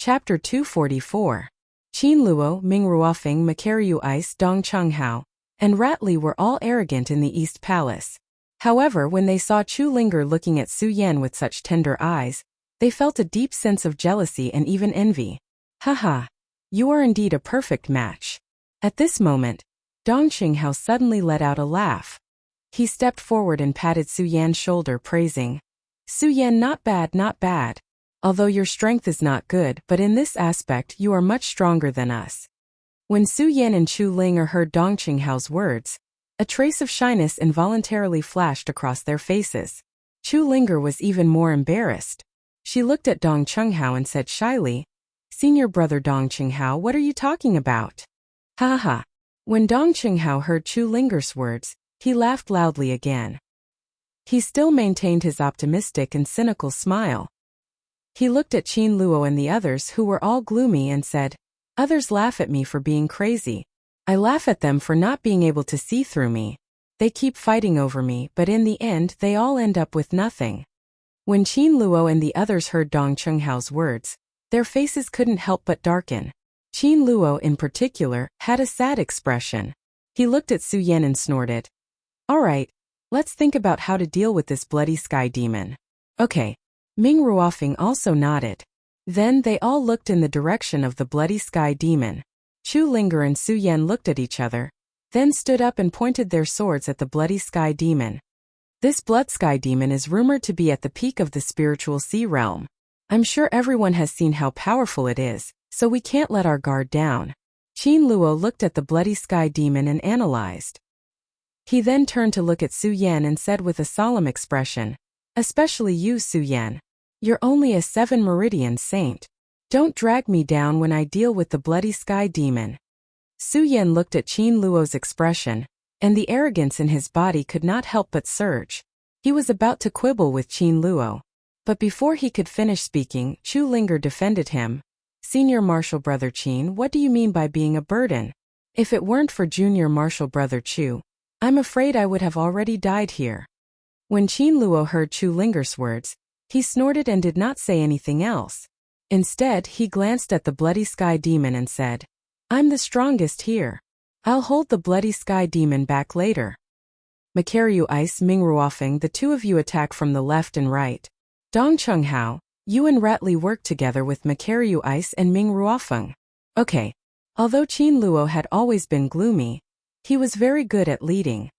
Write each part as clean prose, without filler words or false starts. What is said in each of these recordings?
Chapter 244. Qin Luo, Ming Ruofeng, Makaryu Ice, Dong Chenghao, and Ratli were all arrogant in the East Palace. However, when they saw Chu Linger looking at Su Yan with such tender eyes, they felt a deep sense of jealousy and even envy. Haha! You are indeed a perfect match. At this moment, Dong Chenghao suddenly let out a laugh. He stepped forward and patted Su Yan's shoulder, praising, Su Yan, not bad, not bad. Although your strength is not good, but in this aspect you are much stronger than us. When Su Yan and Chu Linger heard Dong Chenghao's words, a trace of shyness involuntarily flashed across their faces. Chu Linger was even more embarrassed. She looked at Dong Chenghao and said shyly, Senior brother Dong Chenghao, what are you talking about? Ha ha. When Dong Chenghao heard Chu Linger's words, he laughed loudly again. He still maintained his optimistic and cynical smile. He looked at Qin Luo and the others, who were all gloomy, and said, Others laugh at me for being crazy. I laugh at them for not being able to see through me. They keep fighting over me, but in the end they all end up with nothing. When Qin Luo and the others heard Dong Chenghao's words, their faces couldn't help but darken. Qin Luo, in particular, had a sad expression. He looked at Su Yan and snorted. All right, let's think about how to deal with this bloody sky demon. Okay. Ming Ruofeng also nodded. Then they all looked in the direction of the bloody sky demon. Chu Linger and Su Yan looked at each other, then stood up and pointed their swords at the bloody sky demon. This blood sky demon is rumored to be at the peak of the spiritual sea realm. I'm sure everyone has seen how powerful it is, so we can't let our guard down. Qin Luo looked at the bloody sky demon and analyzed. He then turned to look at Su Yan and said with a solemn expression, Especially you, Su Yan. You're only a 7 meridian saint. Don't drag me down when I deal with the bloody sky demon. Su Yan looked at Qin Luo's expression, and the arrogance in his body could not help but surge. He was about to quibble with Qin Luo. But before he could finish speaking, Chu Linger defended him. Senior Martial Brother Qin, what do you mean by being a burden? If it weren't for Junior Martial Brother Chu, I'm afraid I would have already died here. When Qin Luo heard Chu Linger's words, he snorted and did not say anything else. Instead, he glanced at the bloody sky demon and said, I'm the strongest here. I'll hold the bloody sky demon back later. Makaryu Ice, Ming Ruofeng, the two of you attack from the left and right. Dong Chenghao, you and Ratli work together with Makaryu Ice and Ming Ruofeng. Okay. Although Qin Luo had always been gloomy, he was very good at leading.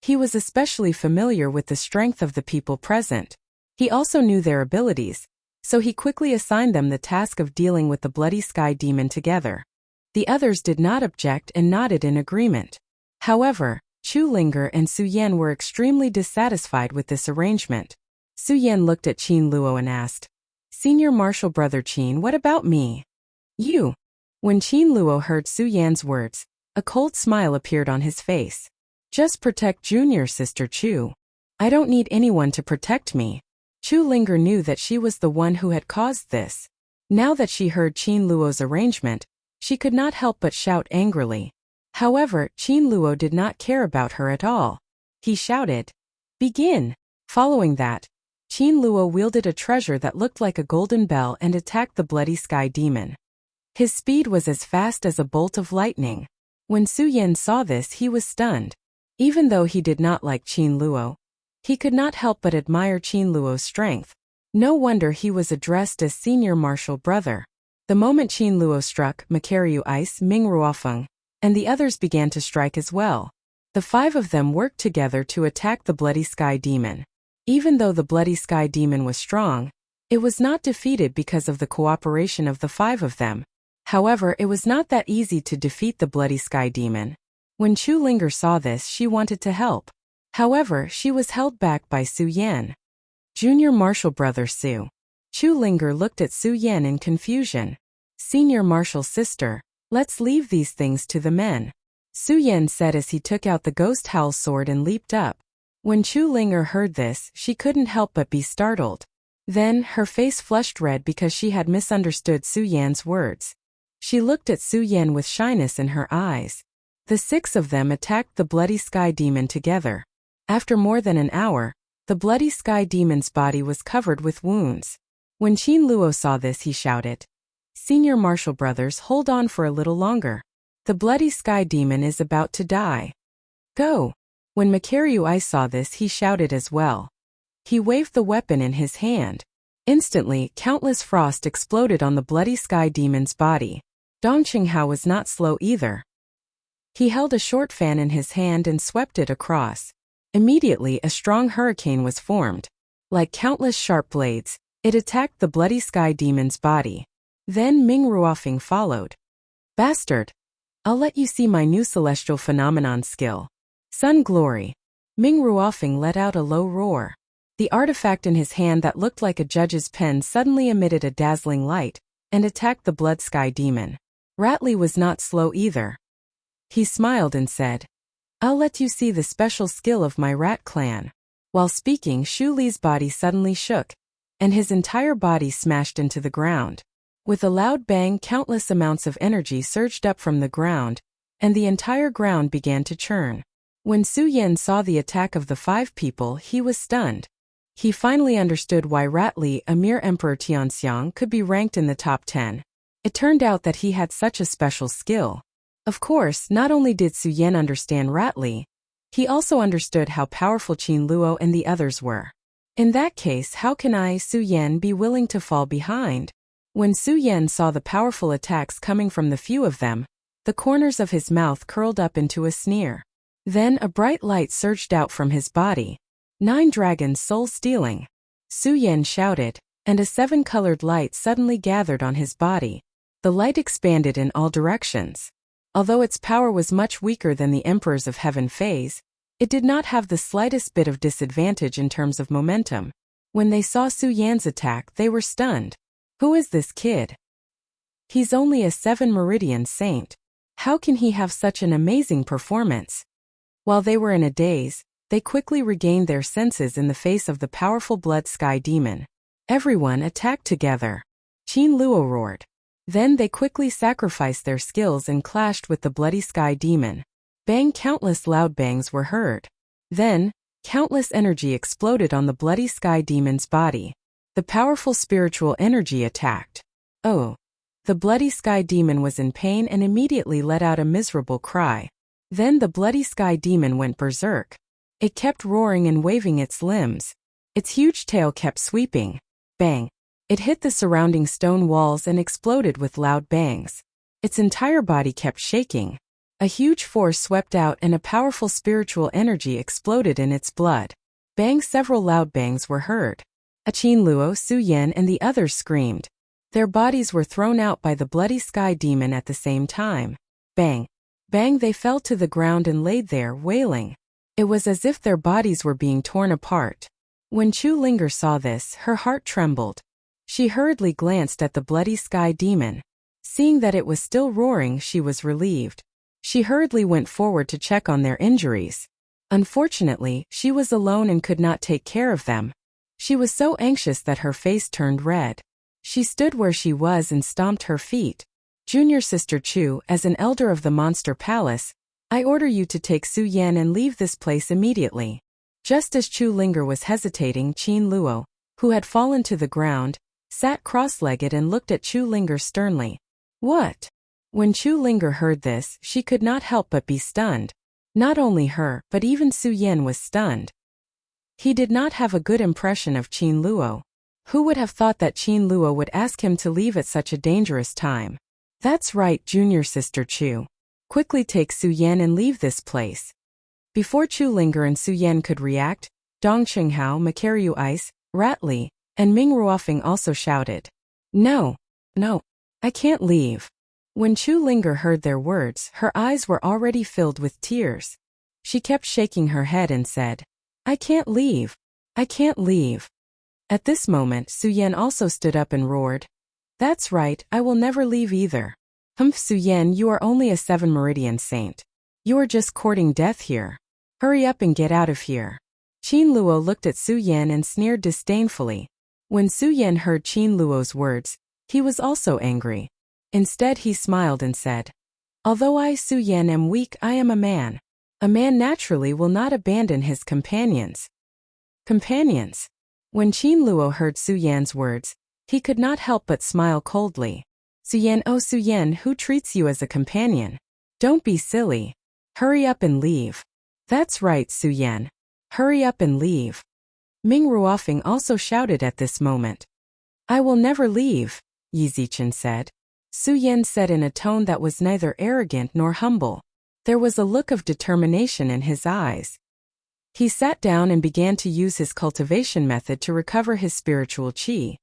He was especially familiar with the strength of the people present. He also knew their abilities, so he quickly assigned them the task of dealing with the bloody sky demon together. The others did not object and nodded in agreement. However, Chu Linger and Su Yan were extremely dissatisfied with this arrangement. Su Yan looked at Qin Luo and asked, Senior Martial Brother Qin, what about me? You. When Qin Luo heard Su Yan's words, a cold smile appeared on his face. Just protect Junior Sister Chu. I don't need anyone to protect me. Chu Linger knew that she was the one who had caused this. Now that she heard Qin Luo's arrangement, she could not help but shout angrily. However, Qin Luo did not care about her at all. He shouted, Begin! Following that, Qin Luo wielded a treasure that looked like a golden bell and attacked the bloody sky demon. His speed was as fast as a bolt of lightning. When Su Yan saw this, he was stunned. Even though he did not like Qin Luo, he could not help but admire Qin Luo's strength. No wonder he was addressed as Senior Martial Brother. The moment Qin Luo struck, Makaryu Ice, Ming Ruofeng, and the others began to strike as well. The 5 of them worked together to attack the bloody sky demon. Even though the bloody sky demon was strong, it was not defeated because of the cooperation of the 5 of them. However, it was not that easy to defeat the bloody sky demon. When Chu Linger saw this, she wanted to help. However, she was held back by Su Yan. Junior Martial Brother Su. Chu Linger looked at Su Yan in confusion. Senior Martial Sister, let's leave these things to the men. Su Yan said as he took out the ghost howl sword and leaped up. When Chu Linger heard this, she couldn't help but be startled. Then, her face flushed red because she had misunderstood Su Yan's words. She looked at Su Yan with shyness in her eyes. The 6 of them attacked the bloody sky demon together. After more than an hour, the bloody sky demon's body was covered with wounds. When Qin Luo saw this, he shouted, Senior Marshall brothers, hold on for a little longer. The bloody sky demon is about to die. Go! When Makaryu Ice saw this, he shouted as well. He waved the weapon in his hand. Instantly, countless frost exploded on the bloody sky demon's body. Dong Qinghao was not slow either. He held a short fan in his hand and swept it across. Immediately, a strong hurricane was formed. Like countless sharp blades, it attacked the bloody sky demon's body. Then Ming Ruofeng followed. Bastard! I'll let you see my new celestial phenomenon skill. Sun Glory. Ming Ruofeng let out a low roar. The artifact in his hand that looked like a judge's pen suddenly emitted a dazzling light and attacked the blood sky demon. Ratley was not slow either. He smiled and said, I'll let you see the special skill of my rat clan. While speaking, Shu Li's body suddenly shook, and his entire body smashed into the ground. With a loud bang, countless amounts of energy surged up from the ground, and the entire ground began to churn. When Su Yan saw the attack of the 5 people, he was stunned. He finally understood why Ratley, a mere Emperor Tianxiang, could be ranked in the top 10. It turned out that he had such a special skill. Of course, not only did Su Yan understand Ratley, he also understood how powerful Qin Luo and the others were. In that case, how can I, Su Yan, be willing to fall behind? When Su Yan saw the powerful attacks coming from the few of them, the corners of his mouth curled up into a sneer. Then a bright light surged out from his body. 9 dragons soul-stealing. Su Yan shouted, and a 7-colored light suddenly gathered on his body. The light expanded in all directions. Although its power was much weaker than the Emperors of Heaven phase, it did not have the slightest bit of disadvantage in terms of momentum. When they saw Su Yan's attack, they were stunned. Who is this kid? He's only a 7 Meridian saint. How can he have such an amazing performance? While they were in a daze, they quickly regained their senses in the face of the powerful blood sky demon. Everyone attacked together. Qin Luo roared. Then they quickly sacrificed their skills and clashed with the bloody sky demon. Bang! Countless loud bangs were heard. Then, countless energy exploded on the bloody sky demon's body. The powerful spiritual energy attacked. Oh! The bloody sky demon was in pain and immediately let out a miserable cry. Then the bloody sky demon went berserk. It kept roaring and waving its limbs. Its huge tail kept sweeping. Bang! It hit the surrounding stone walls and exploded with loud bangs. Its entire body kept shaking. A huge force swept out and a powerful spiritual energy exploded in its blood. Bang! Several loud bangs were heard. Qin Luo, Su Yan, and the others screamed. Their bodies were thrown out by the bloody sky demon at the same time. Bang! Bang! They fell to the ground and laid there, wailing. It was as if their bodies were being torn apart. When Chu Linger saw this, her heart trembled. She hurriedly glanced at the bloody sky demon. Seeing that it was still roaring, she was relieved. She hurriedly went forward to check on their injuries. Unfortunately, she was alone and could not take care of them. She was so anxious that her face turned red. She stood where she was and stomped her feet. Junior Sister Chu, as an elder of the Monster Palace, I order you to take Su Yan and leave this place immediately. Just as Chu Linger was hesitating, Qin Luo, who had fallen to the ground, sat cross-legged and looked at Chu Linger sternly. What? When Chu Linger heard this, she could not help but be stunned. Not only her, but even Su Yan was stunned. He did not have a good impression of Qin Luo. Who would have thought that Qin Luo would ask him to leave at such a dangerous time? That's right, Junior Sister Chu. Quickly take Su Yan and leave this place. Before Chu Linger and Su Yan could react, Dong Qinghao, Makaryu Ice, Ratley, and Ming Ruofeng also shouted. No, I can't leave. When Chu Linger heard their words, her eyes were already filled with tears. She kept shaking her head and said, I can't leave. I can't leave. At this moment, Su Yan also stood up and roared. That's right, I will never leave either. Humph, Su Yan, you are only a 7 Meridian saint. You are just courting death here. Hurry up and get out of here. Qin Luo looked at Su Yan and sneered disdainfully. When Su Yan heard Qin Luo's words, he was also angry. Instead, he smiled and said, Although I, Su Yan, am weak, I am a man. A man naturally will not abandon his companions. Companions? When Qin Luo heard Su Yan's words, he could not help but smile coldly. Su Yan, oh Su Yan, who treats you as a companion? Don't be silly. Hurry up and leave. That's right, Su Yan. Hurry up and leave. Ming Ruofeng also shouted at this moment. I will never leave, Yi Zichen said. Su Yan said in a tone that was neither arrogant nor humble. There was a look of determination in his eyes. He sat down and began to use his cultivation method to recover his spiritual qi.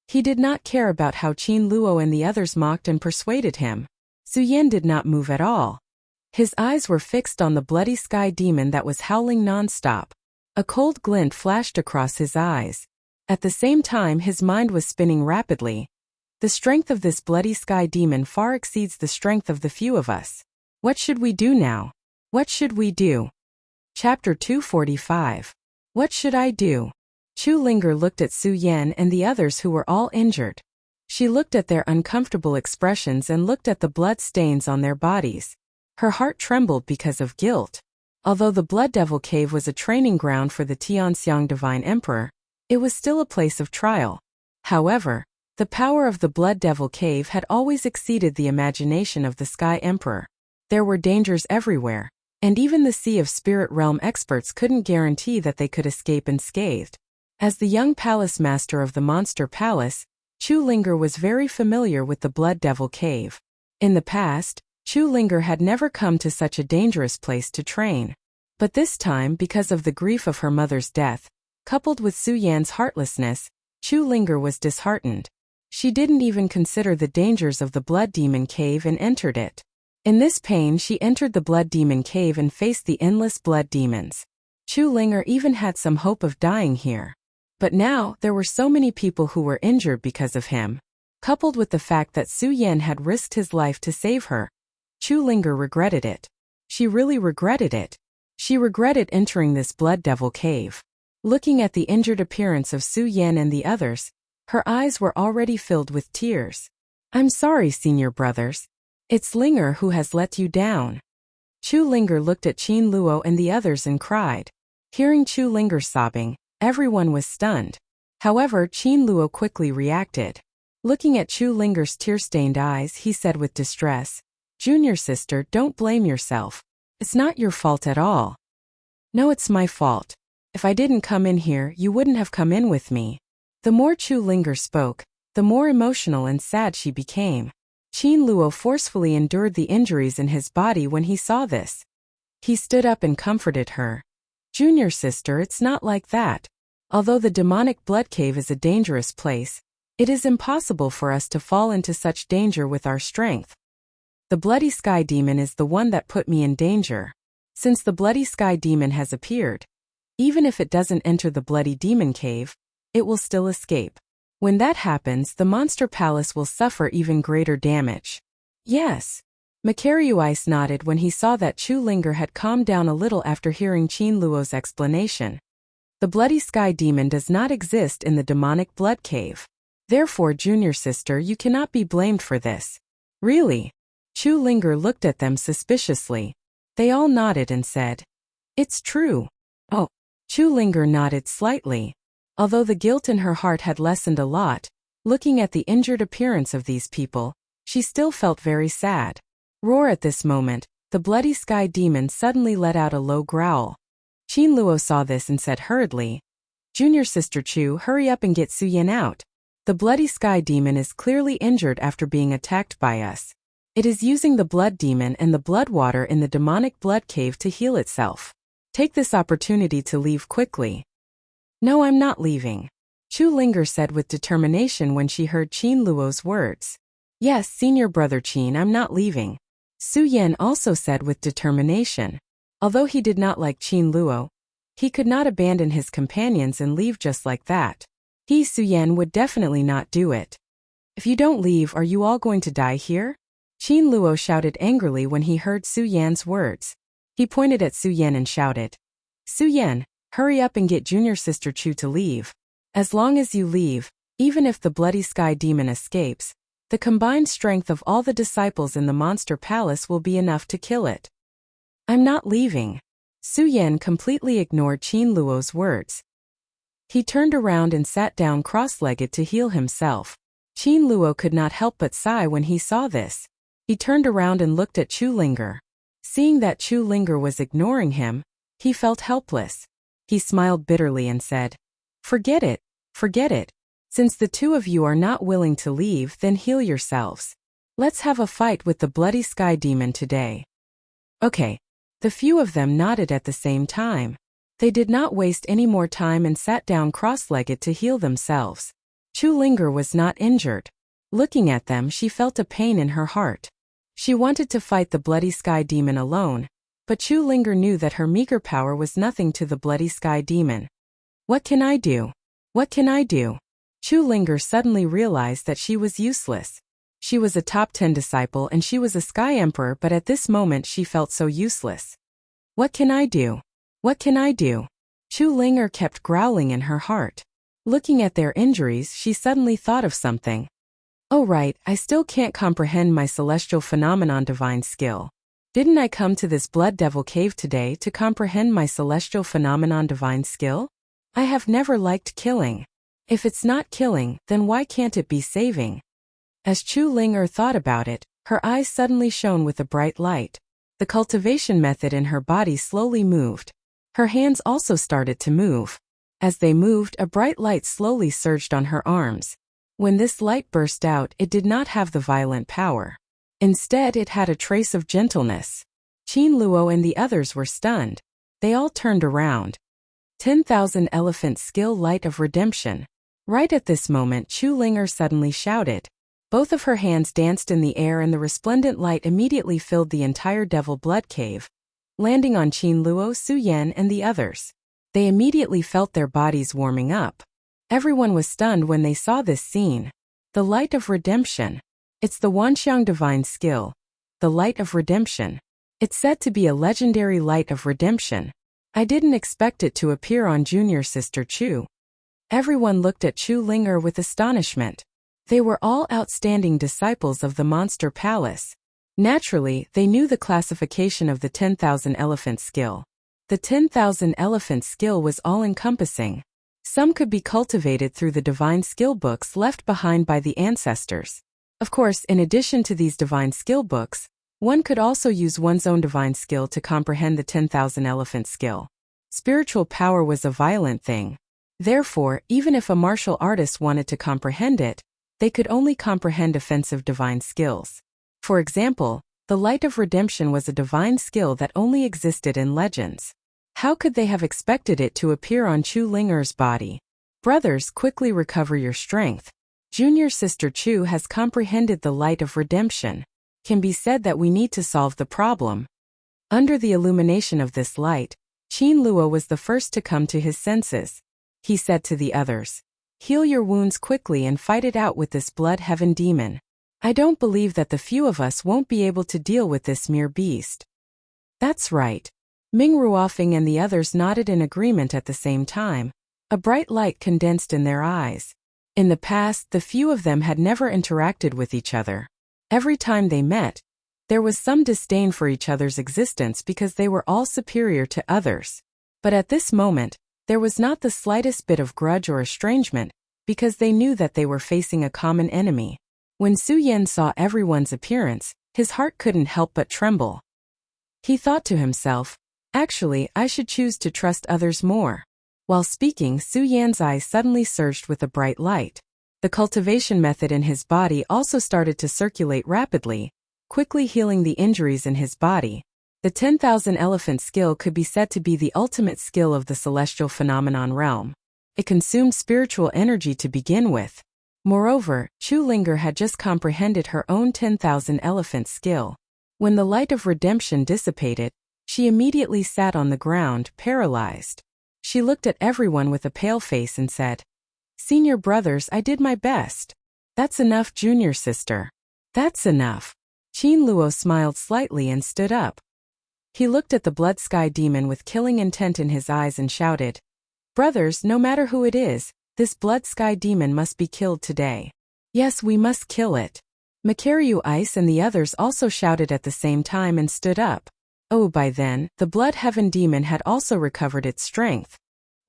He did not care about how Qin Luo and the others mocked and persuaded him. Su Yan did not move at all. His eyes were fixed on the bloody sky demon that was howling non-stop. A cold glint flashed across his eyes. At the same time, his mind was spinning rapidly. The strength of this bloody sky demon far exceeds the strength of the few of us. What should we do now? What should we do? Chapter 245. What should I do? Chu Linger looked at Su Yan and the others who were all injured. She looked at their uncomfortable expressions and looked at the blood stains on their bodies. Her heart trembled because of guilt. Although the Blood Devil Cave was a training ground for the Tianxiang Divine Emperor, it was still a place of trial. However, the power of the Blood Devil Cave had always exceeded the imagination of the Sky Emperor. There were dangers everywhere, and even the Sea of Spirit Realm experts couldn't guarantee that they could escape unscathed. As the young palace master of the Monster Palace, Chu Linger was very familiar with the Blood Devil Cave. In the past, Chu Linger had never come to such a dangerous place to train. But this time, because of the grief of her mother's death, coupled with Su Yan's heartlessness, Chu Linger was disheartened. She didn't even consider the dangers of the Blood Demon Cave and entered it. In this pain, she entered the Blood Demon Cave and faced the endless blood demons. Chu Linger even had some hope of dying here. But now, there were so many people who were injured because of him. Coupled with the fact that Su Yan had risked his life to save her, Chu Linger regretted it. She really regretted it. She regretted entering this Blood Devil Cave. Looking at the injured appearance of Su Yan and the others, her eyes were already filled with tears. I'm sorry, senior brothers. It's Linger who has let you down. Chu Linger looked at Qin Luo and the others and cried. Hearing Chu Linger sobbing, everyone was stunned. However, Qin Luo quickly reacted. Looking at Chu Linger's tear-stained eyes, he said with distress, Junior sister, don't blame yourself. It's not your fault at all. No, it's my fault. If I didn't come in here, you wouldn't have come in with me. The more Chu Linger spoke, the more emotional and sad she became. Qin Luo forcefully endured the injuries in his body when he saw this. He stood up and comforted her. Junior sister, it's not like that. Although the demonic blood cave is a dangerous place, it is impossible for us to fall into such danger with our strength. The bloody sky demon is the one that put me in danger. Since the bloody sky demon has appeared, even if it doesn't enter the bloody demon cave, it will still escape. When that happens, the monster palace will suffer even greater damage. Yes. Macarius nodded when he saw that Chu Linger had calmed down a little after hearing Qin Luo's explanation. The bloody sky demon does not exist in the demonic blood cave. Therefore, junior sister, you cannot be blamed for this. Really? Chu Linger looked at them suspiciously. They all nodded and said, It's true. Oh. Chu Linger nodded slightly. Although the guilt in her heart had lessened a lot, looking at the injured appearance of these people, she still felt very sad. Roar at this moment, the bloody sky demon suddenly let out a low growl. Qin Luo saw this and said hurriedly, Junior sister Chu, hurry up and get Su Yan out. The bloody sky demon is clearly injured after being attacked by us. It is using the blood demon and the blood water in the demonic blood cave to heal itself. Take this opportunity to leave quickly. No, I'm not leaving. Chu Linger said with determination when she heard Qin Luo's words. Yes, senior brother Qin, I'm not leaving. Su Yan also said with determination. Although he did not like Qin Luo, he could not abandon his companions and leave just like that. He, Su Yan, would definitely not do it. If you don't leave, are you all going to die here? Qin Luo shouted angrily when he heard Su Yan's words. He pointed at Su Yan and shouted, Su Yan, hurry up and get junior sister Chu to leave. As long as you leave, even if the bloody sky demon escapes, the combined strength of all the disciples in the monster palace will be enough to kill it. I'm not leaving. Su Yan completely ignored Qin Luo's words. He turned around and sat down cross-legged to heal himself. Qin Luo could not help but sigh when he saw this. He turned around and looked at Chu Linger. Seeing that Chu Linger was ignoring him, he felt helpless. He smiled bitterly and said, "Forget it, forget it. Since the two of you are not willing to leave, then heal yourselves. Let's have a fight with the bloody sky demon today." Okay. The few of them nodded at the same time. They did not waste any more time and sat down cross-legged to heal themselves. Chu Linger was not injured. Looking at them, she felt a pain in her heart. She wanted to fight the bloody sky demon alone, but Chu Linger knew that her meager power was nothing to the bloody sky demon. What can I do? What can I do? Chu Linger suddenly realized that she was useless. She was a top 10 disciple and she was a Sky Emperor, but at this moment she felt so useless. What can I do? What can I do? Chu Linger kept growling in her heart. Looking at their injuries, she suddenly thought of something. Oh right, I still can't comprehend my celestial phenomenon divine skill. Didn't I come to this blood devil cave today to comprehend my celestial phenomenon divine skill? I have never liked killing. If it's not killing, then why can't it be saving? As Chu Linger thought about it, her eyes suddenly shone with a bright light. The cultivation method in her body slowly moved. Her hands also started to move. As they moved, a bright light slowly surged on her arms. When this light burst out, it did not have the violent power. Instead, it had a trace of gentleness. Qin Luo and the others were stunned. They all turned around. 10,000 Elephant Skill Light of Redemption. Right at this moment, Chu Linger suddenly shouted. Both of her hands danced in the air and the resplendent light immediately filled the entire Devil Blood Cave, landing on Qin Luo, Su Yan, and the others. They immediately felt their bodies warming up. Everyone was stunned when they saw this scene. The Light of Redemption. It's the Wanxiang Divine Skill. The Light of Redemption. It's said to be a legendary Light of Redemption. I didn't expect it to appear on Junior Sister Chu. Everyone looked at Chu Linger with astonishment. They were all outstanding disciples of the Monster Palace. Naturally, they knew the classification of the 10,000 Elephant Skill. The 10,000 Elephant Skill was all-encompassing. Some could be cultivated through the divine skill books left behind by the ancestors. Of course, in addition to these divine skill books, one could also use one's own divine skill to comprehend the 10,000 Elephant Skill. Spiritual power was a violent thing. Therefore, even if a martial artist wanted to comprehend it, they could only comprehend offensive divine skills. For example, the Light of Redemption was a divine skill that only existed in legends. How could they have expected it to appear on Chu Linger's body? Brothers, quickly recover your strength. Junior Sister Chu has comprehended the Light of Redemption. Can be said that we need to solve the problem. Under the illumination of this light, Qin Luo was the first to come to his senses. He said to the others, "Heal your wounds quickly and fight it out with this blood heaven demon. I don't believe that the few of us won't be able to deal with this mere beast." That's right. Ming Ruofing and the others nodded in agreement at the same time. A bright light condensed in their eyes. In the past, the few of them had never interacted with each other. Every time they met, there was some disdain for each other's existence because they were all superior to others. But at this moment, there was not the slightest bit of grudge or estrangement, because they knew that they were facing a common enemy. When Su Yan saw everyone's appearance, his heart couldn't help but tremble. He thought to himself, actually, I should choose to trust others more. While speaking, Su Yan's eyes suddenly surged with a bright light. The cultivation method in his body also started to circulate rapidly, quickly healing the injuries in his body. The 10,000 Elephant Skill could be said to be the ultimate skill of the celestial phenomenon realm. It consumed spiritual energy to begin with. Moreover, Chu Linger had just comprehended her own 10,000 Elephant Skill. When the Light of Redemption dissipated, she immediately sat on the ground, paralyzed. She looked at everyone with a pale face and said, "Senior brothers, I did my best." "That's enough, Junior Sister. That's enough." Qin Luo smiled slightly and stood up. He looked at the blood sky demon with killing intent in his eyes and shouted, "Brothers, no matter who it is, this blood sky demon must be killed today. Yes, we must kill it." Makaryu Ice and the others also shouted at the same time and stood up. Oh, by then, the blood heaven demon had also recovered its strength.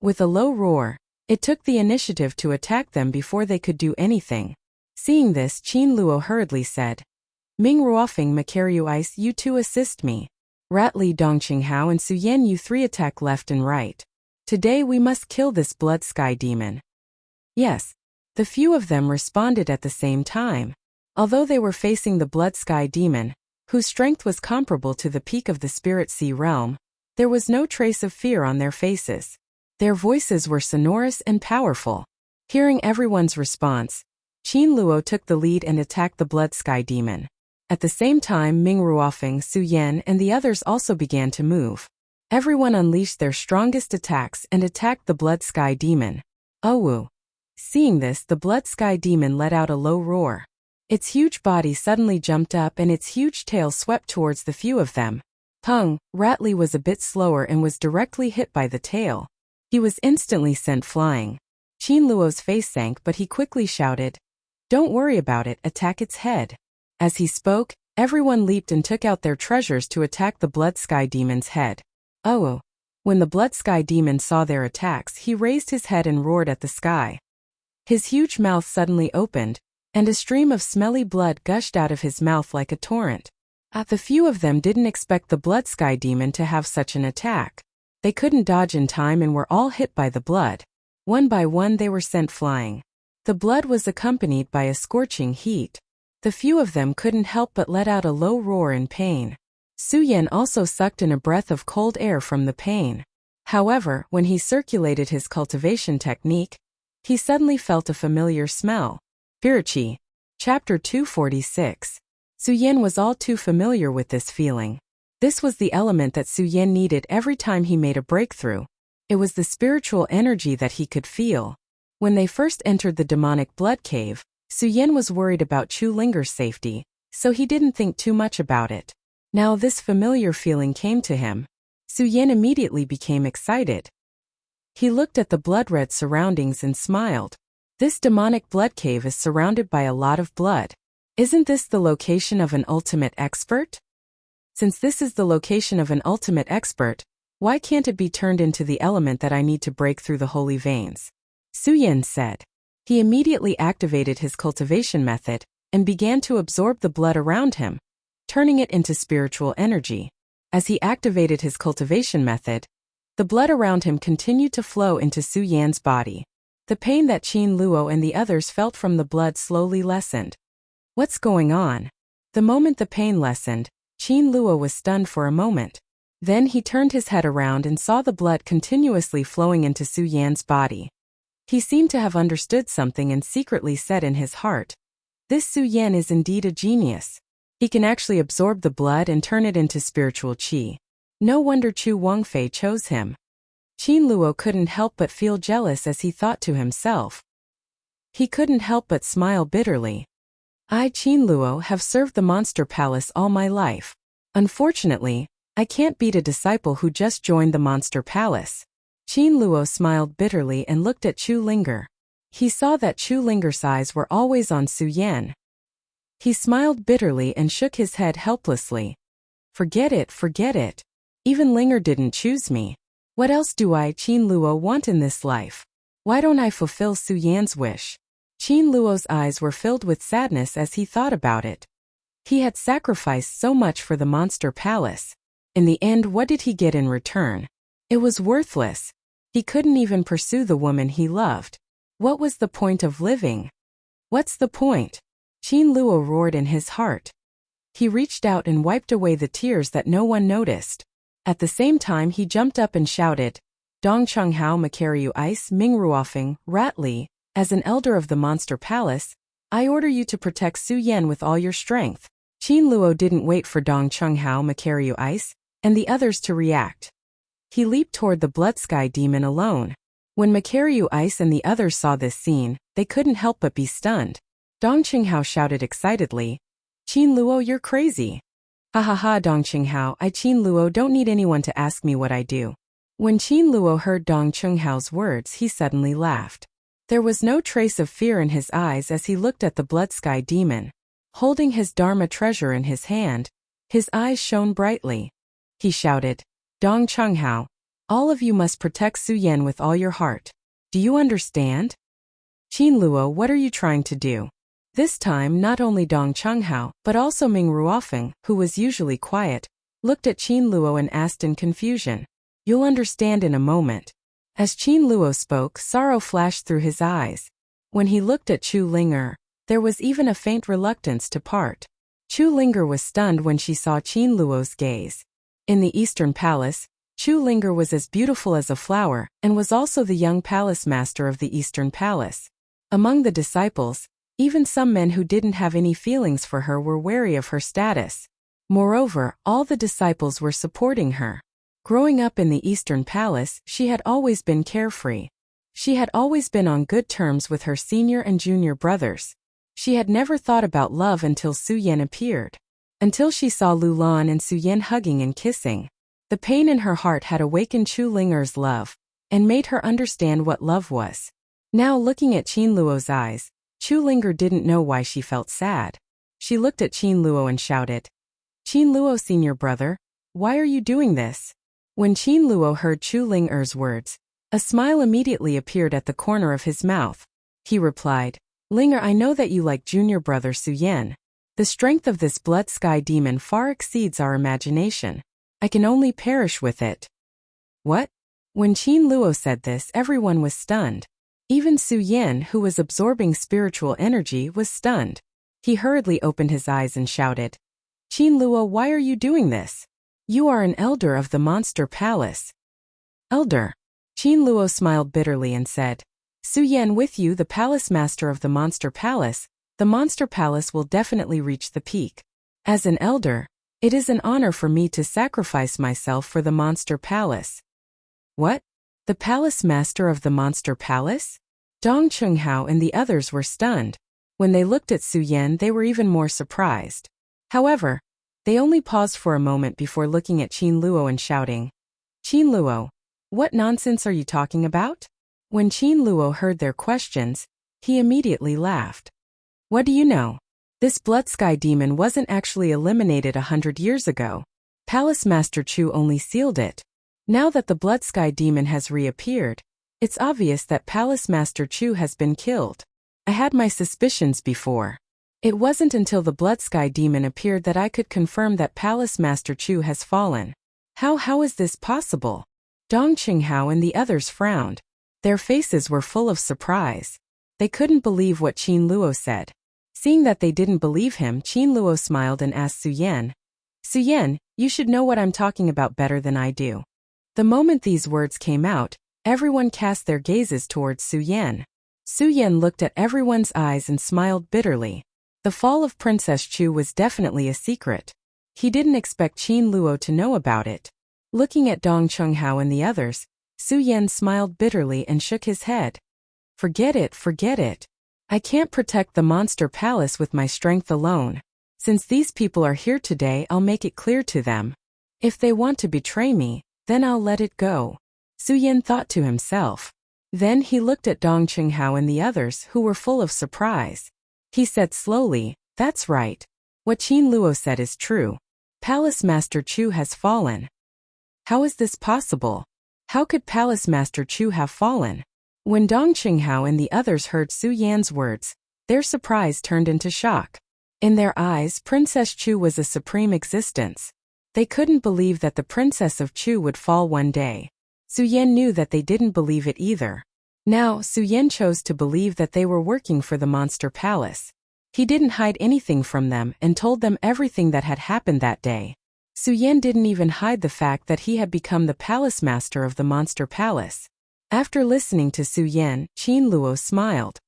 With a low roar, it took the initiative to attack them before they could do anything. Seeing this, Qin Luo hurriedly said, Ming Ruofeng Makaryu Ice, you two assist me. Rat Li Dongqinghao and Su Yan, you three attack left and right. Today we must kill this blood sky demon. Yes. The few of them responded at the same time. Although they were facing the blood sky demon, whose strength was comparable to the peak of the spirit sea realm, there was no trace of fear on their faces. Their voices were sonorous and powerful. Hearing everyone's response, Qin Luo took the lead and attacked the blood sky demon. At the same time, Ming Ruofeng, Su Yan, and the others also began to move. Everyone unleashed their strongest attacks and attacked the blood sky demon. Owu. Seeing this, the blood sky demon let out a low roar. Its huge body suddenly jumped up and its huge tail swept towards the few of them. Peng, Rat Li was a bit slower and was directly hit by the tail. He was instantly sent flying. Qin Luo's face sank, but he quickly shouted, Don't worry about it, attack its head. As he spoke, everyone leaped and took out their treasures to attack the blood sky demon's head. Oh! When the blood sky demon saw their attacks, he raised his head and roared at the sky. His huge mouth suddenly opened, and a stream of smelly blood gushed out of his mouth like a torrent. The few of them didn't expect the blood sky demon to have such an attack. They couldn't dodge in time and were all hit by the blood. One by one they were sent flying. The blood was accompanied by a scorching heat. The few of them couldn't help but let out a low roar in pain. Su Yan also sucked in a breath of cold air from the pain. However, when he circulated his cultivation technique, he suddenly felt a familiar smell. Spiritual. Chapter 246. Su Yan was all too familiar with this feeling. This was the element that Su Yan needed every time he made a breakthrough. It was the spiritual energy that he could feel. When they first entered the demonic blood cave, Su Yan was worried about Chu Linger's safety, so he didn't think too much about it. Now this familiar feeling came to him. Su Yan immediately became excited. He looked at the blood-red surroundings and smiled. This demonic blood cave is surrounded by a lot of blood. Isn't this the location of an ultimate expert? Since this is the location of an ultimate expert, why can't it be turned into the element that I need to break through the holy veins? Su Yan said. He immediately activated his cultivation method and began to absorb the blood around him, turning it into spiritual energy. As he activated his cultivation method, the blood around him continued to flow into Su Yan's body. The pain that Qin Luo and the others felt from the blood slowly lessened. What's going on? The moment the pain lessened, Qin Luo was stunned for a moment. Then he turned his head around and saw the blood continuously flowing into Su Yan's body. He seemed to have understood something and secretly said in his heart, This Su Yan is indeed a genius. He can actually absorb the blood and turn it into spiritual qi. No wonder Chu Wangfei chose him. Qin Luo couldn't help but feel jealous as he thought to himself. He couldn't help but smile bitterly. I, Qin Luo, have served the monster palace all my life. Unfortunately, I can't beat a disciple who just joined the monster palace. Qin Luo smiled bitterly and looked at Chu Linger. He saw that Chu Linger's eyes were always on Su Yan. He smiled bitterly and shook his head helplessly. Forget it, forget it. Even Linger didn't choose me. What else do I, Qin Luo, want in this life? Why don't I fulfill Su Yan's wish? Qin Luo's eyes were filled with sadness as he thought about it. He had sacrificed so much for the monster palace. In the end, what did he get in return? It was worthless. He couldn't even pursue the woman he loved. What was the point of living? What's the point? Qin Luo roared in his heart. He reached out and wiped away the tears that no one noticed. At the same time he jumped up and shouted, Dong Chunghao Makaryu Ice Ming Ruofeng, Rat Li, as an elder of the monster palace, I order you to protect Su Yan with all your strength. Qin Luo didn't wait for Dong Chunghao Makaryu Ice and the others to react. He leaped toward the blood sky demon alone. When Makaryu Ice and the others saw this scene, they couldn't help but be stunned. Dong Qinghao shouted excitedly, Qin Luo, you're crazy. Ha ha ha, Dong Qinghao, I Qin Luo don't need anyone to ask me what I do. When Qin Luo heard Dong Qinghao's words, he suddenly laughed. There was no trace of fear in his eyes as he looked at the blood sky demon. Holding his Dharma treasure in his hand, his eyes shone brightly. He shouted, Dong Qinghao, all of you must protect Su Yan with all your heart. Do you understand? Qin Luo, what are you trying to do? This time not only Dong Chunghao, but also Ming Ruofeng, who was usually quiet, looked at Qin Luo and asked in confusion. You'll understand in a moment. As Qin Luo spoke, sorrow flashed through his eyes. When he looked at Chu Ling'er, there was even a faint reluctance to part. Chu Ling'er was stunned when she saw Qin Luo's gaze. In the Eastern Palace, Chu Ling'er was as beautiful as a flower, and was also the young palace master of the Eastern Palace. Among the disciples, even some men who didn't have any feelings for her were wary of her status. Moreover, all the disciples were supporting her. Growing up in the Eastern Palace, she had always been carefree. She had always been on good terms with her senior and junior brothers. She had never thought about love until Su Yan appeared. Until she saw Lu Lan and Su Yan hugging and kissing. The pain in her heart had awakened Chu Ling'er's love, and made her understand what love was. Now looking at Qin Luo's eyes, Chu Ling'er didn't know why she felt sad. She looked at Qin Luo and shouted, Qin Luo, senior brother, why are you doing this? When Qin Luo heard Chu Ling'er's words, a smile immediately appeared at the corner of his mouth. He replied, Ling'er, I know that you like junior brother Su Yan. The strength of this blood sky demon far exceeds our imagination. I can only perish with it. What? When Qin Luo said this, everyone was stunned. Even Su Yan, who was absorbing spiritual energy, was stunned. He hurriedly opened his eyes and shouted, Qin Luo, why are you doing this? You are an elder of the Monster Palace. Elder? Qin Luo smiled bitterly and said, Su Yan, with you, the palace master of the Monster Palace, the Monster Palace will definitely reach the peak. As an elder, it is an honor for me to sacrifice myself for the Monster Palace. What? The palace master of the Monster Palace? Dong Chunghao and the others were stunned. When they looked at Su Yan, they were even more surprised. However, they only paused for a moment before looking at Qin Luo and shouting, Qin Luo, what nonsense are you talking about? When Qin Luo heard their questions, he immediately laughed. What do you know? This blood sky demon wasn't actually eliminated 100 years ago. Palace Master Chu only sealed it. Now that the blood sky demon has reappeared, it's obvious that Palace Master Chu has been killed. I had my suspicions before. It wasn't until the blood sky demon appeared that I could confirm that Palace Master Chu has fallen. How is this possible? Dong Qinghao and the others frowned. Their faces were full of surprise. They couldn't believe what Qin Luo said. Seeing that they didn't believe him, Qin Luo smiled and asked Su Yan, Su Yan, you should know what I'm talking about better than I do. The moment these words came out, everyone cast their gazes towards Su Yan. Su Yan looked at everyone's eyes and smiled bitterly. The fall of Princess Chu was definitely a secret. He didn't expect Qin Luo to know about it. Looking at Dong Chunghao and the others, Su Yan smiled bitterly and shook his head. Forget it, forget it. I can't protect the Monster Palace with my strength alone. Since these people are here today, I'll make it clear to them. If they want to betray me, then I'll let it go. Su Yan thought to himself. Then he looked at Dong Chunghao and the others, who were full of surprise. He said slowly, that's right. What Qin Luo said is true. Palace Master Chu has fallen. How is this possible? How could Palace Master Chu have fallen? When Dong Chunghao and the others heard Su Yan's words, their surprise turned into shock. In their eyes, Princess Chu was a supreme existence. They couldn't believe that the Princess of Chu would fall one day. Su Yan knew that they didn't believe it either. Now, Su Yan chose to believe that they were working for the Monster Palace. He didn't hide anything from them and told them everything that had happened that day. Su Yan didn't even hide the fact that he had become the palace master of the Monster Palace. After listening to Su Yan, Qin Luo smiled.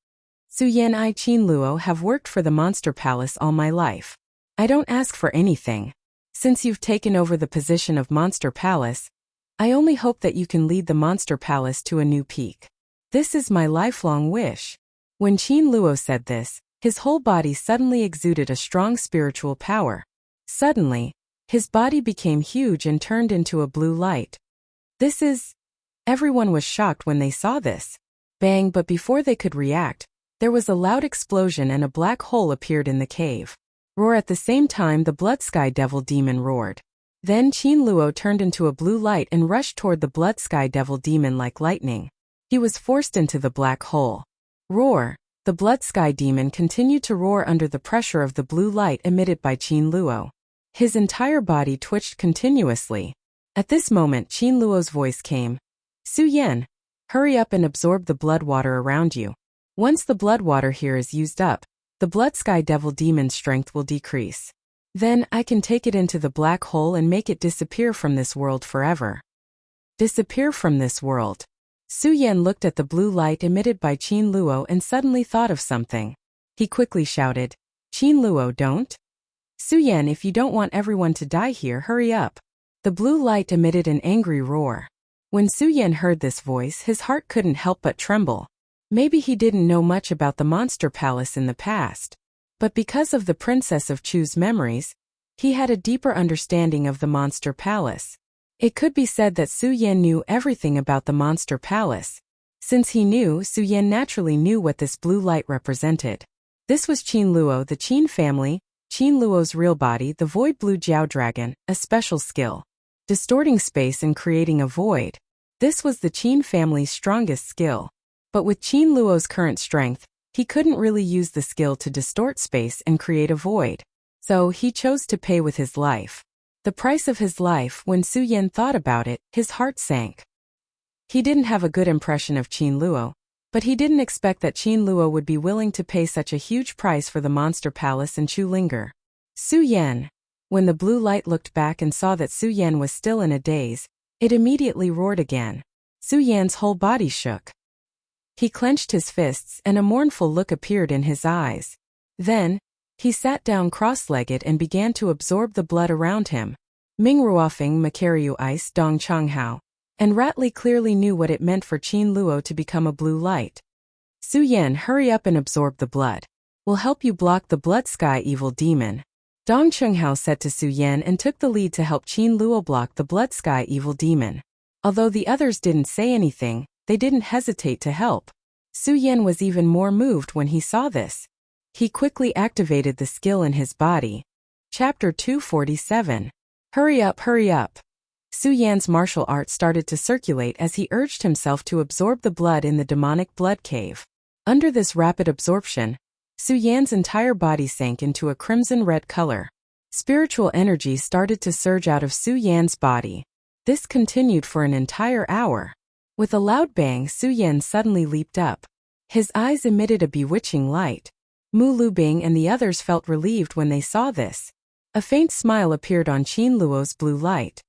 Su Yan, I, Qin Luo, have worked for the Monster Palace all my life. I don't ask for anything. Since you've taken over the position of Monster Palace, I only hope that you can lead the Monster Palace to a new peak. This is my lifelong wish. When Qin Luo said this, his whole body suddenly exuded a strong spiritual power. Suddenly, his body became huge and turned into a blue light. This is... Everyone was shocked when they saw this. Bang, but before they could react, there was a loud explosion and a black hole appeared in the cave. Roar, at the same time the Blood Sky Devil Demon roared. Then Qin Luo turned into a blue light and rushed toward the Blood Sky Devil Demon like lightning. He was forced into the black hole. Roar! The blood sky demon continued to roar under the pressure of the blue light emitted by Qin Luo. His entire body twitched continuously. At this moment Qin Luo's voice came. Su Yan, hurry up and absorb the blood water around you. Once the blood water here is used up, the blood sky devil demon's strength will decrease. Then I can take it into the black hole and make it disappear from this world forever. Disappear from this world. Su Yan looked at the blue light emitted by Qin Luo and suddenly thought of something. He quickly shouted, Qin Luo, don't. Su Yan, if you don't want everyone to die here, hurry up. The blue light emitted an angry roar. When Su Yan heard this voice, his heart couldn't help but tremble. Maybe he didn't know much about the monster palace in the past. But because of the Princess of Chu's memories, he had a deeper understanding of the monster palace. It could be said that Su Yan knew everything about the monster palace. Since he knew, Su Yan naturally knew what this blue light represented. This was Qin Luo, the Qin family, Qin Luo's real body, the void blue Jiao dragon, a special skill. Distorting space and creating a void. This was the Qin family's strongest skill. But with Qin Luo's current strength, he couldn't really use the skill to distort space and create a void. So he chose to pay with his life. The price of his life. When Su Yan thought about it, his heart sank. He didn't have a good impression of Qin Luo, but he didn't expect that Qin Luo would be willing to pay such a huge price for the monster palace in Chulinger. Su Yan. When the blue light looked back and saw that Su Yan was still in a daze, it immediately roared again. Su Yan's whole body shook. He clenched his fists and a mournful look appeared in his eyes. Then, he sat down cross-legged and began to absorb the blood around him. Ming Ruofeng Makaryu Ice Dong Changhao. And Ratley clearly knew what it meant for Qin Luo to become a blue light. Su Yan, hurry up and absorb the blood. We'll help you block the blood sky evil demon. Dong Changhao said to Su Yan and took the lead to help Qin Luo block the blood sky evil demon. Although the others didn't say anything, they didn't hesitate to help. Su Yan was even more moved when he saw this. He quickly activated the skill in his body. Chapter 247. Hurry up, hurry up. Su Yan's martial art started to circulate as he urged himself to absorb the blood in the demonic blood cave. Under this rapid absorption, Su Yan's entire body sank into a crimson-red color. Spiritual energy started to surge out of Su Yan's body. This continued for an entire hour. With a loud bang, Su Yan suddenly leaped up. His eyes emitted a bewitching light. Mu Lubing and the others felt relieved when they saw this. A faint smile appeared on Qin Luo's blue light.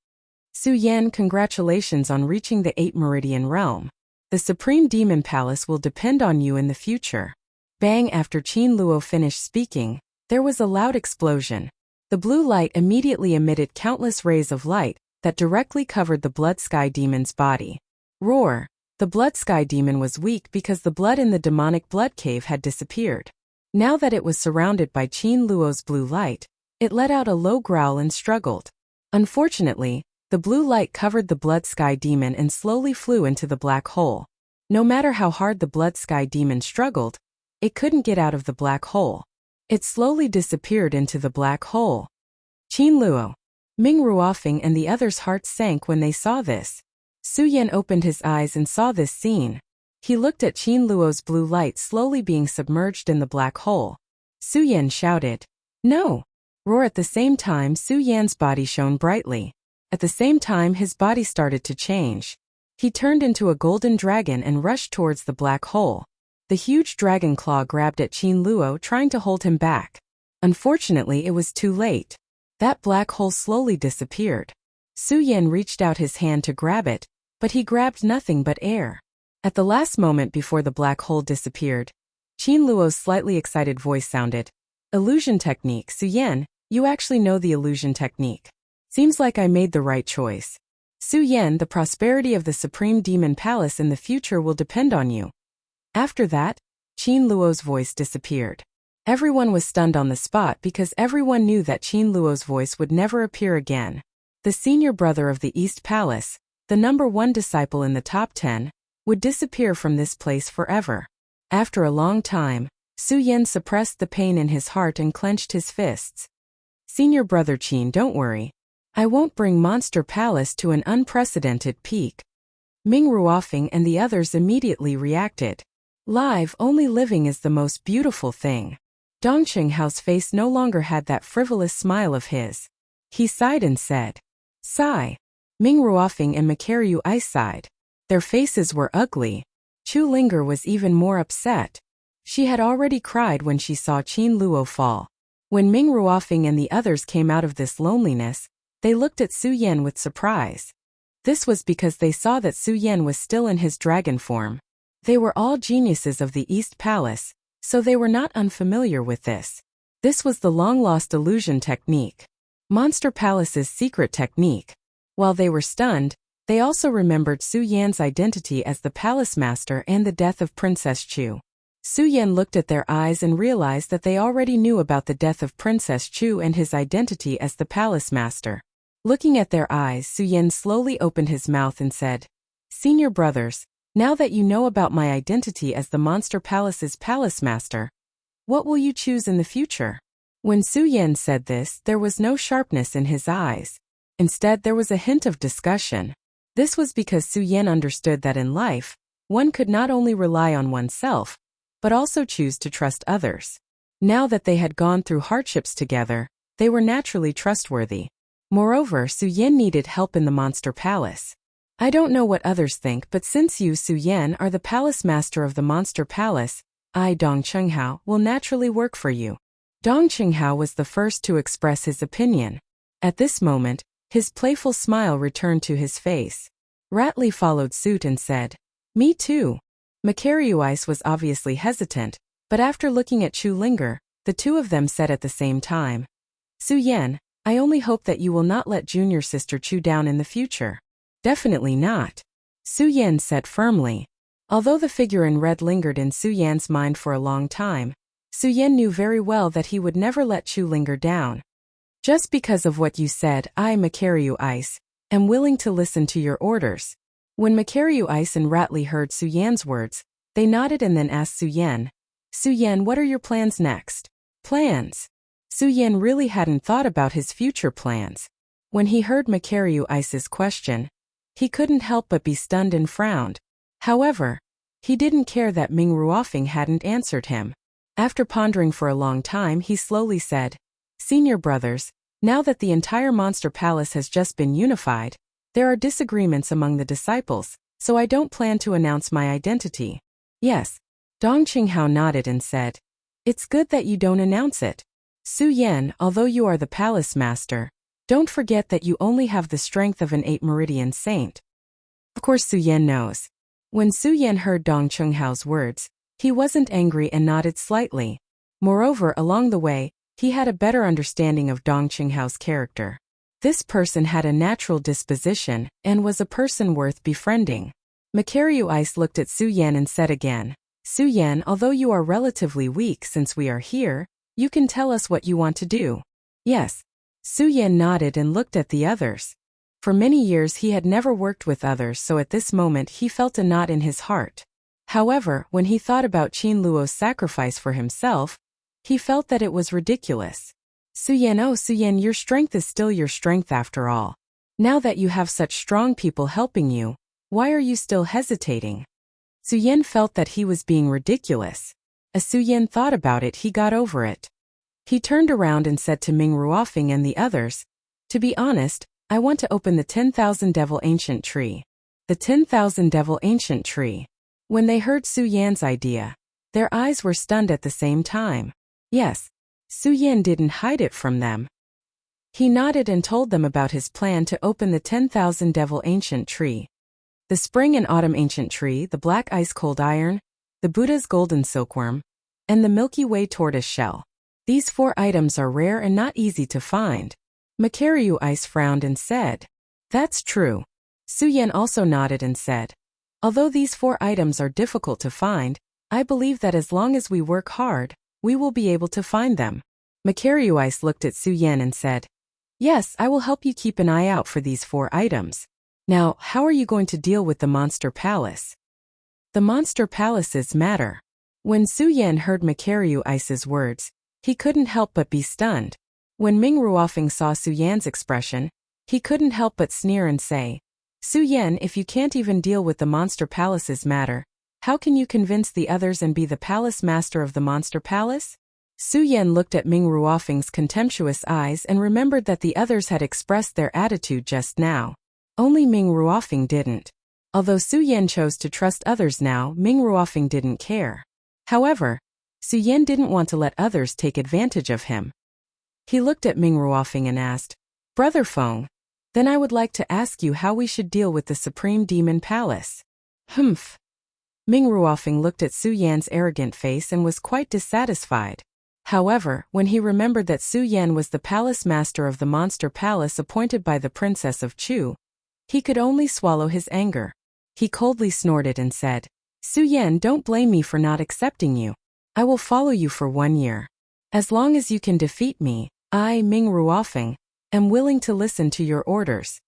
Su Yan, congratulations on reaching the 8th Meridian realm. The Supreme Demon Palace will depend on you in the future. Bang! After Qin Luo finished speaking, there was a loud explosion. The blue light immediately emitted countless rays of light that directly covered the blood sky demon's body. Roar! The blood sky demon was weak because the blood in the demonic blood cave had disappeared. Now that it was surrounded by Qin Luo's blue light, it let out a low growl and struggled. Unfortunately, the blue light covered the blood sky demon and slowly flew into the black hole. No matter how hard the blood sky demon struggled, it couldn't get out of the black hole. It slowly disappeared into the black hole. Qin Luo, Ming Ruofeng and the others' hearts sank when they saw this. Su Yan opened his eyes and saw this scene. He looked at Qin Luo's blue light slowly being submerged in the black hole. Su Yan shouted, "No!" Roar! At the same time, Su Yan's body shone brightly. At the same time, his body started to change. He turned into a golden dragon and rushed towards the black hole. The huge dragon claw grabbed at Qin Luo, trying to hold him back. Unfortunately, it was too late. That black hole slowly disappeared. Su Yan reached out his hand to grab it, but he grabbed nothing but air. At the last moment before the black hole disappeared, Qin Luo's slightly excited voice sounded. Illusion technique. Su Yan, you actually know the illusion technique. Seems like I made the right choice. Su Yan, the prosperity of the Supreme Demon Palace in the future will depend on you. After that, Qin Luo's voice disappeared. Everyone was stunned on the spot because everyone knew that Qin Luo's voice would never appear again. The senior brother of the East Palace, the #1 disciple in the top 10, would disappear from this place forever. After a long time, Su Yan suppressed the pain in his heart and clenched his fists. Senior brother Qin, don't worry. I won't bring Monster Palace to an unprecedented peak. Ming Ruofeng and the others immediately reacted. Live, only living is the most beautiful thing. Dong Qinghao's face no longer had that frivolous smile of his. He sighed and said, "Sigh." Ming Ruofing and Macaryu Ice sighed. Their faces were ugly. Chu Linger was even more upset. She had already cried when she saw Qin Luo fall. When Ming Ruofing and the others came out of this loneliness, they looked at Su Yan with surprise. This was because they saw that Su Yan was still in his dragon form. They were all geniuses of the East Palace, so they were not unfamiliar with this. This was the long-lost illusion technique. Monster Palace's secret technique. While they were stunned, they also remembered Su Yan's identity as the palace master and the death of Princess Chu. Su Yan looked at their eyes and realized that they already knew about the death of Princess Chu and his identity as the palace master. Looking at their eyes, Su Yan slowly opened his mouth and said, "Senior brothers, now that you know about my identity as the Monster Palace's palace master, what will you choose in the future?" When Su Yan said this, there was no sharpness in his eyes. Instead, there was a hint of discussion. This was because Su Yan understood that in life, one could not only rely on oneself, but also choose to trust others. Now that they had gone through hardships together, they were naturally trustworthy. Moreover, Su Yan needed help in the Monster Palace. "I don't know what others think, but since you, Su Yan, are the palace master of the Monster Palace, I, Dong Qinghao, will naturally work for you." Dong Qinghao was the first to express his opinion. At this moment, his playful smile returned to his face. Ratley followed suit and said, "Me too." Macaryu Ice was obviously hesitant, but after looking at Chu Linger, the two of them said at the same time, "Su Yan, I only hope that you will not let junior sister Chu down in the future." "Definitely not," Su Yan said firmly. Although the figure in red lingered in Su Yan's mind for a long time, Su Yan knew very well that he would never let Chu Linger down. "Just because of what you said, I, Macaryu Ice, am willing to listen to your orders." When Macaryu Ice and Ratley heard Su Yan's words, they nodded and then asked Su Yan, "Su Yan, what are your plans next?" Plans? Su Yan really hadn't thought about his future plans. When he heard Macaryu Ice's question, he couldn't help but be stunned and frowned. However, he didn't care that Ming Ruofing hadn't answered him. After pondering for a long time, he slowly said, "Senior brothers, now that the entire Monster Palace has just been unified, there are disagreements among the disciples, so I don't plan to announce my identity." "Yes." Dong Qinghao nodded and said, "It's good that you don't announce it. Su Yan, although you are the palace master, don't forget that you only have the strength of an 8-meridian saint." Of course Su Yan knows. When Su Yan heard Dong Qinghao's words, he wasn't angry and nodded slightly. Moreover, along the way, he had a better understanding of Dong Qinghao's character. This person had a natural disposition and was a person worth befriending. Macaryu Ice looked at Su Yan and said again, "Su Yan, although you are relatively weak since we are here, you can tell us what you want to do." "Yes." Su Yan nodded and looked at the others. For many years he had never worked with others, so at this moment he felt a knot in his heart. However, when he thought about Qin Luo's sacrifice for himself, he felt that it was ridiculous. "Su Yan, oh Su Yan, your strength is still your strength after all. Now that you have such strong people helping you, why are you still hesitating?" Su Yan felt that he was being ridiculous. As Su Yan thought about it, he got over it. He turned around and said to Ming Ruofing and the others, "To be honest, I want to open the 10,000 Devil Ancient Tree." The 10,000 Devil Ancient Tree. When they heard Su Yan's idea, their eyes were stunned at the same time. Yes, Su Yan didn't hide it from them. He nodded and told them about his plan to open the 10,000 Devil Ancient Tree. The Spring and Autumn Ancient Tree, the Black Ice Cold Iron, the Buddha's Golden Silkworm, and the Milky Way Tortoise Shell. These 4 items are rare and not easy to find. Macaryu Ice frowned and said, "That's true." Su Yan also nodded and said, "Although these 4 items are difficult to find, I believe that as long as we work hard, we will be able to find them." Macaryu Ice looked at Su Yan and said, "Yes, I will help you keep an eye out for these 4 items. Now, how are you going to deal with the Monster Palace?" The Monster Palaces matter. When Su Yan heard Macaryu Ice's words, he couldn't help but be stunned. When Ming Ruofing saw Su Yan's expression, he couldn't help but sneer and say, "Su Yan, if you can't even deal with the Monster Palace's matter, How can you convince the others and be the palace master of the monster palace? Su Yan looked at Ming Ruofeng's contemptuous eyes and remembered that the others had expressed their attitude just now. Only Ming Ruofeng didn't. Although Su Yan chose to trust others now, Ming Ruofeng didn't care. However, Su Yan didn't want to let others take advantage of him. He looked at Ming Ruofeng and asked, Brother Feng, then I would like to ask you how we should deal with the Supreme Demon Palace. Humph. Ming Ruofeng looked at Su Yan's arrogant face and was quite dissatisfied. However, when he remembered that Su Yan was the palace master of the monster palace appointed by the princess of Chu, he could only swallow his anger. He coldly snorted and said, Su Yan, don't blame me for not accepting you. I will follow you for 1 year. As long as you can defeat me, I, Ming Ruofeng, am willing to listen to your orders.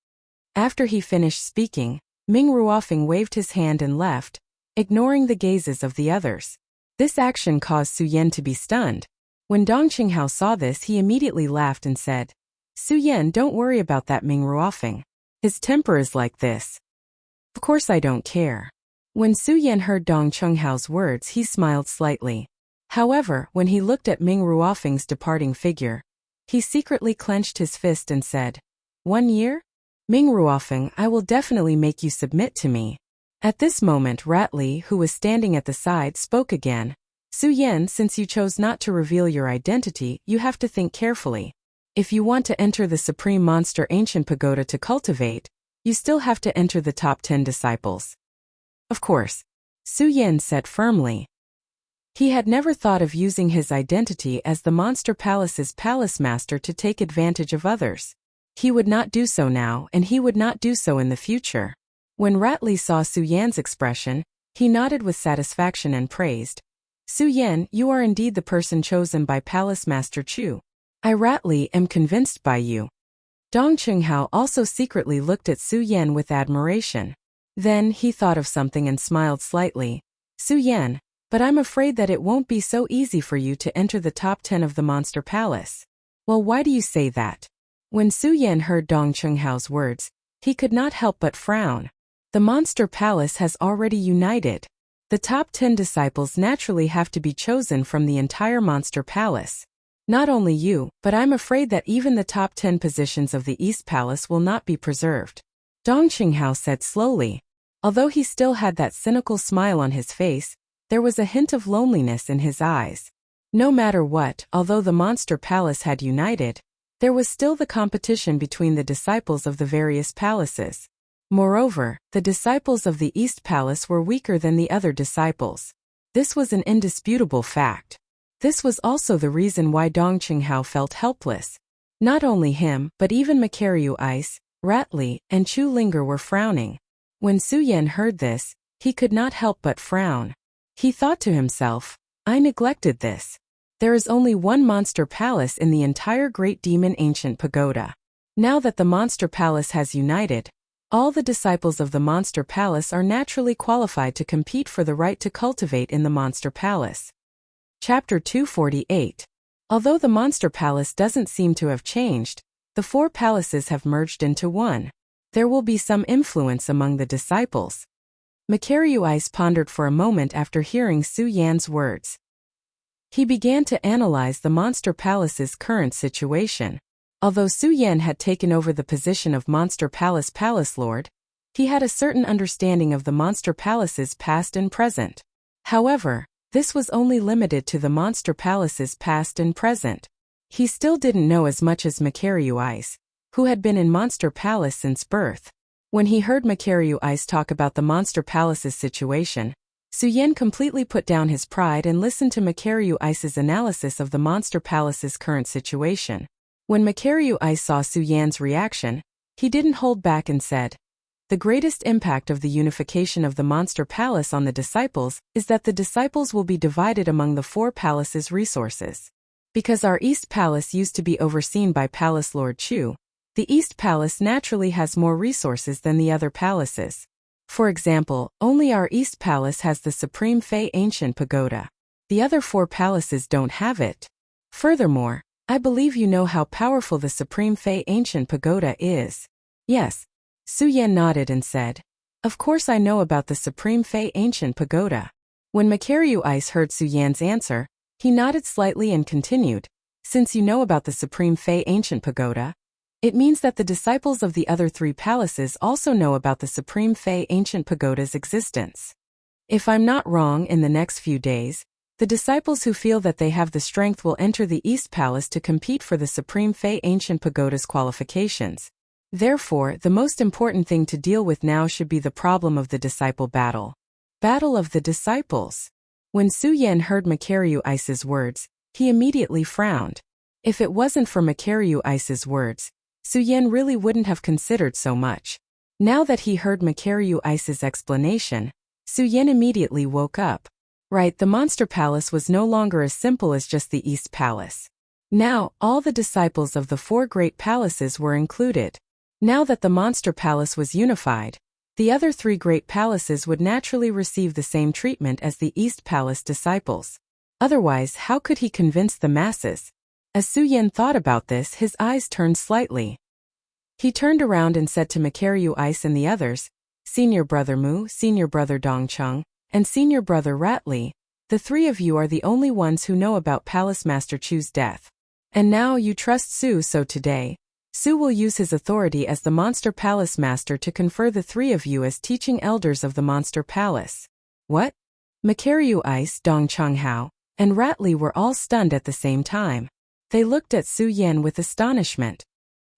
After he finished speaking, Ming Ruofeng waved his hand and left, ignoring the gazes of the others. This action caused Su Yan to be stunned. When Dong Qinghao saw this, he immediately laughed and said, Su Yan, don't worry about that Ming Ruofeng. His temper is like this. Of course I don't care. When Su Yan heard Dong Qinghao's words, he smiled slightly. However, when he looked at Ming Ruofeng's departing figure, he secretly clenched his fist and said, 1 year? Ming Ruofeng, I will definitely make you submit to me. At this moment, Rat Li, who was standing at the side, spoke again. Su Yan, since you chose not to reveal your identity, you have to think carefully. If you want to enter the Supreme Monster Ancient Pagoda to cultivate, you still have to enter the top 10 disciples. Of course. Su Yan said firmly. He had never thought of using his identity as the Monster Palace's palace master to take advantage of others. He would not do so now, and he would not do so in the future. When Rat Li saw Su Yan's expression, he nodded with satisfaction and praised. Su Yan, you are indeed the person chosen by Palace Master Chu. I, Rat Li, am convinced by you. Dong Qinghao also secretly looked at Su Yan with admiration. Then he thought of something and smiled slightly. Su Yan, but I'm afraid that it won't be so easy for you to enter the top 10 of the Monster Palace. Well, why do you say that? When Su Yan heard Dong Qinghao's words, he could not help but frown. The Monster Palace has already united. The top 10 disciples naturally have to be chosen from the entire Monster Palace. Not only you, but I'm afraid that even the top 10 positions of the East Palace will not be preserved. Dong Qinghao said slowly. Although he still had that cynical smile on his face, there was a hint of loneliness in his eyes. No matter what, although the Monster Palace had united, there was still the competition between the disciples of the various palaces. Moreover, the disciples of the East Palace were weaker than the other disciples. This was an indisputable fact. This was also the reason why Dong Qinghao felt helpless. Not only him, but even Makaryu Ice, Rat Li, and Chu Linger were frowning. When Su Yan heard this, he could not help but frown. He thought to himself, I neglected this. There is only one Monster Palace in the entire Great Demon Ancient Pagoda. Now that the Monster Palace has united, all the disciples of the Monster Palace are naturally qualified to compete for the right to cultivate in the Monster Palace. Chapter 248. Although the Monster Palace doesn't seem to have changed, the 4 palaces have merged into one. There will be some influence among the disciples. Makaryu Ice pondered for a moment after hearing Su Yan's words. He began to analyze the Monster Palace's current situation. Although Su Yan had taken over the position of Monster Palace Palace Lord, he had a certain understanding of the Monster Palace's past and present. However, this was only limited to the Monster Palace's past and present. He still didn't know as much as Makaryu Ice, who had been in Monster Palace since birth. When he heard Makaryu Ice talk about the Monster Palace's situation, Su Yan completely put down his pride and listened to Makaryu Ice's analysis of the Monster Palace's current situation. When Makaryu Ice saw Su Yan's reaction, he didn't hold back and said, the greatest impact of the unification of the Monster Palace on the disciples is that the disciples will be divided among the 4 palaces' resources. Because our East Palace used to be overseen by Palace Lord Chu, the East Palace naturally has more resources than the other palaces. For example, only our East Palace has the Supreme Fei Ancient Pagoda. The other 4 palaces don't have it. Furthermore, I believe you know how powerful the Supreme Fei Ancient Pagoda is. Yes. Su Yan nodded and said, Of course I know about the Supreme Fey Ancient Pagoda. When Makaryu Ice heard Su Yan's answer, he nodded slightly and continued, since you know about the Supreme Fey Ancient Pagoda, it means that the disciples of the other 3 palaces also know about the Supreme Fey Ancient Pagoda's existence. If I'm not wrong, in the next few days, the disciples who feel that they have the strength will enter the East Palace to compete for the Supreme Fey Ancient Pagoda's qualifications. Therefore, the most important thing to deal with now should be the problem of the disciple battle. Battle of the Disciples. When Su Yan heard Makaryu Ice's words, he immediately frowned. If it wasn't for Makaryu Ice's words, Su Yan really wouldn't have considered so much. Now that he heard Makaryu Ice's explanation, Su Yan immediately woke up. Right, the Monster Palace was no longer as simple as just the East Palace. Now, all the disciples of the 4 great palaces were included. Now that the Monster Palace was unified, the other 3 great palaces would naturally receive the same treatment as the East Palace disciples. Otherwise, how could he convince the masses? As Su Yan thought about this, his eyes turned slightly. He turned around and said to Makaryu Ice and the others, Senior Brother Mu, Senior Brother Dongcheng, and Senior Brother Ratli, the 3 of you are the only ones who know about Palace Master Chu's death. And now you trust Su, so today, Su will use his authority as the Monster Palace Master to confer the 3 of you as teaching elders of the Monster Palace. What? Makaryu Ice, Dongcheng Hao, and Ratli were all stunned at the same time. They looked at Su Yan with astonishment.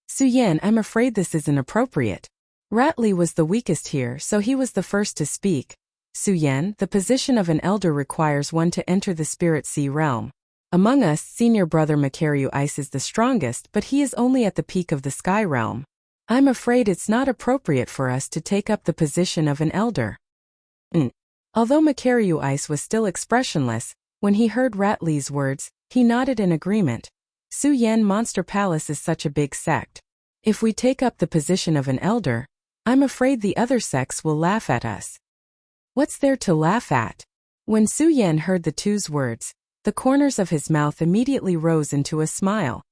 Su Yan, I'm afraid this is inappropriate. Ratli was the weakest here, so he was the first to speak. Su Yan, the position of an elder requires one to enter the Spirit Sea realm. Among us, Senior Brother Makaryu Ice is the strongest, but he is only at the peak of the Sky realm. I'm afraid it's not appropriate for us to take up the position of an elder. Although Makaryu Ice was still expressionless, when he heard Ratli's words, he nodded in agreement. Su Yan, Monster Palace is such a big sect. If we take up the position of an elder, I'm afraid the other sects will laugh at us. What's there to laugh at? When Su Yan heard the 2's words, the corners of his mouth immediately rose into a smile.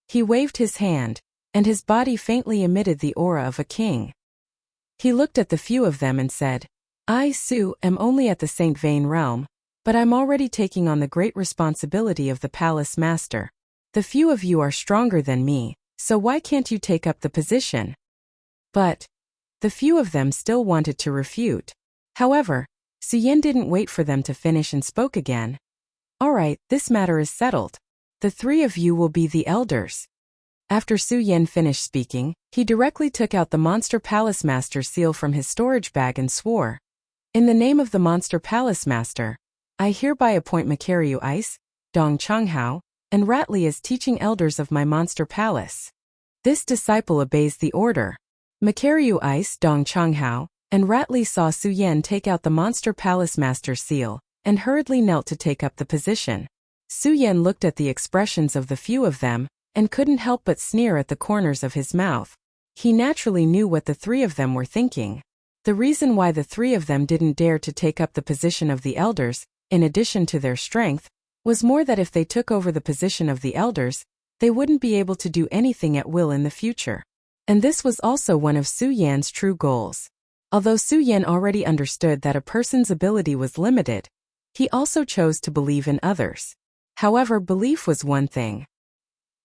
He waved his hand, and his body faintly emitted the aura of a king. He looked at the few of them and said, I, Su, am only at the Saint Vane realm, but I'm already taking on the great responsibility of the Palace Master. The few of you are stronger than me, so why can't you take up the position? But the few of them still wanted to refute. However, Su Yan didn't wait for them to finish and spoke again. All right, this matter is settled. The 3 of you will be the elders. After Su Yan finished speaking, he directly took out the Monster Palace Master seal from his storage bag and swore, in the name of the Monster Palace Master, I hereby appoint Makaryu Ice, Dongcheng Hao, and Ratli as teaching elders of my Monster Palace. This disciple obeys the order. Makaryu Ice, Dongcheng Hao, and Ratli saw Su Yan take out the Monster Palace Master seal, and hurriedly knelt to take up the position. Su Yan looked at the expressions of the few of them, and couldn't help but sneer at the corners of his mouth. He naturally knew what the 3 of them were thinking. The reason why the 3 of them didn't dare to take up the position of the elders, in addition to their strength, was more that if they took over the position of the elders, they wouldn't be able to do anything at will in the future. And this was also one of Su Yan's true goals. Although Su Yan already understood that a person's ability was limited, he also chose to believe in others. However, belief was one thing.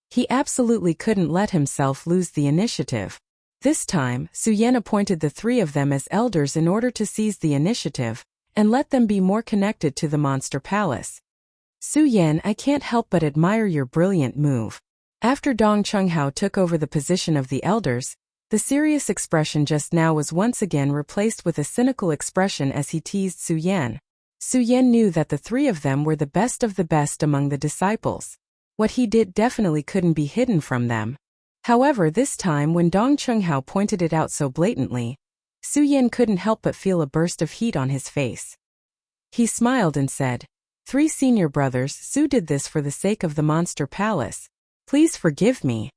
He absolutely couldn't let himself lose the initiative. This time, Su Yan appointed the 3 of them as elders in order to seize the initiative, and let them be more connected to the Monster Palace. Su Yan, I can't help but admire your brilliant move. After Dongcheng Hao took over the position of the elders, the serious expression just now was once again replaced with a cynical expression as he teased Su Yan. Su Yan knew that the 3 of them were the best of the best among the disciples. What he did definitely couldn't be hidden from them. However, this time when Dongcheng Hao pointed it out so blatantly, Su Yan couldn't help but feel a burst of heat on his face. He smiled and said, 3 senior brothers, Su did this for the sake of the Monster Palace. Please forgive me.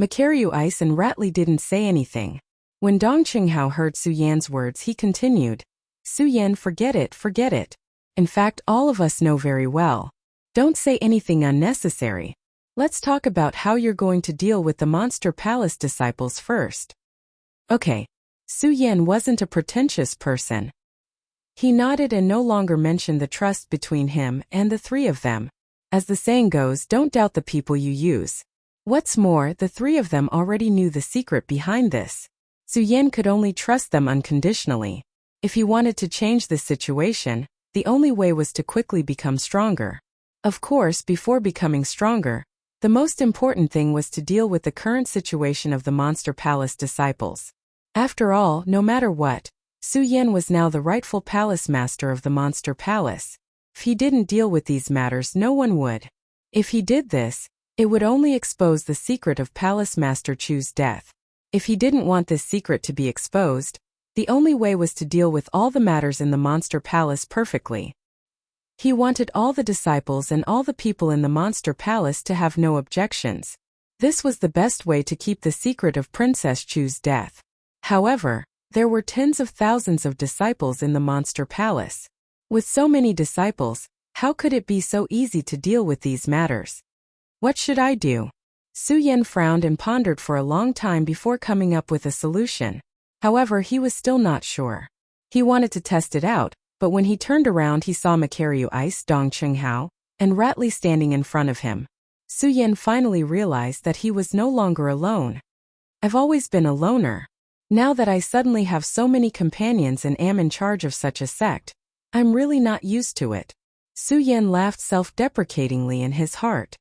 Makaryu Ice and Ratli didn't say anything. When Dongcheng Hao heard Su Yan's words, he continued, Su Yan, forget it, forget it. In fact, all of us know very well. Don't say anything unnecessary. Let's talk about how you're going to deal with the Monster Palace disciples first. Okay. Su Yan wasn't a pretentious person. He nodded and no longer mentioned the trust between him and the three of them. As the saying goes, don't doubt the people you use. What's more, the three of them already knew the secret behind this. Su Yan could only trust them unconditionally. If he wanted to change this situation, the only way was to quickly become stronger. Of course, before becoming stronger, the most important thing was to deal with the current situation of the Monster Palace disciples. After all, no matter what, Su Yan was now the rightful palace master of the Monster Palace. If he didn't deal with these matters, no one would. If he did this, it would only expose the secret of Palace Master Chu's death. If he didn't want this secret to be exposed, the only way was to deal with all the matters in the Monster Palace perfectly. He wanted all the disciples and all the people in the Monster Palace to have no objections. This was the best way to keep the secret of Princess Chu's death. However, there were tens of thousands of disciples in the Monster Palace. With so many disciples, how could it be so easy to deal with these matters? What should I do? Su Yan frowned and pondered for a long time before coming up with a solution. However, he was still not sure. He wanted to test it out, but when he turned around he saw Makaryu Ice, Dong Qinghao, and Ratley standing in front of him. Su Yan finally realized that he was no longer alone. I've always been a loner. Now that I suddenly have so many companions and am in charge of such a sect, I'm really not used to it. Su Yan laughed self-deprecatingly in his heart.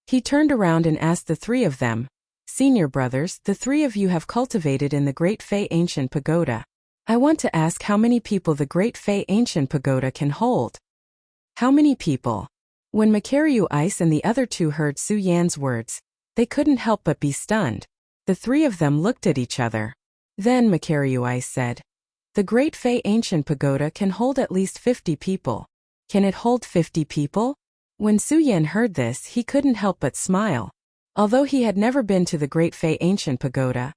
He turned around and asked the three of them, "Senior brothers, the three of you have cultivated in the Great Fei Ancient Pagoda. I want to ask how many people the Great Fei Ancient Pagoda can hold." How many people? When Makaryu Ice and the other two heard Su Yan's words, they couldn't help but be stunned. The three of them looked at each other. Then Makaryu Ice said, "The Great Fei Ancient Pagoda can hold at least 50 people. Can it hold 50 people?" When Su Yan heard this, he couldn't help but smile. Although he had never been to the Great Fei Ancient Pagoda,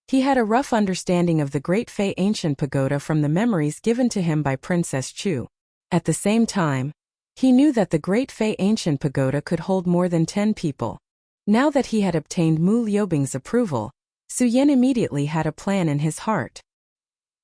he had a rough understanding of the Great Fei Ancient Pagoda from the memories given to him by Princess Chu. At the same time, he knew that the Great Fei Ancient Pagoda could hold more than 10 people. Now that he had obtained Mu Liubing's approval, Su Yan immediately had a plan in his heart.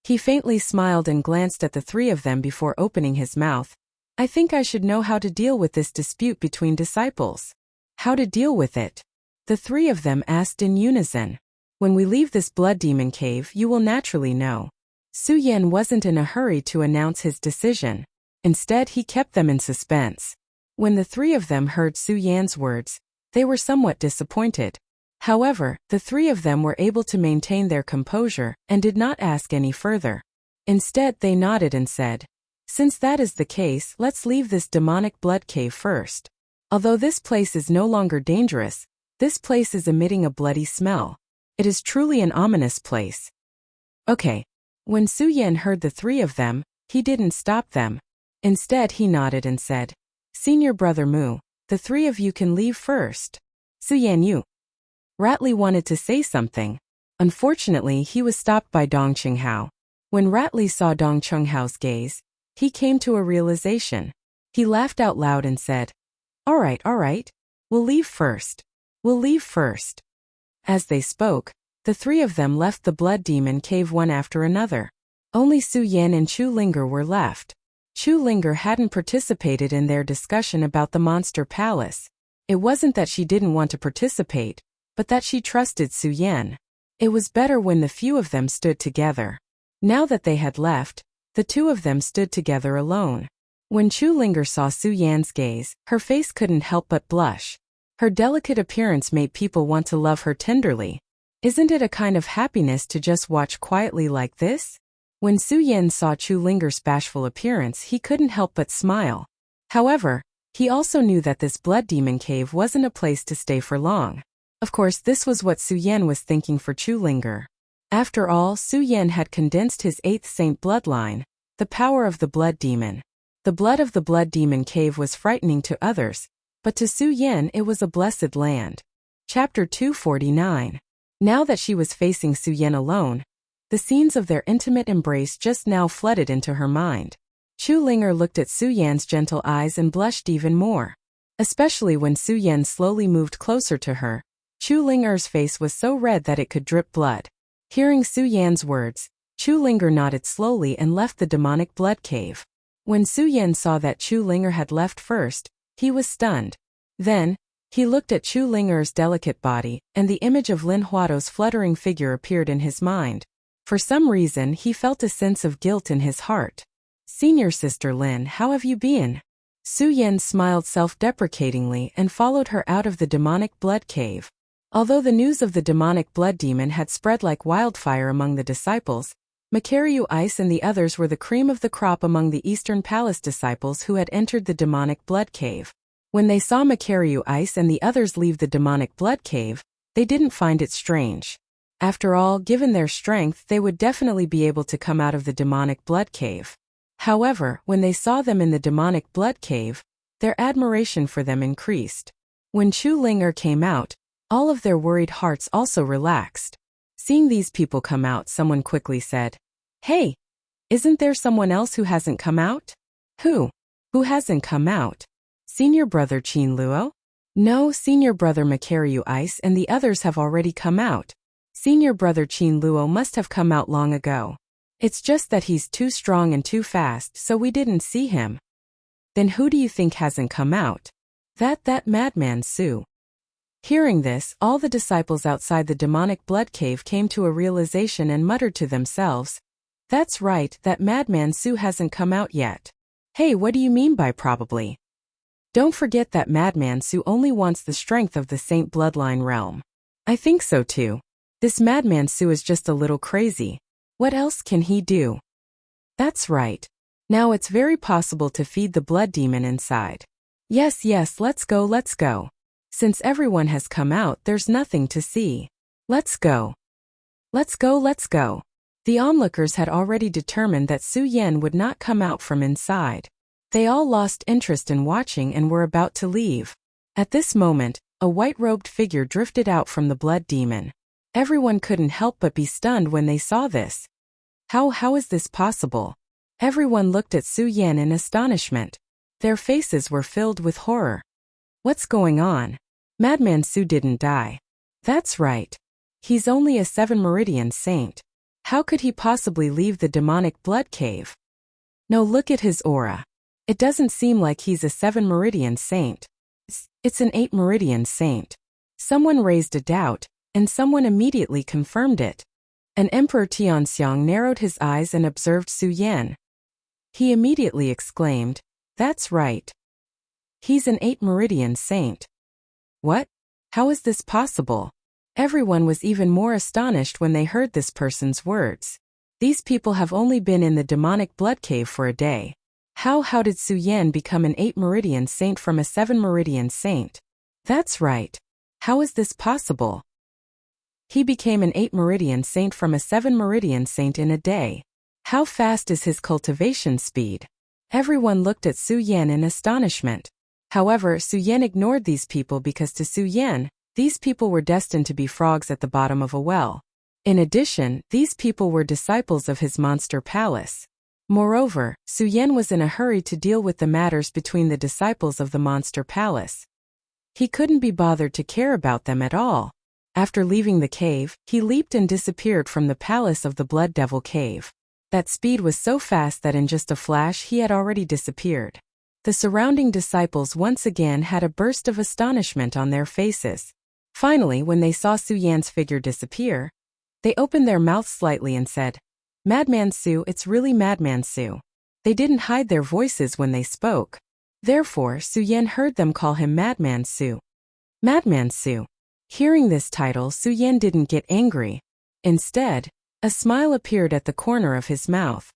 He faintly smiled and glanced at the three of them before opening his mouth. "I think I should know how to deal with this dispute between disciples." How to deal with it? The three of them asked in unison. "When we leave this blood demon cave, you will naturally know." Su Yan wasn't in a hurry to announce his decision. Instead, he kept them in suspense. When the three of them heard Su Yan's words, they were somewhat disappointed. However, the three of them were able to maintain their composure and did not ask any further. Instead, they nodded and said, "Since that is the case, let's leave this demonic blood cave first. Although this place is no longer dangerous, this place is emitting a bloody smell. It is truly an ominous place." Okay. When Su Yan heard the three of them, he didn't stop them. Instead, he nodded and said, "Senior brother Mu, the three of you can leave first." Su Yan, you. Ratley wanted to say something. Unfortunately, he was stopped by Dong Qinghao. When Ratley saw Dong Qinghao's gaze, he came to a realization. He laughed out loud and said, all right. We'll leave first. We'll leave first." As they spoke, the three of them left the blood demon cave one after another. Only Su Yan and Chu Linger were left. Chu Linger hadn't participated in their discussion about the Monster Palace. It wasn't that she didn't want to participate, but that she trusted Su Yan. It was better when the few of them stood together. Now that they had left, the two of them stood together alone. When Chu Linger saw Su Yan's gaze, her face couldn't help but blush. Her delicate appearance made people want to love her tenderly. Isn't it a kind of happiness to just watch quietly like this? When Su Yan saw Chu Linger's bashful appearance, he couldn't help but smile. However, he also knew that this blood demon cave wasn't a place to stay for long. Of course, this was what Su Yan was thinking for Chu Linger. After all, Su Yan had condensed his 8th saint bloodline, the power of the blood demon. The blood of the blood demon cave was frightening to others, but to Su Yan it was a blessed land. Chapter 249. Now that she was facing Su Yan alone, the scenes of their intimate embrace just now flooded into her mind. Chu Linger looked at Su Yan's gentle eyes and blushed even more. Especially when Su Yan slowly moved closer to her, Chu Linger's face was so red that it could drip blood. Hearing Su Yan's words, Chu Linger nodded slowly and left the demonic blood cave. When Su Yan saw that Chu Linger had left first, he was stunned. Then, he looked at Chu Linger's delicate body, and the image of Lin Huato's fluttering figure appeared in his mind. For some reason he felt a sense of guilt in his heart. "Senior sister Lin, how have you been?" Su Yan smiled self-deprecatingly and followed her out of the demonic blood cave. Although the news of the demonic blood demon had spread like wildfire among the disciples, Makaryu Ice and the others were the cream of the crop among the Eastern Palace disciples who had entered the demonic blood cave. When they saw Makaryu Ice and the others leave the demonic blood cave, they didn't find it strange. After all, given their strength, they would definitely be able to come out of the demonic blood cave. However, when they saw them in the demonic blood cave, their admiration for them increased. When Chu Linger came out, all of their worried hearts also relaxed. Seeing these people come out, someone quickly said, "Hey, isn't there someone else who hasn't come out?" Who hasn't come out? Senior brother Qin Luo? No, senior brother Makaryu Ice and the others have already come out. Senior brother Qin Luo must have come out long ago. It's just that he's too strong and too fast, so we didn't see him. Then who do you think hasn't come out? That madman Su. Hearing this, all the disciples outside the demonic blood cave came to a realization and muttered to themselves, "That's right, that madman Su hasn't come out yet." "Hey, what do you mean by probably?" "Don't forget that madman Su only wants the strength of the Saint bloodline realm." "I think so too. This madman Su is just a little crazy. What else can he do?" "That's right. Now it's very possible to feed the blood demon inside." Yes, let's go. Since everyone has come out, there's nothing to see. Let's go. The onlookers had already determined that Su Yan would not come out from inside. They all lost interest in watching and were about to leave. At this moment, a white-robed figure drifted out from the blood demon. Everyone couldn't help but be stunned when they saw this. How is this possible? Everyone looked at Su Yan in astonishment. Their faces were filled with horror. What's going on? Madman Su didn't die. That's right. He's only a 7 Meridian saint. How could he possibly leave the demonic blood cave? No, look at his aura. It doesn't seem like he's a 7 Meridian saint. It's an 8 Meridian saint. Someone raised a doubt, and someone immediately confirmed it. An Emperor Tianxiang narrowed his eyes and observed Su Yan. He immediately exclaimed, "That's right. He's an 8 Meridian saint." What? How is this possible? Everyone was even more astonished when they heard this person's words. These people have only been in the demonic blood cave for a day. How did Su Yan become an 8 Meridian saint from a 7 Meridian saint? That's right. How is this possible? He became an 8 Meridian saint from a 7 Meridian saint in a day. How fast is his cultivation speed? Everyone looked at Su Yan in astonishment. However, Su Yan ignored these people because to Su Yan, these people were destined to be frogs at the bottom of a well. In addition, these people were disciples of his monster palace. Moreover, Su Yan was in a hurry to deal with the matters between the disciples of the monster palace. He couldn't be bothered to care about them at all. After leaving the cave, he leaped and disappeared from the palace of the Blood Devil Cave. That speed was so fast that in just a flash he had already disappeared. The surrounding disciples once again had a burst of astonishment on their faces. Finally, when they saw Su Yan's figure disappear, they opened their mouths slightly and said, "Madman Su, it's really Madman Su." They didn't hide their voices when they spoke. Therefore, Su Yan heard them call him Madman Su. Madman Su. Hearing this title, Su Yan didn't get angry. Instead, a smile appeared at the corner of his mouth.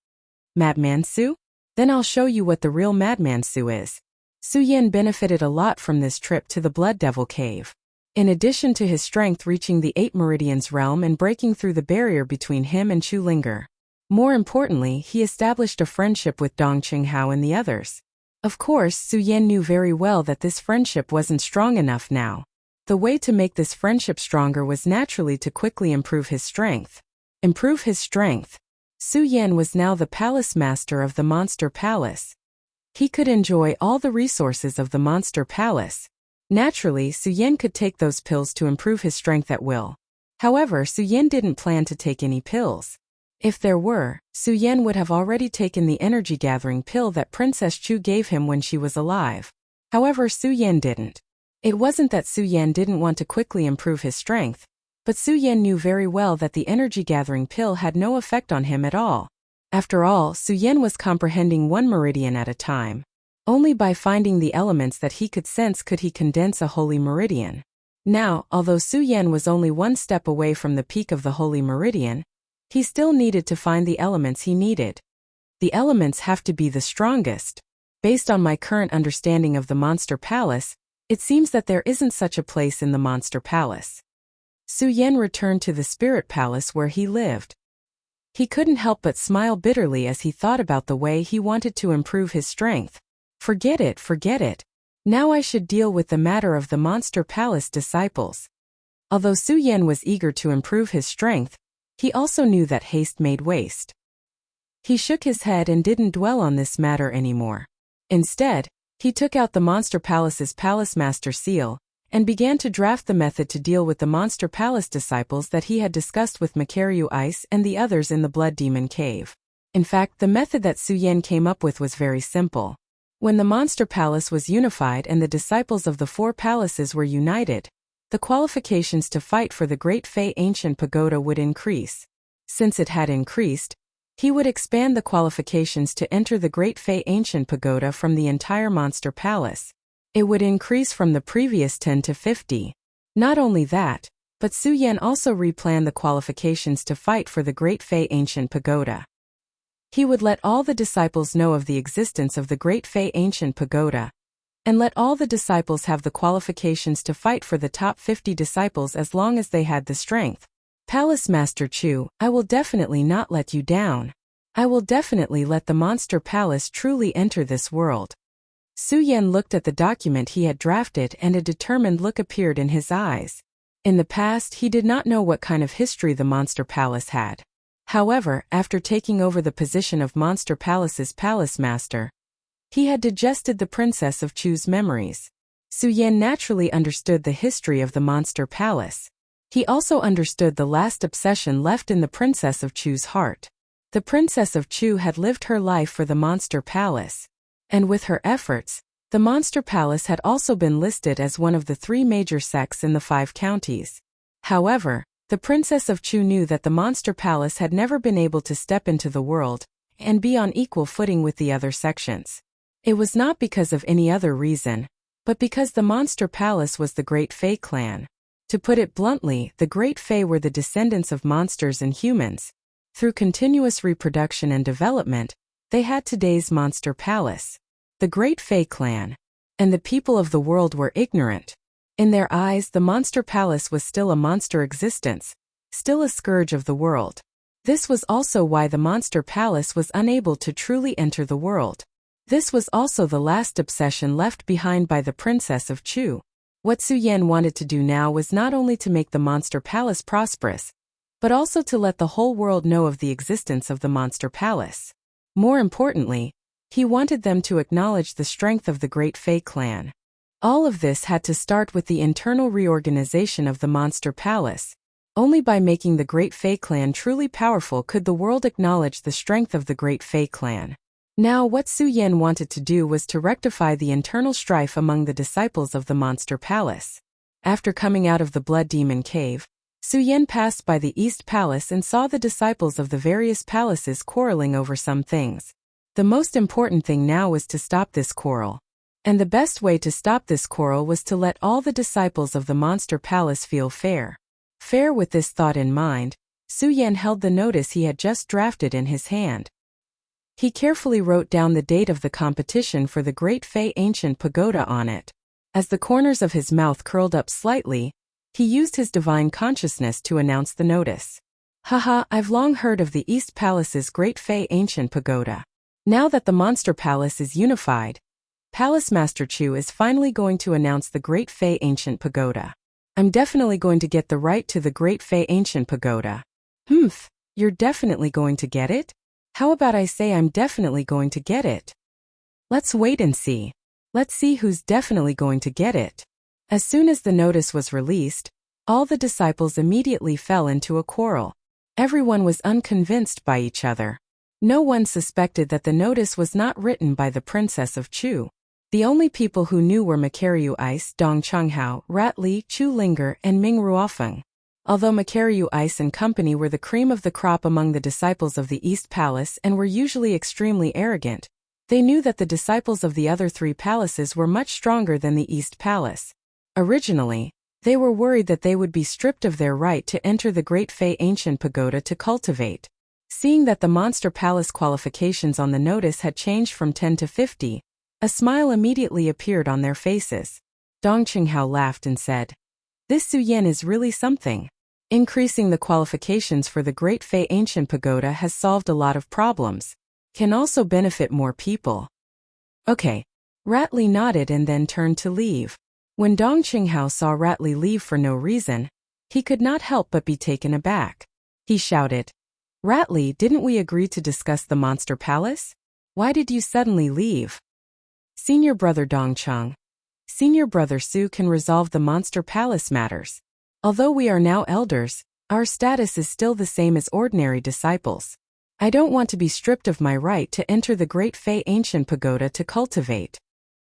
Madman Su? Then I'll show you what the real Madman Su is. Su Yan benefited a lot from this trip to the Blood Devil Cave. In addition to his strength reaching the 8 Meridians realm and breaking through the barrier between him and Chu Linger. More importantly, he established a friendship with Dong Qinghao and the others. Of course, Su Yan knew very well that this friendship wasn't strong enough now. The way to make this friendship stronger was naturally to quickly improve his strength. Improve his strength. Su Yan was now the palace master of the Monster Palace. He could enjoy all the resources of the Monster Palace. Naturally, Su Yan could take those pills to improve his strength at will. However, Su Yan didn't plan to take any pills. If there were, Su Yan would have already taken the energy-gathering pill that Princess Chu gave him when she was alive. However, Su Yan didn't. It wasn't that Su Yan didn't want to quickly improve his strength, but Su Yan knew very well that the energy-gathering pill had no effect on him at all. After all, Su Yan was comprehending one meridian at a time. Only by finding the elements that he could sense could he condense a holy meridian. Now, although Su Yan was only one step away from the peak of the holy meridian, he still needed to find the elements he needed. The elements have to be the strongest. Based on my current understanding of the Monster Palace, it seems that there isn't such a place in the Monster Palace. Su Yan returned to the Spirit Palace where he lived. He couldn't help but smile bitterly as he thought about the way he wanted to improve his strength. Forget it, forget it. Now I should deal with the matter of the Monster Palace disciples. Although Su Yan was eager to improve his strength, he also knew that haste made waste. He shook his head and didn't dwell on this matter anymore. Instead, he took out the Monster Palace's Palace Master Seal, and began to draft the method to deal with the Monster Palace disciples that he had discussed with Makaryu Ice and the others in the Blood Demon Cave. In fact, the method that Su Yan came up with was very simple. When the Monster Palace was unified and the disciples of the four palaces were united, the qualifications to fight for the Great Fei Ancient Pagoda would increase. Since it had increased, he would expand the qualifications to enter the Great Fei Ancient Pagoda from the entire Monster Palace. It would increase from the previous 10 to 50. Not only that, but Su Yan also replanned the qualifications to fight for the Great Fei Ancient Pagoda. He would let all the disciples know of the existence of the Great Fei Ancient Pagoda, and let all the disciples have the qualifications to fight for the top 50 disciples as long as they had the strength. Palace Master Chu, I will definitely not let you down. I will definitely let the Monster Palace truly enter this world. Su Yan looked at the document he had drafted and a determined look appeared in his eyes. In the past, he did not know what kind of history the Monster Palace had. However, after taking over the position of Monster Palace's Palace Master, he had digested the Princess of Chu's memories. Su Yan naturally understood the history of the Monster Palace. He also understood the last obsession left in the Princess of Chu's heart. The Princess of Chu had lived her life for the Monster Palace, and with her efforts, the Monster Palace had also been listed as one of the 3 major sects in the 5 counties. However, the Princess of Chu knew that the Monster Palace had never been able to step into the world and be on equal footing with the other sections. It was not because of any other reason, but because the Monster Palace was the Great Fei clan. To put it bluntly, the Great Fei were the descendants of monsters and humans. Through continuous reproduction and development, they had today's Monster Palace. The Great Fei clan and the people of the world were ignorant. In their eyes, the Monster Palace was still a monster existence, still a scourge of the world. This was also why the Monster Palace was unable to truly enter the world. This was also the last obsession left behind by the Princess of Chu. What Su Yan wanted to do now was not only to make the Monster Palace prosperous, but also to let the whole world know of the existence of the Monster Palace. More importantly, he wanted them to acknowledge the strength of the Great Fei clan. All of this had to start with the internal reorganization of the Monster Palace. Only by making the Great Fei clan truly powerful could the world acknowledge the strength of the Great Fei clan. Now what Su Yan wanted to do was to rectify the internal strife among the disciples of the Monster Palace. After coming out of the Blood Demon Cave, Su Yan passed by the East Palace and saw the disciples of the various palaces quarreling over some things. The most important thing now was to stop this quarrel. And the best way to stop this quarrel was to let all the disciples of the Monster Palace feel fair. Fair. With this thought in mind, Su Yan held the notice he had just drafted in his hand. He carefully wrote down the date of the competition for the Great Fei Ancient Pagoda on it. As the corners of his mouth curled up slightly, he used his divine consciousness to announce the notice. Haha, I've long heard of the East Palace's Great Fei Ancient Pagoda. Now that the Monster Palace is unified, Palace Master Chu is finally going to announce the Great Fei Ancient Pagoda. I'm definitely going to get the right to the Great Fei Ancient Pagoda. You're definitely going to get it? How about I say I'm definitely going to get it? Let's wait and see. Let's see who's definitely going to get it. As soon as the notice was released, All the disciples immediately fell into a quarrel. Everyone was unconvinced by each other. No one suspected that the notice was not written by the Princess of Chu. The only people who knew were Makaryu Ice, Dong Chunghao, Rat Li, Chu Linger, and Ming Ruofeng. Although Makaryu Ice and company were the cream of the crop among the disciples of the East Palace and were usually extremely arrogant, they knew that the disciples of the other three palaces were much stronger than the East Palace. Originally, they were worried that they would be stripped of their right to enter the Great Fei Ancient Pagoda to cultivate. Seeing that the Monster Palace qualifications on the notice had changed from 10 to 50, a smile immediately appeared on their faces. Dong Qinghao laughed and said, "This Su Yan is really something. Increasing the qualifications for the Great Fei Ancient Pagoda has solved a lot of problems. Can also benefit more people." Okay. Rat Li nodded and then turned to leave. When Dong Qinghao saw Rat Li leave for no reason, he could not help but be taken aback. He shouted, "Rat Li, didn't we agree to discuss the Monster Palace? Why did you suddenly leave?" "Senior brother Dong Cheng. Senior brother Su can resolve the Monster Palace matters. Although we are now elders, our status is still the same as ordinary disciples. I don't want to be stripped of my right to enter the Great Fei Ancient Pagoda to cultivate."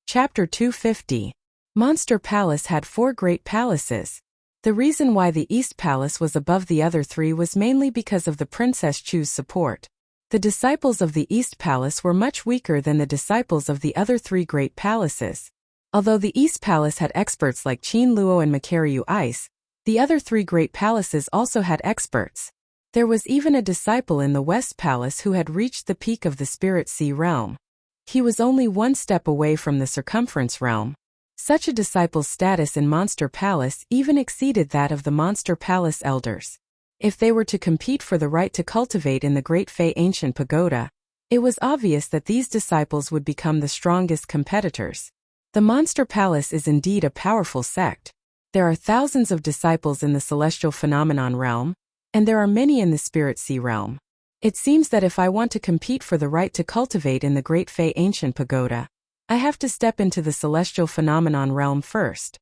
Chapter 250. Monster Palace had 4 great palaces. The reason why the East Palace was above the other 3 was mainly because of the Princess Chu's support. The disciples of the East Palace were much weaker than the disciples of the other 3 great palaces. Although the East Palace had experts like Qin Luo and Makaryu Ice, the other 3 great palaces also had experts. There was even a disciple in the West Palace who had reached the peak of the Spirit Sea realm. He was only 1 step away from the Circumference realm. Such a disciple's status in Monster Palace even exceeded that of the Monster Palace elders. If they were to compete for the right to cultivate in the Great Fei Ancient Pagoda, it was obvious that these disciples would become the strongest competitors. The Monster Palace is indeed a powerful sect. There are thousands of disciples in the Celestial Phenomenon realm, and there are many in the Spirit Sea realm. It seems that if I want to compete for the right to cultivate in the Great Fei Ancient Pagoda, I have to step into the Celestial Phenomenon realm first.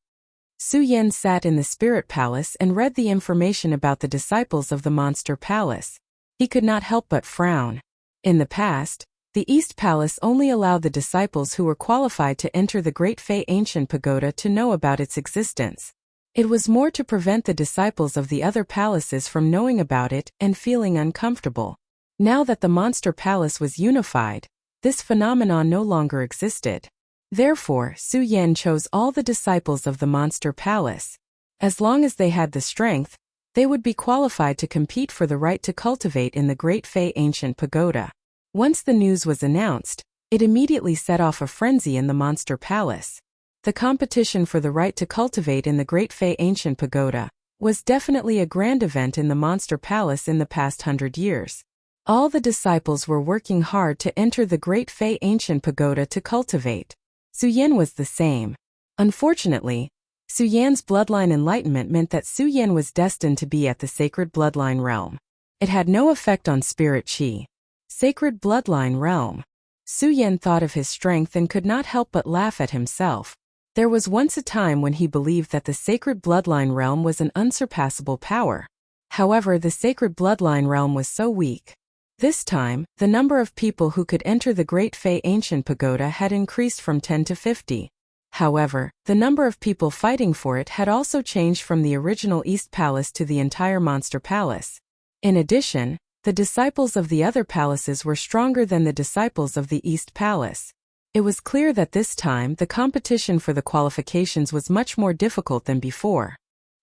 Su Yan sat in the Spirit Palace and read the information about the disciples of the Monster Palace. He could not help but frown. In the past, the East Palace only allowed the disciples who were qualified to enter the Great Fei Ancient Pagoda to know about its existence. It was more to prevent the disciples of the other palaces from knowing about it and feeling uncomfortable. Now that the Monster Palace was unified, this phenomenon no longer existed. Therefore, Su Yan chose all the disciples of the Monster Palace. As long as they had the strength, they would be qualified to compete for the right to cultivate in the Great Fei Ancient Pagoda. Once the news was announced, it immediately set off a frenzy in the Monster Palace. The competition for the right to cultivate in the Great Fei Ancient Pagoda was definitely a grand event in the Monster Palace in the past 100 years. All the disciples were working hard to enter the Great Fei Ancient Pagoda to cultivate. Su Yan was the same. Unfortunately, Su Yan's bloodline enlightenment meant that Su Yan was destined to be at the Sacred Bloodline realm. It had no effect on Spirit Qi. Sacred Bloodline realm. Su Yan thought of his strength and could not help but laugh at himself. There was once a time when he believed that the Sacred Bloodline realm was an unsurpassable power. However, the Sacred Bloodline realm was so weak. This time, the number of people who could enter the Great Fei Ancient Pagoda had increased from 10 to 50. However, the number of people fighting for it had also changed from the original East Palace to the entire Monster Palace. In addition, the disciples of the other palaces were stronger than the disciples of the East Palace. It was clear that this time the competition for the qualifications was much more difficult than before.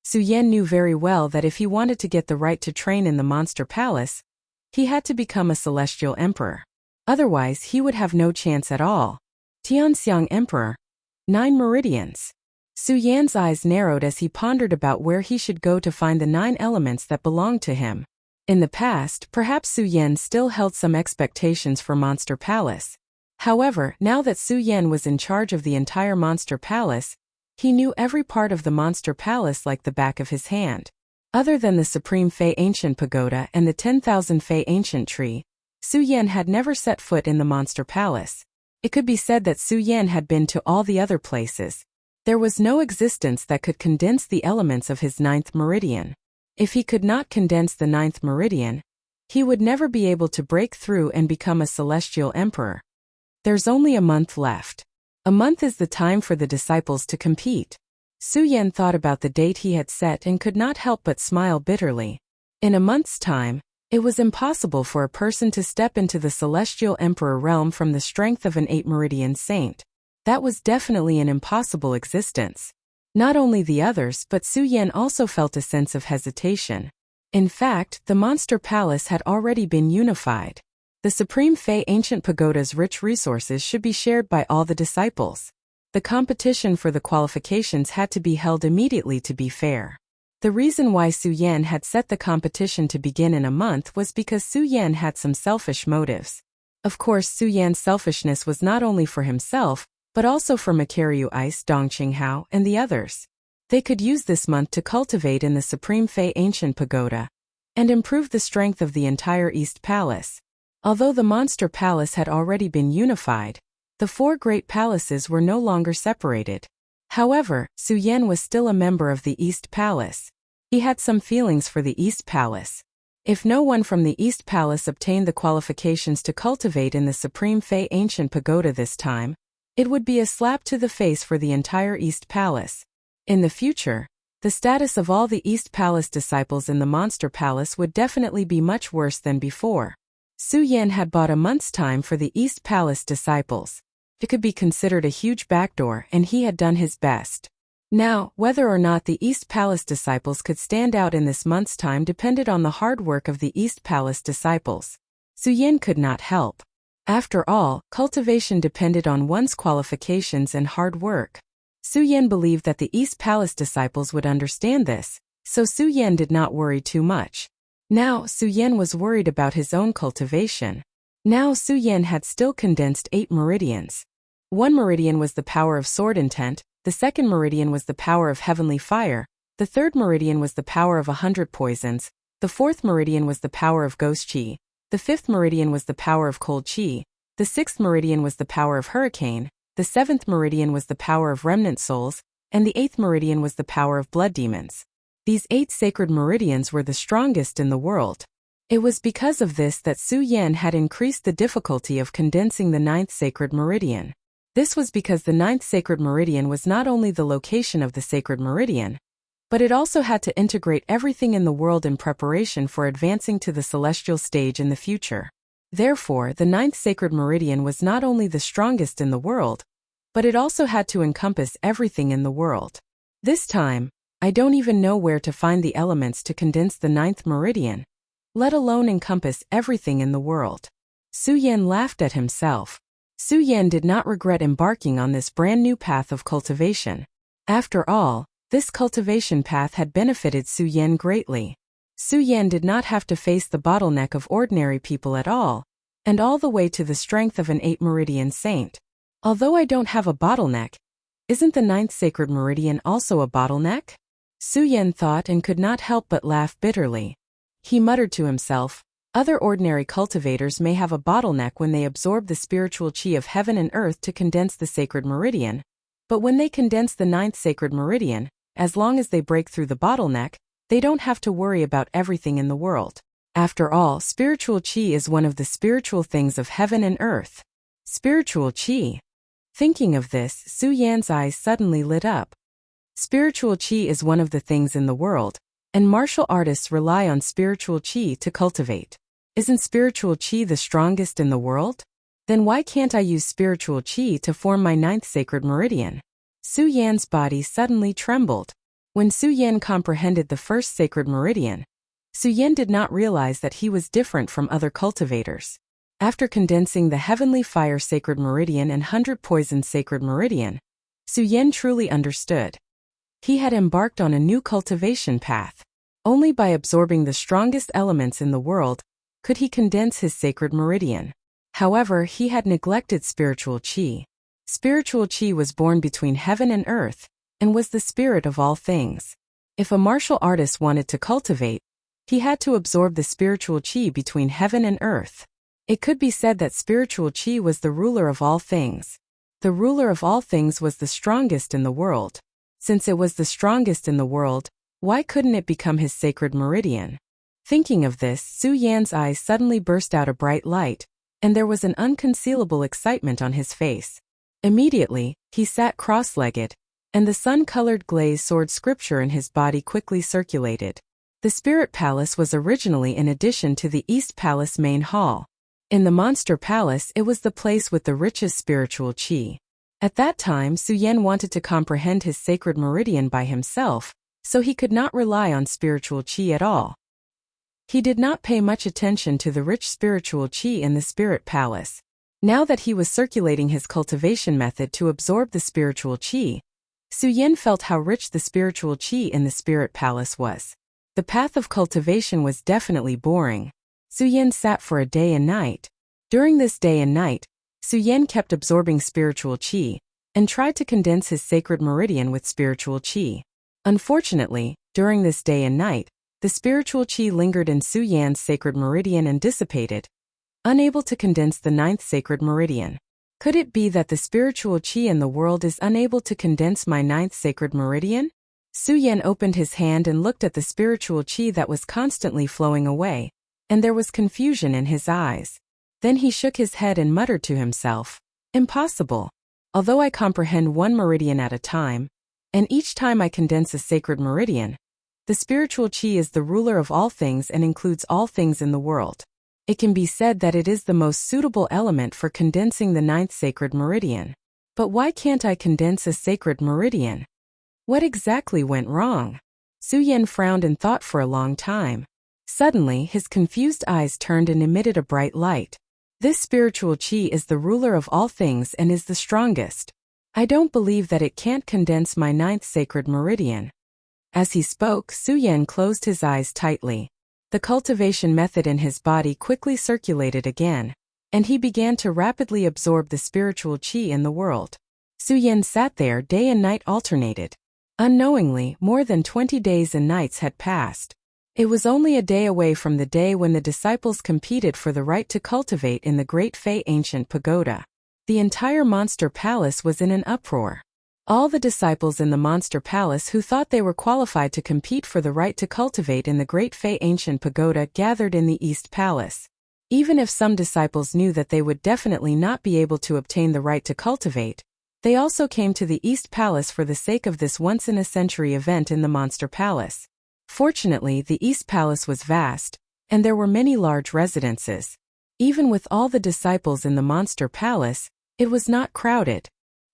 Su Yan knew very well that if he wanted to get the right to train in the Monster Palace, he had to become a Celestial Emperor. Otherwise, he would have no chance at all. Tianxiang Emperor. 9 meridians. Su Yan's eyes narrowed as he pondered about where he should go to find the 9 elements that belonged to him. In the past, perhaps Su Yan still held some expectations for Monster Palace. However, now that Su Yan was in charge of the entire Monster Palace, he knew every part of the Monster Palace like the back of his hand. Other than the Supreme Fei Ancient Pagoda and the 10,000 Fei Ancient Tree, Su Yan had never set foot in the Monster Palace. It could be said that Su Yan had been to all the other places. There was no existence that could condense the elements of his ninth meridian. If he could not condense the ninth meridian, he would never be able to break through and become a celestial emperor. There's only a month left. A month is the time for the disciples to compete. Su Yan thought about the date he had set and could not help but smile bitterly. In a month's time, it was impossible for a person to step into the celestial emperor realm from the strength of an 8-meridian saint. That was definitely an impossible existence. Not only the others but Su Yan also felt a sense of hesitation. In fact, the monster palace had already been unified. The Supreme Fei Ancient Pagoda's rich resources should be shared by all the disciples. The competition for the qualifications had to be held immediately to be fair. The reason why Su Yan had set the competition to begin in a month was because Su Yan had some selfish motives. Of course, Su Yan's selfishness was not only for himself, but also for Makaryu Ice, Dong Qinghao, and the others. They could use this month to cultivate in the Supreme Fei Ancient Pagoda and improve the strength of the entire East Palace. Although the Monster Palace had already been unified, the 4 great palaces were no longer separated. However, Su Yan was still a member of the East Palace. He had some feelings for the East Palace. If no one from the East Palace obtained the qualifications to cultivate in the Supreme Fei Ancient Pagoda this time, it would be a slap to the face for the entire East Palace. In the future, the status of all the East Palace disciples in the Monster Palace would definitely be much worse than before. Su Yan had bought a month's time for the East Palace disciples. It could be considered a huge backdoor, and he had done his best. Now, whether or not the East Palace disciples could stand out in this month's time depended on the hard work of the East Palace disciples. Su Yan could not help. After all, cultivation depended on one's qualifications and hard work. Su Yan believed that the East Palace disciples would understand this, so Su Yan did not worry too much. Now, Su Yan was worried about his own cultivation. Now Su Yan had still condensed 8 meridians. One meridian was the power of sword intent, the second meridian was the power of heavenly fire, the third meridian was the power of 100 poisons, the fourth meridian was the power of ghost chi, the fifth meridian was the power of cold chi, the sixth meridian was the power of hurricane, the seventh meridian was the power of remnant souls, and the eighth meridian was the power of blood demons. These 8 sacred meridians were the strongest in the world. It was because of this that Su Yan had increased the difficulty of condensing the 9th sacred meridian. This was because the 9th sacred meridian was not only the location of the sacred meridian, but it also had to integrate everything in the world in preparation for advancing to the celestial stage in the future. Therefore, the 9th sacred meridian was not only the strongest in the world, but it also had to encompass everything in the world. This time, I don't even know where to find the elements to condense the 9th meridian, let alone encompass everything in the world. Su Yan laughed at himself. Su Yan did not regret embarking on this brand new path of cultivation. After all, this cultivation path had benefited Su Yan greatly. Su Yan did not have to face the bottleneck of ordinary people at all, and all the way to the strength of an 8-meridian saint. Although I don't have a bottleneck, isn't the 9th sacred meridian also a bottleneck? Su Yan thought and could not help but laugh bitterly. He muttered to himself, other ordinary cultivators may have a bottleneck when they absorb the spiritual chi of heaven and earth to condense the sacred meridian, but when they condense the 9th sacred meridian, as long as they break through the bottleneck, they don't have to worry about everything in the world. After all, spiritual chi is one of the spiritual things of heaven and earth. Spiritual chi. Thinking of this, Su Yan's eyes suddenly lit up. Spiritual chi is one of the things in the world, and martial artists rely on spiritual chi to cultivate. Isn't spiritual chi the strongest in the world? Then why can't I use spiritual chi to form my 9th sacred meridian? Su Yan's body suddenly trembled. When Su Yan comprehended the first sacred meridian, Su Yan did not realize that he was different from other cultivators. After condensing the heavenly fire sacred meridian and 100 poison sacred meridian, Su Yan truly understood. He had embarked on a new cultivation path. Only by absorbing the strongest elements in the world could he condense his sacred meridian. However, he had neglected spiritual chi. Spiritual chi was born between heaven and earth, and was the spirit of all things. If a martial artist wanted to cultivate, he had to absorb the spiritual chi between heaven and earth. It could be said that spiritual chi was the ruler of all things. The ruler of all things was the strongest in the world. Since it was the strongest in the world, why couldn't it become his sacred meridian? Thinking of this, Su Yan's eyes suddenly burst out a bright light, and there was an unconcealable excitement on his face. Immediately, he sat cross-legged, and the sun-colored glaze sword scripture in his body quickly circulated. The Spirit Palace was originally in addition to the East Palace main hall. In the Monster Palace, it was the place with the richest spiritual qi. At that time, Su Yan wanted to comprehend his sacred meridian by himself, so he could not rely on spiritual qi at all. He did not pay much attention to the rich spiritual qi in the Spirit Palace. Now that he was circulating his cultivation method to absorb the spiritual qi, Su Yan felt how rich the spiritual qi in the Spirit Palace was. The path of cultivation was definitely boring. Su Yan sat for a day and night. During this day and night, Su Yan kept absorbing spiritual qi, and tried to condense his sacred meridian with spiritual qi. Unfortunately, during this day and night, the spiritual qi lingered in Su Yan's sacred meridian and dissipated, unable to condense the ninth sacred meridian. Could it be that the spiritual qi in the world is unable to condense my ninth sacred meridian? Su Yan opened his hand and looked at the spiritual qi that was constantly flowing away, and there was confusion in his eyes. Then he shook his head and muttered to himself, "Impossible. Although I comprehend one meridian at a time, and each time I condense a sacred meridian, the spiritual qi is the ruler of all things and includes all things in the world. It can be said that it is the most suitable element for condensing the ninth sacred meridian. But why can't I condense a sacred meridian? What exactly went wrong?" Su Yan frowned and thought for a long time. Suddenly, his confused eyes turned and emitted a bright light. "This spiritual qi is the ruler of all things and is the strongest. I don't believe that it can't condense my ninth sacred meridian." As he spoke, Su Yan closed his eyes tightly. The cultivation method in his body quickly circulated again, and he began to rapidly absorb the spiritual qi in the world. Su Yan sat there, day and night alternated. Unknowingly, more than 20 days and nights had passed. It was only a day away from the day when the disciples competed for the right to cultivate in the Great Fei Ancient Pagoda. The entire Monster Palace was in an uproar. All the disciples in the Monster Palace who thought they were qualified to compete for the right to cultivate in the Great Fei Ancient Pagoda gathered in the East Palace. Even if some disciples knew that they would definitely not be able to obtain the right to cultivate, they also came to the East Palace for the sake of this once-in-a-century event in the Monster Palace. Fortunately, the East Palace was vast, and there were many large residences. Even with all the disciples in the Monster Palace, it was not crowded.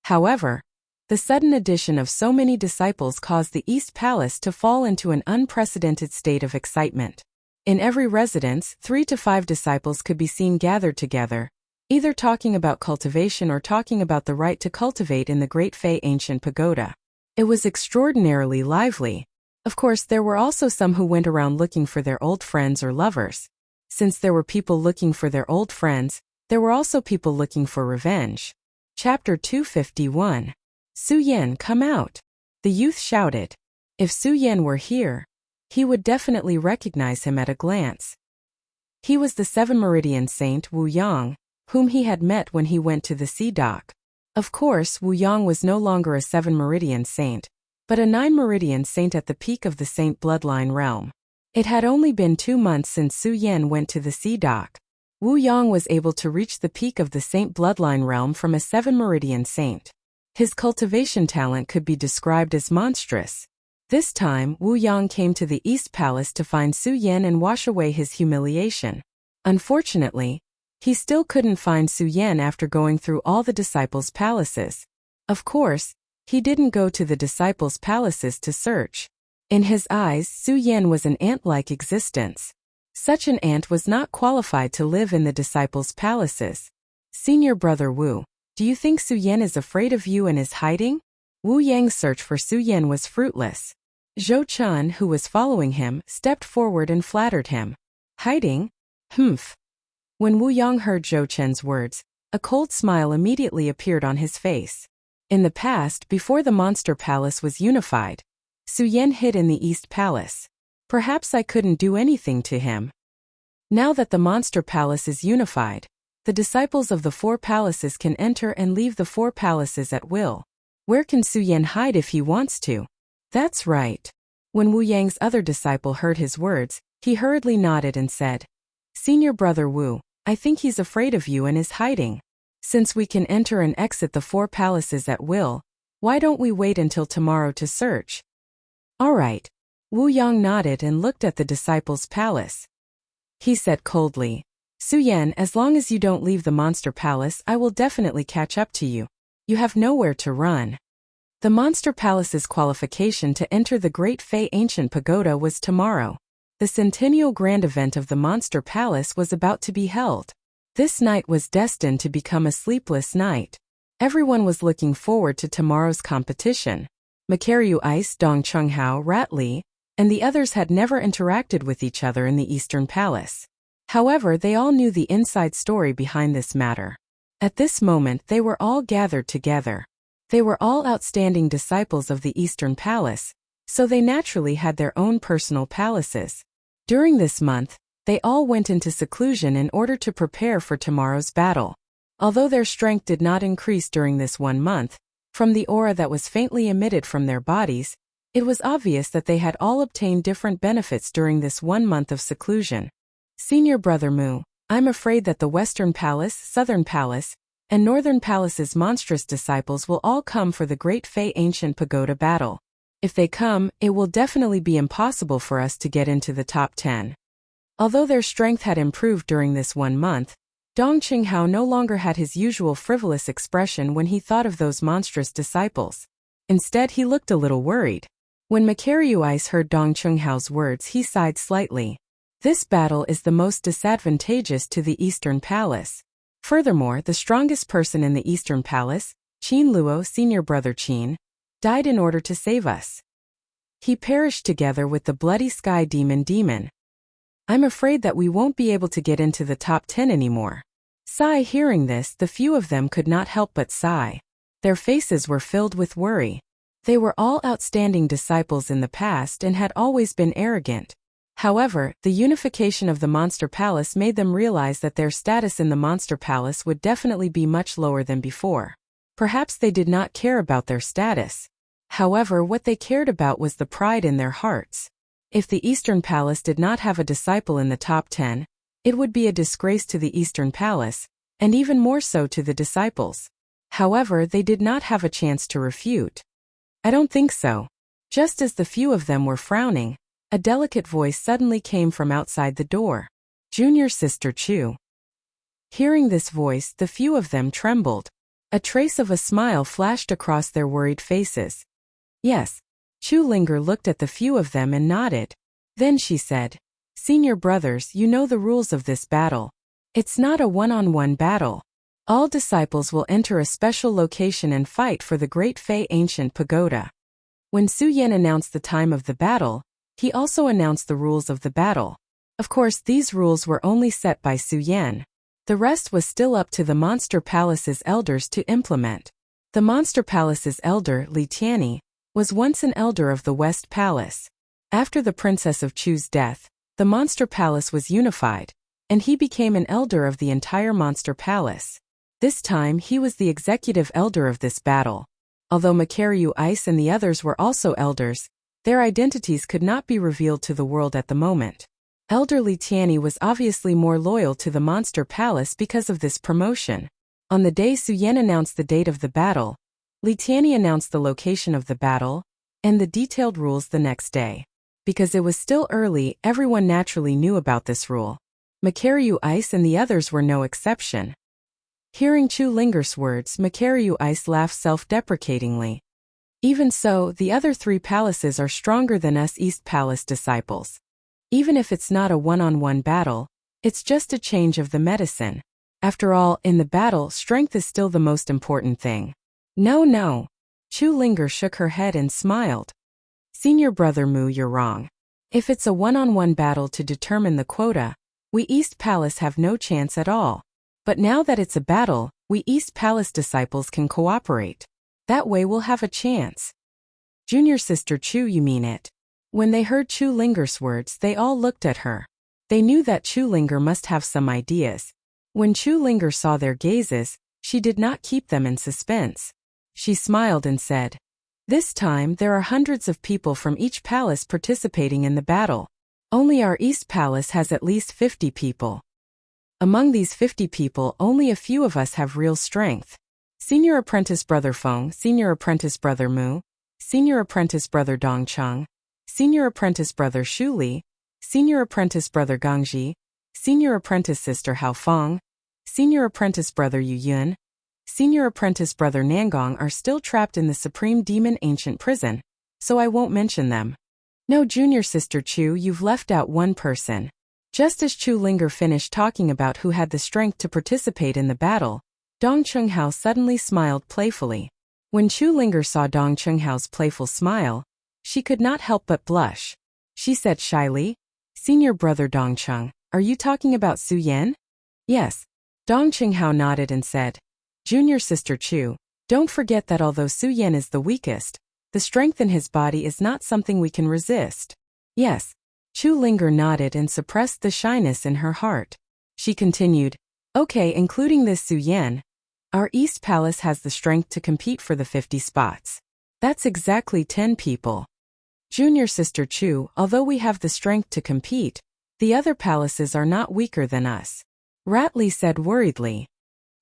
However, the sudden addition of so many disciples caused the East Palace to fall into an unprecedented state of excitement. In every residence, 3 to 5 disciples could be seen gathered together, either talking about cultivation or talking about the right to cultivate in the Great Fei Ancient Pagoda. It was extraordinarily lively. Of course, there were also some who went around looking for their old friends or lovers. Since there were people looking for their old friends, there were also people looking for revenge. Chapter 251. "Su Yan, come out!" The youth shouted. If Su Yan were here, he would definitely recognize him at a glance. He was the 7-meridian saint Wu Yang, whom he had met when he went to the sea dock. Of course, Wu Yang was no longer a 7-meridian saint, but a 9-meridian saint at the peak of the saint bloodline realm. It had only been 2 months since Su Yan went to the sea dock. Wu Yang was able to reach the peak of the saint bloodline realm from a 7-meridian saint. His cultivation talent could be described as monstrous. This time, Wu Yang came to the East Palace to find Su Yan and wash away his humiliation. Unfortunately, he still couldn't find Su Yan after going through all the disciples' palaces. Of course, he didn't go to the disciples' palaces to search. In his eyes, Su Yan was an ant-like existence. Such an ant was not qualified to live in the disciples' palaces. "Senior brother Wu, do you think Su Yan is afraid of you and is hiding?" Wu Yang's search for Su Yan was fruitless. Zhou Chun, who was following him, stepped forward and flattered him. "Hiding? Humph." When Wu Yang heard Zhou Chen's words, a cold smile immediately appeared on his face. In the past, before the Monster Palace was unified, Su Yan hid in the East Palace. Perhaps I couldn't do anything to him. Now that the Monster Palace is unified, The disciples of the four palaces can enter and leave the four palaces at will. Where can Su Yan hide if he wants to? That's right. When Wu Yang's other disciple heard his words, he hurriedly nodded and said, Senior brother Wu, I think he's afraid of you and is hiding. Since we can enter and exit the four palaces at will, why don't we wait until tomorrow to search? All right. Wu Yang nodded and looked at the disciples' palace. He said coldly, Su Yan, as long as you don't leave the monster palace, I will definitely catch up to you. You have nowhere to run. The monster palace's qualification to enter the Great Fei Ancient Pagoda was tomorrow. The centennial grand event of the monster palace was about to be held. This night was destined to become a sleepless night. Everyone was looking forward to tomorrow's competition. Makaryu Ice, Dong Chunghao, Rat Li, and the others had never interacted with each other in the Eastern Palace. However, they all knew the inside story behind this matter. At this moment, they were all gathered together. They were all outstanding disciples of the Eastern Palace, so they naturally had their own personal palaces. During this month, they all went into seclusion in order to prepare for tomorrow's battle. Although their strength did not increase during this 1 month, from the aura that was faintly emitted from their bodies, it was obvious that they had all obtained different benefits during this 1 month of seclusion. Senior brother Mu, I'm afraid that the Western Palace, Southern Palace, and Northern Palace's monstrous disciples will all come for the Great Fei Ancient Pagoda battle. If they come, it will definitely be impossible for us to get into the top 10. Although their strength had improved during this 1 month, Dong Qinghao no longer had his usual frivolous expression when he thought of those monstrous disciples. Instead, he looked a little worried. When Makaryu Ice heard Dong Chunghao's words, he sighed slightly. This battle is the most disadvantageous to the Eastern Palace. Furthermore, the strongest person in the Eastern Palace, Qin Luo, senior brother Qin, died in order to save us. He perished together with the bloody sky demon. I'm afraid that we won't be able to get into the top 10 anymore. Sigh. Hearing this, the few of them could not help but sigh. Their faces were filled with worry. They were all outstanding disciples in the past and had always been arrogant. However, the unification of the Monster Palace made them realize that their status in the Monster Palace would definitely be much lower than before. Perhaps they did not care about their status. However, what they cared about was the pride in their hearts. If the Eastern Palace did not have a disciple in the top 10, it would be a disgrace to the Eastern Palace, and even more so to the disciples. However, they did not have a chance to refute. I don't think so. Just as the few of them were frowning, a delicate voice suddenly came from outside the door. Junior sister Chu. Hearing this voice, the few of them trembled. A trace of a smile flashed across their worried faces. Yes. Chu Linger looked at the few of them and nodded. Then she said, Senior brothers, you know the rules of this battle. It's not a one-on-one battle. All disciples will enter a special location and fight for the Great Fei Ancient Pagoda. When Su Yan announced the time of the battle, he also announced the rules of the battle. Of course, these rules were only set by Su Yan. The rest was still up to the Monster Palace's elders to implement. The Monster Palace's elder, Li Tianyi, was once an elder of the West Palace. After the Princess of Chu's death, the Monster Palace was unified, and he became an elder of the entire Monster Palace. This time he was the executive elder of this battle. Although Makaryu Ice and the others were also elders, their identities could not be revealed to the world at the moment. Elder Li Tianyi was obviously more loyal to the Monster Palace because of this promotion. On the day Su Yan announced the date of the battle, Li Tianyi announced the location of the battle and the detailed rules the next day. Because it was still early, everyone naturally knew about this rule. Makaryu Ice and the others were no exception. Hearing Chu Linger's words, Makaryu Ice laughed self-deprecatingly. Even so, the other 3 palaces are stronger than us East Palace disciples. Even if it's not a one-on-one battle, it's just a change of the medicine. After all, in the battle, strength is still the most important thing. No. Chu Linger shook her head and smiled. Senior brother Mu, you're wrong. If it's a one-on-one battle to determine the quota, we East Palace have no chance at all. But now that it's a battle, we East Palace disciples can cooperate. That way we'll have a chance. Junior sister Chu, you mean it? When they heard Chu Linger's words, they all looked at her. They knew that Chu Linger must have some ideas. When Chu Linger saw their gazes, she did not keep them in suspense. She smiled and said, "This time there are hundreds of people from each palace participating in the battle. Only our East Palace has at least 50 people. Among these 50 people, only a few of us have real strength. Senior Apprentice Brother Feng, Senior Apprentice Brother Mu, Senior Apprentice Brother Dongcheng, Senior Apprentice Brother Shu Li, Senior Apprentice Brother Gangji, Senior Apprentice Sister Hao Feng, Senior Apprentice Brother Yu Yun, Senior Apprentice Brother Nangong are still trapped in the Supreme Demon Ancient Prison, so I won't mention them. No, Junior Sister Chu, you've left out one person." Just as Chu Linger finished talking about who had the strength to participate in the battle, Dong Chunghao suddenly smiled playfully. When Chu Linger saw Dong Chunghao's playful smile, she could not help but blush. She said shyly, "Senior Brother Dongcheng, are you talking about Su Yan?" "Yes." Dong Chunghao nodded and said, "Junior Sister Chu, don't forget that although Su Yan is the weakest, the strength in his body is not something we can resist." "Yes." Chu Linger nodded and suppressed the shyness in her heart. She continued, "Okay, including this Su Yan, our East Palace has the strength to compete for the 50 spots. That's exactly 10 people. Junior Sister Chu, although we have the strength to compete, the other palaces are not weaker than us." Ratley said worriedly.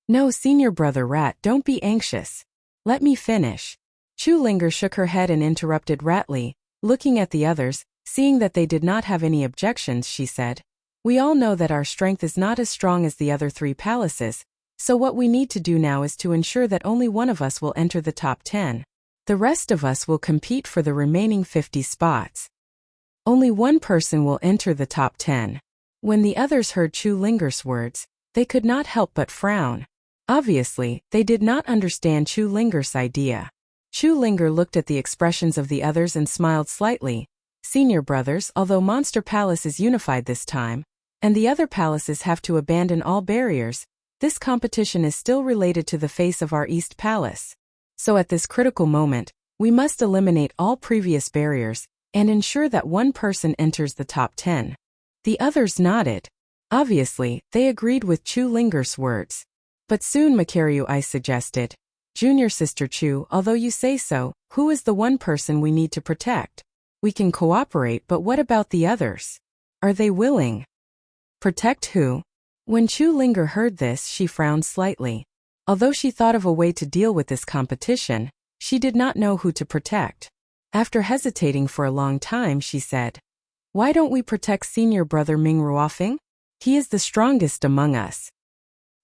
"No, Senior Brother Rat, don't be anxious. Let me finish." Chu Linger shook her head and interrupted Ratley. Looking at the others, seeing that they did not have any objections, she said, "We all know that our strength is not as strong as the other 3 palaces, so what we need to do now is to ensure that only one of us will enter the top 10. The rest of us will compete for the remaining 50 spots. Only one person will enter the top 10. When the others heard Chu Linger's words, they could not help but frown. Obviously, they did not understand Chu Linger's idea. Chu Linger looked at the expressions of the others and smiled slightly. "Senior brothers, although Monster Palace is unified this time, and the other palaces have to abandon all barriers, this competition is still related to the face of our East Palace. So at this critical moment, we must eliminate all previous barriers and ensure that one person enters the top 10. The others nodded. Obviously, they agreed with Chu Linger's words. But soon Makaryu I suggested, "Junior Sister Chu, although you say so, who is the one person we need to protect? We can cooperate, but what about the others? Are they willing?" "Protect who?" When Chu Linger heard this, she frowned slightly. Although she thought of a way to deal with this competition, she did not know who to protect. After hesitating for a long time, she said, "Why don't we protect Senior Brother Ming Ruofeng? He is the strongest among us."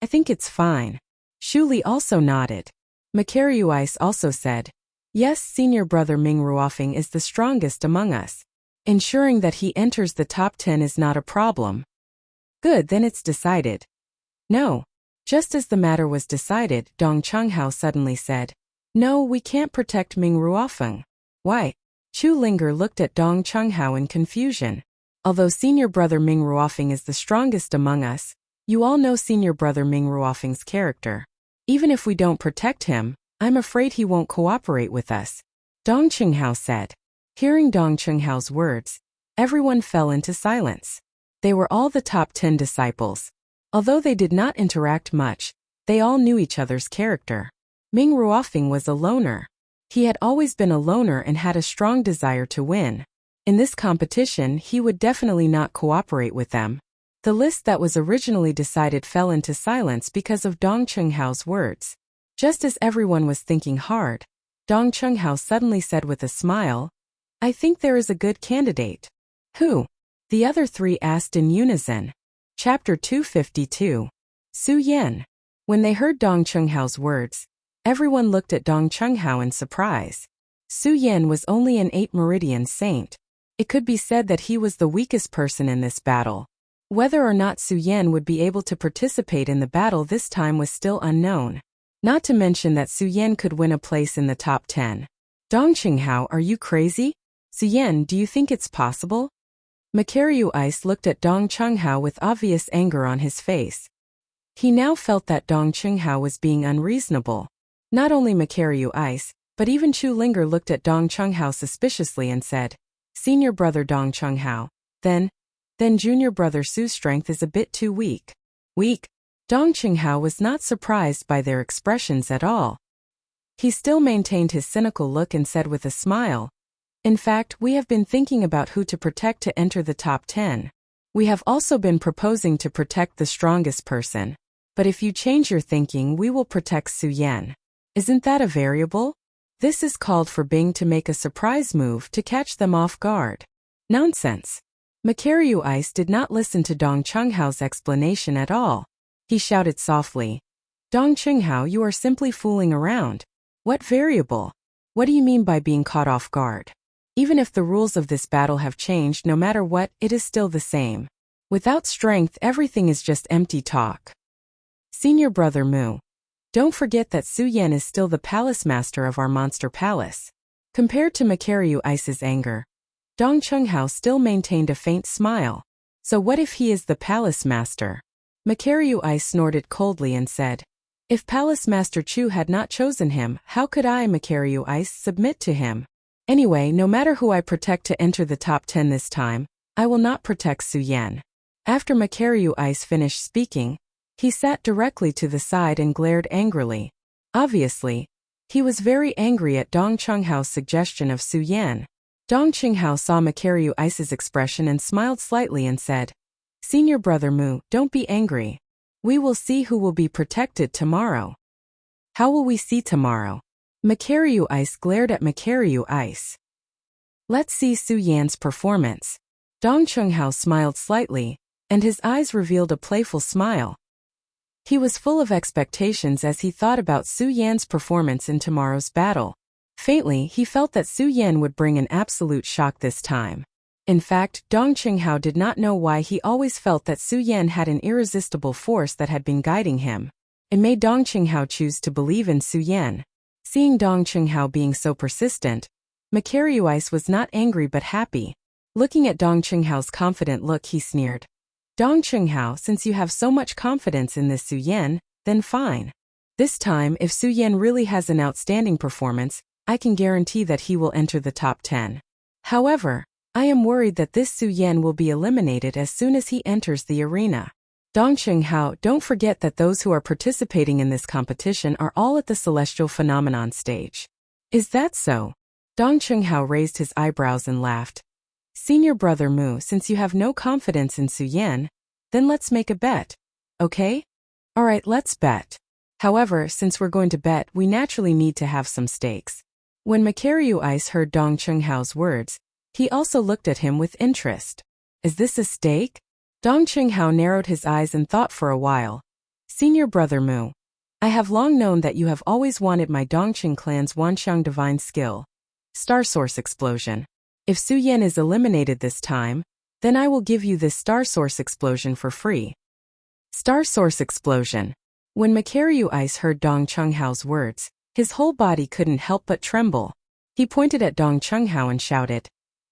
"I think it's fine." Shu Li also nodded. Makaryu Ice also said, "Yes, Senior Brother Ming Ruofeng is the strongest among us. Ensuring that he enters the top 10 is not a problem." "Good, then it's decided." "No." Just as the matter was decided, Dong Chunghao suddenly said, "No, we can't protect Ming Ruofeng." "Why?" Chu Linger looked at Dong Chunghao in confusion. "Although Senior Brother Ming Ruofeng is the strongest among us, you all know Senior Brother Ming Ruofeng's character. Even if we don't protect him, I'm afraid he won't cooperate with us," Dong Chunghao said. Hearing Dong Chunghao's words, everyone fell into silence. They were all the top 10 disciples. Although they did not interact much, they all knew each other's character. Ming Ruofeng was a loner. He had always been a loner and had a strong desire to win. In this competition, he would definitely not cooperate with them. The list that was originally decided fell into silence because of Dong Chunghao's words. Just as everyone was thinking hard, Dong Chunghao suddenly said with a smile, "I think there is a good candidate." "Who?" the other 3 asked in unison. Chapter 252. Su Yan. When they heard Dong Chunghao's words, everyone looked at Dong Chunghao in surprise. Su Yan was only an 8 Meridian saint. It could be said that he was the weakest person in this battle. Whether or not Su Yan would be able to participate in the battle this time was still unknown. Not to mention that Su Yan could win a place in the top 10. "Dong Chunghao, are you crazy? Su Yan, do you think it's possible?" Makaryu Ice looked at Dong Chunghao with obvious anger on his face. He now felt that Dong Chunghao was being unreasonable. Not only Makaryu Ice, but even Chu Linger looked at Dong Chunghao suspiciously and said, "Senior Brother Dong Chunghao, then Junior Brother Su's strength is a bit too weak." "Weak?" Dong Qinghao was not surprised by their expressions at all. He still maintained his cynical look and said with a smile, "In fact, we have been thinking about who to protect to enter the top 10. We have also been proposing to protect the strongest person. But if you change your thinking, we will protect Su Yan. Isn't that a variable? This is called for Bing to make a surprise move to catch them off guard." Nonsense. Makaryu Ice did not listen to Dong Qinghao's explanation at all. He shouted softly, "Dong Qinghao, you are simply fooling around. What variable? What do you mean by being caught off guard? Even if the rules of this battle have changed, no matter what, it is still the same. Without strength, everything is just empty talk. Senior brother Mu, don't forget that Su Yan is still the palace master of our monster palace." Compared to Makaryu Ice's anger, Dong Qinghao still maintained a faint smile. "So what if he is the palace master?" Makaryu Ice snorted coldly and said, "If Palace Master Chu had not chosen him, how could I, Makaryu Ice, submit to him? Anyway, no matter who I protect to enter the top 10 this time, I will not protect Su Yan." After Makaryu Ice finished speaking, he sat directly to the side and glared angrily. Obviously, he was very angry at Dong Qinghao's suggestion of Su Yan. Dong Qinghao saw Makaryu Ice's expression and smiled slightly and said, "Senior brother Mu, don't be angry. We will see who will be protected tomorrow." "How will we see tomorrow?" Makaryu Ice glared at Makaryu Ice. "Let's see Su Yan's performance." Dong Qinghao smiled slightly, and his eyes revealed a playful smile. He was full of expectations as he thought about Su Yan's performance in tomorrow's battle. Faintly, he felt that Su Yan would bring an absolute shock this time. In fact, Dong Qinghao did not know why he always felt that Su Yan had an irresistible force that had been guiding him. It made Dong Qinghao choose to believe in Su Yan. Seeing Dong Qinghao being so persistent, Makaryu Ice was not angry but happy. Looking at Dong Qinghao's confident look, he sneered, "Dong Qinghao, since you have so much confidence in this Su Yan, then fine. This time, if Su Yan really has an outstanding performance, I can guarantee that he will enter the top 10. However, I am worried that this Su Yan will be eliminated as soon as he enters the arena. Dong Qinghao, don't forget that those who are participating in this competition are all at the celestial phenomenon stage." "Is that so?" Dong Qinghao raised his eyebrows and laughed. "Senior brother Mu, since you have no confidence in Su Yan, then let's make a bet. Okay? Alright, let's bet. However, since we're going to bet, we naturally need to have some stakes." When Makaryu Ice heard Dong Qinghao's words, he also looked at him with interest. "Is this a stake?" Dong Qinghao narrowed his eyes and thought for a while. "Senior brother Mu, I have long known that you have always wanted my Dongqing clan's Wanxiang divine skill. Star Source Explosion. If Su Yan is eliminated this time, then I will give you this Star Source Explosion for free." Star Source Explosion. When Makaryu Ice heard Dong Qinghao's words, his whole body couldn't help but tremble. He pointed at Dong Qinghao and shouted,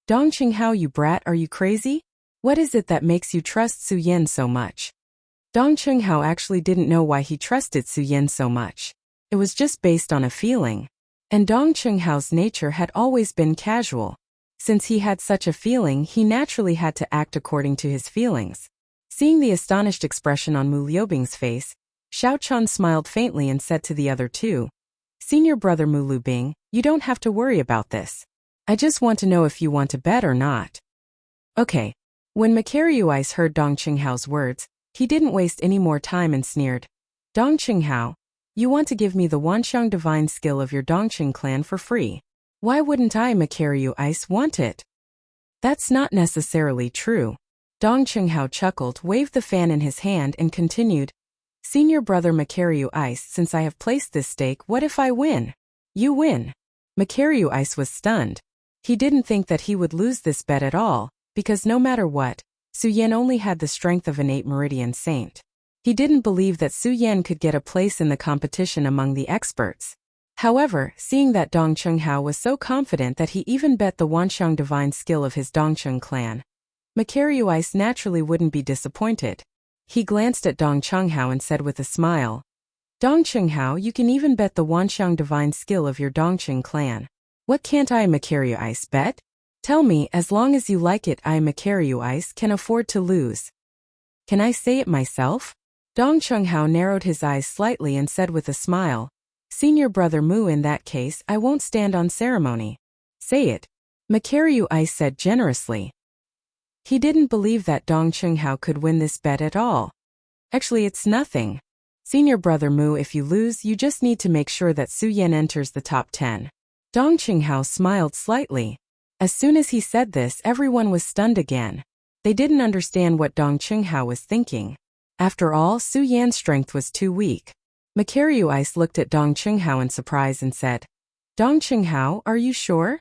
"Dong Qinghao, you brat, are you crazy? What is it that makes you trust Su Yan so much?" Dong Qinghao actually didn't know why he trusted Su Yan so much. It was just based on a feeling. And Dong Qinghao's nature had always been casual. Since he had such a feeling, he naturally had to act according to his feelings. Seeing the astonished expression on Mu Liubing's face, Xiao Chun smiled faintly and said to the other two, "Senior brother Mu Liubing, you don't have to worry about this. I just want to know if you want to bet or not." "Okay." When Makaryu Ice heard Dong Qinghao's words, he didn't waste any more time and sneered, "Dong Qinghao, you want to give me the Wanxiang divine skill of your Dongqing clan for free. Why wouldn't I, Makaryu Ice, want it?" "That's not necessarily true." Dong Qinghao chuckled, waved the fan in his hand and continued, "Senior brother Makaryu Ice, since I have placed this stake, what if I win?" "You win." Makaryu Ice was stunned. He didn't think that he would lose this bet at all, because no matter what, Su Yan only had the strength of an 8 Meridian Saint. He didn't believe that Su Yan could get a place in the competition among the experts. However, seeing that Dong Qinghao was so confident that he even bet the Wanxiang divine skill of his Dongqing clan, Makaryu Ice naturally wouldn't be disappointed. He glanced at Dong Qinghao and said with a smile, "Dong Qinghao, you can even bet the Wanxiang divine skill of your Dongqing clan. What can't I, Makaryu Ice, bet? Tell me, as long as you like it, I, Makaryu Ice, can afford to lose." "Can I say it myself?" Dong Chunghao narrowed his eyes slightly and said with a smile, Senior Brother Mu, in that case, I won't stand on ceremony. Say it. Makaryu Ice said generously. He didn't believe that Dong Chunghao could win this bet at all. Actually, it's nothing. Senior Brother Mu, if you lose, you just need to make sure that Su Yan enters the top 10. Dong Chunghao smiled slightly. As soon as he said this, everyone was stunned again. They didn't understand what Dong Chunghao was thinking. After all, Su Yan's strength was too weak. Makaryu Ice looked at Dong Chunghao in surprise and said, Dong Chunghao, are you sure?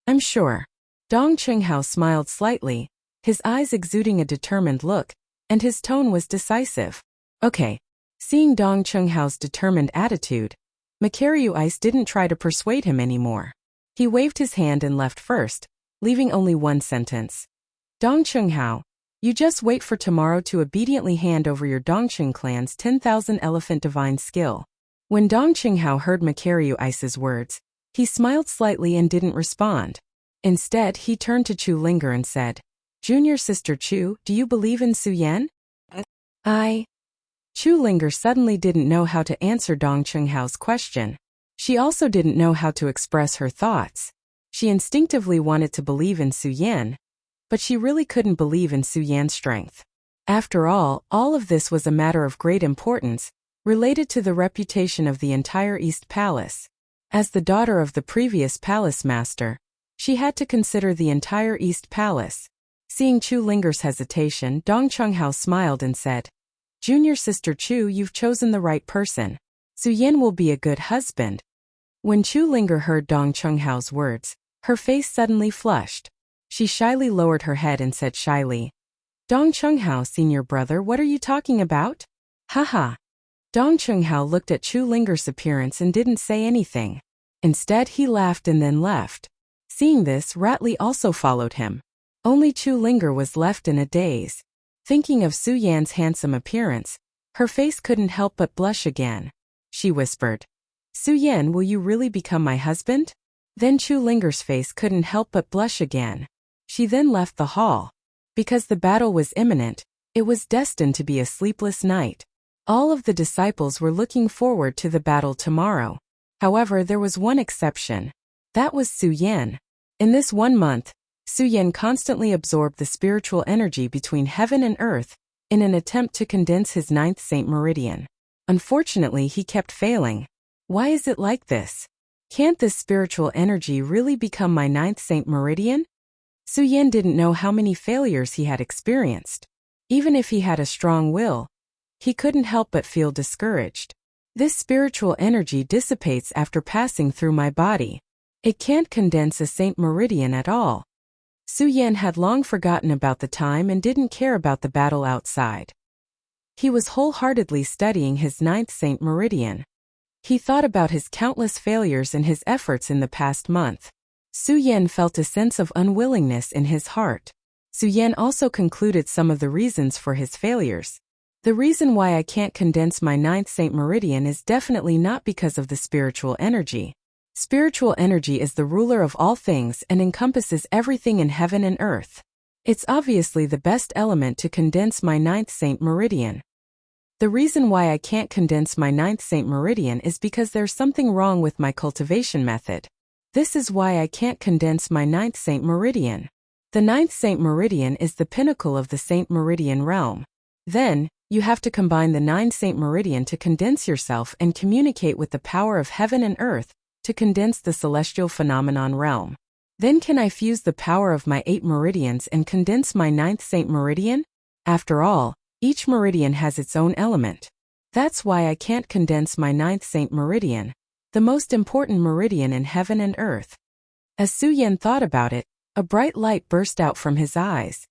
I'm sure. Dong Chunghao smiled slightly, his eyes exuding a determined look, and his tone was decisive. Okay. Seeing Dong Chunghao's determined attitude, Makaryu Ice didn't try to persuade him anymore. He waved his hand and left first, leaving only one sentence. Dong Chunghao, you just wait for tomorrow to obediently hand over your Dongqing clan's 10,000 elephant divine skill. When Dong Chunghao heard Makaryu Ice's words, he smiled slightly and didn't respond. Instead, he turned to Chu Linger and said, Junior Sister Chu, do you believe in Su Yan? Chu Linger suddenly didn't know how to answer Dong Chunghao's question. She also didn't know how to express her thoughts. She instinctively wanted to believe in Su Yan, but she really couldn't believe in Su Yan's strength. After all of this was a matter of great importance, related to the reputation of the entire East Palace. As the daughter of the previous palace master, she had to consider the entire East Palace. Seeing Chu Linger's hesitation, Dong Chunghao smiled and said, Junior Sister Chu, you've chosen the right person. Su Yan will be a good husband. When Chu Linger heard Dong Chunghao's words, her face suddenly flushed. She shyly lowered her head and said shyly, Dong Chunghao, senior brother, what are you talking about? Haha. Dong Chunghao looked at Chu Linger's appearance and didn't say anything. Instead, he laughed and then left. Seeing this, Ratley also followed him. Only Chu Linger was left in a daze. Thinking of Su Yan's handsome appearance, her face couldn't help but blush again. She whispered, Su Yan, will you really become my husband? Then Chu Linger's face couldn't help but blush again. She then left the hall. Because the battle was imminent, it was destined to be a sleepless night. All of the disciples were looking forward to the battle tomorrow. However, there was one exception. That was Su Yan. In this 1 month, Su Yan constantly absorbed the spiritual energy between heaven and earth in an attempt to condense his 9th Saint Meridian. Unfortunately, he kept failing. Why is it like this? Can't this spiritual energy really become my 9th Saint Meridian? Su Yan didn't know how many failures he had experienced. Even if he had a strong will, he couldn't help but feel discouraged. This spiritual energy dissipates after passing through my body. It can't condense a Saint Meridian at all. Su Yan had long forgotten about the time and didn't care about the battle outside. He was wholeheartedly studying his 9th Saint Meridian. He thought about his countless failures and his efforts in the past month. Su Yan felt a sense of unwillingness in his heart. Su Yan also concluded some of the reasons for his failures. The reason why I can't condense my 9th Saint Meridian is definitely not because of the spiritual energy. Spiritual energy is the ruler of all things and encompasses everything in heaven and earth. It's obviously the best element to condense my 9th Saint Meridian. The reason why I can't condense my 9th Saint Meridian is because there's something wrong with my cultivation method. This is why I can't condense my 9th Saint Meridian. The 9th Saint Meridian is the pinnacle of the Saint Meridian realm. Then, you have to combine the 9th Saint Meridian to condense yourself and communicate with the power of heaven and earth to condense the celestial phenomenon realm. Then can I fuse the power of my 8 meridians and condense my 9th Saint Meridian? After all, each meridian has its own element. That's why I can't condense my 9th Saint Meridian, the most important meridian in heaven and earth. As Su Yan thought about it, a bright light burst out from his eyes.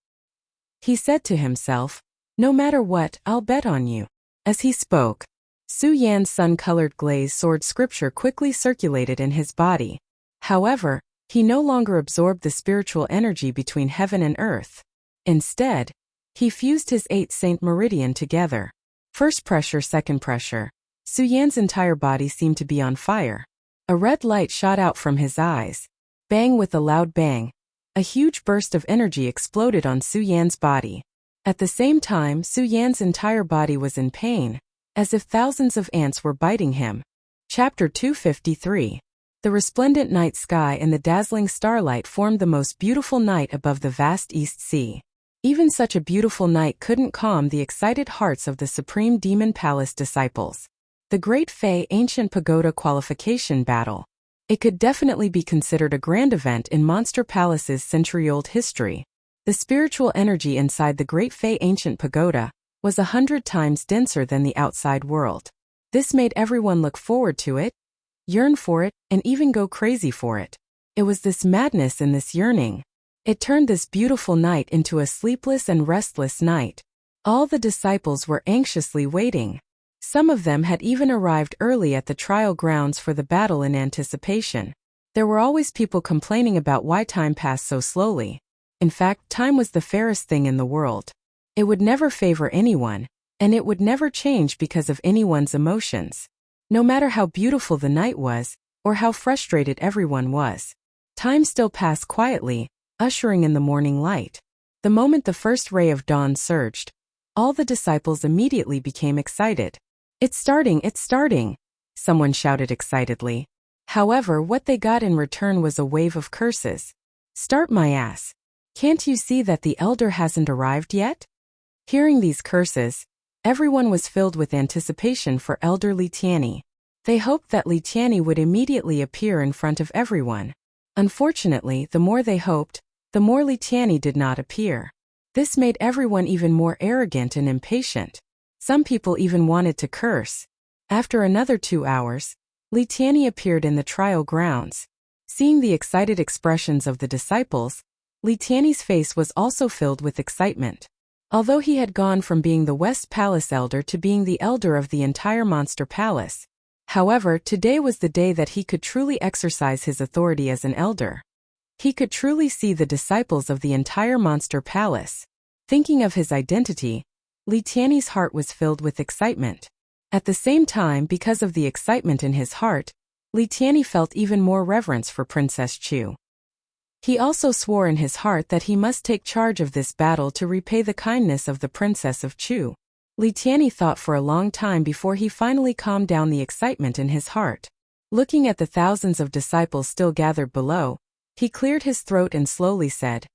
He said to himself, no matter what, I'll bet on you. As he spoke, Su Yan's sun-colored glaze sword scripture quickly circulated in his body. However, he no longer absorbed the spiritual energy between heaven and earth. Instead, he fused his 8th Saint Meridian together. First pressure, second pressure. Su Yan's entire body seemed to be on fire. A red light shot out from his eyes. Bang, with a loud bang, a huge burst of energy exploded on Su Yan's body. At the same time, Su Yan's entire body was in pain, as if thousands of ants were biting him. Chapter 253. The resplendent night sky and the dazzling starlight formed the most beautiful night above the vast East Sea. Even such a beautiful night couldn't calm the excited hearts of the Supreme Demon Palace disciples. The Great Fey Ancient Pagoda Qualification Battle. It could definitely be considered a grand event in Monster Palace's century-old history. The spiritual energy inside the Great Fey Ancient Pagoda was 100 times denser than the outside world. This made everyone look forward to it, yearn for it, and even go crazy for it. It was this madness and this yearning. It turned this beautiful night into a sleepless and restless night. All the disciples were anxiously waiting. Some of them had even arrived early at the trial grounds for the battle in anticipation. There were always people complaining about why time passed so slowly. In fact, time was the fairest thing in the world. It would never favor anyone, and it would never change because of anyone's emotions. No matter how beautiful the night was, or how frustrated everyone was, time still passed quietly, ushering in the morning light. The moment the first ray of dawn surged, all the disciples immediately became excited. It's starting, someone shouted excitedly. However, what they got in return was a wave of curses. Start my ass. Can't you see that the elder hasn't arrived yet? Hearing these curses, everyone was filled with anticipation for Elder Li Tianyi. They hoped that Li Tianyi would immediately appear in front of everyone. Unfortunately, the more they hoped, the more Li Tianyi did not appear. This made everyone even more arrogant and impatient. Some people even wanted to curse. After another 2 hours, Li Tianyi appeared in the trial grounds. Seeing the excited expressions of the disciples, Li Tianyi's face was also filled with excitement. Although he had gone from being the West Palace elder to being the elder of the entire Monster Palace, however, today was the day that he could truly exercise his authority as an elder. He could truly see the disciples of the entire Monster Palace. Thinking of his identity, Li Tianyi's heart was filled with excitement. At the same time, because of the excitement in his heart, Li Tianyi felt even more reverence for Princess Chu. He also swore in his heart that he must take charge of this battle to repay the kindness of the Princess of Chu. Li Tianyi thought for a long time before he finally calmed down the excitement in his heart. Looking at the thousands of disciples still gathered below, he cleared his throat and slowly said,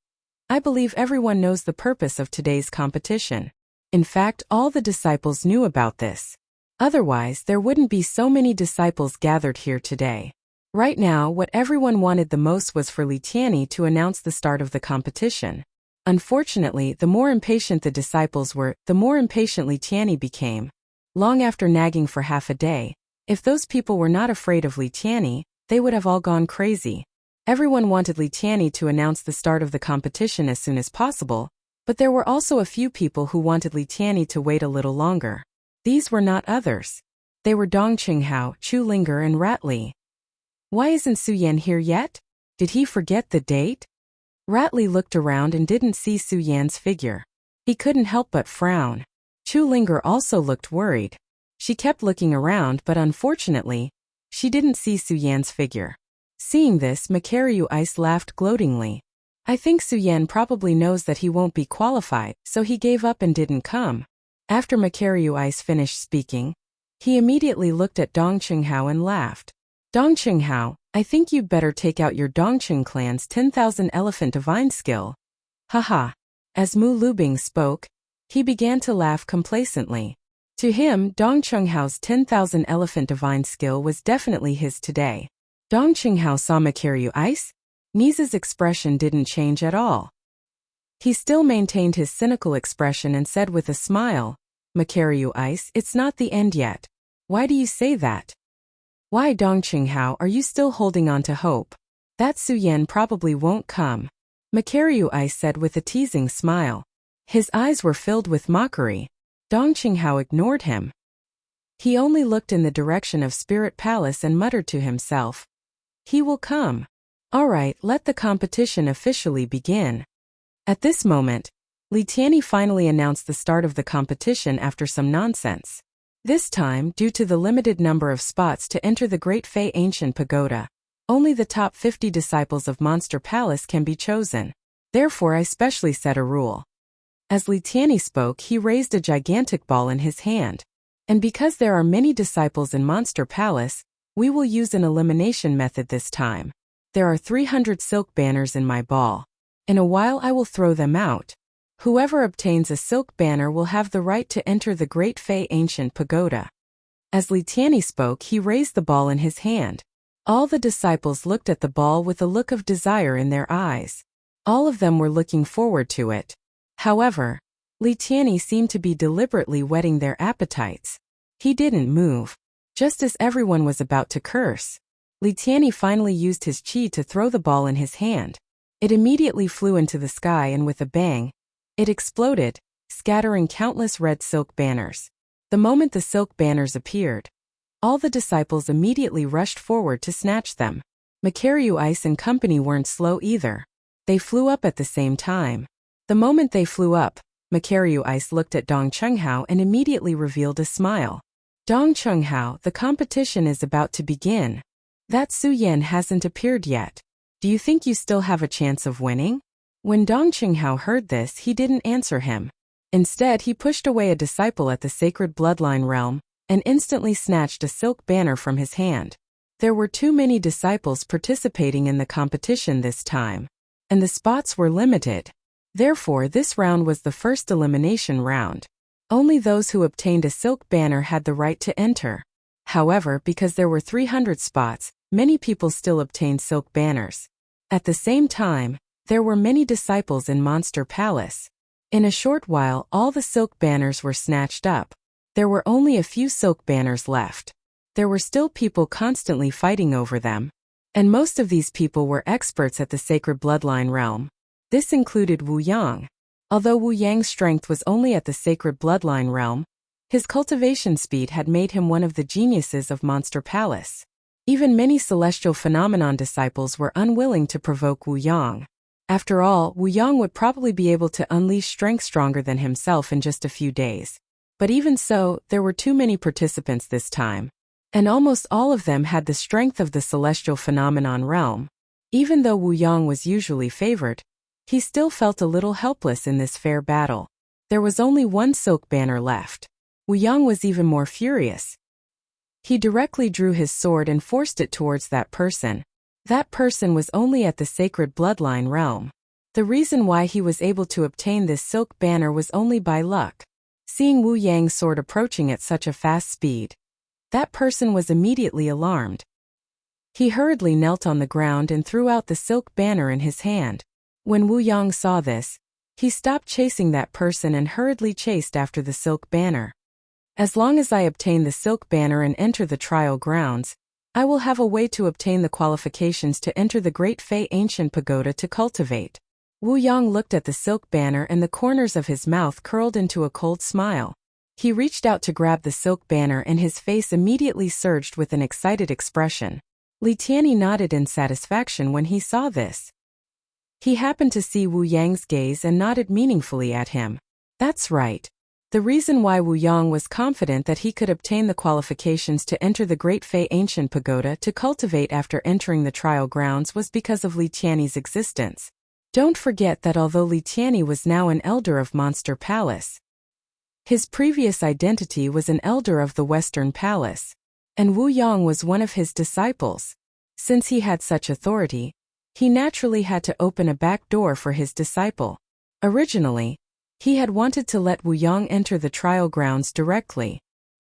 I believe everyone knows the purpose of today's competition. In fact, all the disciples knew about this. Otherwise, there wouldn't be so many disciples gathered here today. Right now, what everyone wanted the most was for Li Tianyi to announce the start of the competition. Unfortunately, the more impatient the disciples were, the more impatient Li Tianyi became. Long after nagging for half a day, if those people were not afraid of Li Tianyi, they would have all gone crazy. Everyone wanted Li Tianyi to announce the start of the competition as soon as possible, but there were also a few people who wanted Li Tianyi to wait a little longer. These were not others. They were Dong Qinghao, Chu Linger and Rat Li. Why isn't Su Yan here yet? Did he forget the date? Rat Li looked around and didn't see Su Yan's figure. He couldn't help but frown. Chu Linger also looked worried. She kept looking around, but unfortunately, she didn't see Su Yan's figure. Seeing this, Makaryu Ice laughed gloatingly. I think Su Yan probably knows that he won't be qualified, so he gave up and didn't come. After Makaryu Ice finished speaking, he immediately looked at Dong Qinghao and laughed. Dong Qinghao, I think you'd better take out your Dongqing clan's 10,000 elephant divine skill. Haha. As Mu Lubing spoke, he began to laugh complacently. To him, Dong Qinghao's 10,000 elephant divine skill was definitely his today. Dong Qinghao saw Makaryu Ice. Niza's expression didn't change at all. He still maintained his cynical expression and said with a smile, Makaryu Ice, it's not the end yet. Why do you say that? Why, Dong Qinghao, are you still holding on to hope? That Su Yan probably won't come. Makaryu Ice said with a teasing smile. His eyes were filled with mockery. Dong Qinghao ignored him. He only looked in the direction of Spirit Palace and muttered to himself. He will come. Alright, let the competition officially begin. At this moment, Li Tianyi finally announced the start of the competition after some nonsense. This time, due to the limited number of spots to enter the Great Fey Ancient Pagoda, only the top 50 disciples of Monster Palace can be chosen. Therefore, I specially set a rule. As Li Tianyi spoke, he raised a gigantic ball in his hand. And because there are many disciples in Monster Palace, we will use an elimination method this time. There are 300 silk banners in my ball. In a while I will throw them out. Whoever obtains a silk banner will have the right to enter the Great Fei Ancient Pagoda. As Li Tianyi spoke, he raised the ball in his hand. All the disciples looked at the ball with a look of desire in their eyes. All of them were looking forward to it. However, Li Tianyi seemed to be deliberately whetting their appetites. He didn't move. Just as everyone was about to curse, Li Tianyi finally used his qi to throw the ball in his hand. It immediately flew into the sky and with a bang, it exploded, scattering countless red silk banners. The moment the silk banners appeared, all the disciples immediately rushed forward to snatch them. Makaryu Ice and company weren't slow either. They flew up at the same time. The moment they flew up, Makaryu Ice looked at Dong Chenghao and immediately revealed a smile. Dong Chenghao, the competition is about to begin. That Su Yan hasn't appeared yet. Do you think you still have a chance of winning? When Dong Chenghao heard this, he didn't answer him. Instead, he pushed away a disciple at the sacred bloodline realm and instantly snatched a silk banner from his hand. There were too many disciples participating in the competition this time, and the spots were limited. Therefore, this round was the first elimination round. Only those who obtained a silk banner had the right to enter. However, because there were 300 spots, many people still obtained silk banners. At the same time, there were many disciples in Monster Palace. In a short while, all the silk banners were snatched up. There were only a few silk banners left. There were still people constantly fighting over them. And most of these people were experts at the sacred bloodline realm. This included Wu Yang. Although Wu Yang's strength was only at the sacred bloodline realm, his cultivation speed had made him one of the geniuses of Monster Palace. Even many celestial phenomenon disciples were unwilling to provoke Wu Yang. After all, Wu Yang would probably be able to unleash strength stronger than himself in just a few days. But even so, there were too many participants this time. And almost all of them had the strength of the celestial phenomenon realm. Even though Wu Yang was usually favored, he still felt a little helpless in this fair battle. There was only one silk banner left. Wu Yang was even more furious. He directly drew his sword and forced it towards that person. That person was only at the sacred bloodline realm. The reason why he was able to obtain this silk banner was only by luck. Seeing Wu Yang's sword approaching at such a fast speed, that person was immediately alarmed. He hurriedly knelt on the ground and threw out the silk banner in his hand. When Wu Yang saw this, he stopped chasing that person and hurriedly chased after the silk banner. As long as I obtain the silk banner and enter the trial grounds, I will have a way to obtain the qualifications to enter the Great Fei Ancient Pagoda to cultivate. Wu Yang looked at the silk banner and the corners of his mouth curled into a cold smile. He reached out to grab the silk banner and his face immediately surged with an excited expression. Li Tianyi nodded in satisfaction when he saw this. He happened to see Wu Yang's gaze and nodded meaningfully at him. That's right. The reason why Wu Yang was confident that he could obtain the qualifications to enter the Great Fei Ancient Pagoda to cultivate after entering the trial grounds was because of Li Tianyi's existence. Don't forget that although Li Tianyi was now an elder of Monster Palace, his previous identity was an elder of the Western Palace, and Wu Yang was one of his disciples. Since he had such authority, he naturally had to open a back door for his disciple. Originally, he had wanted to let Wu Yang enter the trial grounds directly.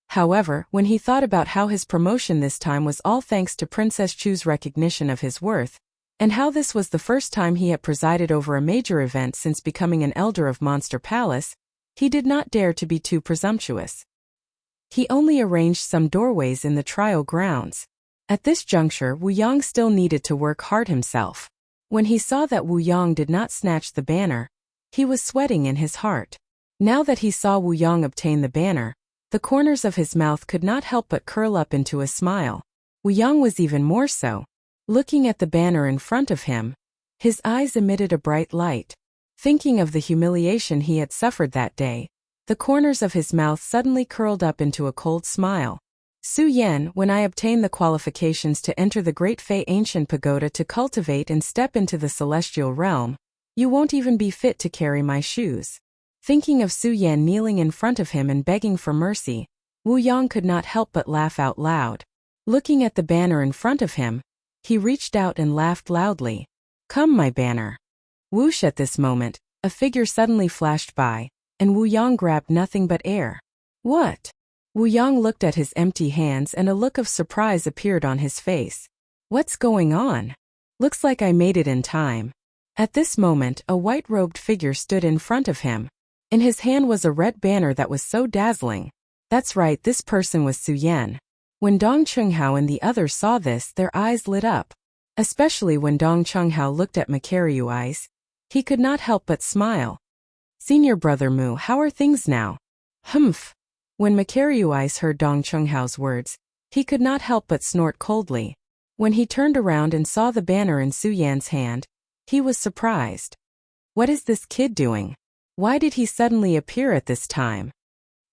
However, when he thought about how his promotion this time was all thanks to Princess Chu's recognition of his worth, and how this was the first time he had presided over a major event since becoming an elder of Monster Palace, he did not dare to be too presumptuous. He only arranged some doorways in the trial grounds. At this juncture, Wu Yang still needed to work hard himself. When he saw that Wu Yang did not snatch the banner, he was sweating in his heart. Now that he saw Wu Yang obtain the banner, the corners of his mouth could not help but curl up into a smile. Wu Yang was even more so. Looking at the banner in front of him, his eyes emitted a bright light. Thinking of the humiliation he had suffered that day, the corners of his mouth suddenly curled up into a cold smile. Su Yan, when I obtain the qualifications to enter the Great Fei Ancient Pagoda to cultivate and step into the celestial realm, you won't even be fit to carry my shoes. Thinking of Su Yan kneeling in front of him and begging for mercy, Wu Yang could not help but laugh out loud. Looking at the banner in front of him, he reached out and laughed loudly. "Come, my banner." Whoosh! At this moment, a figure suddenly flashed by, and Wu Yang grabbed nothing but air. "What?" Wu Yang looked at his empty hands and a look of surprise appeared on his face. "What's going on? Looks like I made it in time." At this moment, a white-robed figure stood in front of him. In his hand was a red banner that was so dazzling. That's right, this person was Su Yan. When Dong Chunghao and the others saw this, their eyes lit up. Especially when Dong Chunghao looked at Makaryu eyes. He could not help but smile. "Senior brother Mu, how are things now?" "Humph." When Makaryu eyes heard Dong Chunghao's words, he could not help but snort coldly. When he turned around and saw the banner in Su Yan's hand, he was surprised. What is this kid doing? Why did he suddenly appear at this time?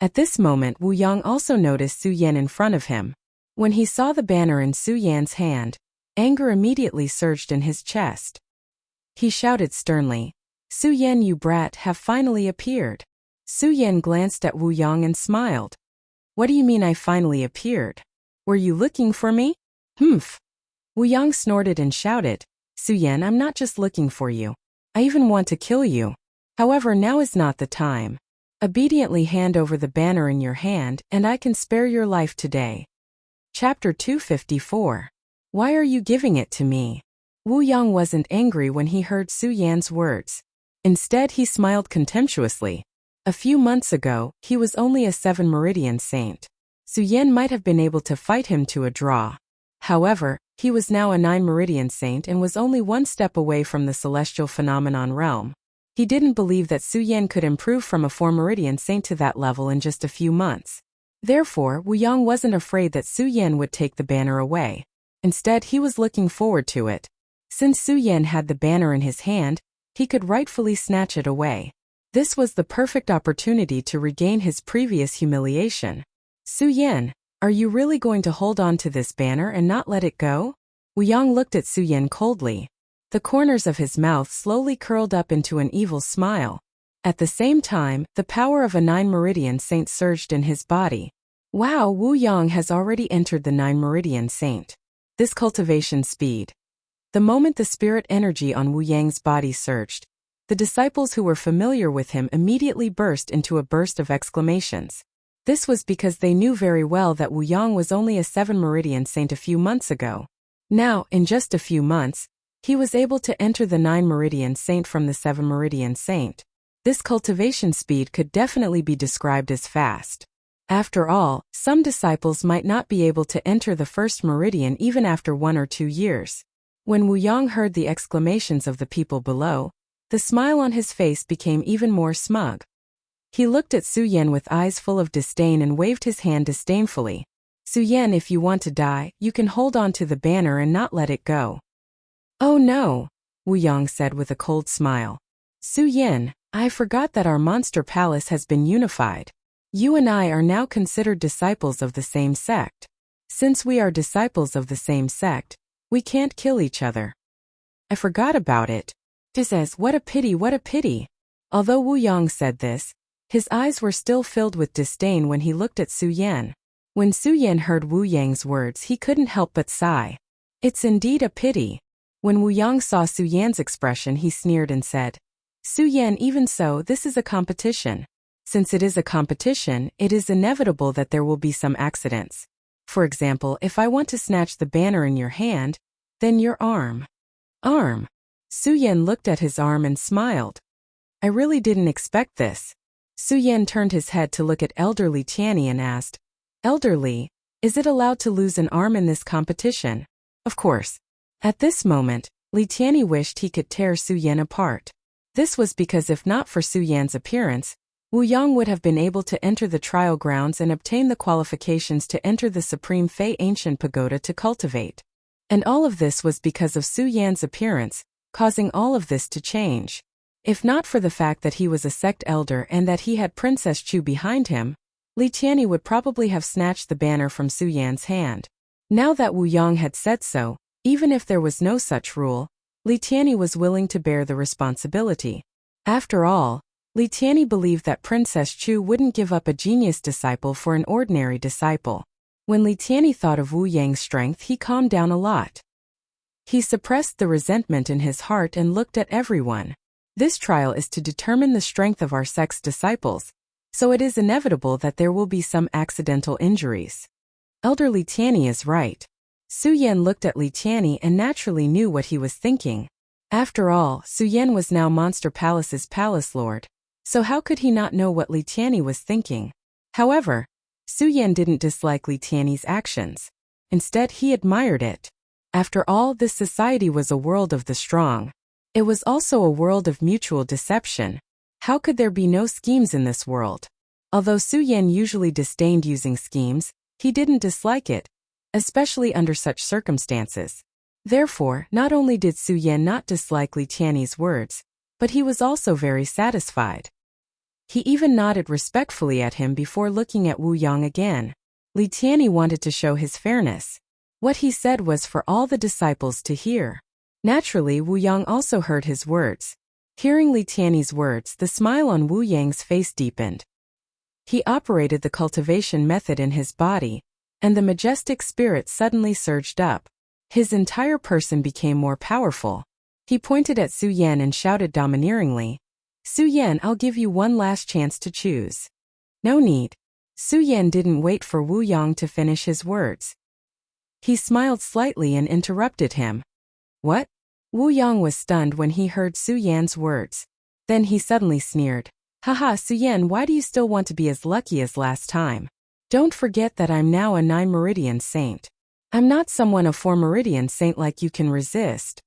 At this moment, Wu Yang also noticed Su Yan in front of him. When he saw the banner in Su Yan's hand, anger immediately surged in his chest. He shouted sternly, "Su Yan, you brat, have finally appeared." Su Yan glanced at Wu Yang and smiled. "What do you mean I finally appeared? Were you looking for me?" "Humph." Wu Yang snorted and shouted, "Su Yan, I'm not just looking for you. I even want to kill you. However, now is not the time. Obediently hand over the banner in your hand, and I can spare your life today." Chapter 254. Why are you giving it to me? Wu Yang wasn't angry when he heard Su Yan's words. Instead, he smiled contemptuously. A few months ago, he was only a 7 Meridian saint. Su Yan might have been able to fight him to a draw. However, he was now a 9 Meridian saint and was only one step away from the celestial phenomenon realm. He didn't believe that Su Yan could improve from a 4 Meridian saint to that level in just a few months. Therefore, Wu Yang wasn't afraid that Su Yan would take the banner away. Instead, he was looking forward to it. Since Su Yan had the banner in his hand, he could rightfully snatch it away. This was the perfect opportunity to regain his previous humiliation. "Su Yan, are you really going to hold on to this banner and not let it go?" Wu Yang looked at Su Yan coldly. The corners of his mouth slowly curled up into an evil smile. At the same time, the power of a 9 Meridian saint surged in his body. Wow, Wu Yang has already entered the 9 Meridian saint. This cultivation speed. The moment the spirit energy on Wu Yang's body surged, the disciples who were familiar with him immediately burst into a burst of exclamations. This was because they knew very well that Wu Yang was only a 7 Meridian saint a few months ago. Now, in just a few months, he was able to enter the 9 Meridian saint from the 7 Meridian saint. This cultivation speed could definitely be described as fast. After all, some disciples might not be able to enter the first meridian even after 1 or 2 years. When Wu Yang heard the exclamations of the people below, the smile on his face became even more smug. He looked at Su Yan with eyes full of disdain and waved his hand disdainfully. "Su Yan, if you want to die, you can hold on to the banner and not let it go." "Oh no," Wu Yang said with a cold smile. "Su Yan, I forgot that our monster palace has been unified. You and I are now considered disciples of the same sect. Since we are disciples of the same sect, we can't kill each other." "I forgot about it." He says, "What a pity, what a pity." Although Wu Yang said this, his eyes were still filled with disdain when he looked at Su Yan. When Su Yan heard Wu Yang's words, he couldn't help but sigh. It's indeed a pity. When Wu Yang saw Su Yan's expression, he sneered and said, "Su Yan, even so, this is a competition. Since it is a competition, it is inevitable that there will be some accidents. For example, if I want to snatch the banner in your hand, then your arm." "Arm?" Su Yan looked at his arm and smiled. "I really didn't expect this." Su Yan turned his head to look at Elder Li Tianyi and asked, "Elder Li, is it allowed to lose an arm in this competition?" Of course. At this moment, Li Tianyi wished he could tear Su Yan apart. This was because if not for Su Yan's appearance, Wu Yang would have been able to enter the trial grounds and obtain the qualifications to enter the Supreme Fei Ancient Pagoda to cultivate. And all of this was because of Su Yan's appearance, causing all of this to change. If not for the fact that he was a sect elder and that he had Princess Chu behind him, Li Tianyi would probably have snatched the banner from Su Yan's hand. Now that Wu Yang had said so, even if there was no such rule, Li Tianyi was willing to bear the responsibility. After all, Li Tianyi believed that Princess Chu wouldn't give up a genius disciple for an ordinary disciple. When Li Tianyi thought of Wu Yang's strength, he calmed down a lot. He suppressed the resentment in his heart and looked at everyone. This trial is to determine the strength of our sect's disciples, so it is inevitable that there will be some accidental injuries. Elder Li Tianyi is right. Su Yan looked at Li Tianyi and naturally knew what he was thinking. After all, Su Yan was now Monster Palace's palace lord, so how could he not know what Li Tianyi was thinking? However, Su Yan didn't dislike Li Tianyi's actions. Instead, he admired it. After all, this society was a world of the strong. It was also a world of mutual deception. How could there be no schemes in this world? Although Su Yan usually disdained using schemes, he didn't dislike it, especially under such circumstances. Therefore, not only did Su Yan not dislike Li Tianyi's words, but he was also very satisfied. He even nodded respectfully at him before looking at Wu Yang again. Li Tianyi wanted to show his fairness. What he said was for all the disciples to hear. Naturally, Wu Yang also heard his words. Hearing Li Tianyi's words, the smile on Wu Yang's face deepened. He operated the cultivation method in his body, and the majestic spirit suddenly surged up. His entire person became more powerful. He pointed at Su Yan and shouted domineeringly, "Su Yan, I'll give you one last chance to choose." "No need." Su Yan didn't wait for Wu Yang to finish his words. He smiled slightly and interrupted him. "What?" Wu Yang was stunned when he heard Su Yan's words. Then he suddenly sneered. "Haha, Su Yan, why do you still want to be as lucky as last time? Don't forget that I'm now a 9-meridian saint. I'm not someone a 4-meridian saint like you can resist."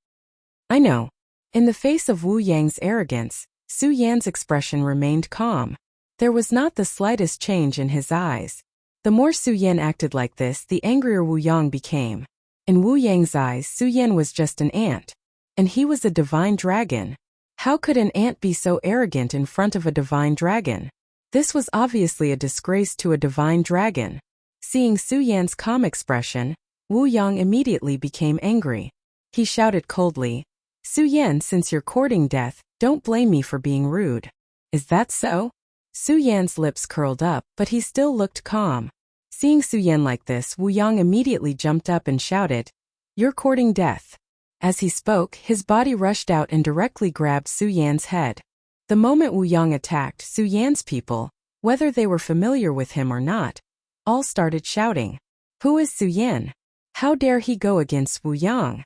"I know." In the face of Wu Yang's arrogance, Su Yan's expression remained calm. There was not the slightest change in his eyes. The more Su Yan acted like this, the angrier Wu Yang became. In Wu Yang's eyes, Su Yan was just an ant. And he was a divine dragon. How could an ant be so arrogant in front of a divine dragon? This was obviously a disgrace to a divine dragon. Seeing Su Yan's calm expression, Wu Yang immediately became angry. He shouted coldly, "Su Yan, since you're courting death, don't blame me for being rude." "Is that so?" Su Yan's lips curled up, but he still looked calm. Seeing Su Yan like this, Wu Yang immediately jumped up and shouted, "You're courting death." As he spoke, his body rushed out and directly grabbed Su Yan's head. The moment Wu Yang attacked, Su Yan's people, whether they were familiar with him or not, all started shouting, "Who is Su Yan? How dare he go against Wu Yang?"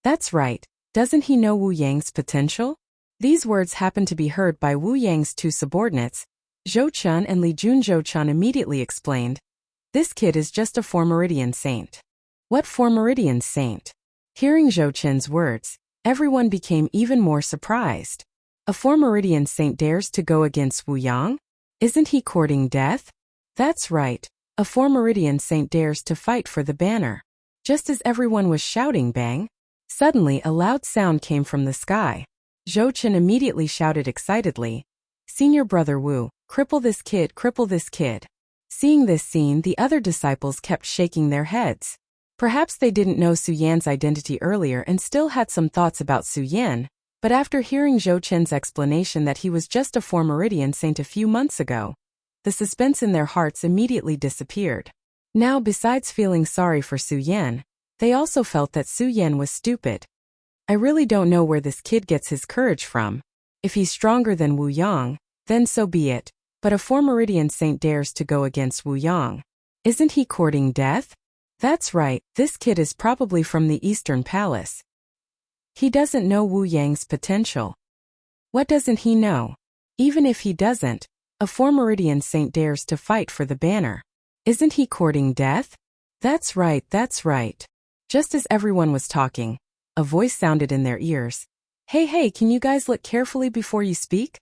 That's right, doesn't he know Wu Yang's potential? These words happened to be heard by Wu Yang's two subordinates. Zhou Chun and Li Jun. Zhou Chun immediately explained, "This kid is just a 4-meridian saint." "What 4-meridian saint?" Hearing Zhou Chun's words, everyone became even more surprised. A 4-meridian saint dares to go against Wu Yang? Isn't he courting death? That's right, a 4-meridian saint dares to fight for the banner. Just as everyone was shouting bang, suddenly a loud sound came from the sky. Zhou Chun immediately shouted excitedly, "Senior brother Wu, cripple this kid, cripple this kid." Seeing this scene, the other disciples kept shaking their heads. Perhaps they didn't know Su Yan's identity earlier and still had some thoughts about Su Yan, but after hearing Zhou Chun's explanation that he was just a 4-meridian saint a few months ago, the suspense in their hearts immediately disappeared. Now, besides feeling sorry for Su Yan, they also felt that Su Yan was stupid. I really don't know where this kid gets his courage from. If he's stronger than Wu Yang, then so be it, but a 4-meridian saint dares to go against Wu Yang. Isn't he courting death? That's right, this kid is probably from the Eastern Palace. He doesn't know Wu Yang's potential. What doesn't he know? Even if he doesn't, a 4-meridian saint dares to fight for the banner. Isn't he courting death? That's right, that's right. Just as everyone was talking, a voice sounded in their ears. Hey, can you guys look carefully before you speak?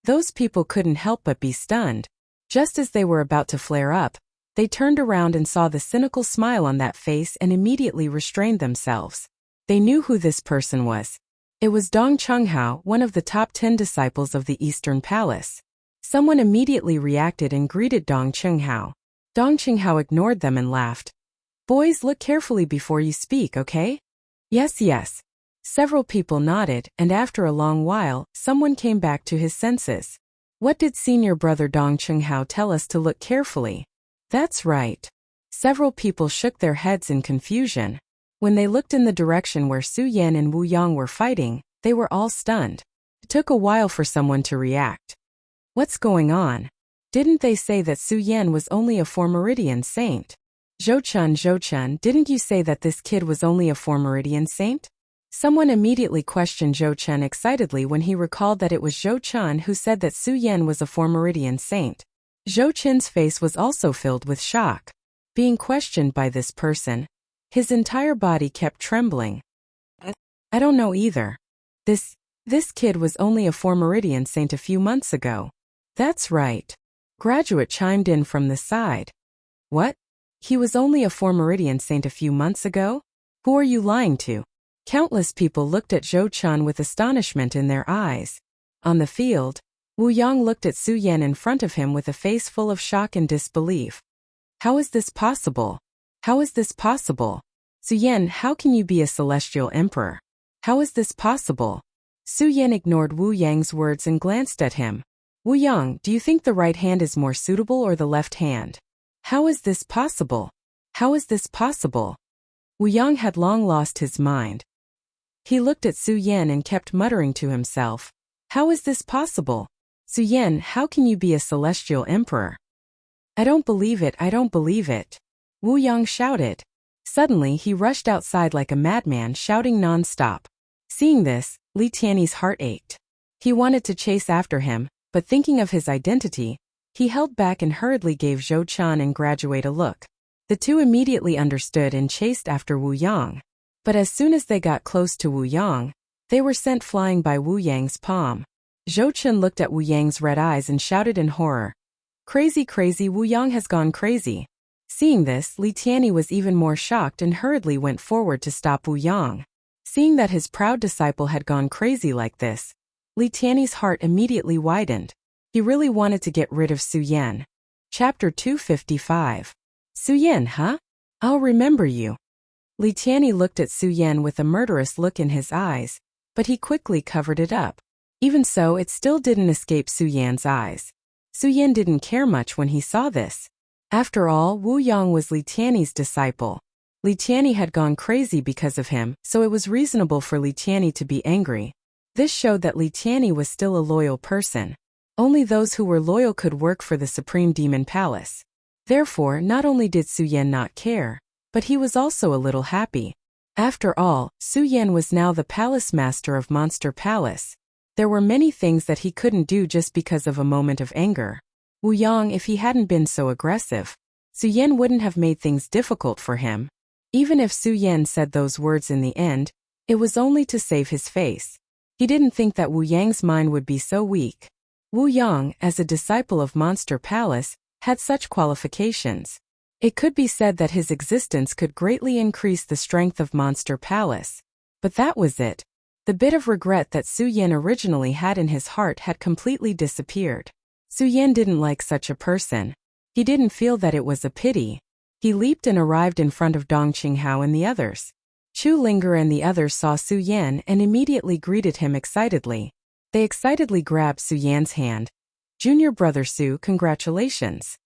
Those people couldn't help but be stunned. Just as they were about to flare up, they turned around and saw the cynical smile on that face and immediately restrained themselves. They knew who this person was. It was Dong Chenghao, one of the top 10 disciples of the Eastern Palace. Someone immediately reacted and greeted Dong Chenghao. Dong Chenghao ignored them and laughed. "Boys, look carefully before you speak, okay?" Yes. Several people nodded, and after a long while, someone came back to his senses. What did senior brother Dong Chunghao tell us to look carefully? That's right. Several people shook their heads in confusion. When they looked in the direction where Su Yan and Wu Yang were fighting, they were all stunned. It took a while for someone to react. What's going on? Didn't they say that Su Yan was only a Formeridian saint? Zhou-chun, didn't you say that this kid was only a Formeridian saint? Someone immediately questioned Zhou-chun excitedly when he recalled that it was Zhou-chun who said that Su Yan was a Formeridian saint. Zhou-chun's face was also filled with shock. Being questioned by this person, his entire body kept trembling. I don't know either. This kid was only a Formeridian saint a few months ago. That's right. Graduate chimed in from the side. What? He was only a Formeridian saint a few months ago? Who are you lying to? Countless people looked at Zhou-chun with astonishment in their eyes. On the field, Wu Yang looked at Su Yan in front of him with a face full of shock and disbelief. How is this possible? How is this possible? Su Yan, how can you be a celestial emperor? How is this possible? Su Yan ignored Wu Yang's words and glanced at him. Wu Yang, do you think the right hand is more suitable or the left hand? How is this possible? How is this possible? Wu Yang had long lost his mind. He looked at Su Yan and kept muttering to himself. How is this possible? Su Yan, how can you be a celestial emperor? I don't believe it, I don't believe it. Wu Yang shouted. Suddenly he rushed outside like a madman, shouting non-stop. Seeing this, Li Tiany's heart ached. He wanted to chase after him, but thinking of his identity, he held back and hurriedly gave Zhou-chun and Graduate a look. The two immediately understood and chased after Wu Yang. But as soon as they got close to Wu Yang, they were sent flying by Wu Yang's palm. Zhou-chun looked at Wu Yang's red eyes and shouted in horror. Crazy, crazy, Wu Yang has gone crazy. Seeing this, Li Tiany was even more shocked and hurriedly went forward to stop Wu Yang. Seeing that his proud disciple had gone crazy like this, Li Tiany's heart immediately widened. He really wanted to get rid of Su Yan. Chapter 255. Su Yan, huh? I'll remember you. Li Tiany looked at Su Yan with a murderous look in his eyes, but he quickly covered it up. Even so, it still didn't escape Su Yan's eyes. Su Yan didn't care much when he saw this. After all, Wu Yang was Li Tiany's disciple. Li Tiany had gone crazy because of him, so it was reasonable for Li Tiany to be angry. This showed that Li Tiany was still a loyal person. Only those who were loyal could work for the Supreme Demon Palace. Therefore, not only did Su Yan not care, but he was also a little happy. After all, Su Yan was now the palace master of Monster Palace. There were many things that he couldn't do just because of a moment of anger. Wu Yang, if he hadn't been so aggressive, Su Yan wouldn't have made things difficult for him. Even if Su Yan said those words in the end, it was only to save his face. He didn't think that Wu Yang's mind would be so weak. Wu Yang, as a disciple of Monster Palace, had such qualifications. It could be said that his existence could greatly increase the strength of Monster Palace. But that was it. The bit of regret that Su Yan originally had in his heart had completely disappeared. Su Yan didn't like such a person. He didn't feel that it was a pity. He leaped and arrived in front of Dong Qinghao and the others. Chu Linger and the others saw Su Yan and immediately greeted him excitedly. They excitedly grabbed Su Yan's hand. Junior brother Su, congratulations.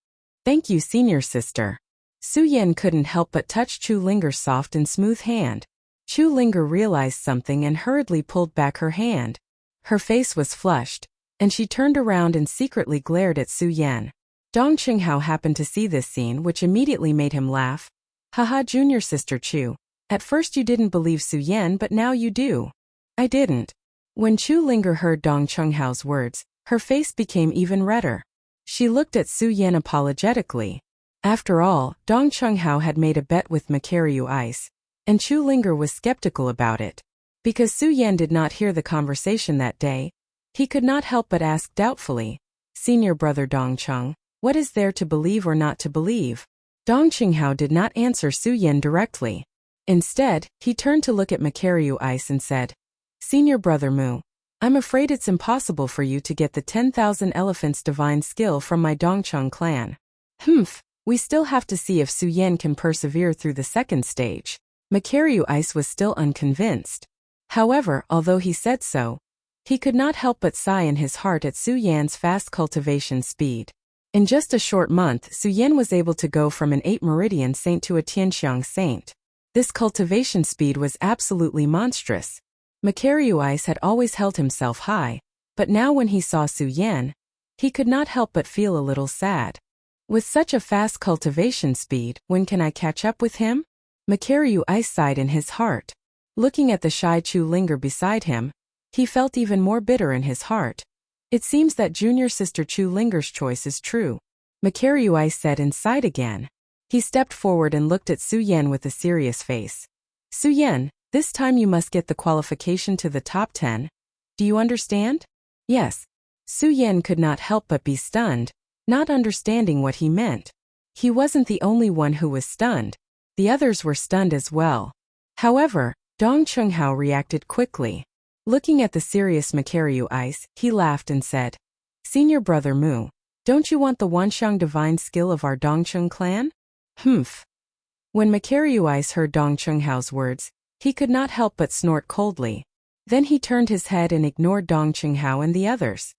Thank you, senior sister. Su Yan couldn't help but touch Chu Linger's soft and smooth hand. Chu Linger realized something and hurriedly pulled back her hand. Her face was flushed, and she turned around and secretly glared at Su Yan. Dong Qinghao happened to see this scene, which immediately made him laugh. Haha, junior sister Chu. At first you didn't believe Su Yan, but now you do. I didn't. When Chu Linger heard Dong Qinghao's words, her face became even redder. She looked at Su Yan apologetically. After all, Dong Qinghao had made a bet with Makaryu Ice, and Chu Linger was skeptical about it. Because Su Yan did not hear the conversation that day, he could not help but ask doubtfully, Senior brother Dong Qing, what is there to believe or not to believe? Dong Qinghao did not answer Su Yan directly. Instead, he turned to look at Makaryu Ice and said, Senior brother Mu, I'm afraid it's impossible for you to get the 10,000 elephants divine skill from my Dongcheng clan. We still have to see if Su Yan can persevere through the second stage. Makaryu Ice was still unconvinced. However, although he said so, he could not help but sigh in his heart at Su Yan's fast cultivation speed. In just a short month, Su Yan was able to go from an 8 meridian saint to a Tianxiang saint. This cultivation speed was absolutely monstrous. Makaryu Ice had always held himself high, but now when he saw Su Yan, he could not help but feel a little sad. With such a fast cultivation speed, when can I catch up with him? Makaryu Ice sighed in his heart. Looking at the shy Chu Linger beside him, he felt even more bitter in his heart. It seems that junior sister Chu Linger's choice is true. Makaryu Ice said and sighed again. He stepped forward and looked at Su Yan with a serious face. Su Yan, this time you must get the qualification to the top 10. Do you understand? Yes. Su Yan could not help but be stunned, not understanding what he meant. He wasn't the only one who was stunned. The others were stunned as well. However, Dong Chunghao reacted quickly. Looking at the serious Makaryu Ice, he laughed and said, Senior brother Mu, don't you want the Wanxiang divine skill of our Dongcheng clan? Humph. When Makaryu Ice heard Dong Chunghao's words, he could not help but snort coldly. Then he turned his head and ignored Dong Chunghao and the others.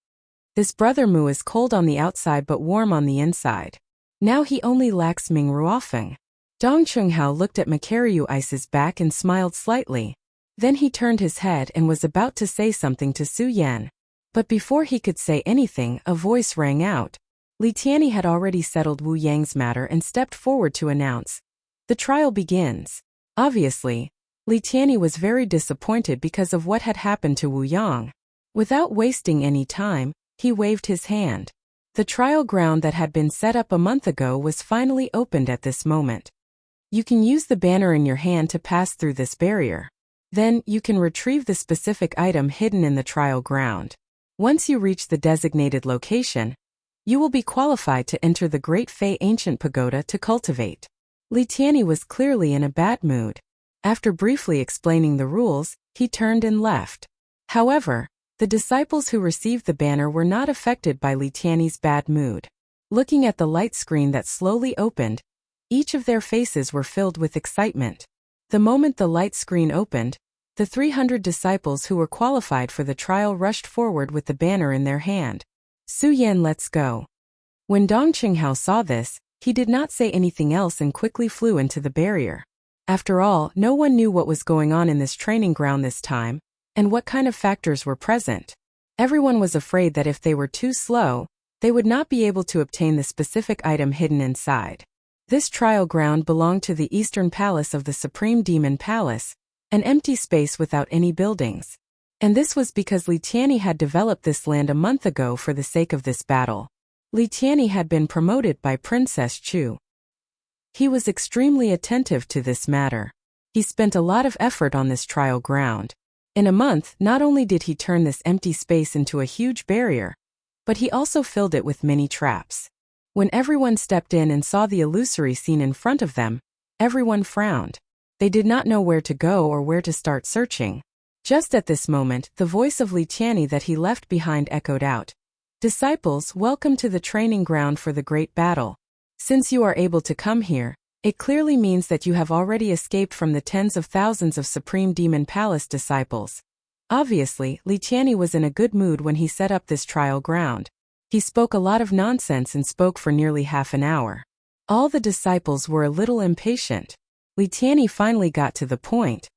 This brother Mu is cold on the outside but warm on the inside. Now he only lacks Ming Ruofeng. Dong Chunghao looked at Makaryu Ice's back and smiled slightly. Then he turned his head and was about to say something to Su Yan. But before he could say anything, a voice rang out. Li Tianyi had already settled Wu Yang's matter and stepped forward to announce. The trial begins. Obviously, Li Tianyi was very disappointed because of what had happened to Wu Yang. Without wasting any time, he waved his hand. The trial ground that had been set up a month ago was finally opened at this moment. You can use the banner in your hand to pass through this barrier. Then, you can retrieve the specific item hidden in the trial ground. Once you reach the designated location, you will be qualified to enter the Great Fei Ancient Pagoda to cultivate. Li Tianyi was clearly in a bad mood. After briefly explaining the rules, he turned and left. However, the disciples who received the banner were not affected by Li Tianyi's bad mood. Looking at the light screen that slowly opened, each of their faces were filled with excitement. The moment the light screen opened, the 300 disciples who were qualified for the trial rushed forward with the banner in their hand. Su Yan, let's go. When Dong Chunghao saw this, he did not say anything else and quickly flew into the barrier. After all, no one knew what was going on in this training ground this time, and what kind of factors were present. Everyone was afraid that if they were too slow, they would not be able to obtain the specific item hidden inside. This trial ground belonged to the Eastern Palace of the Supreme Demon Palace, an empty space without any buildings. And this was because Li Tianyi had developed this land a month ago for the sake of this battle. Li Tianyi had been promoted by Princess Chu. He was extremely attentive to this matter. He spent a lot of effort on this trial ground. In a month, not only did he turn this empty space into a huge barrier, but he also filled it with many traps. When everyone stepped in and saw the illusory scene in front of them, everyone frowned. They did not know where to go or where to start searching. Just at this moment, the voice of Li Tianyi that he left behind echoed out. Disciples, welcome to the training ground for the great battle. Since you are able to come here, it clearly means that you have already escaped from the tens of thousands of Supreme Demon Palace disciples. Obviously, Li Tianyi was in a good mood when he set up this trial ground. He spoke a lot of nonsense and spoke for nearly half an hour. All the disciples were a little impatient. Li Tianyi finally got to the point.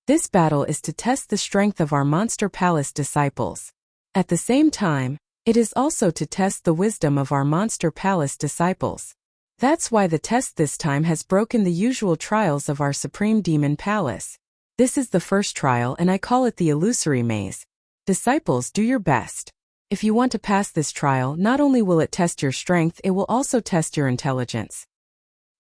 This battle is to test the strength of our Monster Palace disciples. At the same time, it is also to test the wisdom of our Monster Palace disciples. That's why the test this time has broken the usual trials of our Supreme Demon Palace. This is the first trial and I call it the Illusory Maze. Disciples, do your best. If you want to pass this trial, not only will it test your strength, it will also test your intelligence.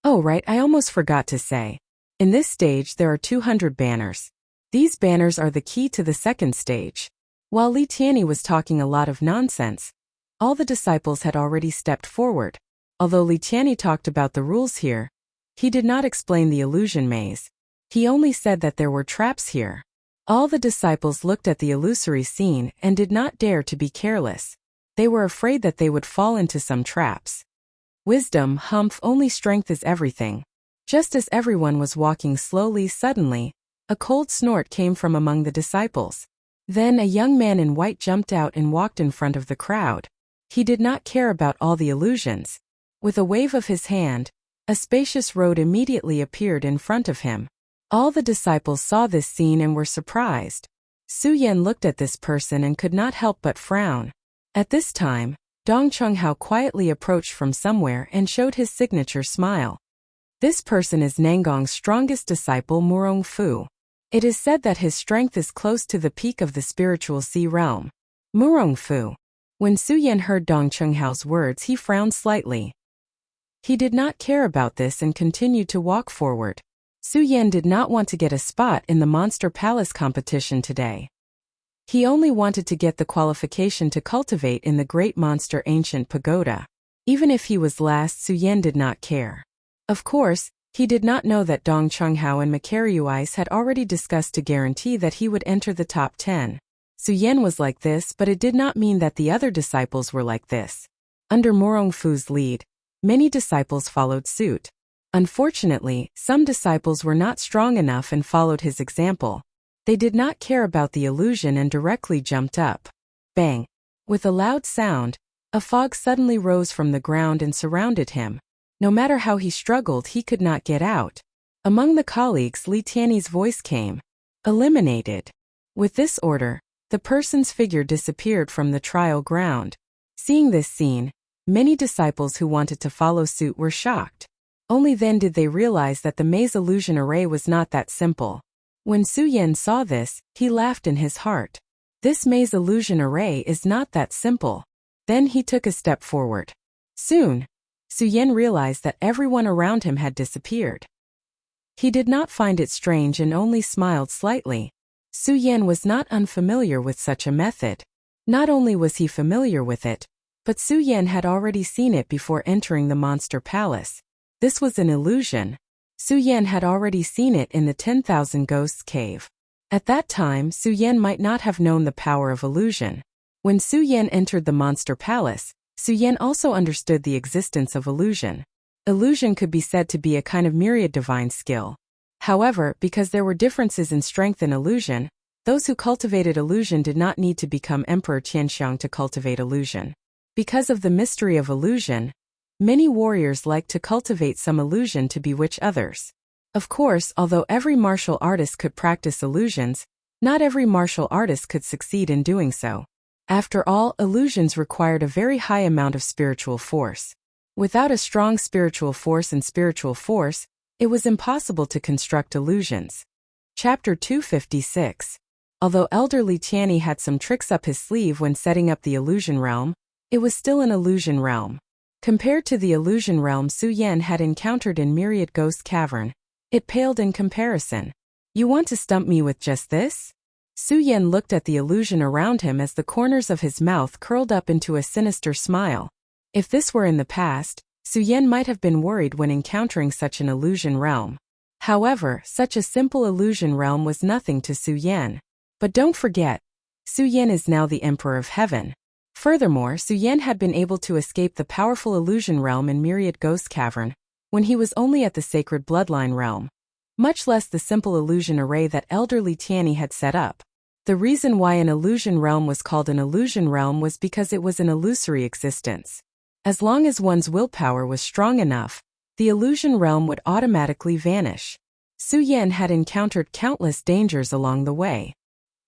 Oh right, I almost forgot to say. In this stage there are 200 banners. These banners are the key to the second stage. While Li Tianyi was talking a lot of nonsense, all the disciples had already stepped forward. Although Li Tianyi talked about the rules here, he did not explain the illusion maze. He only said that there were traps here. All the disciples looked at the illusory scene and did not dare to be careless. They were afraid that they would fall into some traps. Wisdom, humph, only strength is everything. Just as everyone was walking slowly, suddenly, A cold snort came from among the disciples. Then a young man in white jumped out and walked in front of the crowd. He did not care about all the illusions. With a wave of his hand, a spacious road immediately appeared in front of him. All the disciples saw this scene and were surprised. Su Yan looked at this person and could not help but frown. At this time, Dong Chunghao quietly approached from somewhere and showed his signature smile. This person is Nangong's strongest disciple, Murong Fu. It is said that his strength is close to the peak of the spiritual sea realm. Murong Fu. When Su Yan heard Dong Chunghao's words, he frowned slightly. He did not care about this and continued to walk forward. Su Yan did not want to get a spot in the Monster Palace competition today. He only wanted to get the qualification to cultivate in the Great Monster Ancient Pagoda. Even if he was last, Su Yan did not care. Of course, he did not know that Dong Chunghao and Makaryu Ice had already discussed to guarantee that he would enter the top 10. Su Yan was like this, but it did not mean that the other disciples were like this. Under Murong Fu's lead, many disciples followed suit. Unfortunately, some disciples were not strong enough and followed his example. They did not care about the illusion and directly jumped up. Bang! With a loud sound, a fog suddenly rose from the ground and surrounded him. No matter how he struggled, he could not get out. Among the colleagues, Li Tianyi's voice came. Eliminated. With this order, the person's figure disappeared from the trial ground. Seeing this scene, many disciples who wanted to follow suit were shocked. Only then did they realize that the maze illusion array was not that simple. When Su Yan saw this, he laughed in his heart. This maze illusion array is not that simple. Then he took a step forward. Soon, Su Yan realized that everyone around him had disappeared. He did not find it strange and only smiled slightly. Su Yan was not unfamiliar with such a method. Not only was he familiar with it, but Su Yan had already seen it before entering the Monster Palace. This was an illusion. Su Yan had already seen it in the 10,000 Ghosts Cave. At that time, Su Yan might not have known the power of illusion. When Su Yan entered the Monster Palace, Su Yan also understood the existence of illusion. Illusion could be said to be a kind of myriad divine skill. However, because there were differences in strength in illusion, those who cultivated illusion did not need to become Emperor Qianxiang to cultivate illusion. Because of the mystery of illusion, many warriors like to cultivate some illusion to bewitch others. Of course, although every martial artist could practice illusions, not every martial artist could succeed in doing so. After all, illusions required a very high amount of spiritual force. Without a strong spiritual force and spiritual force, it was impossible to construct illusions. Chapter 256. Although Elder Li Tianyi had some tricks up his sleeve when setting up the illusion realm, it was still an illusion realm. Compared to the illusion realm Su Yan had encountered in Myriad Ghost Cavern, it paled in comparison. You want to stump me with just this? Su Yan looked at the illusion around him as the corners of his mouth curled up into a sinister smile. If this were in the past, Su Yan might have been worried when encountering such an illusion realm. However, such a simple illusion realm was nothing to Su Yan. But don't forget, Su Yan is now the Emperor of Heaven. Furthermore, Su Yan had been able to escape the powerful illusion realm in Myriad Ghost Cavern when he was only at the Sacred Bloodline realm, much less the simple illusion array that Elder Li Tianyi had set up. The reason why an illusion realm was called an illusion realm was because it was an illusory existence. As long as one's willpower was strong enough, the illusion realm would automatically vanish. Su Yan had encountered countless dangers along the way.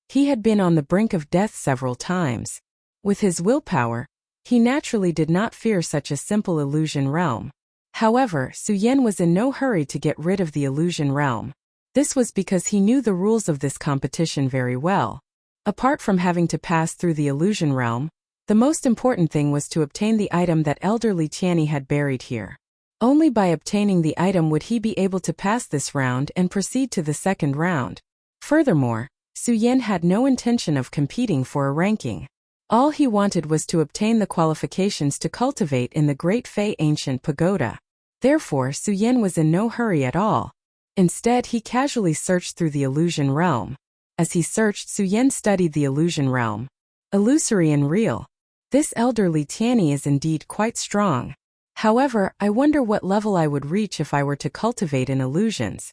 He had been on the brink of death several times. With his willpower, he naturally did not fear such a simple illusion realm. However, Su Yan was in no hurry to get rid of the illusion realm. This was because he knew the rules of this competition very well. Apart from having to pass through the illusion realm, the most important thing was to obtain the item that Elder Li Tianyi had buried here. Only by obtaining the item would he be able to pass this round and proceed to the second round. Furthermore, Su Yan had no intention of competing for a ranking. All he wanted was to obtain the qualifications to cultivate in the Great Fei Ancient Pagoda. Therefore, Su Yan was in no hurry at all. Instead, he casually searched through the illusion realm. As he searched, Su Yan studied the illusion realm. Illusory and real. This Elder Li Tianyi is indeed quite strong. However, I wonder what level I would reach if I were to cultivate in illusions.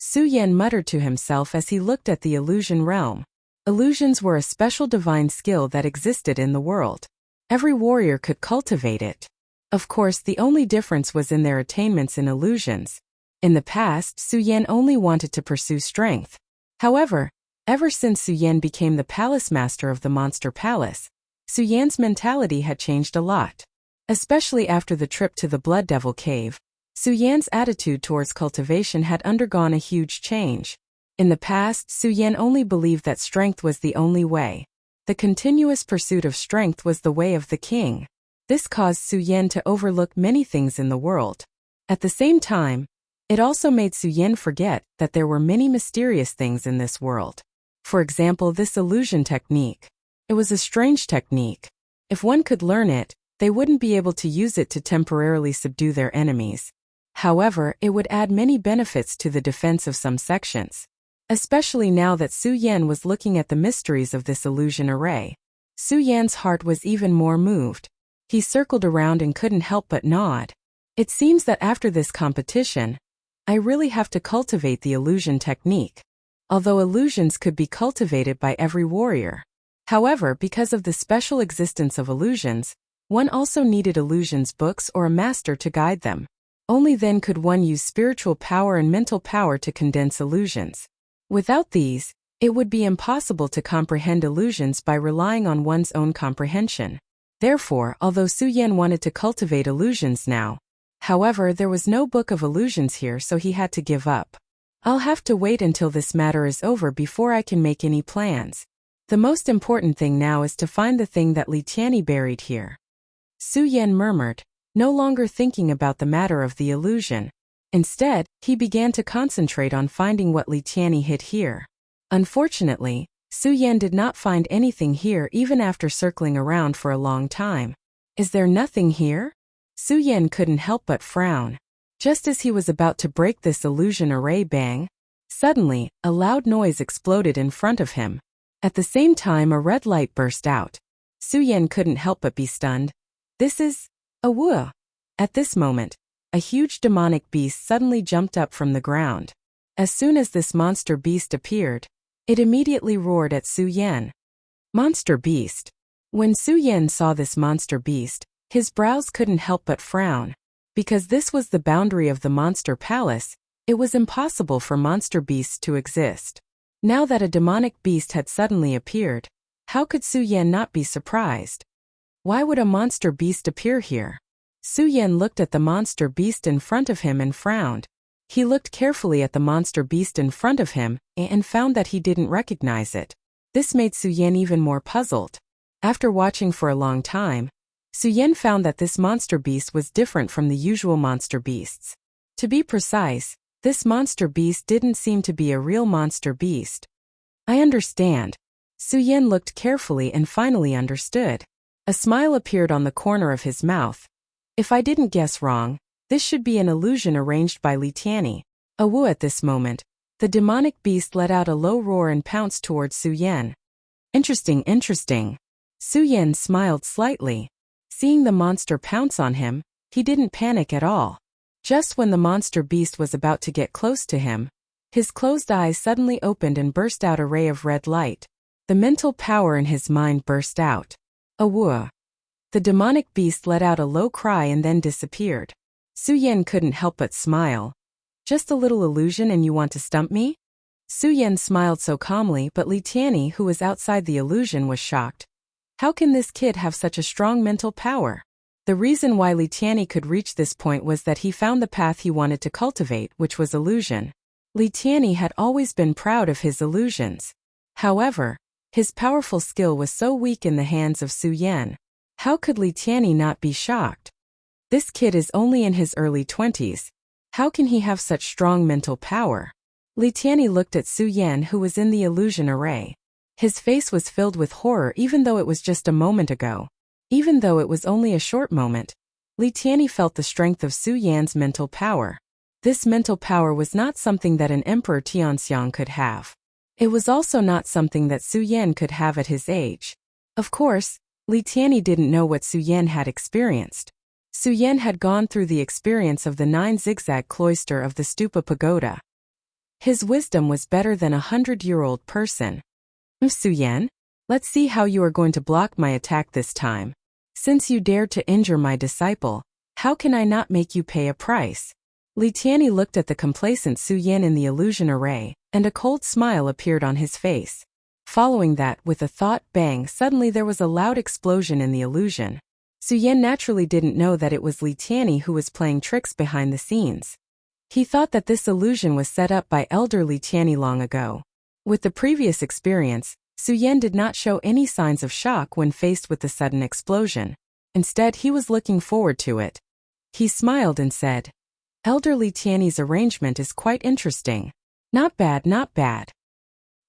Su Yan muttered to himself as he looked at the illusion realm. Illusions were a special divine skill that existed in the world. Every warrior could cultivate it. Of course, the only difference was in their attainments in illusions. In the past, Su Yan only wanted to pursue strength. However, ever since Su Yan became the palace master of the Monster Palace, Su Yan's mentality had changed a lot. Especially after the trip to the Blood Devil Cave, Su Yan's attitude towards cultivation had undergone a huge change. In the past, Su Yan only believed that strength was the only way. The continuous pursuit of strength was the way of the king. This caused Su Yan to overlook many things in the world. At the same time, it also made Su Yan forget that there were many mysterious things in this world. For example, this illusion technique. It was a strange technique. If one could learn it, they wouldn't be able to use it to temporarily subdue their enemies. However, it would add many benefits to the defense of some sections. Especially now that Su Yan was looking at the mysteries of this illusion array. Su Yan's heart was even more moved. He circled around and couldn't help but nod. It seems that after this competition, I really have to cultivate the illusion technique. Although illusions could be cultivated by every warrior. However, because of the special existence of illusions, one also needed illusions books or a master to guide them. Only then could one use spiritual power and mental power to condense illusions. Without these, it would be impossible to comprehend illusions by relying on one's own comprehension. Therefore, although Su Yan wanted to cultivate illusions now, however, there was no book of illusions here, so he had to give up. I'll have to wait until this matter is over before I can make any plans. The most important thing now is to find the thing that Li Tianyi buried here. Su Yan murmured, no longer thinking about the matter of the illusion. Instead, he began to concentrate on finding what Li Tianyi hid here. Unfortunately, Su Yan did not find anything here even after circling around for a long time. Is there nothing here? Su Yan couldn't help but frown. Just as he was about to break this illusion array bang, suddenly, a loud noise exploded in front of him. At the same time, a red light burst out. Su Yan couldn't help but be stunned. This is a Wuxia. At this moment, a huge demonic beast suddenly jumped up from the ground. As soon as this monster beast appeared, it immediately roared at Su Yan. Monster beast. When Su Yan saw this monster beast, his brows couldn't help but frown. Because this was the boundary of the monster palace, it was impossible for monster beasts to exist. Now that a demonic beast had suddenly appeared, how could Su Yan not be surprised? Why would a monster beast appear here? Su Yan looked at the monster beast in front of him and frowned. He looked carefully at the monster beast in front of him and found that he didn't recognize it. This made Su Yan even more puzzled. After watching for a long time, Su Yan found that this monster beast was different from the usual monster beasts. To be precise, this monster beast didn't seem to be a real monster beast. I understand. Su Yan looked carefully and finally understood. A smile appeared on the corner of his mouth. If I didn't guess wrong, this should be an illusion arranged by Li Tianyi. A Wuxia. At this moment, the demonic beast let out a low roar and pounced towards Su Yan. Interesting. Su Yan smiled slightly. Seeing the monster pounce on him, he didn't panic at all. Just when the monster beast was about to get close to him, his closed eyes suddenly opened and burst out a ray of red light. The mental power in his mind burst out. A Wuxia. The demonic beast let out a low cry and then disappeared. Su Yan couldn't help but smile. Just a little illusion and you want to stump me? Su Yan smiled so calmly, but Li Tianyi, who was outside the illusion, was shocked. How can this kid have such a strong mental power? The reason why Li Tianyi could reach this point was that he found the path he wanted to cultivate, which was illusion. Li Tianyi had always been proud of his illusions. However, his powerful skill was so weak in the hands of Su Yan. How could Li Tianyi not be shocked? This kid is only in his early 20s. How can he have such strong mental power? Li Tianyi looked at Su Yan, who was in the illusion array. His face was filled with horror even though it was just a moment ago. Even though it was only a short moment, Li Tianyi felt the strength of Su Yan's mental power. This mental power was not something that an Emperor Tianxiang could have. It was also not something that Su Yan could have at his age. Of course, Li Tianyi didn't know what Su Yan had experienced. Su Yan had gone through the experience of the 9 zigzag cloister of the Stupa Pagoda. His wisdom was better than 100-year-old person. Su Yan, let's see how you are going to block my attack this time. Since you dared to injure my disciple, how can I not make you pay a price? Li Tianyi looked at the complacent Su Yan in the illusion array, and a cold smile appeared on his face. Following that, with a thought bang, suddenly there was a loud explosion in the illusion. Su Yan naturally didn't know that it was Li Tianyi who was playing tricks behind the scenes. He thought that this illusion was set up by elder Li Tianyi long ago. With the previous experience, Su Yan did not show any signs of shock when faced with the sudden explosion. Instead, he was looking forward to it. He smiled and said, Elder Li Tianyi's arrangement is quite interesting. Not bad, not bad.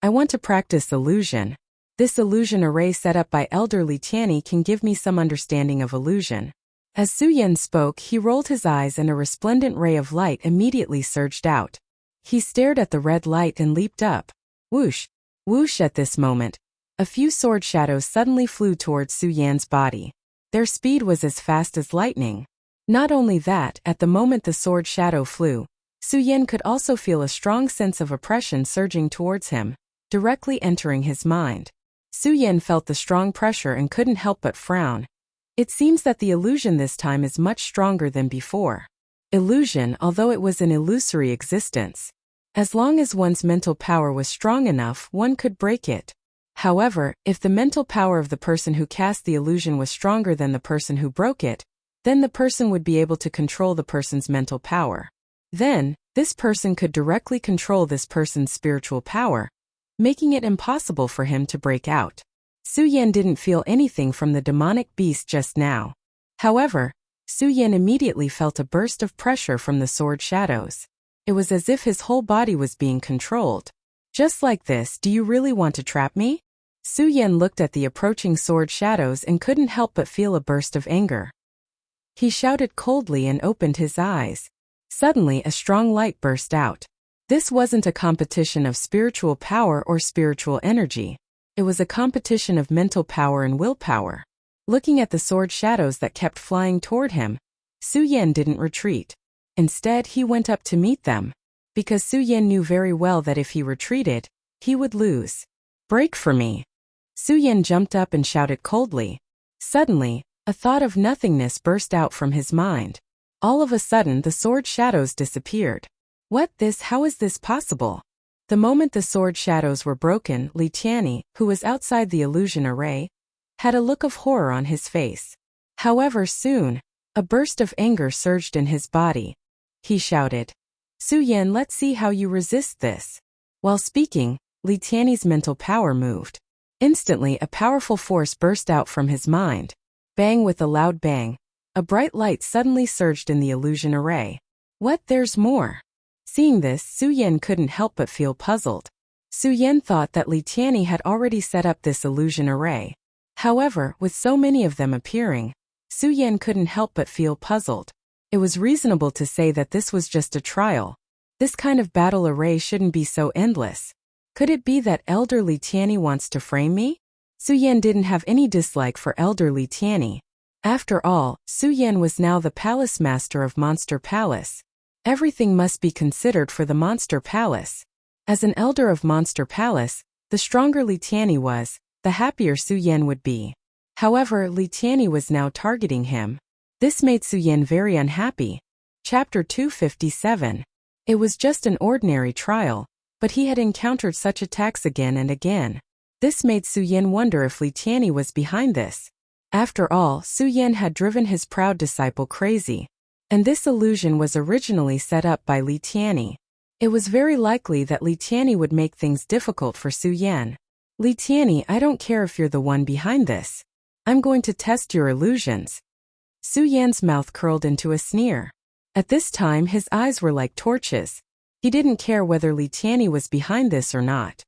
I want to practice illusion. This illusion array set up by Elder Li Tianyi can give me some understanding of illusion. As Su Yan spoke, he rolled his eyes and a resplendent ray of light immediately surged out. He stared at the red light and leaped up. Whoosh! Whoosh! At this moment, a few sword shadows suddenly flew towards Su Yan's body. Their speed was as fast as lightning. Not only that, at the moment the sword shadow flew, Su Yan could also feel a strong sense of oppression surging towards him, directly entering his mind. Su Yan felt the strong pressure and couldn't help but frown. It seems that the illusion this time is much stronger than before. Illusion, although it was an illusory existence. As long as one's mental power was strong enough, one could break it. However, if the mental power of the person who cast the illusion was stronger than the person who broke it, then the person would be able to control the person's mental power. Then, this person could directly control this person's spiritual power, making it impossible for him to break out. Su Yan didn't feel anything from the demonic beast just now. However, Su Yan immediately felt a burst of pressure from the sword shadows. It was as if his whole body was being controlled. Just like this, do you really want to trap me? Su Yan looked at the approaching sword shadows and couldn't help but feel a burst of anger. He shouted coldly and opened his eyes. Suddenly, a strong light burst out. This wasn't a competition of spiritual power or spiritual energy. It was a competition of mental power and willpower. Looking at the sword shadows that kept flying toward him, Su Yan didn't retreat. Instead, he went up to meet them. Because Su Yan knew very well that if he retreated, he would lose. Break for me. Su Yan jumped up and shouted coldly. Suddenly, a thought of nothingness burst out from his mind. All of a sudden, the sword shadows disappeared. How is this possible? The moment the sword shadows were broken, Li Tianyi, who was outside the illusion array, had a look of horror on his face. However, soon, a burst of anger surged in his body. He shouted, Su Yan, let's see how you resist this. While speaking, Li Tianyi's mental power moved. Instantly, a powerful force burst out from his mind. Bang! With a loud bang, a bright light suddenly surged in the illusion array. There's more. Seeing this, Su Yan couldn't help but feel puzzled. Su Yan thought that Li Tianyi had already set up this illusion array. However, with so many of them appearing, Su Yan couldn't help but feel puzzled. It was reasonable to say that this was just a trial. This kind of battle array shouldn't be so endless. Could it be that Elder Li Tianyi wants to frame me? Su Yan didn't have any dislike for Elder Li Tianyi. After all, Su Yan was now the palace master of Monster Palace. Everything must be considered for the Monster Palace. As an elder of Monster Palace, the stronger Li Tianyi was, the happier Su Yan would be. However, Li Tianyi was now targeting him. This made Su Yan very unhappy. Chapter 257. It was just an ordinary trial, but he had encountered such attacks again and again. This made Su Yan wonder if Li Tianyi was behind this. After all, Su Yan had driven his proud disciple crazy. And this illusion was originally set up by Li Tianyi. It was very likely that Li Tianyi would make things difficult for Su Yan. Li Tianyi, I don't care if you're the one behind this. I'm going to test your illusions. Su Yan's mouth curled into a sneer. At this time, his eyes were like torches. He didn't care whether Li Tianyi was behind this or not.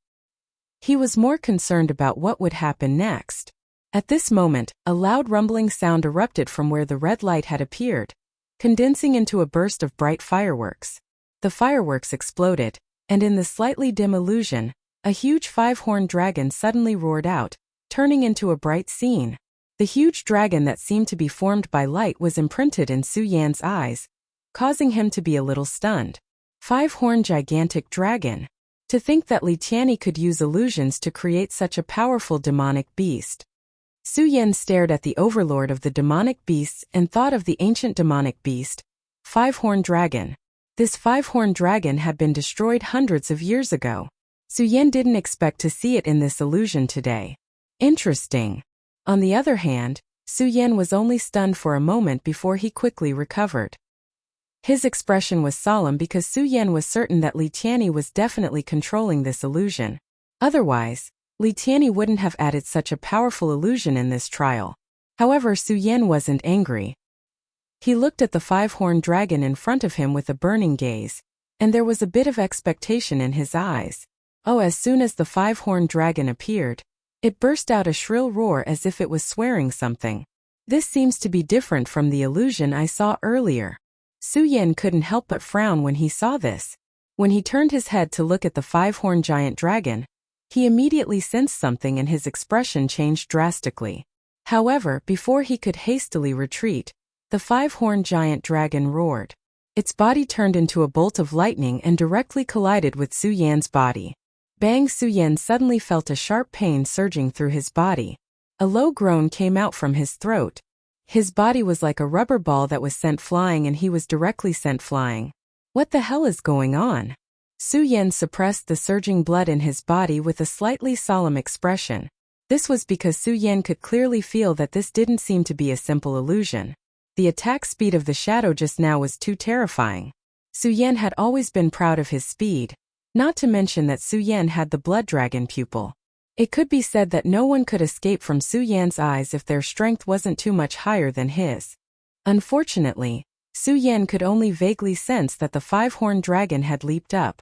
He was more concerned about what would happen next. At this moment, a loud rumbling sound erupted from where the red light had appeared, condensing into a burst of bright fireworks. The fireworks exploded, and in the slightly dim illusion, a huge five-horned dragon suddenly roared out, turning into a bright scene. The huge dragon that seemed to be formed by light was imprinted in Su Yan's eyes, causing him to be a little stunned. 5-horned gigantic dragon. To think that Li Tianyi could use illusions to create such a powerful demonic beast. Su Yan stared at the overlord of the demonic beasts and thought of the ancient demonic beast, 5-horned dragon. This 5-horned dragon had been destroyed hundreds of years ago. Su Yan didn't expect to see it in this illusion today. Interesting. On the other hand, Su Yan was only stunned for a moment before he quickly recovered. His expression was solemn because Su Yan was certain that Li Tianyi was definitely controlling this illusion. Otherwise, Li Tianyi wouldn't have added such a powerful illusion in this trial. However, Su Yan wasn't angry. He looked at the 5-horned dragon in front of him with a burning gaze, and there was a bit of expectation in his eyes. Oh, as soon as the 5-horned dragon appeared, it burst out a shrill roar as if it was swearing something. This seems to be different from the illusion I saw earlier. Su Yan couldn't help but frown when he saw this. When he turned his head to look at the 5-horned giant dragon, he immediately sensed something and his expression changed drastically. However, before he could hastily retreat, the 5-horned giant dragon roared. Its body turned into a bolt of lightning and directly collided with Su Yan's body. Bang! Su Yan suddenly felt a sharp pain surging through his body. A low groan came out from his throat. His body was like a rubber ball that was sent flying and he was directly sent flying. What the hell is going on? Su Yan suppressed the surging blood in his body with a slightly solemn expression. This was because Su Yan could clearly feel that this didn't seem to be a simple illusion. The attack speed of the shadow just now was too terrifying. Su Yan had always been proud of his speed, not to mention that Su Yan had the blood dragon pupil. It could be said that no one could escape from Su Yan's eyes if their strength wasn't too much higher than his. Unfortunately, Su Yan could only vaguely sense that the 5-horned dragon had leaped up.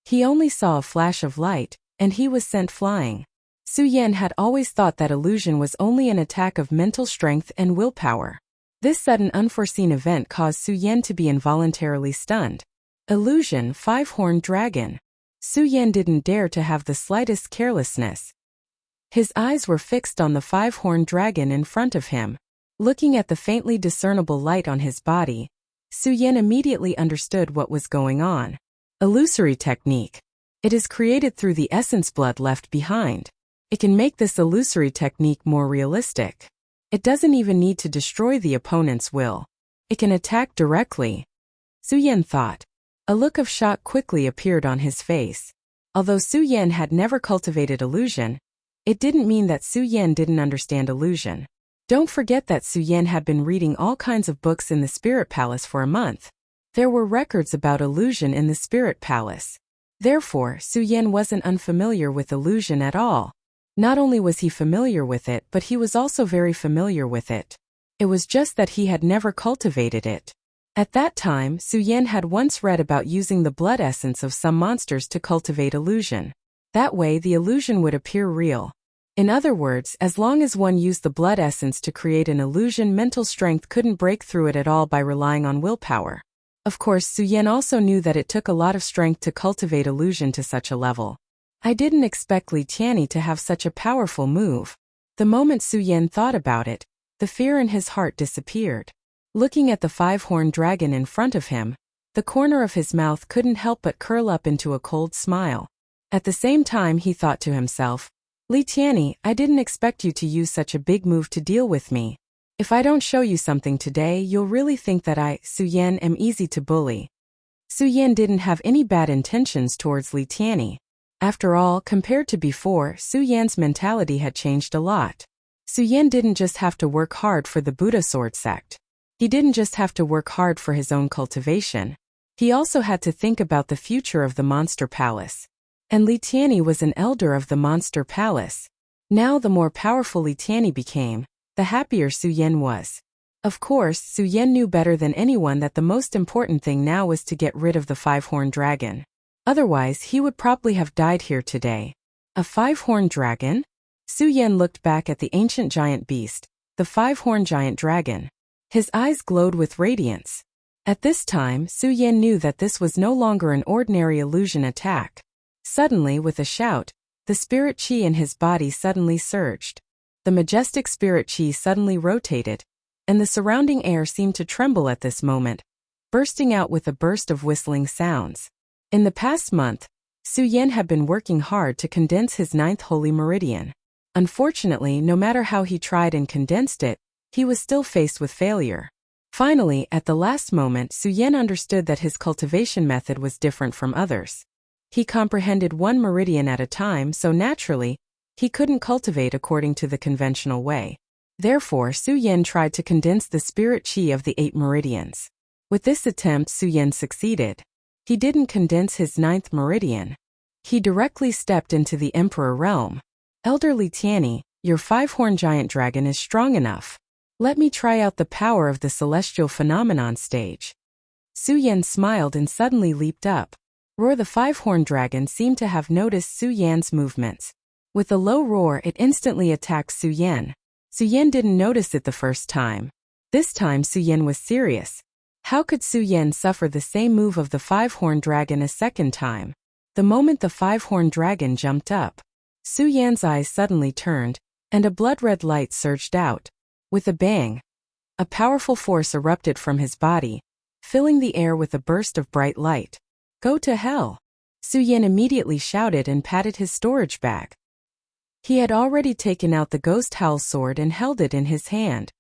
He only saw a flash of light, and he was sent flying. Su Yan had always thought that illusion was only an attack of mental strength and willpower. This sudden unforeseen event caused Su Yan to be involuntarily stunned. Illusion, 5-horned dragon. Su Yan didn't dare to have the slightest carelessness. His eyes were fixed on the 5-horned dragon in front of him. Looking at the faintly discernible light on his body, Su Yan immediately understood what was going on. Illusory technique. It is created through the essence blood left behind. It can make this illusory technique more realistic. It doesn't even need to destroy the opponent's will. It can attack directly. Su Yan thought. A look of shock quickly appeared on his face. Although Su Yan had never cultivated illusion, it didn't mean that Su Yan didn't understand illusion. Don't forget that Su Yan had been reading all kinds of books in the Spirit Palace for a month. There were records about illusion in the Spirit Palace. Therefore, Su Yan wasn't unfamiliar with illusion at all. Not only was he familiar with it, but he was also very familiar with it. It was just that he had never cultivated it. At that time, Su Yan had once read about using the blood essence of some monsters to cultivate illusion. That way the illusion would appear real. In other words, as long as one used the blood essence to create an illusion, mental strength couldn't break through it at all by relying on willpower. Of course, Su Yan also knew that it took a lot of strength to cultivate illusion to such a level. I didn't expect Li Tianyi to have such a powerful move. The moment Su Yan thought about it, the fear in his heart disappeared. Looking at the 5-horned dragon in front of him, the corner of his mouth couldn't help but curl up into a cold smile. At the same time he thought to himself, Li Tianyi, I didn't expect you to use such a big move to deal with me. If I don't show you something today, you'll really think that I, Su Yan, am easy to bully. Su Yan didn't have any bad intentions towards Li Tianyi. After all, compared to before, Su Yan's mentality had changed a lot. Su Yan didn't just have to work hard for the Buddha sword sect. He didn't just have to work hard for his own cultivation. He also had to think about the future of the Monster Palace. And Li Tianyi was an elder of the Monster Palace. Now the more powerful Li Tianyi became, the happier Su Yan was. Of course, Su Yan knew better than anyone that the most important thing now was to get rid of the 5-horned dragon. Otherwise, he would probably have died here today. A 5-horned dragon? Su Yan looked back at the ancient giant beast, the 5-horned giant dragon. His eyes glowed with radiance. At this time, Su Yan knew that this was no longer an ordinary illusion attack. Suddenly, with a shout, the spirit chi in his body suddenly surged. The majestic spirit chi suddenly rotated, and the surrounding air seemed to tremble at this moment. bursting out with a burst of whistling sounds. In the past month, Su Yan had been working hard to condense his ninth holy meridian. Unfortunately, no matter how he tried and condensed it, he was still faced with failure. Finally, at the last moment, Su Yan understood that his cultivation method was different from others. He comprehended one meridian at a time, so naturally, he couldn't cultivate according to the conventional way. Therefore, Su Yan tried to condense the spirit qi of the 8 meridians. With this attempt, Su Yan succeeded. He didn't condense his 9th meridian. He directly stepped into the Emperor realm. Elderly Tianyi, your 5-horned giant dragon is strong enough. Let me try out the power of the celestial phenomenon stage. Su Yan smiled and suddenly leaped up. Roar, the 5-horned dragon seemed to have noticed Su Yan's movements. With a low roar, it instantly attacked Su Yan. Su Yan didn't notice it the first time. This time Su Yan was serious. How could Su Yan suffer the same move of the 5-horned dragon a second time? The moment the 5-horned dragon jumped up, Su Yan's eyes suddenly turned, and a blood-red light surged out. With a bang, a powerful force erupted from his body, filling the air with a burst of bright light. Go to hell! Su Yan immediately shouted and patted his storage bag. He had already taken out the ghost howl sword and held it in his hand.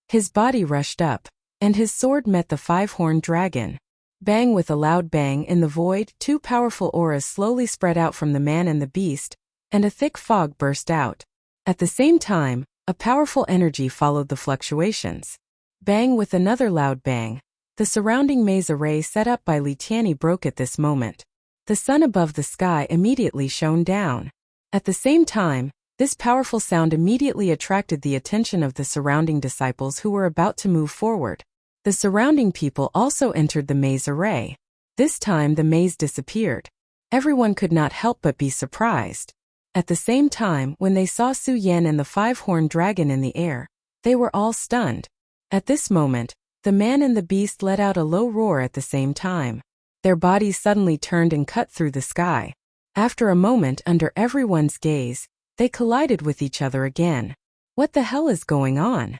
His body rushed up, and his sword met the 5-horned dragon. Bang! With a loud bang in the void, 2 powerful auras slowly spread out from the man and the beast, and a thick fog burst out. At the same time, a powerful energy followed the fluctuations. Bang! With another loud bang, the surrounding maze array set up by Li Tianyi broke at this moment. The sun above the sky immediately shone down. At the same time, this powerful sound immediately attracted the attention of the surrounding disciples who were about to move forward. The surrounding people also entered the maze array. This time the maze disappeared. Everyone could not help but be surprised. At the same time, when they saw Su Yan and the 5-horned dragon in the air, they were all stunned. At this moment, the man and the beast let out a low roar at the same time. Their bodies suddenly turned and cut through the sky. After a moment, under everyone's gaze, they collided with each other again. What the hell is going on?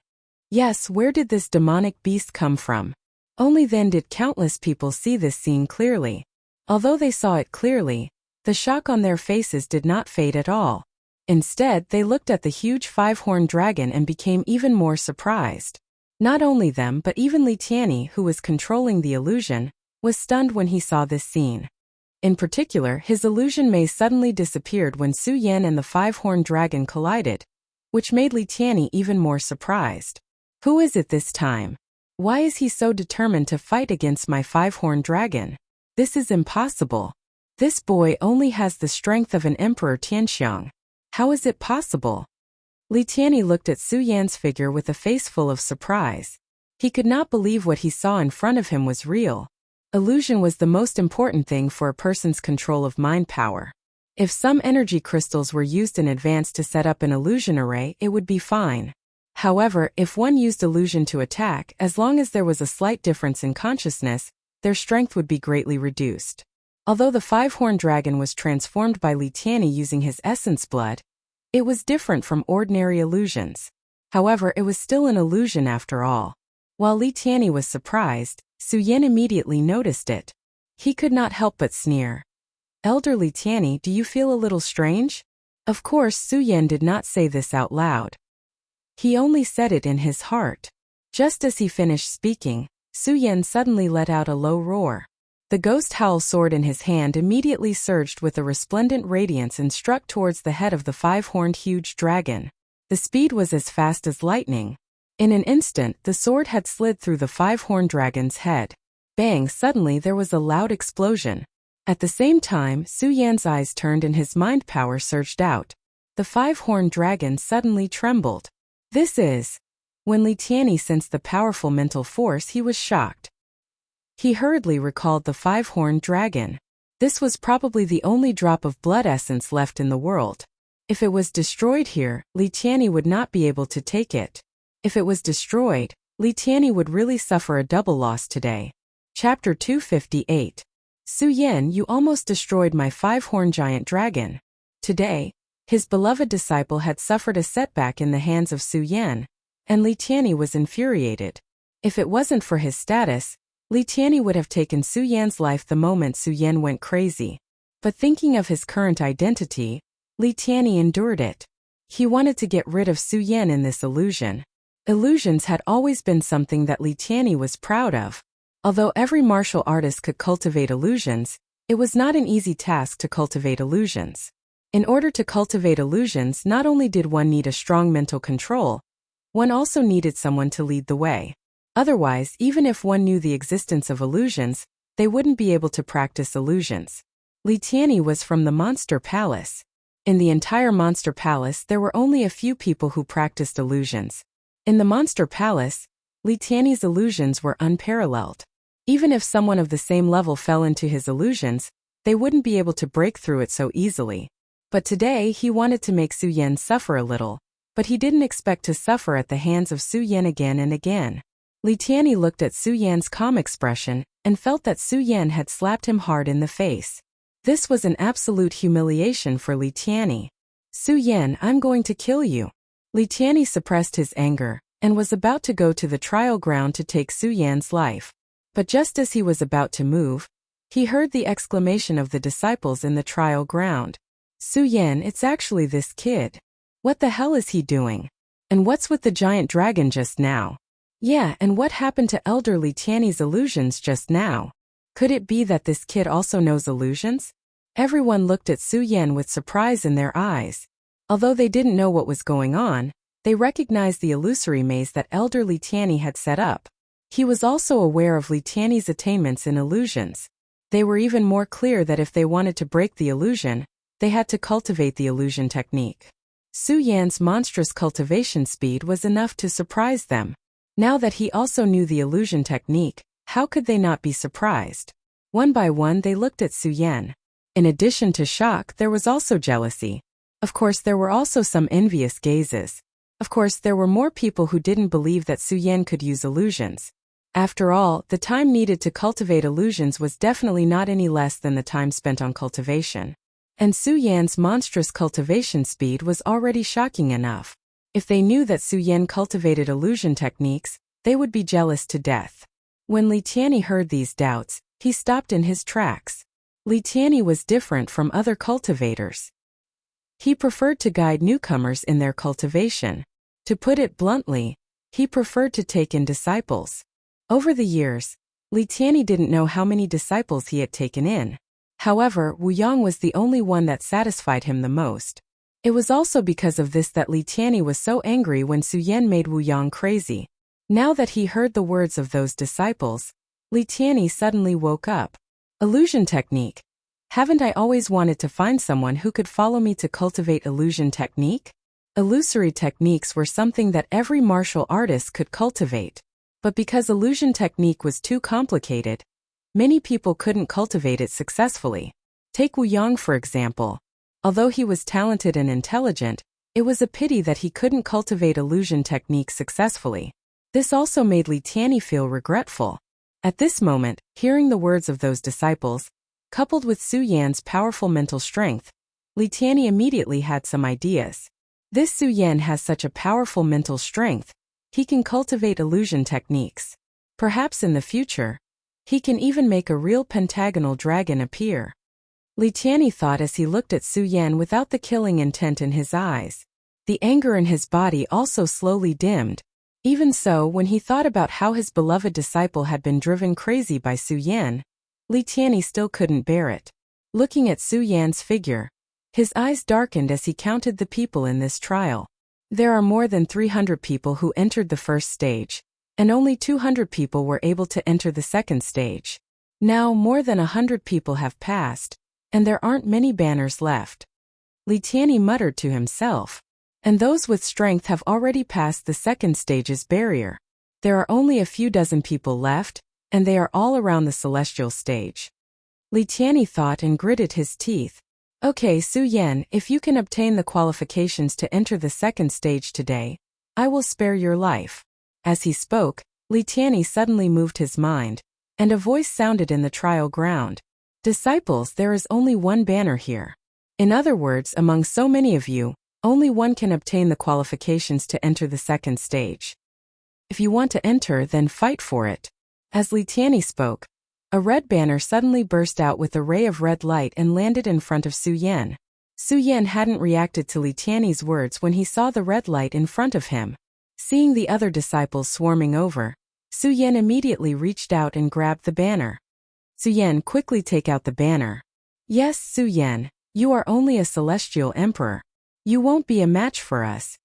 Yes, where did this demonic beast come from? Only then did countless people see this scene clearly. Although they saw it clearly, the shock on their faces did not fade at all. Instead, they looked at the huge 5-horned dragon and became even more surprised. Not only them but even Li Tianyi, who was controlling the illusion, was stunned when he saw this scene. In particular, his illusion maze suddenly disappeared when Su Yan and the 5-horned dragon collided, which made Li Tianyi even more surprised. Who is it this time? Why is he so determined to fight against my 5-horned dragon? This is impossible. This boy only has the strength of an Emperor Tianxiang. How is it possible? Li Tianyi looked at Su Yan's figure with a face full of surprise. He could not believe what he saw in front of him was real. Illusion was the most important thing for a person's control of mind power. If some energy crystals were used in advance to set up an illusion array, it would be fine. However, if one used illusion to attack, as long as there was a slight difference in consciousness, their strength would be greatly reduced. Although the 5-horned dragon was transformed by Li Tianyi using his essence blood, it was different from ordinary illusions. However, it was still an illusion after all. While Li Tianyi was surprised, Su Yan immediately noticed it. He could not help but sneer. Elder Li Tianyi, do you feel a little strange? Of course, Su Yan did not say this out loud. He only said it in his heart. Just as he finished speaking, Su Yan suddenly let out a low roar. The ghost howl sword in his hand immediately surged with a resplendent radiance and struck towards the head of the 5-horned huge dragon. The speed was as fast as lightning. In an instant, the sword had slid through the 5-horned dragon's head. Bang! Suddenly there was a loud explosion. At the same time, Su Yan's eyes turned and his mind power surged out. The 5-horned dragon suddenly trembled. This is... When Li Tianyi sensed the powerful mental force, he was shocked. He hurriedly recalled the 5-horned dragon. This was probably the only drop of blood essence left in the world. If it was destroyed here, Li Tianyi would not be able to take it. If it was destroyed, Li Tianyi would really suffer a double loss today. Chapter 258. Su Yan, you almost destroyed my 5-horned giant dragon. Today, his beloved disciple had suffered a setback in the hands of Su Yan, and Li Tianyi was infuriated. If it wasn't for his status, Li Tianyi would have taken Su Yan's life the moment Su Yan went crazy. But thinking of his current identity, Li Tianyi endured it. He wanted to get rid of Su Yan in this illusion. Illusions had always been something that Li Tianyi was proud of. Although every martial artist could cultivate illusions, it was not an easy task to cultivate illusions. In order to cultivate illusions, not only did one need a strong mental control, one also needed someone to lead the way. Otherwise, even if one knew the existence of illusions, they wouldn't be able to practice illusions. Li Tianyi was from the Monster Palace. In the entire Monster Palace, there were only a few people who practiced illusions. In the Monster Palace, Li Tianyi's illusions were unparalleled. Even if someone of the same level fell into his illusions, they wouldn't be able to break through it so easily. But today he wanted to make Su Yan suffer a little, but he didn't expect to suffer at the hands of Su Yan again and again. Li Tianyi looked at Su Yan's calm expression and felt that Su Yan had slapped him hard in the face. This was an absolute humiliation for Li Tianyi. Su Yan, I'm going to kill you. Li Tianyi suppressed his anger and was about to go to the trial ground to take Su Yan's life. But just as he was about to move, he heard the exclamation of the disciples in the trial ground. Su Yan, it's actually this kid. What the hell is he doing? And what's with the giant dragon just now? Yeah, and what happened to Elder Li Tianyi's illusions just now? Could it be that this kid also knows illusions? Everyone looked at Su Yan with surprise in their eyes. Although they didn't know what was going on, they recognized the illusory maze that Elder Li Tianyi had set up. He was also aware of Li Tianyi's attainments in illusions. They were even more clear that if they wanted to break the illusion, they had to cultivate the illusion technique. Su Yan's monstrous cultivation speed was enough to surprise them. Now that he also knew the illusion technique, how could they not be surprised? One by one they looked at Su Yan. In addition to shock, there was also jealousy. Of course, there were also some envious gazes. Of course, there were more people who didn't believe that Su Yan could use illusions. After all, the time needed to cultivate illusions was definitely not any less than the time spent on cultivation. And Su Yan's monstrous cultivation speed was already shocking enough. If they knew that Su Yan cultivated illusion techniques, they would be jealous to death. When Li Tianyi heard these doubts, he stopped in his tracks. Li Tianyi was different from other cultivators. He preferred to guide newcomers in their cultivation. To put it bluntly, he preferred to take in disciples. Over the years, Li Tianyi didn't know how many disciples he had taken in. However, Wu Yang was the only one that satisfied him the most. It was also because of this that Li Tianyi was so angry when Su Yan made Wu Yang crazy. Now that he heard the words of those disciples, Li Tianyi suddenly woke up. Illusion technique. Haven't I always wanted to find someone who could follow me to cultivate illusion technique? Illusory techniques were something that every martial artist could cultivate. But because illusion technique was too complicated, many people couldn't cultivate it successfully. Take Wu Yang for example. Although he was talented and intelligent, it was a pity that he couldn't cultivate illusion technique successfully. This also made Li Tianyi feel regretful. At this moment, hearing the words of those disciples, coupled with Su Yan's powerful mental strength, Li Tianyi immediately had some ideas. This Su Yan has such a powerful mental strength, he can cultivate illusion techniques. Perhaps in the future, he can even make a real pentagonal dragon appear. Li Tianyi thought as he looked at Su Yan without the killing intent in his eyes. The anger in his body also slowly dimmed. Even so, when he thought about how his beloved disciple had been driven crazy by Su Yan, Li Tianyi still couldn't bear it. Looking at Su Yan's figure, his eyes darkened as he counted the people in this trial. There are more than 300 people who entered the first stage, and only 200 people were able to enter the second stage. Now more than 100 people have passed, and there aren't many banners left. Li Tianyi muttered to himself. And those with strength have already passed the second stage's barrier. There are only a few dozen people left, and they are all around the celestial stage. Li Tianyi thought and gritted his teeth. Okay, Su Yan, if you can obtain the qualifications to enter the second stage today, I will spare your life. As he spoke, Li Tianyi suddenly moved his mind, and a voice sounded in the trial ground. Disciples, there is only one banner here. In other words, among so many of you, only one can obtain the qualifications to enter the second stage. If you want to enter, then fight for it. As Li Tianyi spoke, a red banner suddenly burst out with a ray of red light and landed in front of Su Yan. Su Yan hadn't reacted to Li Tianyi's words when he saw the red light in front of him. Seeing the other disciples swarming over, Su Yan immediately reached out and grabbed the banner. Su Yan, quickly take out the banner. Yes, Su Yan, you are only a celestial emperor. You won't be a match for us.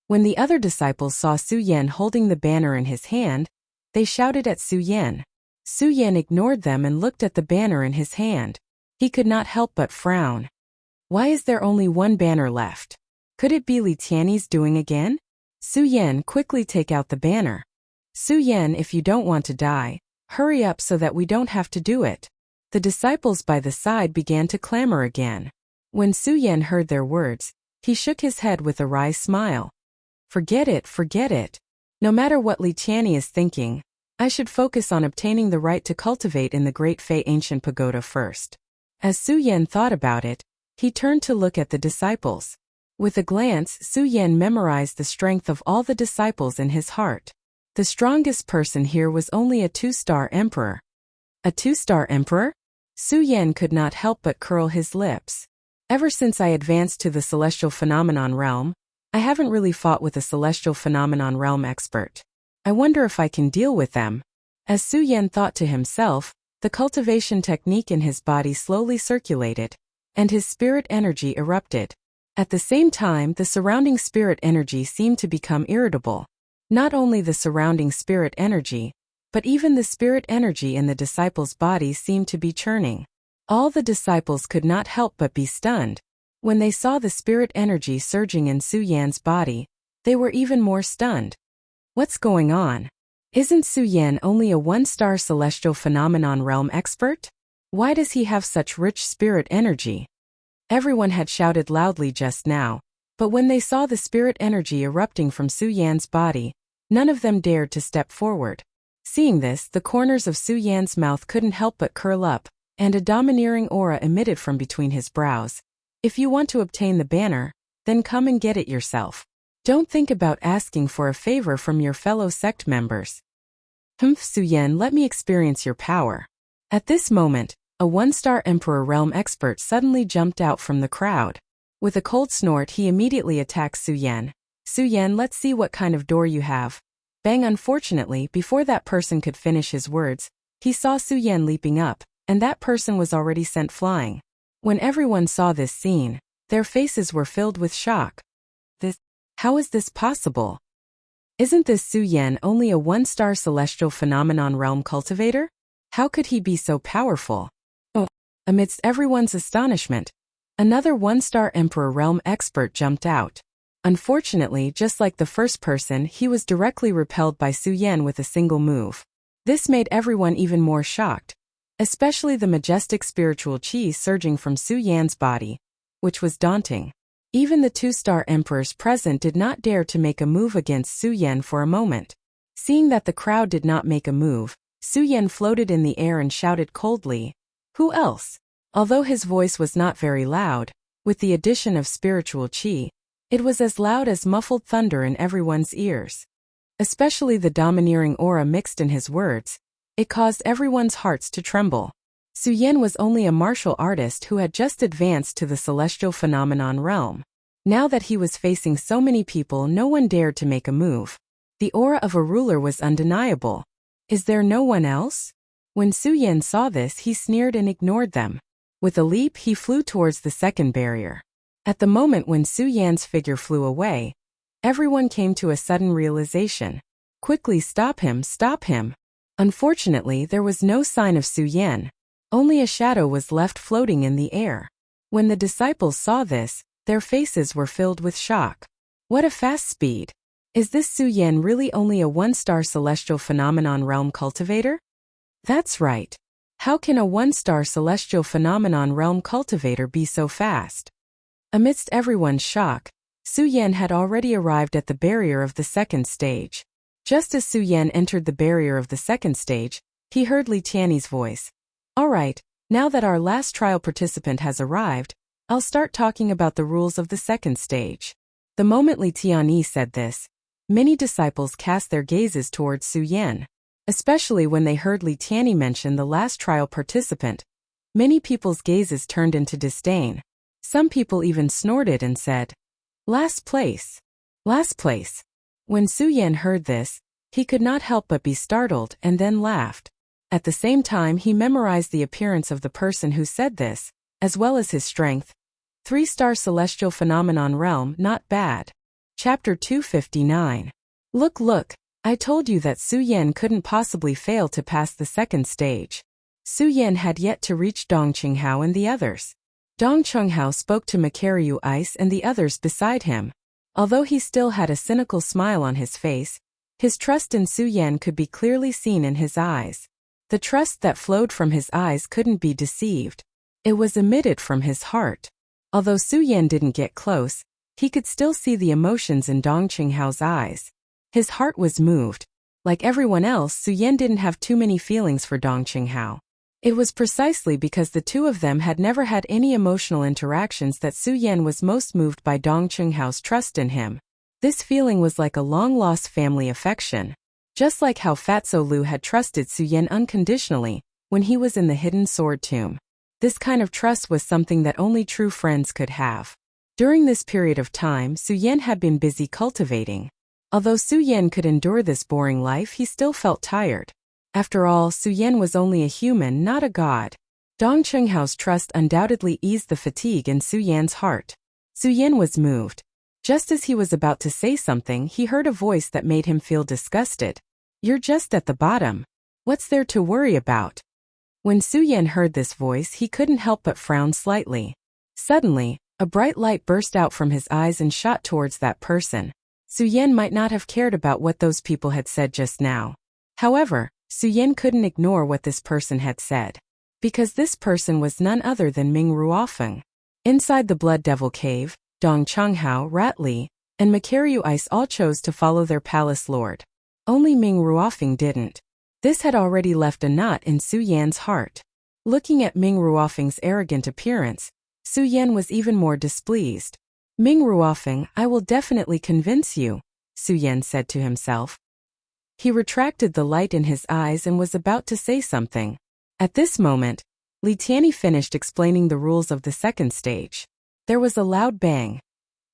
When the other disciples saw Su Yan holding the banner in his hand, they shouted at Su Yan. Su Yan ignored them and looked at the banner in his hand. He could not help but frown. Why is there only one banner left? Could it be Li Tianyi's doing again? Su Yan, quickly take out the banner. Su Yan, if you don't want to die, hurry up so that we don't have to do it. The disciples by the side began to clamor again. When Su Yan heard their words, he shook his head with a wry smile. Forget it, forget it. No matter what Li Tianyi is thinking, I should focus on obtaining the right to cultivate in the Great Fei Ancient Pagoda first. As Su Yan thought about it, he turned to look at the disciples. With a glance, Su Yan memorized the strength of all the disciples in his heart. The strongest person here was only a 2-star emperor. A 2-star emperor? Su Yan could not help but curl his lips. Ever since I advanced to the Celestial Phenomenon realm, I haven't really fought with a Celestial Phenomenon realm expert. I wonder if I can deal with them. As Su Yan thought to himself, the cultivation technique in his body slowly circulated, and his spirit energy erupted. At the same time, the surrounding spirit energy seemed to become irritable. Not only the surrounding spirit energy, but even the spirit energy in the disciples' bodies seemed to be churning. All the disciples could not help but be stunned. When they saw the spirit energy surging in Su Yan's body, they were even more stunned. What's going on? Isn't Su Yan only a 1-star celestial phenomenon realm expert? Why does he have such rich spirit energy? Everyone had shouted loudly just now, but when they saw the spirit energy erupting from Su Yan's body, none of them dared to step forward. Seeing this, the corners of Su Yan's mouth couldn't help but curl up, and a domineering aura emitted from between his brows. If you want to obtain the banner, then come and get it yourself. Don't think about asking for a favor from your fellow sect members. Humph, Su Yan, let me experience your power. At this moment, a 1-star Emperor Realm expert suddenly jumped out from the crowd. With a cold snort, he immediately attacked Su Yan. Su Yan, let's see what kind of door you have. Bang! Unfortunately, before that person could finish his words, he saw Su Yan leaping up, and that person was already sent flying. When everyone saw this scene, their faces were filled with shock. How is this possible? Isn't this Su Yan only a 1-star celestial phenomenon realm cultivator? How could he be so powerful? Oh! Amidst everyone's astonishment, another 1-star Emperor Realm expert jumped out. Unfortunately, just like the first person, he was directly repelled by Su Yan with a single move. This made everyone even more shocked, especially the majestic spiritual chi surging from Su Yan's body, which was daunting. Even the 2-star emperors present did not dare to make a move against Su Yan for a moment. Seeing that the crowd did not make a move, Su Yan floated in the air and shouted coldly, "Who else?" Although his voice was not very loud, with the addition of spiritual chi, it was as loud as muffled thunder in everyone's ears. Especially the domineering aura mixed in his words, it caused everyone's hearts to tremble. Su Yan was only a martial artist who had just advanced to the celestial phenomenon realm. Now that he was facing so many people, no one dared to make a move. The aura of a ruler was undeniable. Is there no one else? When Su Yan saw this, he sneered and ignored them. With a leap, he flew towards the second barrier. At the moment when Su Yan's figure flew away, everyone came to a sudden realization. Quickly, stop him, stop him. Unfortunately, there was no sign of Su Yan. Only a shadow was left floating in the air. When the disciples saw this, their faces were filled with shock. What a fast speed! Is this Su Yan really only a 1-star celestial phenomenon realm cultivator? That's right. How can a 1-star celestial phenomenon realm cultivator be so fast? Amidst everyone's shock, Su Yan had already arrived at the barrier of the second stage. Just as Su Yan entered the barrier of the second stage, he heard Li Tianyi's voice. Alright, now that our last trial participant has arrived, I'll start talking about the rules of the second stage. The moment Li Tianyi said this, many disciples cast their gazes towards Su Yan. especially when they heard Li Tianyi mention the last trial participant. Many people's gazes turned into disdain. Some people even snorted and said, "Last place. Last place." When Su Yan heard this, he could not help but be startled and then laughed. At the same time, he memorized the appearance of the person who said this, as well as his strength. 3-star celestial phenomenon realm, not bad. Chapter 259. Look, I told you that Su Yan couldn't possibly fail to pass the second stage. Su Yan had yet to reach Dong Qinghao and the others. Dong Qinghao spoke to Makaryu Ice and the others beside him. Although he still had a cynical smile on his face, his trust in Su Yan could be clearly seen in his eyes. The trust that flowed from his eyes couldn't be deceived. It was emitted from his heart. Although Su Yan didn't get close, he could still see the emotions in Dong Qinghao's eyes. His heart was moved. Like everyone else, Su Yan didn't have too many feelings for Dong Qinghao. It was precisely because the two of them had never had any emotional interactions that Su Yan was most moved by Dong Qinghao's trust in him. This feeling was like a long-lost family affection. Just like how Fatso Lu had trusted Su Yan unconditionally when he was in the hidden sword tomb. This kind of trust was something that only true friends could have. During this period of time, Su Yan had been busy cultivating. Although Su Yan could endure this boring life, he still felt tired. After all, Su Yan was only a human, not a god. Dong Qinghao's trust undoubtedly eased the fatigue in Su Yan's heart. Su Yan was moved. Just as he was about to say something, he heard a voice that made him feel disgusted. "You're just at the bottom. What's there to worry about?" When Su Yan heard this voice, he couldn't help but frown slightly. Suddenly, a bright light burst out from his eyes and shot towards that person. Su Yan might not have cared about what those people had said just now. However, Su Yan couldn't ignore what this person had said. Because this person was none other than Ming Ruofeng. Inside the Blood Devil Cave, Dong Qinghao, Rat Li, and Makaryu Ice all chose to follow their palace lord. Only Ming Ruofeng didn't. This had already left a knot in Su Yan's heart. Looking at Ming Ruofeng's arrogant appearance, Su Yan was even more displeased. "Ming Ruofeng, I will definitely convince you," Su Yan said to himself. He retracted the light in his eyes and was about to say something. At this moment, Li Tianyi finished explaining the rules of the second stage. There was a loud bang.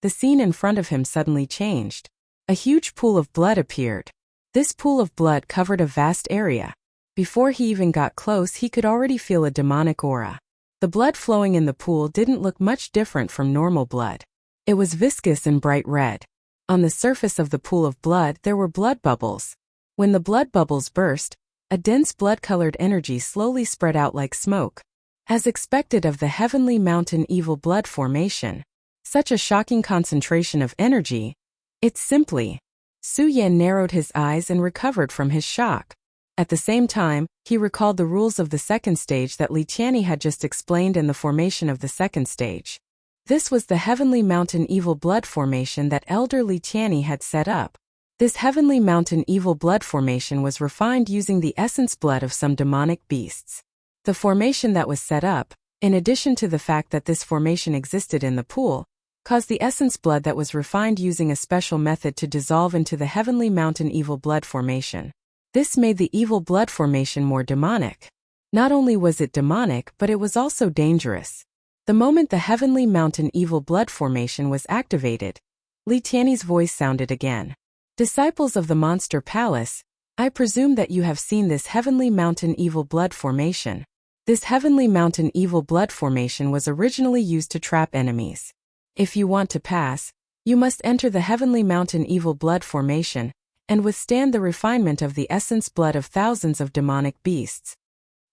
The scene in front of him suddenly changed. A huge pool of blood appeared. This pool of blood covered a vast area. Before he even got close, he could already feel a demonic aura. The blood flowing in the pool didn't look much different from normal blood. It was viscous and bright red. On the surface of the pool of blood, there were blood bubbles. When the blood bubbles burst, a dense blood-colored energy slowly spread out like smoke. As expected of the Heavenly Mountain Evil Blood Formation. Such a shocking concentration of energy. It's simply. Su Yan narrowed his eyes and recovered from his shock. At the same time, he recalled the rules of the second stage that Li Tianyi had just explained and the formation of the second stage. This was the Heavenly Mountain Evil Blood Formation that Elder Li Tianyi had set up. This Heavenly Mountain Evil Blood Formation was refined using the essence blood of some demonic beasts. The formation that was set up, in addition to the fact that this formation existed in the pool, caused the essence blood that was refined using a special method to dissolve into the Heavenly Mountain Evil Blood Formation. This made the Evil Blood Formation more demonic. Not only was it demonic, but it was also dangerous. The moment the Heavenly Mountain Evil Blood Formation was activated, Li Tianyi's voice sounded again. "Disciples of the Monster Palace, I presume that you have seen this Heavenly Mountain Evil Blood Formation. This Heavenly Mountain Evil Blood Formation was originally used to trap enemies. If you want to pass, you must enter the Heavenly Mountain Evil Blood Formation and withstand the refinement of the essence blood of thousands of demonic beasts.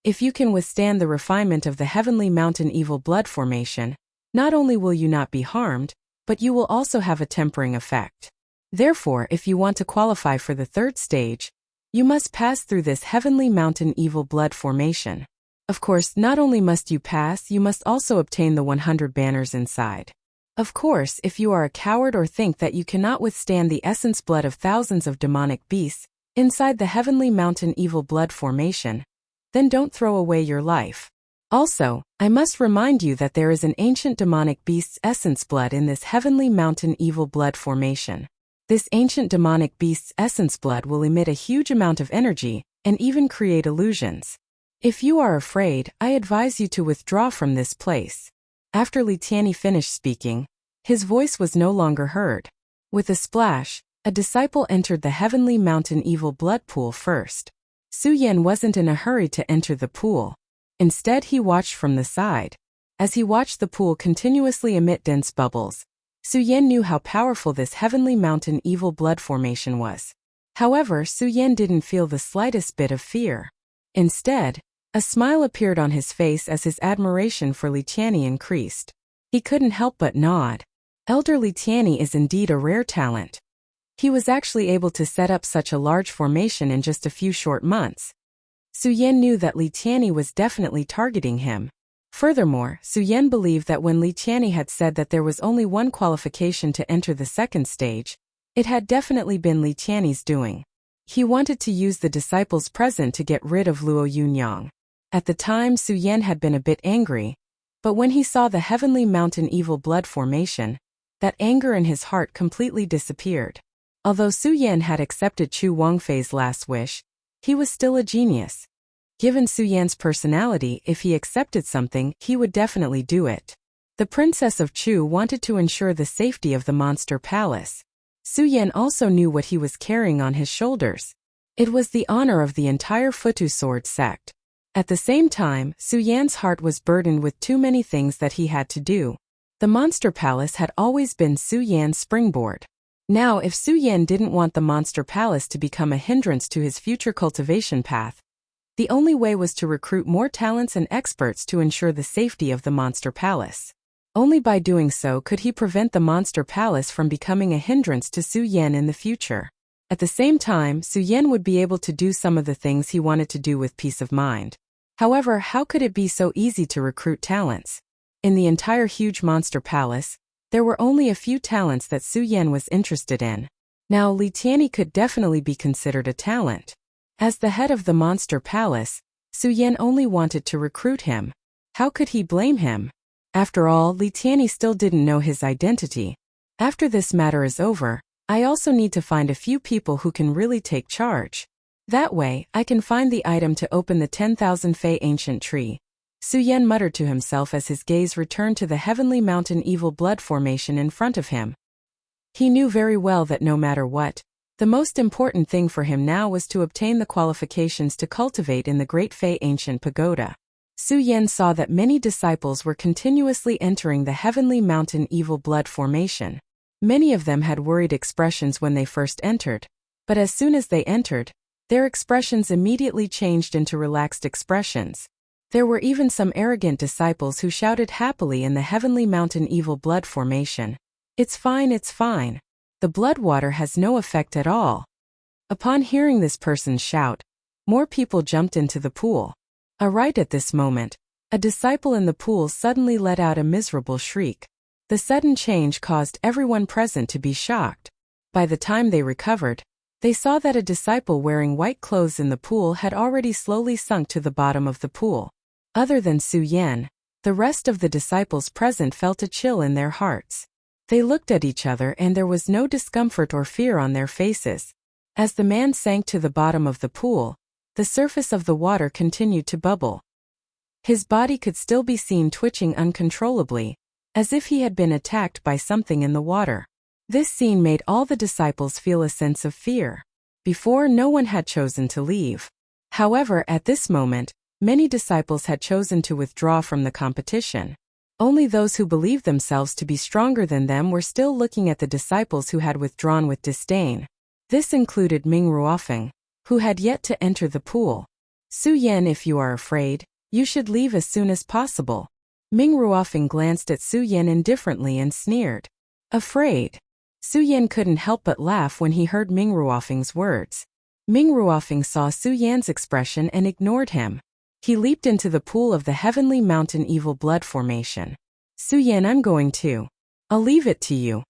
If you can withstand the refinement of the Heavenly Mountain Evil Blood Formation, not only will you not be harmed, but you will also have a tempering effect. Therefore, if you want to qualify for the third stage, you must pass through this Heavenly Mountain Evil Blood Formation. Of course, not only must you pass, you must also obtain the 100 banners inside. Of course, if you are a coward or think that you cannot withstand the essence blood of thousands of demonic beasts inside the Heavenly Mountain Evil Blood Formation, then don't throw away your life. Also, I must remind you that there is an ancient demonic beast's essence blood in this Heavenly Mountain Evil Blood Formation. This ancient demonic beast's essence blood will emit a huge amount of energy, and even create illusions. If you are afraid, I advise you to withdraw from this place. After Li Tianyi finished speaking, his voice was no longer heard. With a splash, a disciple entered the heavenly mountain evil blood pool first. Su Yan wasn't in a hurry to enter the pool. Instead, he watched from the side. As he watched the pool continuously emit dense bubbles, Su Yan knew how powerful this heavenly mountain evil blood formation was. However, Su Yan didn't feel the slightest bit of fear. Instead, a smile appeared on his face as his admiration for Li Tianyi increased. He couldn't help but nod. Elder Li Tianyi is indeed a rare talent. He was actually able to set up such a large formation in just a few short months. Su Yan knew that Li Tianyi was definitely targeting him. Furthermore, Su Yan believed that when Li Tianyi had said that there was only one qualification to enter the second stage, it had definitely been Li Tianyi's doing. He wanted to use the disciples present to get rid of Luo Yunyang. At the time, Su Yan had been a bit angry, but when he saw the heavenly mountain evil blood formation, that anger in his heart completely disappeared. Although Su Yan had accepted Chu Wangfei's last wish, he was still a genius. Given Su Yan's personality, if he accepted something, he would definitely do it. The Princess of Chu wanted to ensure the safety of the monster palace. Su Yan also knew what he was carrying on his shoulders. It was the honor of the entire Futu sword sect. At the same time, Su Yan's heart was burdened with too many things that he had to do. The monster palace had always been Su Yan's springboard. Now, if Su Yan didn't want the monster palace to become a hindrance to his future cultivation path, the only way was to recruit more talents and experts to ensure the safety of the monster palace. Only by doing so could he prevent the monster palace from becoming a hindrance to Su Yan in the future. At the same time, Su Yan would be able to do some of the things he wanted to do with peace of mind. However, how could it be so easy to recruit talents? In the entire huge monster palace, there were only a few talents that Su Yan was interested in. Now, Li Tianyi could definitely be considered a talent. As the head of the monster palace, Su Yan only wanted to recruit him. How could he blame him? After all, Li Tianyi still didn't know his identity. After this matter is over, I also need to find a few people who can really take charge. That way, I can find the item to open the 10,000 Fei ancient tree. Su Yan muttered to himself as his gaze returned to the heavenly mountain evil blood formation in front of him. He knew very well that no matter what, the most important thing for him now was to obtain the qualifications to cultivate in the Great Fei ancient pagoda. Su Yan saw that many disciples were continuously entering the heavenly mountain evil blood formation. Many of them had worried expressions when they first entered, but as soon as they entered, their expressions immediately changed into relaxed expressions. There were even some arrogant disciples who shouted happily in the heavenly mountain evil blood formation. It's fine, it's fine. The blood water has no effect at all. Upon hearing this person's shout, more people jumped into the pool. Right at this moment, a disciple in the pool suddenly let out a miserable shriek. The sudden change caused everyone present to be shocked. By the time they recovered, they saw that a disciple wearing white clothes in the pool had already slowly sunk to the bottom of the pool. Other than Su Yan, the rest of the disciples present felt a chill in their hearts. They looked at each other and there was no discomfort or fear on their faces. As the man sank to the bottom of the pool, the surface of the water continued to bubble. His body could still be seen twitching uncontrollably, as if he had been attacked by something in the water. This scene made all the disciples feel a sense of fear. Before, no one had chosen to leave. However, at this moment, many disciples had chosen to withdraw from the competition. Only those who believed themselves to be stronger than them were still looking at the disciples who had withdrawn with disdain. This included Ming Ruofeng, who had yet to enter the pool. Su Yan, if you are afraid, you should leave as soon as possible. Ming Ruofeng glanced at Su Yan indifferently and sneered. Afraid? Su Yan couldn't help but laugh when he heard Ming Ruofeng's words. Ming Ruofeng saw Su Yan's expression and ignored him. He leaped into the pool of the heavenly mountain evil blood formation. Su Yan, I'm going to. I'll leave it to you.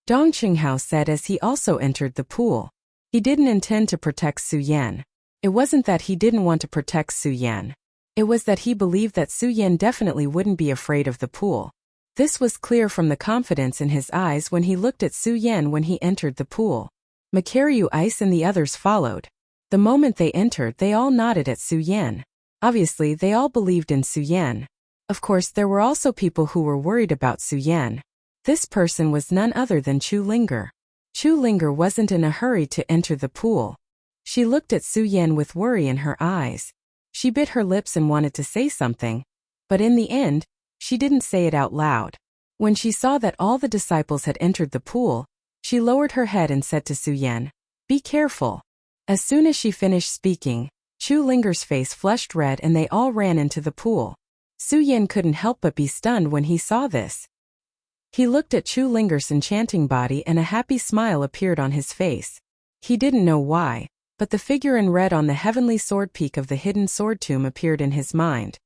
Dong Qinghao said as he also entered the pool. He didn't intend to protect Su Yan. It wasn't that he didn't want to protect Su Yan. It was that he believed that Su Yan definitely wouldn't be afraid of the pool. This was clear from the confidence in his eyes when he looked at Su Yan when he entered the pool. Makaryu Ice and the others followed. The moment they entered, they all nodded at Su Yan. Obviously, they all believed in Su Yan. Of course, there were also people who were worried about Su Yan. This person was none other than Chu Linger. Chu Linger wasn't in a hurry to enter the pool. She looked at Su Yan with worry in her eyes. She bit her lips and wanted to say something, but in the end, she didn't say it out loud. When she saw that all the disciples had entered the pool, she lowered her head and said to Su Yan, "Be careful." As soon as she finished speaking, Chu Linger's face flushed red and they all ran into the pool. Su Yan couldn't help but be stunned when he saw this. He looked at Chu Linger's enchanting body and a happy smile appeared on his face. He didn't know why, but the figure in red on the heavenly sword peak of the hidden sword tomb appeared in his mind.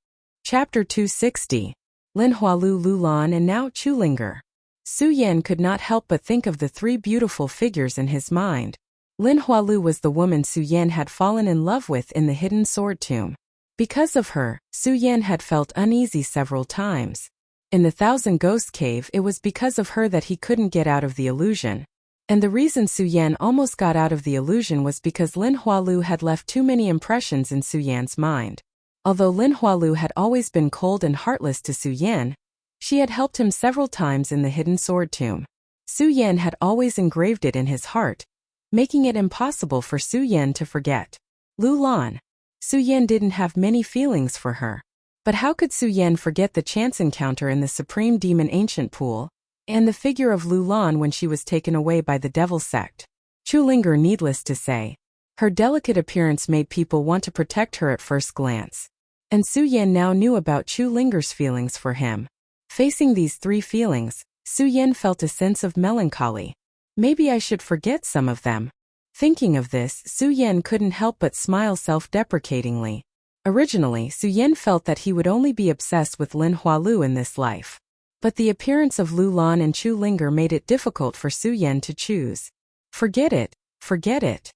Chapter 260. Lin Hualu, Lu Lan, and now Chu Linger. Su Yan could not help but think of the three beautiful figures in his mind. Lin Hualu was the woman Su Yan had fallen in love with in the hidden sword tomb. Because of her, Su Yan had felt uneasy several times. In the Thousand Ghost Cave, it was because of her that he couldn't get out of the illusion. And the reason Su Yan almost got out of the illusion was because Lin Hualu had left too many impressions in Su Yan's mind. Although Lin Hualu had always been cold and heartless to Su Yan, she had helped him several times in the hidden sword tomb. Su Yan had always engraved it in his heart, making it impossible for Su Yan to forget. Lu Lan. Su Yan didn't have many feelings for her. But how could Su Yan forget the chance encounter in the Supreme Demon Ancient Pool, and the figure of Lu Lan when she was taken away by the Devil Sect? Chu Linger, needless to say, her delicate appearance made people want to protect her at first glance. And Su Yan now knew about Chu Linger's feelings for him. Facing these three feelings, Su Yan felt a sense of melancholy. Maybe I should forget some of them. Thinking of this, Su Yan couldn't help but smile self-deprecatingly. Originally, Su Yan felt that he would only be obsessed with Lin Hualu in this life. But the appearance of Lu Lan and Chu Linger made it difficult for Su Yan to choose. Forget it, forget it.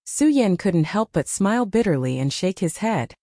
Su Yan couldn't help but smile bitterly and shake his head.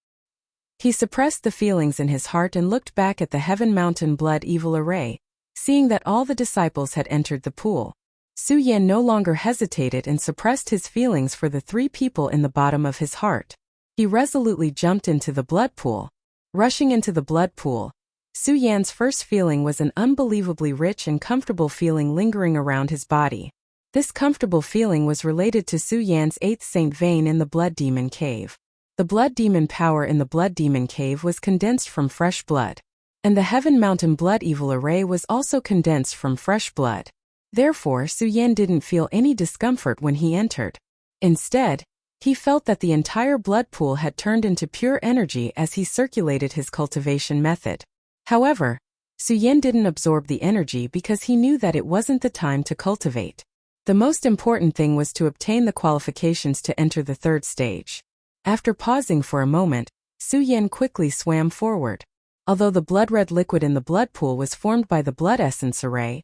He suppressed the feelings in his heart and looked back at the Heaven Mountain Blood Evil Array, seeing that all the disciples had entered the pool. Su Yan no longer hesitated and suppressed his feelings for the three people in the bottom of his heart. He resolutely jumped into the blood pool. Rushing into the blood pool, Su Yan's first feeling was an unbelievably rich and comfortable feeling lingering around his body. This comfortable feeling was related to Su Yan's 8th Saint vein in the Blood Demon Cave. The Blood Demon power in the Blood Demon Cave was condensed from fresh blood. And the Heaven Mountain Blood Evil Array was also condensed from fresh blood. Therefore, Su Yan didn't feel any discomfort when he entered. Instead, he felt that the entire blood pool had turned into pure energy as he circulated his cultivation method. However, Su Yan didn't absorb the energy because he knew that it wasn't the time to cultivate. The most important thing was to obtain the qualifications to enter the third stage. After pausing for a moment, Su Yan quickly swam forward. Although the blood-red liquid in the blood pool was formed by the blood essence array,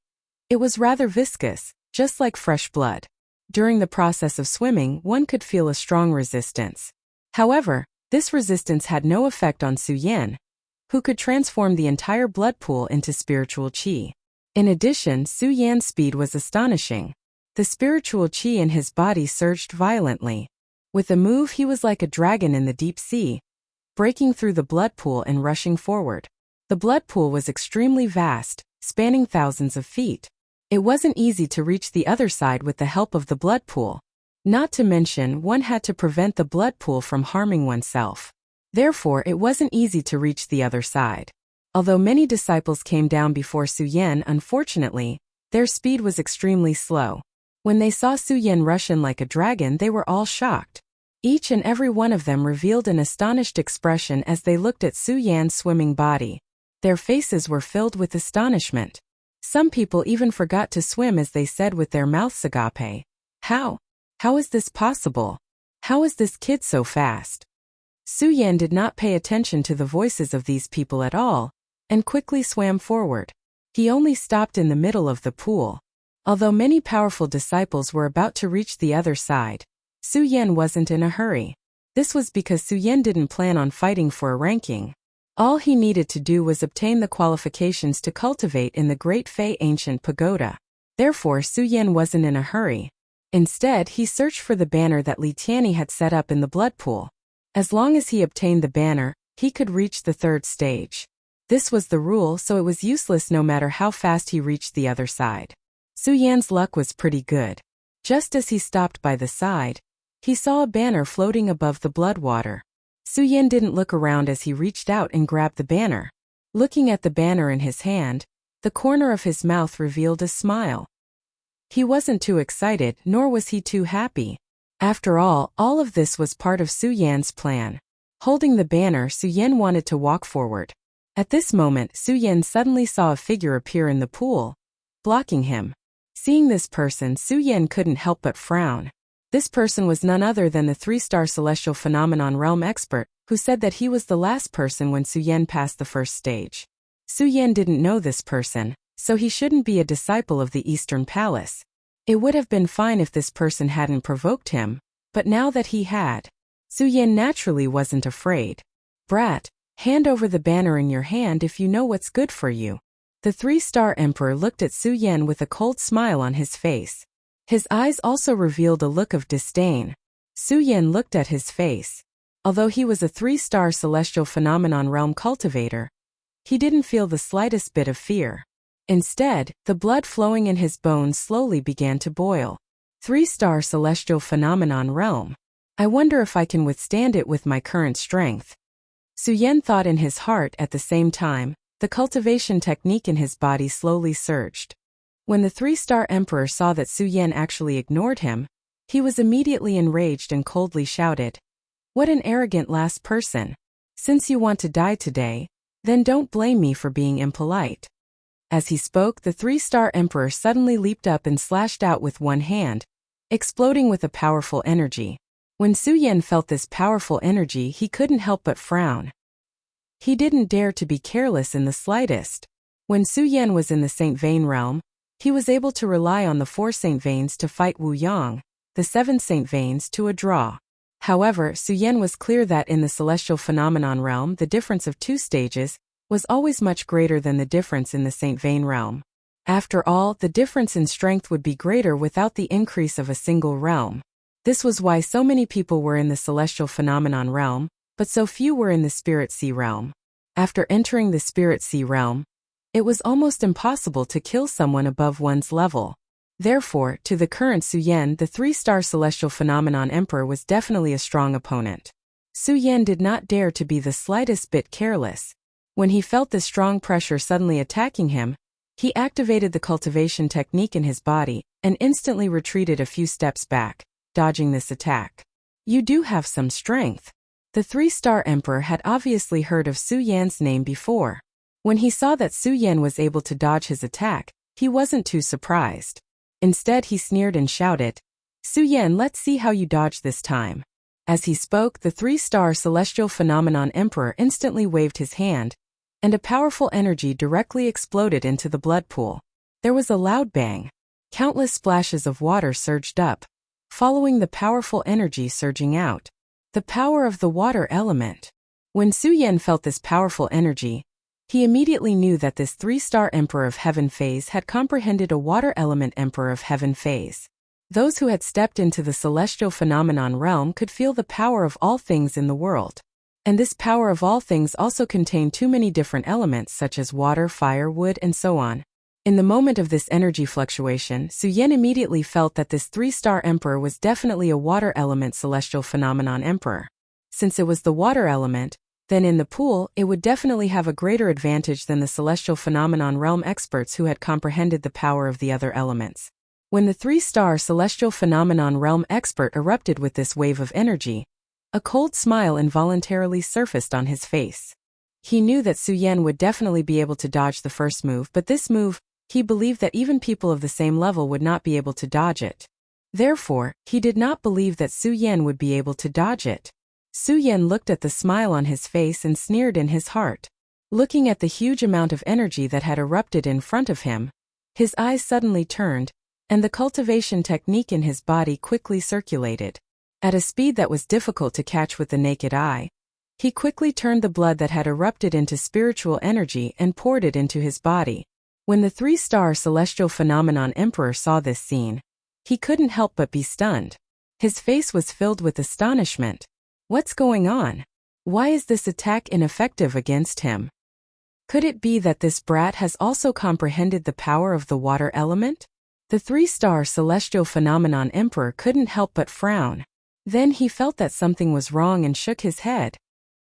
it was rather viscous, just like fresh blood. During the process of swimming, one could feel a strong resistance. However, this resistance had no effect on Su Yan, who could transform the entire blood pool into spiritual qi. In addition, Su Yan's speed was astonishing. The spiritual qi in his body surged violently. With a move, he was like a dragon in the deep sea, breaking through the blood pool and rushing forward. The blood pool was extremely vast, spanning thousands of feet. It wasn't easy to reach the other side with the help of the blood pool. Not to mention, one had to prevent the blood pool from harming oneself. Therefore, it wasn't easy to reach the other side. Although many disciples came down before Su Yan, unfortunately, their speed was extremely slow. When they saw Su Yan rush in like a dragon, they were all shocked. Each and every one of them revealed an astonished expression as they looked at Su Yan's swimming body. Their faces were filled with astonishment. Some people even forgot to swim as they said with their mouths, "Agape. How? How is this possible? How is this kid so fast?" Su Yan did not pay attention to the voices of these people at all, and quickly swam forward. He only stopped in the middle of the pool. Although many powerful disciples were about to reach the other side, Su Yan wasn't in a hurry. This was because Su Yan didn't plan on fighting for a ranking. All he needed to do was obtain the qualifications to cultivate in the Great Fei Ancient Pagoda. Therefore, Su Yan wasn't in a hurry. Instead, he searched for the banner that Li Tianyi had set up in the blood pool. As long as he obtained the banner, he could reach the third stage. This was the rule, so it was useless no matter how fast he reached the other side. Su Yan's luck was pretty good. Just as he stopped by the side, he saw a banner floating above the blood water. Su Yan didn't look around as he reached out and grabbed the banner. Looking at the banner in his hand, the corner of his mouth revealed a smile. He wasn't too excited, nor was he too happy. After all of this was part of Su Yan's plan. Holding the banner, Su Yan wanted to walk forward. At this moment, Su Yan suddenly saw a figure appear in the pool, blocking him. Seeing this person, Su Yan couldn't help but frown. This person was none other than the 3-star celestial phenomenon realm expert, who said that he was the last person when Su Yan passed the first stage. Su Yan didn't know this person, so he shouldn't be a disciple of the Eastern Palace. It would have been fine if this person hadn't provoked him, but now that he had, Su Yan naturally wasn't afraid. "Brat, hand over the banner in your hand if you know what's good for you." The 3-star emperor looked at Su Yan with a cold smile on his face. His eyes also revealed a look of disdain. Su Yan looked at his face. Although he was a 3-star celestial phenomenon realm cultivator, he didn't feel the slightest bit of fear. Instead, the blood flowing in his bones slowly began to boil. 3-star celestial phenomenon realm. I wonder if I can withstand it with my current strength. Su Yan thought in his heart. At the same time, the cultivation technique in his body slowly surged. When the 3-star emperor saw that Su Yan actually ignored him, he was immediately enraged and coldly shouted, "What an arrogant last person! Since you want to die today, then don't blame me for being impolite." As he spoke, the 3-star emperor suddenly leaped up and slashed out with one hand, exploding with a powerful energy. When Su Yan felt this powerful energy, he couldn't help but frown. He didn't dare to be careless in the slightest. When Su Yan was in the Saint Vein realm, he was able to rely on the 4 Saint Veins to fight Wu Yang, the 7 Saint Veins, to a draw. However, Su Yan was clear that in the celestial phenomenon realm the difference of 2 stages was always much greater than the difference in the Saint Vein realm. After all, the difference in strength would be greater without the increase of a single realm. This was why so many people were in the celestial phenomenon realm, but so few were in the spirit sea realm. After entering the spirit sea realm, it was almost impossible to kill someone above one's level. Therefore, to the current Su Yan, the 3-star celestial phenomenon emperor was definitely a strong opponent. Su Yan did not dare to be the slightest bit careless. When he felt the strong pressure suddenly attacking him, he activated the cultivation technique in his body and instantly retreated a few steps back, dodging this attack. "You do have some strength." The 3-star emperor had obviously heard of Su Yan's name before. When he saw that Su Yan was able to dodge his attack, he wasn't too surprised. Instead, he sneered and shouted, "Su Yan, let's see how you dodge this time." As he spoke, the 3-star celestial phenomenon emperor instantly waved his hand, and a powerful energy directly exploded into the blood pool. There was a loud bang. Countless splashes of water surged up, following the powerful energy surging out. The power of the water element. When Su Yan felt this powerful energy, he immediately knew that this 3-star Emperor of Heaven phase had comprehended a water element Emperor of Heaven phase. Those who had stepped into the celestial phenomenon realm could feel the power of all things in the world. And this power of all things also contained too many different elements such as water, fire, wood, and so on. In the moment of this energy fluctuation, Su Yan immediately felt that this 3-star Emperor was definitely a water element celestial phenomenon Emperor. Since it was the water element, then in the pool, it would definitely have a greater advantage than the celestial phenomenon realm experts who had comprehended the power of the other elements. When the 3-star celestial phenomenon realm expert erupted with this wave of energy, a cold smile involuntarily surfaced on his face. He knew that Su Yan would definitely be able to dodge the first move, but this move, he believed that even people of the same level would not be able to dodge it. Therefore, he did not believe that Su Yan would be able to dodge it. Su Yan looked at the smile on his face and sneered in his heart. Looking at the huge amount of energy that had erupted in front of him, his eyes suddenly turned, and the cultivation technique in his body quickly circulated. At a speed that was difficult to catch with the naked eye, he quickly turned the blood that had erupted into spiritual energy and poured it into his body. When the 3-star celestial phenomenon Emperor saw this scene, He couldn't help but be stunned. His face was filled with astonishment. What's going on? Why is this attack ineffective against him? Could it be that this brat has also comprehended the power of the water element? The three-star celestial phenomenon emperor couldn't help but frown. Then he felt that something was wrong and shook his head.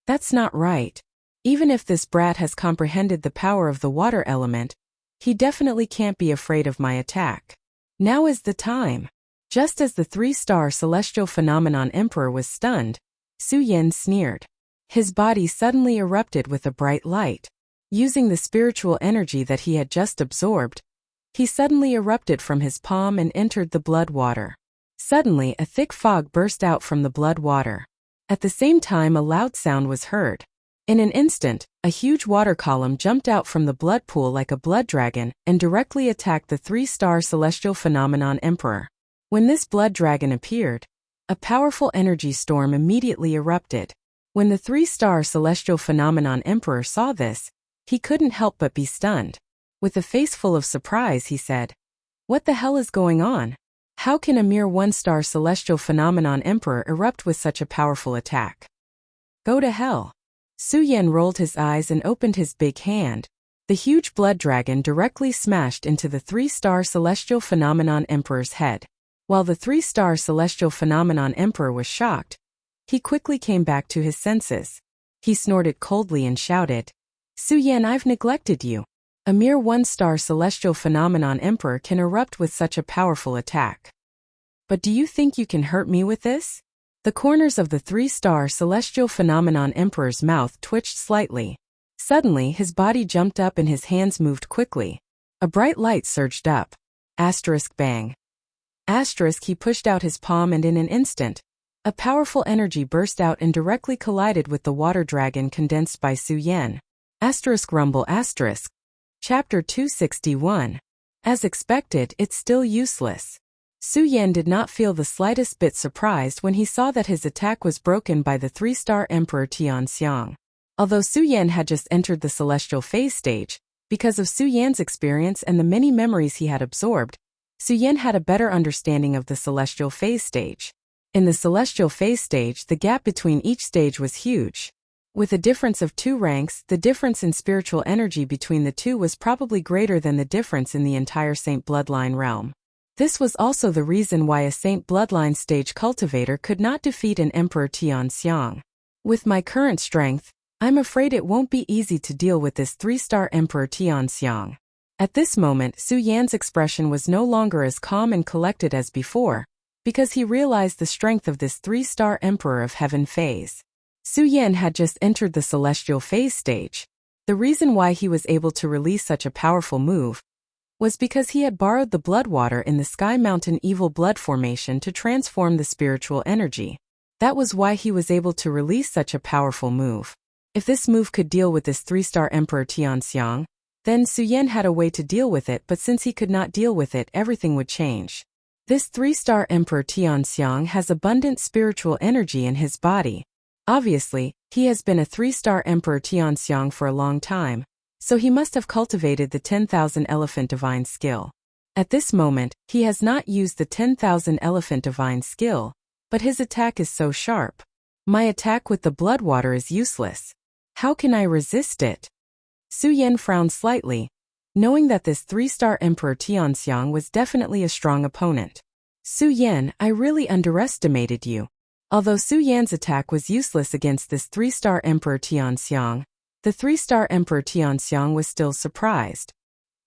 That's not right. Even if this brat has comprehended the power of the water element, he definitely can't be afraid of my attack. Now is the time. Just as the three-star celestial phenomenon emperor was stunned, Su Yan sneered. His body suddenly erupted with a bright light. Using the spiritual energy that he had just absorbed, he suddenly erupted from his palm and entered the blood water. Suddenly, a thick fog burst out from the blood water. At the same time, a loud sound was heard. In an instant, a huge water column jumped out from the blood pool like a blood dragon and directly attacked the three-star celestial phenomenon emperor. When this blood dragon appeared, a powerful energy storm immediately erupted. When the three-star celestial phenomenon emperor saw this, he couldn't help but be stunned. With a face full of surprise, he said, "What the hell is going on? How can a mere one-star celestial phenomenon emperor erupt with such a powerful attack? Go to hell." Su Yan rolled his eyes and opened his big hand. The huge blood dragon directly smashed into the three-star celestial phenomenon emperor's head. While the three-star celestial phenomenon emperor was shocked, he quickly came back to his senses. He snorted coldly and shouted, "Su Yan, I've neglected you. A mere one-star celestial phenomenon emperor can erupt with such a powerful attack. But do you think you can hurt me with this?" The corners of the three-star celestial phenomenon emperor's mouth twitched slightly. Suddenly, his body jumped up and his hands moved quickly. A bright light surged up. Asterisk bang. Asterisk, he pushed out his palm and in an instant, a powerful energy burst out and directly collided with the water dragon condensed by Su Yan. Asterisk rumble asterisk. Chapter 261. As expected, it's still useless. Su Yan did not feel the slightest bit surprised when he saw that his attack was broken by the three-star emperor Tianxiang. Although Su Yan had just entered the celestial phase stage, because of Su Yan's experience and the many memories he had absorbed, Su Yan had a better understanding of the celestial phase stage. In the celestial phase stage, the gap between each stage was huge. With a difference of 2 ranks, the difference in spiritual energy between the two was probably greater than the difference in the entire Saint Bloodline realm. This was also the reason why a Saint Bloodline stage cultivator could not defeat an Emperor Tianxiang. With my current strength, I'm afraid it won't be easy to deal with this 3-star Emperor Tianxiang. At this moment, Su Yan's expression was no longer as calm and collected as before, because he realized the strength of this 3-star Emperor of Heaven phase. Su Yan had just entered the celestial phase stage. The reason why he was able to release such a powerful move was because he had borrowed the blood water in the Sky Mountain Evil Blood Formation to transform the spiritual energy. That was why he was able to release such a powerful move. If this move could deal with this 3-star Emperor Tianxiang, then Su Yan had a way to deal with it, but since he could not deal with it, everything would change. This 3-star Emperor Tianxiang has abundant spiritual energy in his body. Obviously, he has been a 3-star Emperor Tianxiang for a long time, so he must have cultivated the 10,000 Elephant Divine skill. At this moment, he has not used the 10,000 Elephant Divine skill, but his attack is so sharp. My attack with the blood water is useless. How can I resist it? Su Yan frowned slightly, knowing that this 3-star Emperor Tianxiang was definitely a strong opponent. Su Yan, I really underestimated you. Although Su Yan's attack was useless against this 3-star Emperor Tianxiang, the 3-star Emperor Tianxiang was still surprised.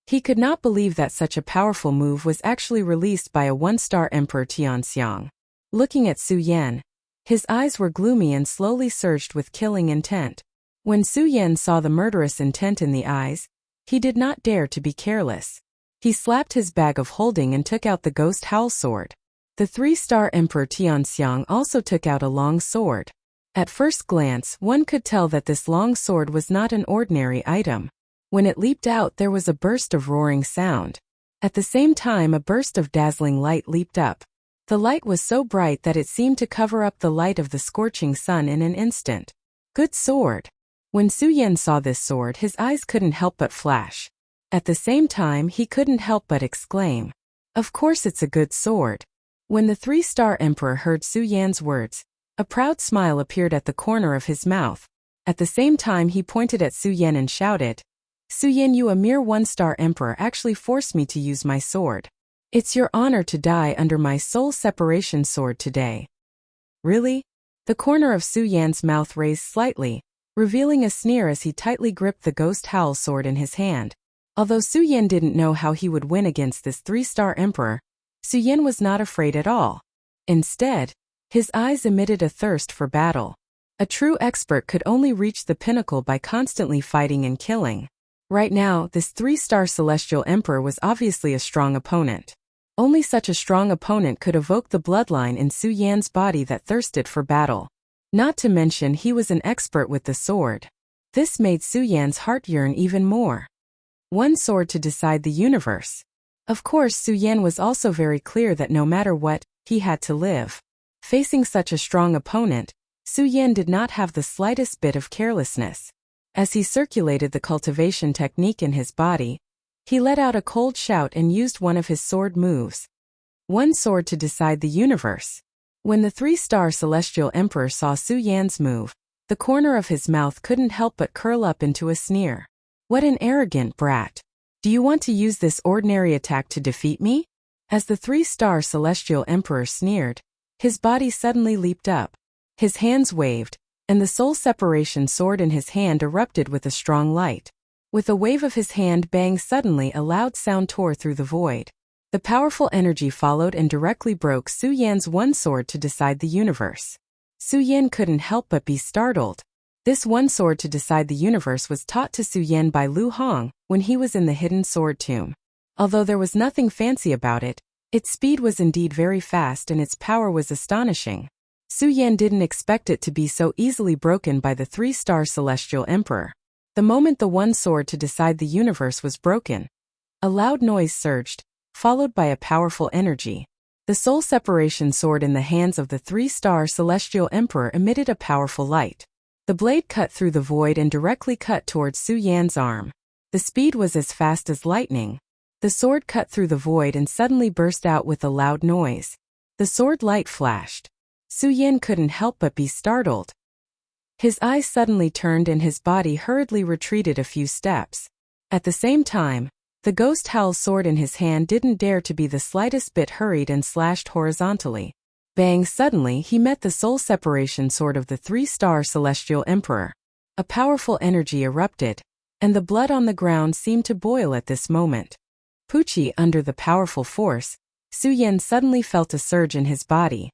He could not believe that such a powerful move was actually released by a 1-star Emperor Tianxiang. Looking at Su Yan, his eyes were gloomy and slowly surged with killing intent. When Su Yan saw the murderous intent in the eyes, he did not dare to be careless. He slapped his bag of holding and took out the Ghost Howl sword. The 3-star Emperor Tianxiang also took out a long sword. At first glance, one could tell that this long sword was not an ordinary item. When it leaped out, there was a burst of roaring sound. At the same time, a burst of dazzling light leaped up. The light was so bright that it seemed to cover up the light of the scorching sun in an instant. Good sword. When Su Yan saw this sword, his eyes couldn't help but flash. At the same time, he couldn't help but exclaim, Of course it's a good sword. When the three-star emperor heard Su Yan's words, a proud smile appeared at the corner of his mouth. At the same time he pointed at Su Yan and shouted, Su Yan, you a mere one-star emperor actually forced me to use my sword. It's your honor to die under my soul separation sword today. Really? The corner of Su Yan's mouth raised slightly, revealing a sneer as he tightly gripped the ghost howl sword in his hand. Although Su Yan didn't know how he would win against this three-star emperor, Su Yan was not afraid at all. Instead, his eyes emitted a thirst for battle. A true expert could only reach the pinnacle by constantly fighting and killing. Right now, this three-star celestial emperor was obviously a strong opponent. Only such a strong opponent could evoke the bloodline in Su Yan's body that thirsted for battle. Not to mention he was an expert with the sword. This made Su Yan's heart yearn even more. One sword to decide the universe. Of course, Su Yan was also very clear that no matter what, he had to live. Facing such a strong opponent, Su Yan did not have the slightest bit of carelessness. As he circulated the cultivation technique in his body, he let out a cold shout and used one of his sword moves. One sword to decide the universe. When the three-star celestial emperor saw Su Yan's move, the corner of his mouth couldn't help but curl up into a sneer. What an arrogant brat. Do you want to use this ordinary attack to defeat me? As the three-star celestial emperor sneered, his body suddenly leaped up. His hands waved, and the soul separation sword in his hand erupted with a strong light. With a wave of his hand bang, suddenly a loud sound tore through the void. The powerful energy followed and directly broke Su Yan's one sword to decide the universe. Su Yan couldn't help but be startled. This one sword to decide the universe was taught to Su Yan by Lu Hong when he was in the hidden sword tomb. Although there was nothing fancy about it, its speed was indeed very fast and its power was astonishing. Su Yan didn't expect it to be so easily broken by the three-star celestial emperor. The moment the one sword to decide the universe was broken, a loud noise surged, followed by a powerful energy. The soul separation sword in the hands of the three-star celestial emperor emitted a powerful light. The blade cut through the void and directly cut towards Su Yan's arm. The speed was as fast as lightning. The sword cut through the void and suddenly burst out with a loud noise. The sword light flashed. Su Yan couldn't help but be startled. His eyes suddenly turned and his body hurriedly retreated a few steps. At the same time, the ghost howl sword in his hand didn't dare to be the slightest bit hurried and slashed horizontally. Bang! Suddenly he met the soul separation sword of the three-star celestial emperor. A powerful energy erupted, and the blood on the ground seemed to boil at this moment. Pucci, under the powerful force, Su Yan suddenly felt a surge in his body.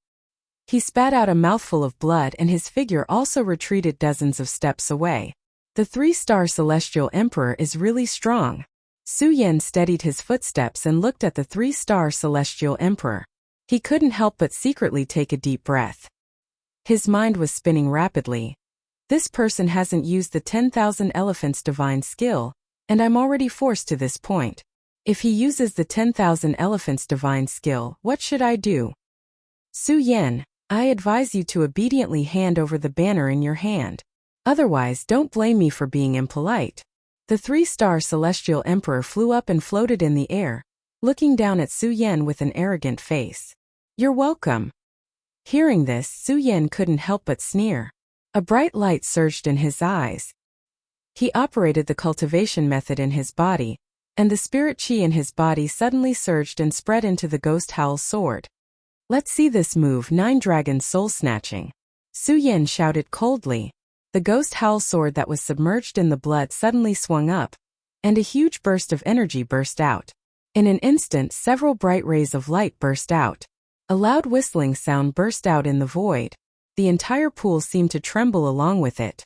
He spat out a mouthful of blood and his figure also retreated dozens of steps away. The three-star celestial emperor is really strong. Su Yan steadied his footsteps and looked at the three-star celestial emperor. He couldn't help but secretly take a deep breath. His mind was spinning rapidly. This person hasn't used the 10,000 elephants divine skill, and I'm already forced to this point. If he uses the 10,000 elephants divine skill, what should I do? Su Yan, I advise you to obediently hand over the banner in your hand. Otherwise, don't blame me for being impolite. The three-star celestial emperor flew up and floated in the air, looking down at Su Yan with an arrogant face. You're welcome. Hearing this, Su Yan couldn't help but sneer. A bright light surged in his eyes. He operated the cultivation method in his body, and the spirit chi in his body suddenly surged and spread into the ghost howl sword. Let's see this move, 9 Dragon Soul Snatching. Su Yan shouted coldly. The ghost howl sword that was submerged in the blood suddenly swung up, and a huge burst of energy burst out. In an instant, several bright rays of light burst out. A loud whistling sound burst out in the void. The entire pool seemed to tremble along with it.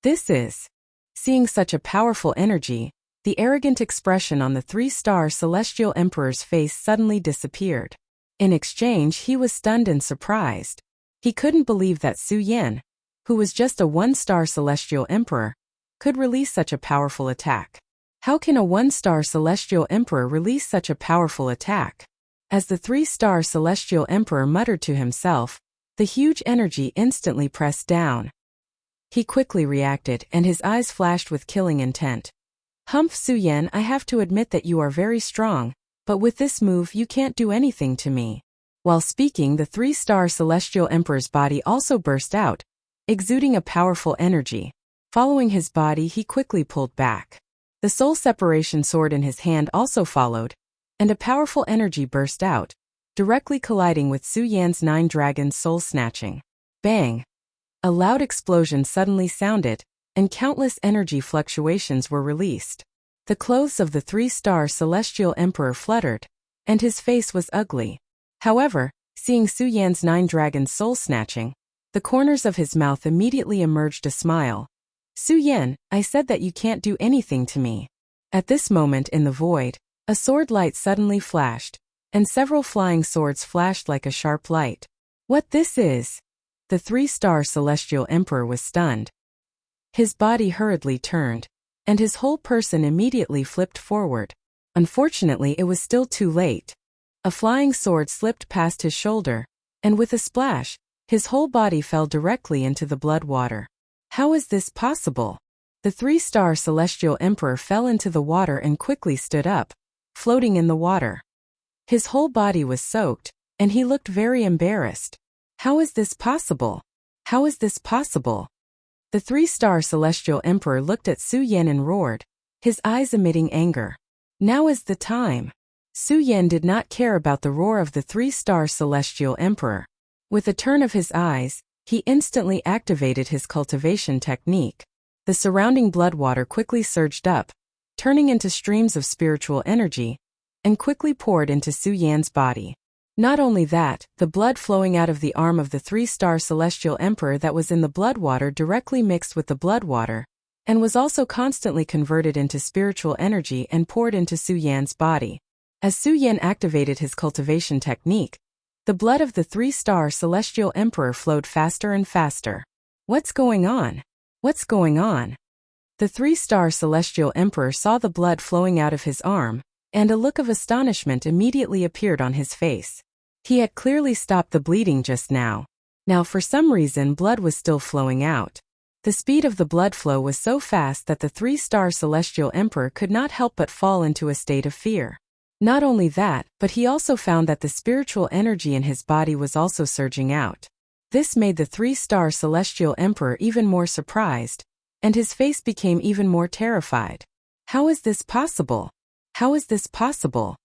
This is. Seeing such a powerful energy, the arrogant expression on the three-star celestial emperor's face suddenly disappeared. In exchange, he was stunned and surprised. He couldn't believe that Su Yan, who was just a one-star celestial emperor, could release such a powerful attack. How can a one-star celestial emperor release such a powerful attack? As the three-star celestial emperor muttered to himself, the huge energy instantly pressed down. He quickly reacted, and his eyes flashed with killing intent. Humph, Su Yan, I have to admit that you are very strong, but with this move you can't do anything to me." While speaking, the three-star celestial emperor's body also burst out, exuding a powerful energy. Following his body, he quickly pulled back. The soul separation sword in his hand also followed, and a powerful energy burst out, directly colliding with Su Yan's 9 dragons soul-snatching. Bang! A loud explosion suddenly sounded, and countless energy fluctuations were released. The clothes of the three-star celestial emperor fluttered, and his face was ugly. However, seeing Su Yan's 9 dragons soul-snatching, the corners of his mouth immediately emerged a smile. "Su Yan, I said that you can't do anything to me." At this moment in the void, a sword light suddenly flashed, and several flying swords flashed like a sharp light. "What this is?" The three-star celestial emperor was stunned. His body hurriedly turned, and his whole person immediately flipped forward. Unfortunately, it was still too late. A flying sword slipped past his shoulder, and with a splash, his whole body fell directly into the blood water. How is this possible? The three-star celestial emperor fell into the water and quickly stood up, floating in the water. His whole body was soaked, and he looked very embarrassed. How is this possible? How is this possible? The three-star celestial emperor looked at Su Yan and roared, his eyes emitting anger. Now is the time. Su Yan did not care about the roar of the three-star celestial emperor. With a turn of his eyes, he instantly activated his cultivation technique. The surrounding blood water quickly surged up, turning into streams of spiritual energy, and quickly poured into Su Yan's body. Not only that, the blood flowing out of the arm of the three-star celestial emperor that was in the blood water directly mixed with the blood water, and was also constantly converted into spiritual energy and poured into Su Yan's body. As Su Yan activated his cultivation technique, the blood of the three-star celestial emperor flowed faster and faster. What's going on? What's going on? The three-star celestial emperor saw the blood flowing out of his arm, and a look of astonishment immediately appeared on his face. He had clearly stopped the bleeding just now. Now for some reason blood was still flowing out. The speed of the blood flow was so fast that the three-star celestial emperor could not help but fall into a state of fear. Not only that, but he also found that the spiritual energy in his body was also surging out. This made the three-star celestial emperor even more surprised, and his face became even more terrified. How is this possible? How is this possible?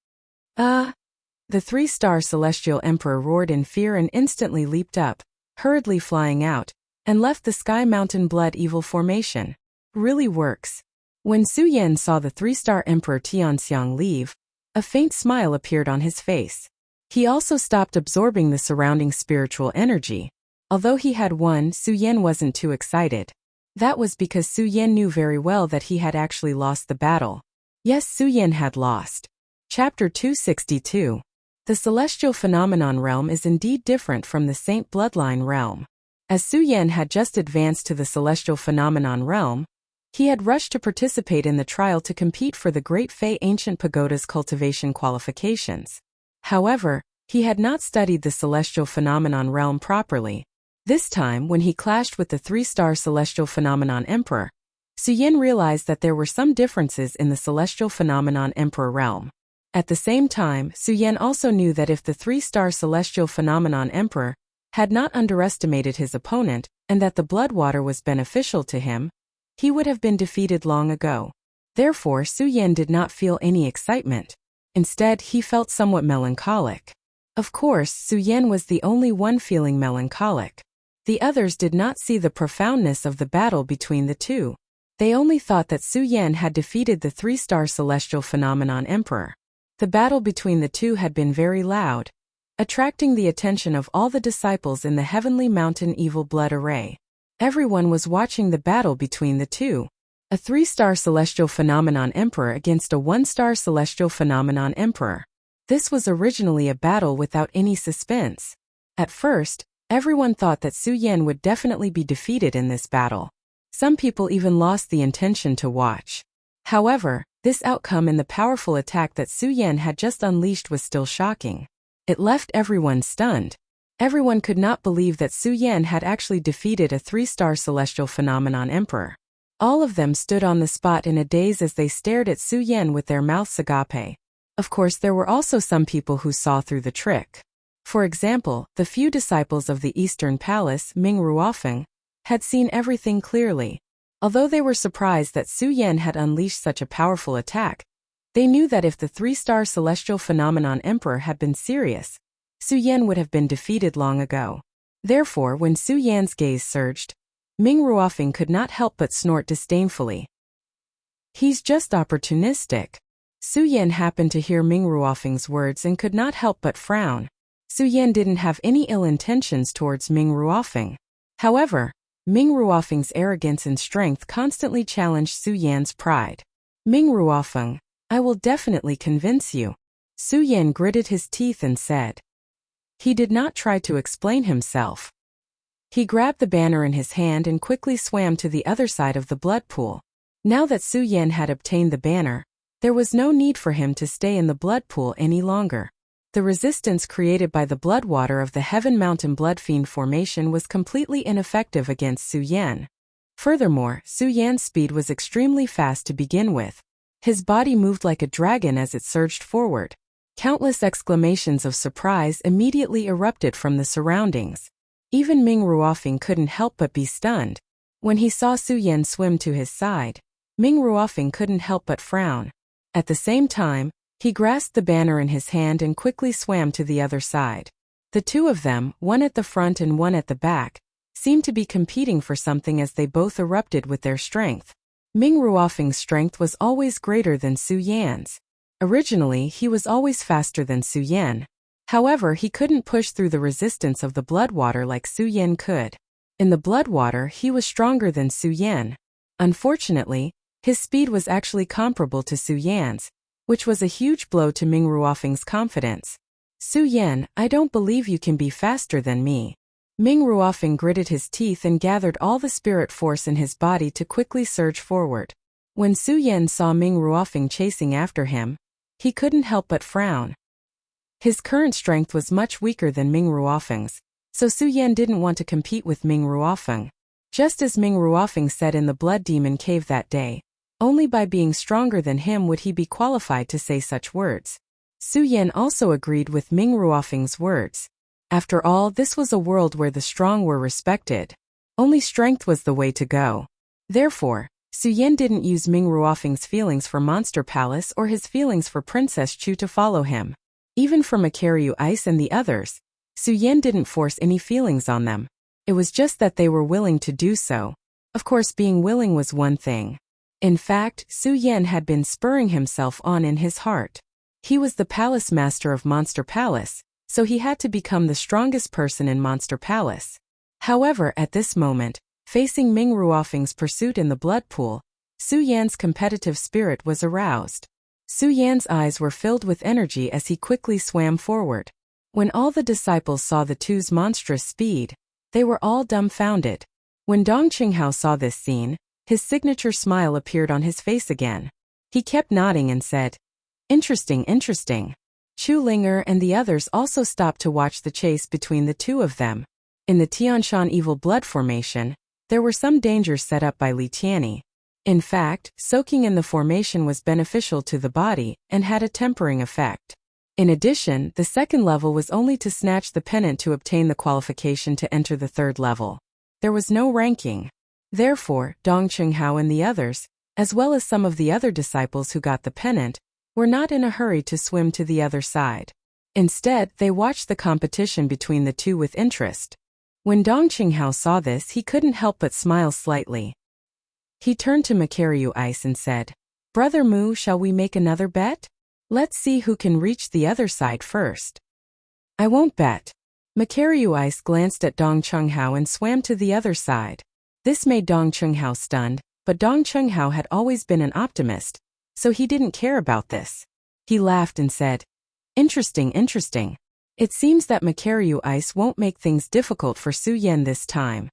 The three-star celestial emperor roared in fear and instantly leaped up, hurriedly flying out, and left the Sky Mountain Blood Evil formation. Really works. When Su Yan saw the three-star emperor Tianxiang leave, a faint smile appeared on his face. He also stopped absorbing the surrounding spiritual energy. Although he had won, Su Yan wasn't too excited. That was because Su Yan knew very well that he had actually lost the battle. Yes, Su Yan had lost. Chapter 262. The celestial phenomenon realm is indeed different from the Saint Bloodline realm. As Su Yan had just advanced to the celestial phenomenon realm, he had rushed to participate in the trial to compete for the Great Fei Ancient Pagoda's cultivation qualifications. However, he had not studied the celestial phenomenon realm properly. This time, when he clashed with the three-star celestial phenomenon emperor, Su Yan realized that there were some differences in the celestial phenomenon emperor realm. At the same time, Su Yan also knew that if the three-star celestial phenomenon emperor had not underestimated his opponent, and that the blood water was beneficial to him, he would have been defeated long ago. Therefore, Su Yan did not feel any excitement. Instead, he felt somewhat melancholic. Of course, Su Yan was the only one feeling melancholic. The others did not see the profoundness of the battle between the two. They only thought that Su Yan had defeated the three-star celestial phenomenon emperor. The battle between the two had been very loud, attracting the attention of all the disciples in the Heavenly Mountain Evil Blood Array. Everyone was watching the battle between the two. A three-star celestial phenomenon emperor against a one-star celestial phenomenon emperor. This was originally a battle without any suspense. At first, everyone thought that Su Yan would definitely be defeated in this battle. Some people even lost the intention to watch. However, this outcome and the powerful attack that Su Yan had just unleashed was still shocking. It left everyone stunned. Everyone could not believe that Su Yan had actually defeated a three-star celestial phenomenon emperor. All of them stood on the spot in a daze as they stared at Su Yan with their mouths agape. Of course, there were also some people who saw through the trick. For example, the few disciples of the Eastern Palace, Ming Ruofeng, had seen everything clearly. Although they were surprised that Su Yan had unleashed such a powerful attack, they knew that if the three-star celestial phenomenon emperor had been serious, Su Yan would have been defeated long ago. Therefore, when Su Yan's gaze surged, Ming Ruofeng could not help but snort disdainfully. He's just opportunistic. Su Yan happened to hear Ming Ruofeng's words and could not help but frown. Su Yan didn't have any ill intentions towards Ming Ruofeng. However, Ming Ruofeng's arrogance and strength constantly challenged Su Yan's pride. Ming Ruofeng, I will definitely convince you. Su Yan gritted his teeth and said. He did not try to explain himself. He grabbed the banner in his hand and quickly swam to the other side of the blood pool. Now that Su Yan had obtained the banner, there was no need for him to stay in the blood pool any longer. The resistance created by the blood water of the Heaven Mountain Blood Fiend formation was completely ineffective against Su Yan. Furthermore, Su Yan's speed was extremely fast to begin with. His body moved like a dragon as it surged forward. Countless exclamations of surprise immediately erupted from the surroundings. Even Ming Ruofeng couldn't help but be stunned. When he saw Su Yan swim to his side, Ming Ruofeng couldn't help but frown. At the same time, he grasped the banner in his hand and quickly swam to the other side. The two of them, one at the front and one at the back, seemed to be competing for something as they both erupted with their strength. Ming Ruofeng's strength was always greater than Su Yan's. Originally, he was always faster than Su Yan. However, he couldn't push through the resistance of the blood water like Su Yan could. In the blood water, he was stronger than Su Yan. Unfortunately, his speed was actually comparable to Su Yan's, which was a huge blow to Ming Ruofeng's confidence. Su Yan, I don't believe you can be faster than me. Ming Ruofeng gritted his teeth and gathered all the spirit force in his body to quickly surge forward. When Su Yan saw Ming Ruofeng chasing after him, he couldn't help but frown. His current strength was much weaker than Ming Ruofeng's, so Su Yan didn't want to compete with Ming Ruofeng. Just as Ming Ruofeng said in the Blood Demon Cave that day, only by being stronger than him would he be qualified to say such words. Su Yan also agreed with Ming Ruofeng's words. After all, this was a world where the strong were respected. Only strength was the way to go. Therefore, Su Yan didn't use Ming Ruofeng's feelings for Monster Palace or his feelings for Princess Chu to follow him. Even for Makaryu Ice and the others, Su Yan didn't force any feelings on them. It was just that they were willing to do so. Of course, being willing was one thing. In fact, Su Yan had been spurring himself on in his heart. He was the palace master of Monster Palace, so he had to become the strongest person in Monster Palace. However, at this moment, facing Ming Ruofeng's pursuit in the blood pool, Su Yan's competitive spirit was aroused. Su Yan's eyes were filled with energy as he quickly swam forward. When all the disciples saw the two's monstrous speed, they were all dumbfounded. When Dong Qinghao saw this scene, his signature smile appeared on his face again. He kept nodding and said, Interesting, interesting. Chu Linger and the others also stopped to watch the chase between the two of them. In the Tianshan Evil Blood formation, there were some dangers set up by Li Tianyi. In fact, soaking in the formation was beneficial to the body and had a tempering effect. In addition, the second level was only to snatch the pennant to obtain the qualification to enter the third level. There was no ranking. Therefore, Dong Qinghao and the others, as well as some of the other disciples who got the pennant, were not in a hurry to swim to the other side. Instead, they watched the competition between the two with interest. When Dong Qinghao saw this, he couldn't help but smile slightly. He turned to Makaryu Ice and said, Brother Mu, shall we make another bet? Let's see who can reach the other side first. I won't bet. Makaryu Ice glanced at Dong Qinghao and swam to the other side. This made Dong Qinghao stunned, but Dong Qinghao had always been an optimist, so he didn't care about this. He laughed and said, Interesting, interesting. It seems that Makaryu Ice won't make things difficult for Su Yan this time.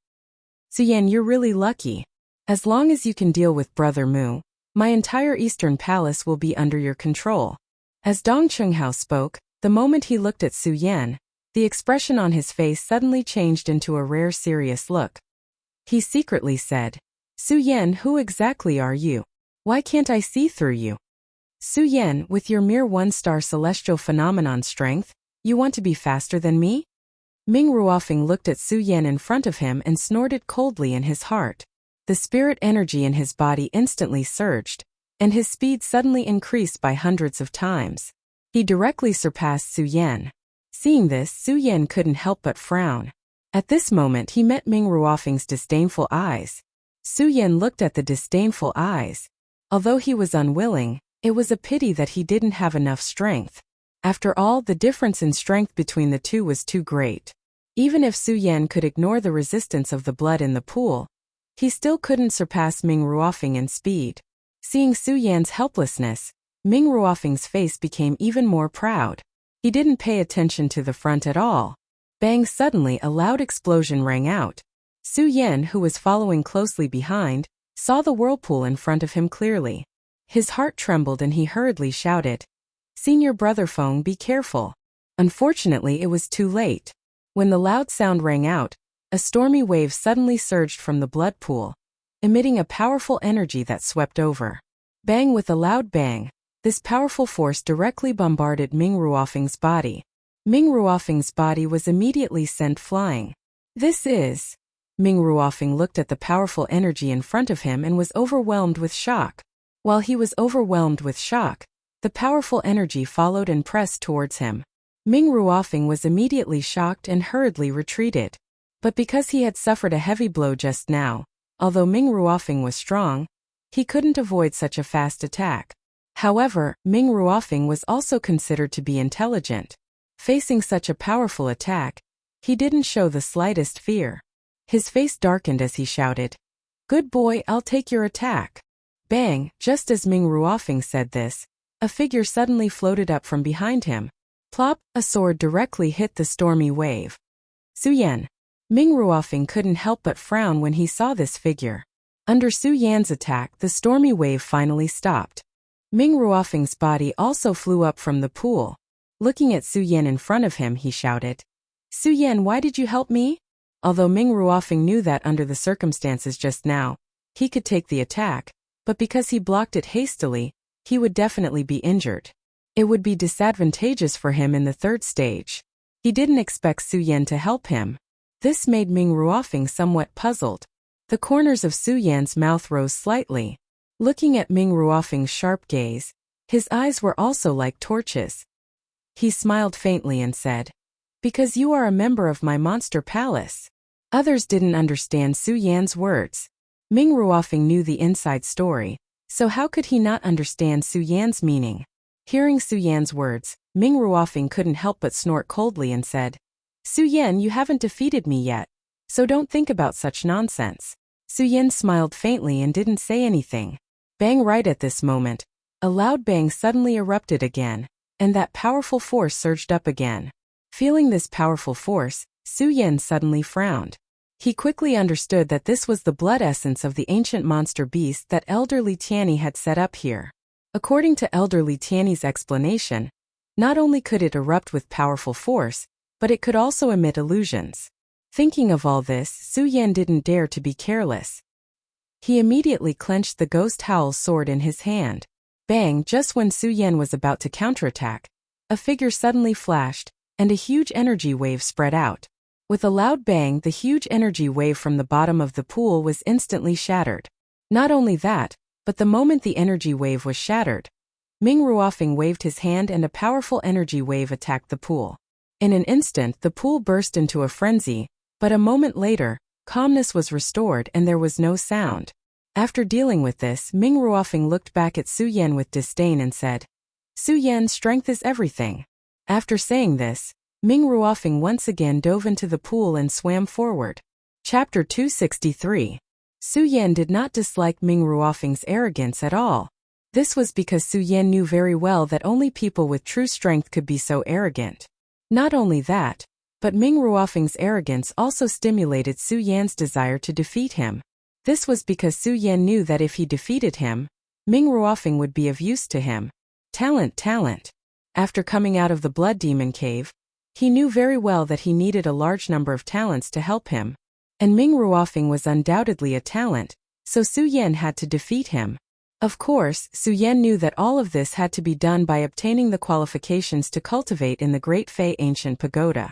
Su Yan, you're really lucky. As long as you can deal with Brother Mu, my entire Eastern Palace will be under your control. As Dong Qinghao spoke, the moment he looked at Su Yan, the expression on his face suddenly changed into a rare serious look. He secretly said, Su Yan, who exactly are you? Why can't I see through you? Su Yan, with your mere one-star celestial phenomenon strength, you want to be faster than me? Ming Ruofing looked at Su Yan in front of him and snorted coldly in his heart. The spirit energy in his body instantly surged, and his speed suddenly increased by hundreds of times. He directly surpassed Su Yan. Seeing this, Su Yan couldn't help but frown. At this moment he met Ming Ruofing's disdainful eyes. Su Yan looked at the disdainful eyes. Although he was unwilling, it was a pity that he didn't have enough strength. After all, the difference in strength between the two was too great. Even if Su Yan could ignore the resistance of the blood in the pool, he still couldn't surpass Ming Ruofing in speed. Seeing Su Yan's helplessness, Ming Ruofing's face became even more proud. He didn't pay attention to the front at all. Bang! Suddenly a loud explosion rang out. Su Yan, who was following closely behind, saw the whirlpool in front of him clearly. His heart trembled and he hurriedly shouted, "Senior brother Feng, be careful." Unfortunately, it was too late. When the loud sound rang out, a stormy wave suddenly surged from the blood pool, emitting a powerful energy that swept over. Bang! With a loud bang, this powerful force directly bombarded Ming Ruofing's body. Ming Ruofing's body was immediately sent flying. This is... Ming Ruofing looked at the powerful energy in front of him and was overwhelmed with shock. While he was overwhelmed with shock, the powerful energy followed and pressed towards him. Ming Ruofing was immediately shocked and hurriedly retreated. But because he had suffered a heavy blow just now, although Ming Ruofing was strong, he couldn't avoid such a fast attack. However, Ming Ruofing was also considered to be intelligent. Facing such a powerful attack, he didn't show the slightest fear. His face darkened as he shouted, "Good boy, I'll take your attack." Bang! Just as Ming Ruofing said this, a figure suddenly floated up from behind him. Plop! A sword directly hit the stormy wave. Su Yan. Ming Ruofing couldn't help but frown when he saw this figure. Under Su Yan's attack, the stormy wave finally stopped. Ming Ruofing's body also flew up from the pool. Looking at Su Yan in front of him, he shouted, "Su Yan, why did you help me?" Although Ming Ruofing knew that under the circumstances just now, he could take the attack, but because he blocked it hastily, he would definitely be injured. It would be disadvantageous for him in the third stage. He didn't expect Su Yan to help him. This made Ming Ruofing somewhat puzzled. The corners of Su Yan's mouth rose slightly. Looking at Ming Ruofing's sharp gaze, his eyes were also like torches. He smiled faintly and said, "Because you are a member of my monster palace." Others didn't understand Su Yan's words. Ming Ruofing knew the inside story, so how could he not understand Su Yan's meaning? Hearing Su Yan's words, Ming Ruofing couldn't help but snort coldly and said, "Su Yan, you haven't defeated me yet, so don't think about such nonsense." Su Yan smiled faintly and didn't say anything. Bang! Right at this moment, a loud bang suddenly erupted again, and that powerful force surged up again. Feeling this powerful force, Su Yan suddenly frowned. He quickly understood that this was the blood essence of the ancient monster beast that Elder Li Tianyi had set up here. According to Elder Li Tianyi's explanation, not only could it erupt with powerful force, but it could also emit illusions. Thinking of all this, Su Yan didn't dare to be careless. He immediately clenched the ghost howl sword in his hand. Bang! Just when Su Yan was about to counterattack, a figure suddenly flashed, and a huge energy wave spread out. With a loud bang, the huge energy wave from the bottom of the pool was instantly shattered. Not only that, but the moment the energy wave was shattered, Ming Ruofing waved his hand and a powerful energy wave attacked the pool. In an instant, the pool burst into a frenzy, but a moment later, calmness was restored and there was no sound. After dealing with this, Ming Ruofing looked back at Su Yan with disdain and said, "Su Yan, strength is everything." After saying this, Ming Ruofing once again dove into the pool and swam forward. Chapter 263. Su Yan did not dislike Ming Ruofing's arrogance at all. This was because Su Yan knew very well that only people with true strength could be so arrogant. Not only that, but Ming Ruofing's arrogance also stimulated Su Yan's desire to defeat him. This was because Su Yan knew that if he defeated him, Ming Ruofing would be of use to him. Talent. After coming out of the Blood Demon Cave, he knew very well that he needed a large number of talents to help him. And Ming Ruofing was undoubtedly a talent, so Su Yan had to defeat him. Of course, Su Yan knew that all of this had to be done by obtaining the qualifications to cultivate in the Great Fei Ancient Pagoda.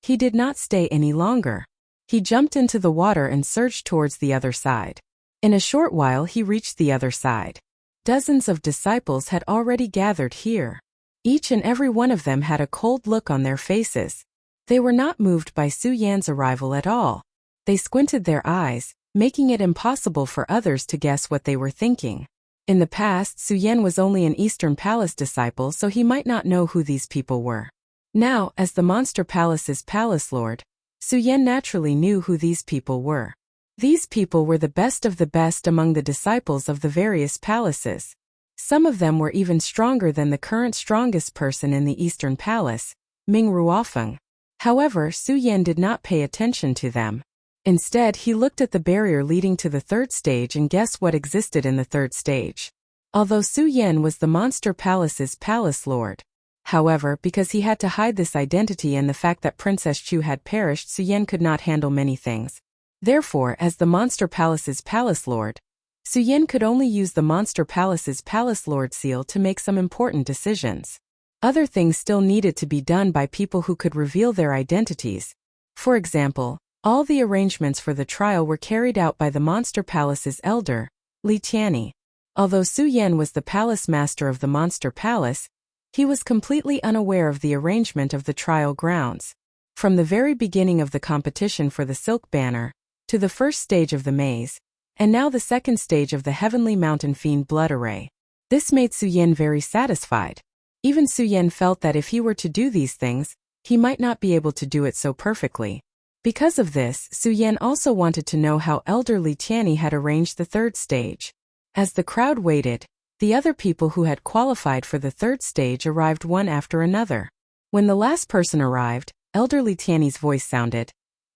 He did not stay any longer. He jumped into the water and surged towards the other side. In a short while he reached the other side. Dozens of disciples had already gathered here. Each and every one of them had a cold look on their faces. They were not moved by Su Yan's arrival at all. They squinted their eyes, making it impossible for others to guess what they were thinking. In the past, Su Yan was only an Eastern Palace disciple, so he might not know who these people were. Now, as the Monster Palace's Palace Lord, Su Yan naturally knew who these people were. These people were the best of the best among the disciples of the various palaces. Some of them were even stronger than the current strongest person in the Eastern Palace, Ming Ruofeng. However, Su Yan did not pay attention to them. Instead, he looked at the barrier leading to the third stage and guessed what existed in the third stage. Although Su Yan was the Monster Palace's Palace Lord. However, because he had to hide this identity and the fact that Princess Chu had perished, Su Yan could not handle many things. Therefore, as the Monster Palace's Palace Lord, Su Yan could only use the Monster Palace's Palace Lord seal to make some important decisions. Other things still needed to be done by people who could reveal their identities. For example, all the arrangements for the trial were carried out by the Monster Palace's elder, Li Tianyi. Although Su Yan was the palace master of the Monster Palace, he was completely unaware of the arrangement of the trial grounds. From the very beginning of the competition for the Silk Banner, to the first stage of the maze, and now the second stage of the Heavenly Mountain Fiend Blood Array. This made Su Yan very satisfied. Even Su Yan felt that if he were to do these things, he might not be able to do it so perfectly. Because of this, Su Yan also wanted to know how Elder Li Tianyi had arranged the third stage. As the crowd waited, the other people who had qualified for the third stage arrived one after another. When the last person arrived, Elder Li Tianyi's voice sounded,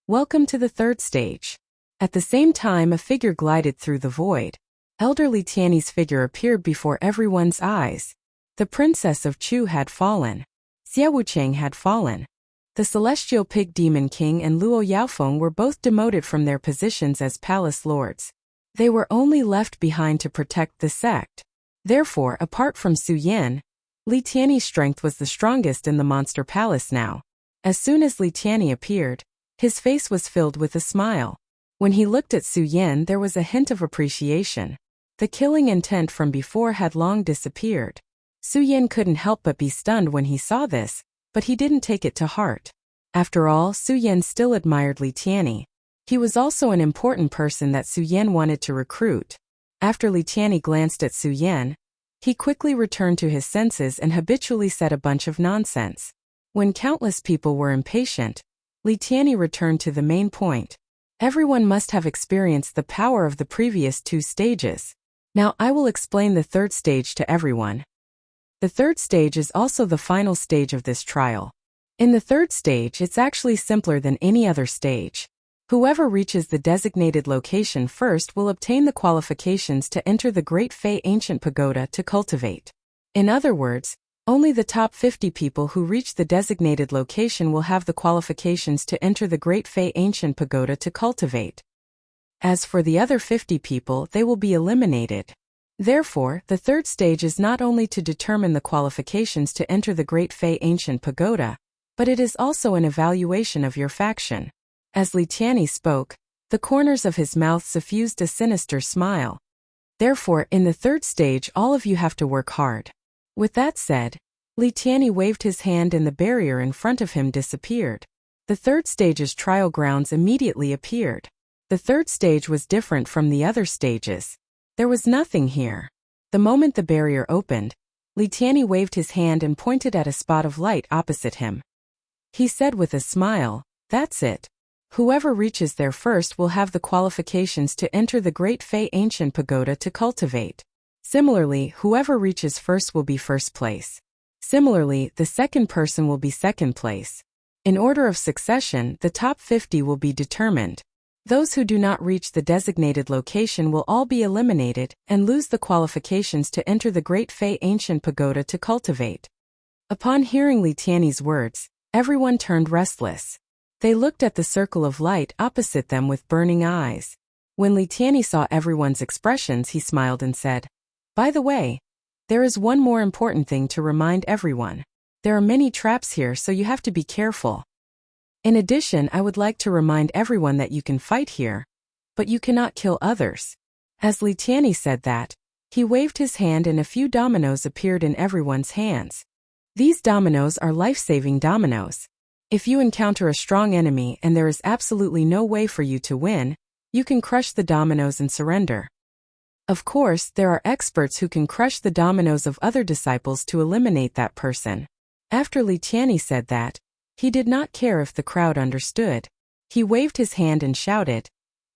"Welcome to the third stage." At the same time, a figure glided through the void. Elder Li Tianyi's figure appeared before everyone's eyes. The Princess of Chu had fallen. Xia Wucheng had fallen. The Celestial Pig Demon King and Luo Yaofeng were both demoted from their positions as palace lords. They were only left behind to protect the sect. Therefore, apart from Su Yan, Li Tianyi's strength was the strongest in the Monster Palace now. As soon as Li Tianyi appeared, his face was filled with a smile. When he looked at Su Yan, there was a hint of appreciation. The killing intent from before had long disappeared. Su Yan couldn't help but be stunned when he saw this, but he didn't take it to heart. After all, Su Yan still admired Li Tianyi. He was also an important person that Su Yan wanted to recruit. After Li Tianyi glanced at Su Yan, he quickly returned to his senses and habitually said a bunch of nonsense. When countless people were impatient, Li Tianyi returned to the main point. Everyone must have experienced the power of the previous two stages. Now I will explain the third stage to everyone. The third stage is also the final stage of this trial. In the third stage, it's actually simpler than any other stage. Whoever reaches the designated location first will obtain the qualifications to enter the Great Fei Ancient Pagoda to cultivate. In other words, only the top 50 people who reach the designated location will have the qualifications to enter the Great Fei Ancient Pagoda to cultivate. As for the other 50 people, they will be eliminated. Therefore, the third stage is not only to determine the qualifications to enter the Great Fei Ancient Pagoda, but it is also an evaluation of your faction. As Li Tianyi spoke, the corners of his mouth suffused a sinister smile. Therefore, in the third stage, all of you have to work hard. With that said, Li Tianyi waved his hand and the barrier in front of him disappeared. The third stage's trial grounds immediately appeared. The third stage was different from the other stages. There was nothing here. The moment the barrier opened, Li Tianyi waved his hand and pointed at a spot of light opposite him. He said with a smile, "That's it. Whoever reaches there first will have the qualifications to enter the Great Fei Ancient Pagoda to cultivate. Similarly, whoever reaches first will be first place. Similarly, the second person will be second place. In order of succession, the top 50 will be determined. Those who do not reach the designated location will all be eliminated and lose the qualifications to enter the Great Fei Ancient Pagoda to cultivate." Upon hearing Li Tianyi's words, everyone turned restless. They looked at the circle of light opposite them with burning eyes. When Li Tianyi saw everyone's expressions, he smiled and said, By the way, there is one more important thing to remind everyone. There are many traps here, so you have to be careful. In addition, I would like to remind everyone that you can fight here, but you cannot kill others. As Li Tianyi said that, he waved his hand and a few dominoes appeared in everyone's hands. These dominoes are life-saving dominoes. If you encounter a strong enemy and there is absolutely no way for you to win, you can crush the dominoes and surrender. Of course, there are experts who can crush the dominoes of other disciples to eliminate that person. After Li Tianyi said that, he did not care if the crowd understood. He waved his hand and shouted,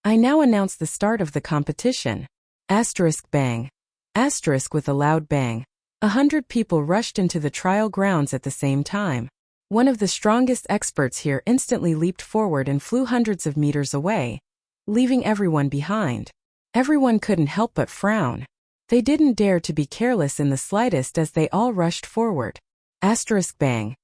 "I now announce the start of the competition." Asterisk bang. Asterisk with a loud bang. 100 people rushed into the trial grounds at the same time. One of the strongest experts here instantly leaped forward and flew hundreds of meters away, leaving everyone behind. Everyone couldn't help but frown. They didn't dare to be careless in the slightest as they all rushed forward. Asterisk bang.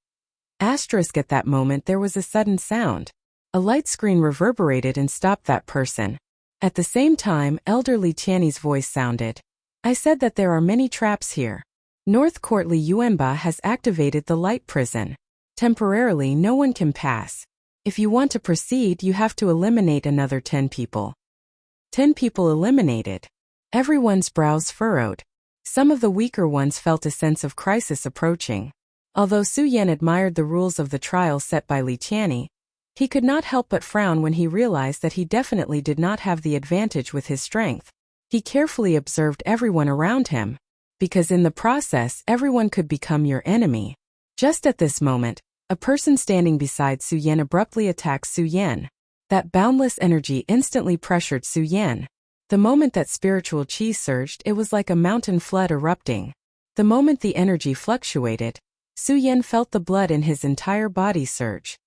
Asterisk at that moment there was a sudden sound. A light screen reverberated and stopped that person. At the same time, Elder Li Tianyi's voice sounded. "I said that there are many traps here. North Court Li Yuanba has activated the light prison. Temporarily no one can pass. If you want to proceed, you have to eliminate another 10 people. 10 people eliminated. Everyone's brows furrowed. Some of the weaker ones felt a sense of crisis approaching. Although Su Yan admired the rules of the trial set by Li Tianyi, he could not help but frown when he realized that he definitely did not have the advantage with his strength. He carefully observed everyone around him, because in the process everyone could become your enemy. Just at this moment, a person standing beside Su Yan abruptly attacked Su Yan. That boundless energy instantly pressured Su Yan. The moment that spiritual qi surged, it was like a mountain flood erupting. The moment the energy fluctuated, Su Yan felt the blood in his entire body surge.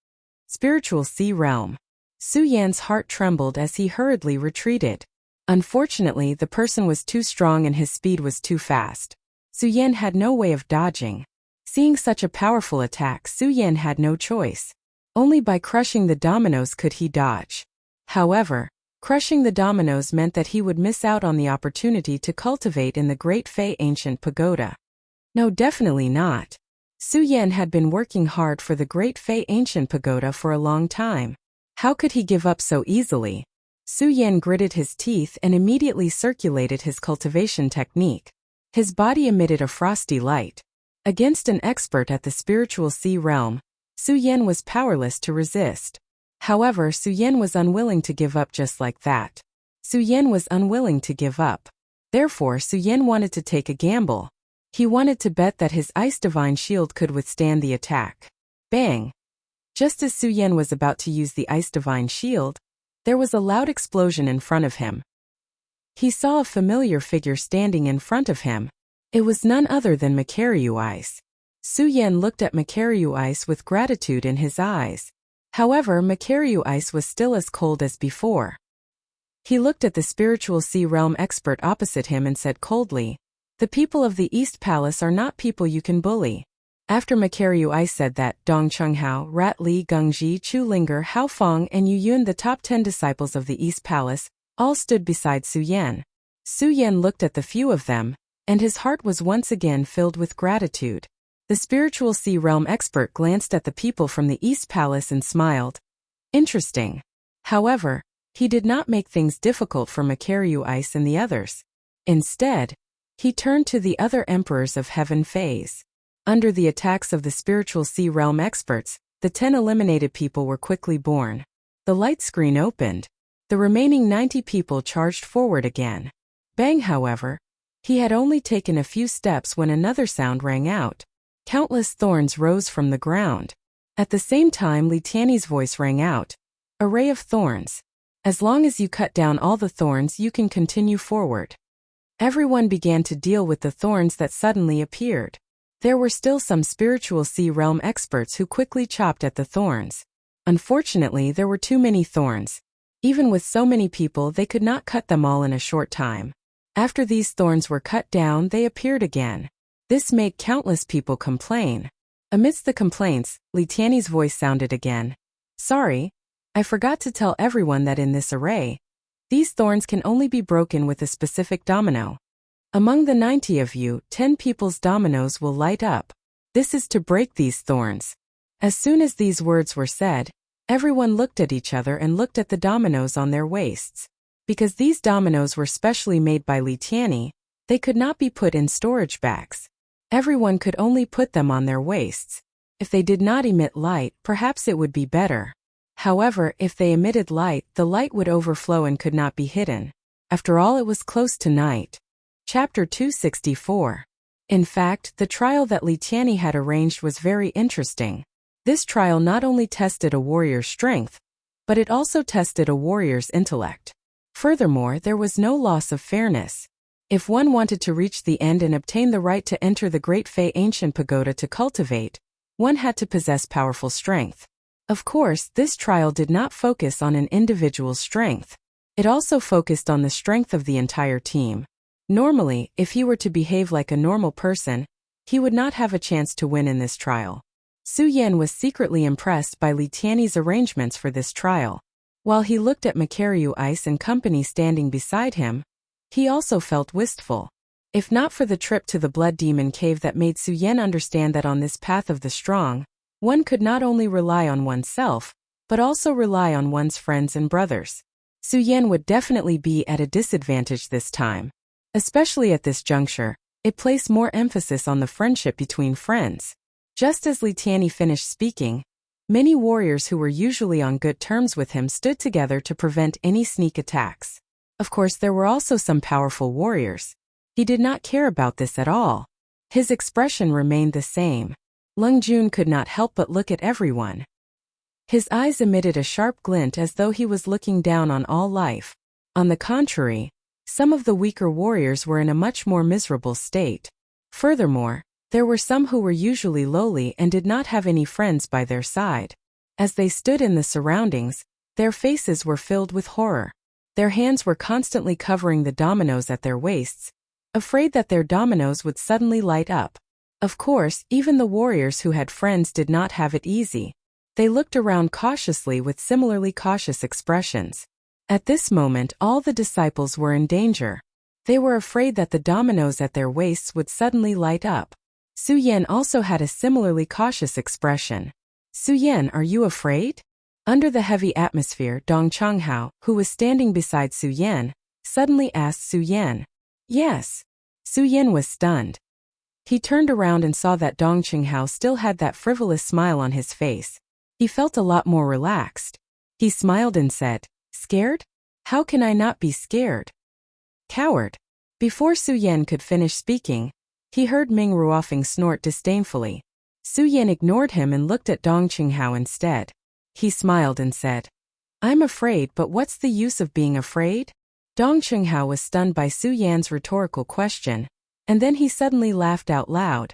Spiritual Sea Realm. Su Yan's heart trembled as he hurriedly retreated. Unfortunately, the person was too strong and his speed was too fast. Su Yan had no way of dodging. Seeing such a powerful attack, Su Yan had no choice. Only by crushing the dominoes could he dodge. However, crushing the dominoes meant that he would miss out on the opportunity to cultivate in the Great Fei Ancient Pagoda. No, definitely not. Su Yan had been working hard for the Great Fei Ancient Pagoda for a long time. How could he give up so easily? Su Yan gritted his teeth and immediately circulated his cultivation technique. His body emitted a frosty light. Against an expert at the spiritual sea realm, Su Yan was powerless to resist. However, Su Yan was unwilling to give up just like that. Su Yan was unwilling to give up. Therefore, Su Yan wanted to take a gamble. He wanted to bet that his Ice Divine Shield could withstand the attack. Bang! Just as Su Yan was about to use the Ice Divine Shield, there was a loud explosion in front of him. He saw a familiar figure standing in front of him. It was none other than Makaryu Ice. Su Yan looked at Makaryu Ice with gratitude in his eyes. However, Makaryu Ice was still as cold as before. He looked at the spiritual sea realm expert opposite him and said coldly, "The people of the East Palace are not people you can bully." After Makaryu Ice said that, Dong Chunghao, Rat Li, Gengji, Chu Linger, Hao Feng, and Yu Yun, the top 10 disciples of the East Palace, all stood beside Su Yan. Su Yan looked at the few of them, and his heart was once again filled with gratitude. The spiritual sea realm expert glanced at the people from the East Palace and smiled. Interesting. However, he did not make things difficult for Makaryu Ice and the others. Instead, he turned to the other emperors of Heaven Phase. Under the attacks of the spiritual sea realm experts, the 10 eliminated people were quickly born. The light screen opened. The remaining 90 people charged forward again. Bang, however, he had only taken a few steps when another sound rang out. Countless thorns rose from the ground. At the same time, Li Tianyi's voice rang out. "Array of thorns. As long as you cut down all the thorns, you can continue forward." Everyone began to deal with the thorns that suddenly appeared. There were still some spiritual sea realm experts who quickly chopped at the thorns. Unfortunately, there were too many thorns. Even with so many people, they could not cut them all in a short time. After these thorns were cut down, they appeared again. This made countless people complain. Amidst the complaints, Li Tianyi's voice sounded again. "Sorry, I forgot to tell everyone that in this array, these thorns can only be broken with a specific domino. Among the 90 of you, 10 people's dominoes will light up. This is to break these thorns. As soon as these words were said, everyone looked at each other and looked at the dominoes on their waists. Because these dominoes were specially made by Li Tianyi, they could not be put in storage bags. Everyone could only put them on their waists. If they did not emit light, perhaps it would be better. However, if they emitted light, the light would overflow and could not be hidden. After all, it was close to night. Chapter 264. In fact, the trial that Li Tianyi had arranged was very interesting. This trial not only tested a warrior's strength, but it also tested a warrior's intellect. Furthermore, there was no loss of fairness. If one wanted to reach the end and obtain the right to enter the Great Fei Ancient Pagoda to cultivate, one had to possess powerful strength. Of course, this trial did not focus on an individual's strength. It also focused on the strength of the entire team. Normally, if he were to behave like a normal person, he would not have a chance to win in this trial. Su Yan was secretly impressed by Li Tianyi's arrangements for this trial. While he looked at Makaryu Ice and company standing beside him, he also felt wistful. If not for the trip to the Blood Demon Cave that made Su Yan understand that on this path of the strong, one could not only rely on oneself, but also rely on one's friends and brothers. Su Yan would definitely be at a disadvantage this time. Especially at this juncture, it placed more emphasis on the friendship between friends. Just as Li Tianyi finished speaking, many warriors who were usually on good terms with him stood together to prevent any sneak attacks. Of course, there were also some powerful warriors. He did not care about this at all. His expression remained the same. Lung Jun could not help but look at everyone. His eyes emitted a sharp glint as though he was looking down on all life. On the contrary, some of the weaker warriors were in a much more miserable state. Furthermore, there were some who were usually lowly and did not have any friends by their side. As they stood in the surroundings, their faces were filled with horror. Their hands were constantly covering the dominoes at their waists, afraid that their dominoes would suddenly light up. Of course, even the warriors who had friends did not have it easy. They looked around cautiously with similarly cautious expressions. At this moment, all the disciples were in danger. They were afraid that the dominoes at their waists would suddenly light up. Su Yan also had a similarly cautious expression. Su Yan, are you afraid? Under the heavy atmosphere, Dong Changhao, who was standing beside Su Yan, suddenly asked Su Yan. Yes. Su Yan was stunned. He turned around and saw that Dong Changhao still had that frivolous smile on his face. He felt a lot more relaxed. He smiled and said, Scared? How can I not be scared? Coward. Before Su Yan could finish speaking, he heard Ming Ruofeng snort disdainfully. Su Yan ignored him and looked at Dong Changhao instead. He smiled and said, I'm afraid, but what's the use of being afraid? Dong Changhao was stunned by Su Yan's rhetorical question, and then he suddenly laughed out loud.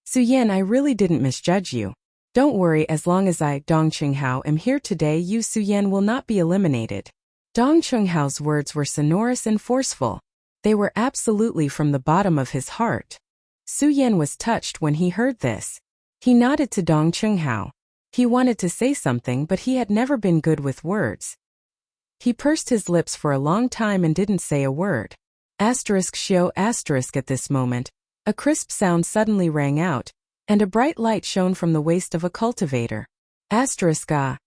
Su Yan, I really didn't misjudge you. Don't worry, as long as I, Dong Changhao, am here today, you Su Yan will not be eliminated. Dong Chenghao's words were sonorous and forceful. They were absolutely from the bottom of his heart. Su Yan was touched when he heard this. He nodded to Dong Changhao. He wanted to say something, but he had never been good with words. He pursed his lips for a long time and didn't say a word. Shio at this moment, a crisp sound suddenly rang out, and a bright light shone from the waist of a cultivator. The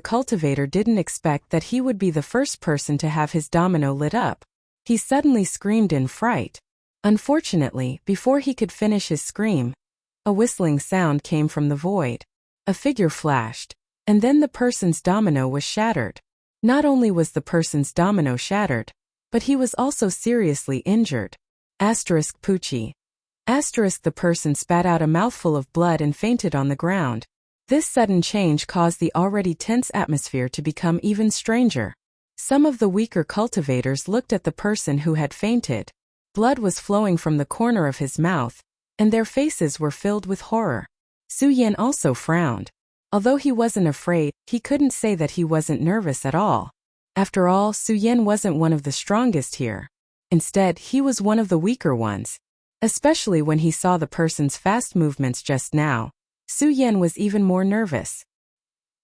cultivator didn't expect that he would be the first person to have his domino lit up. He suddenly screamed in fright. Unfortunately, before he could finish his scream, a whistling sound came from the void. A figure flashed, and then the person's domino was shattered. Not only was the person's domino shattered, but he was also seriously injured. Pucci. The person spat out a mouthful of blood and fainted on the ground. This sudden change caused the already tense atmosphere to become even stranger. Some of the weaker cultivators looked at the person who had fainted. Blood was flowing from the corner of his mouth, and their faces were filled with horror. Su Yan also frowned. Although he wasn't afraid, he couldn't say that he wasn't nervous at all. After all, Su Yan wasn't one of the strongest here. Instead, he was one of the weaker ones. Especially when he saw the person's fast movements just now, Su Yan was even more nervous.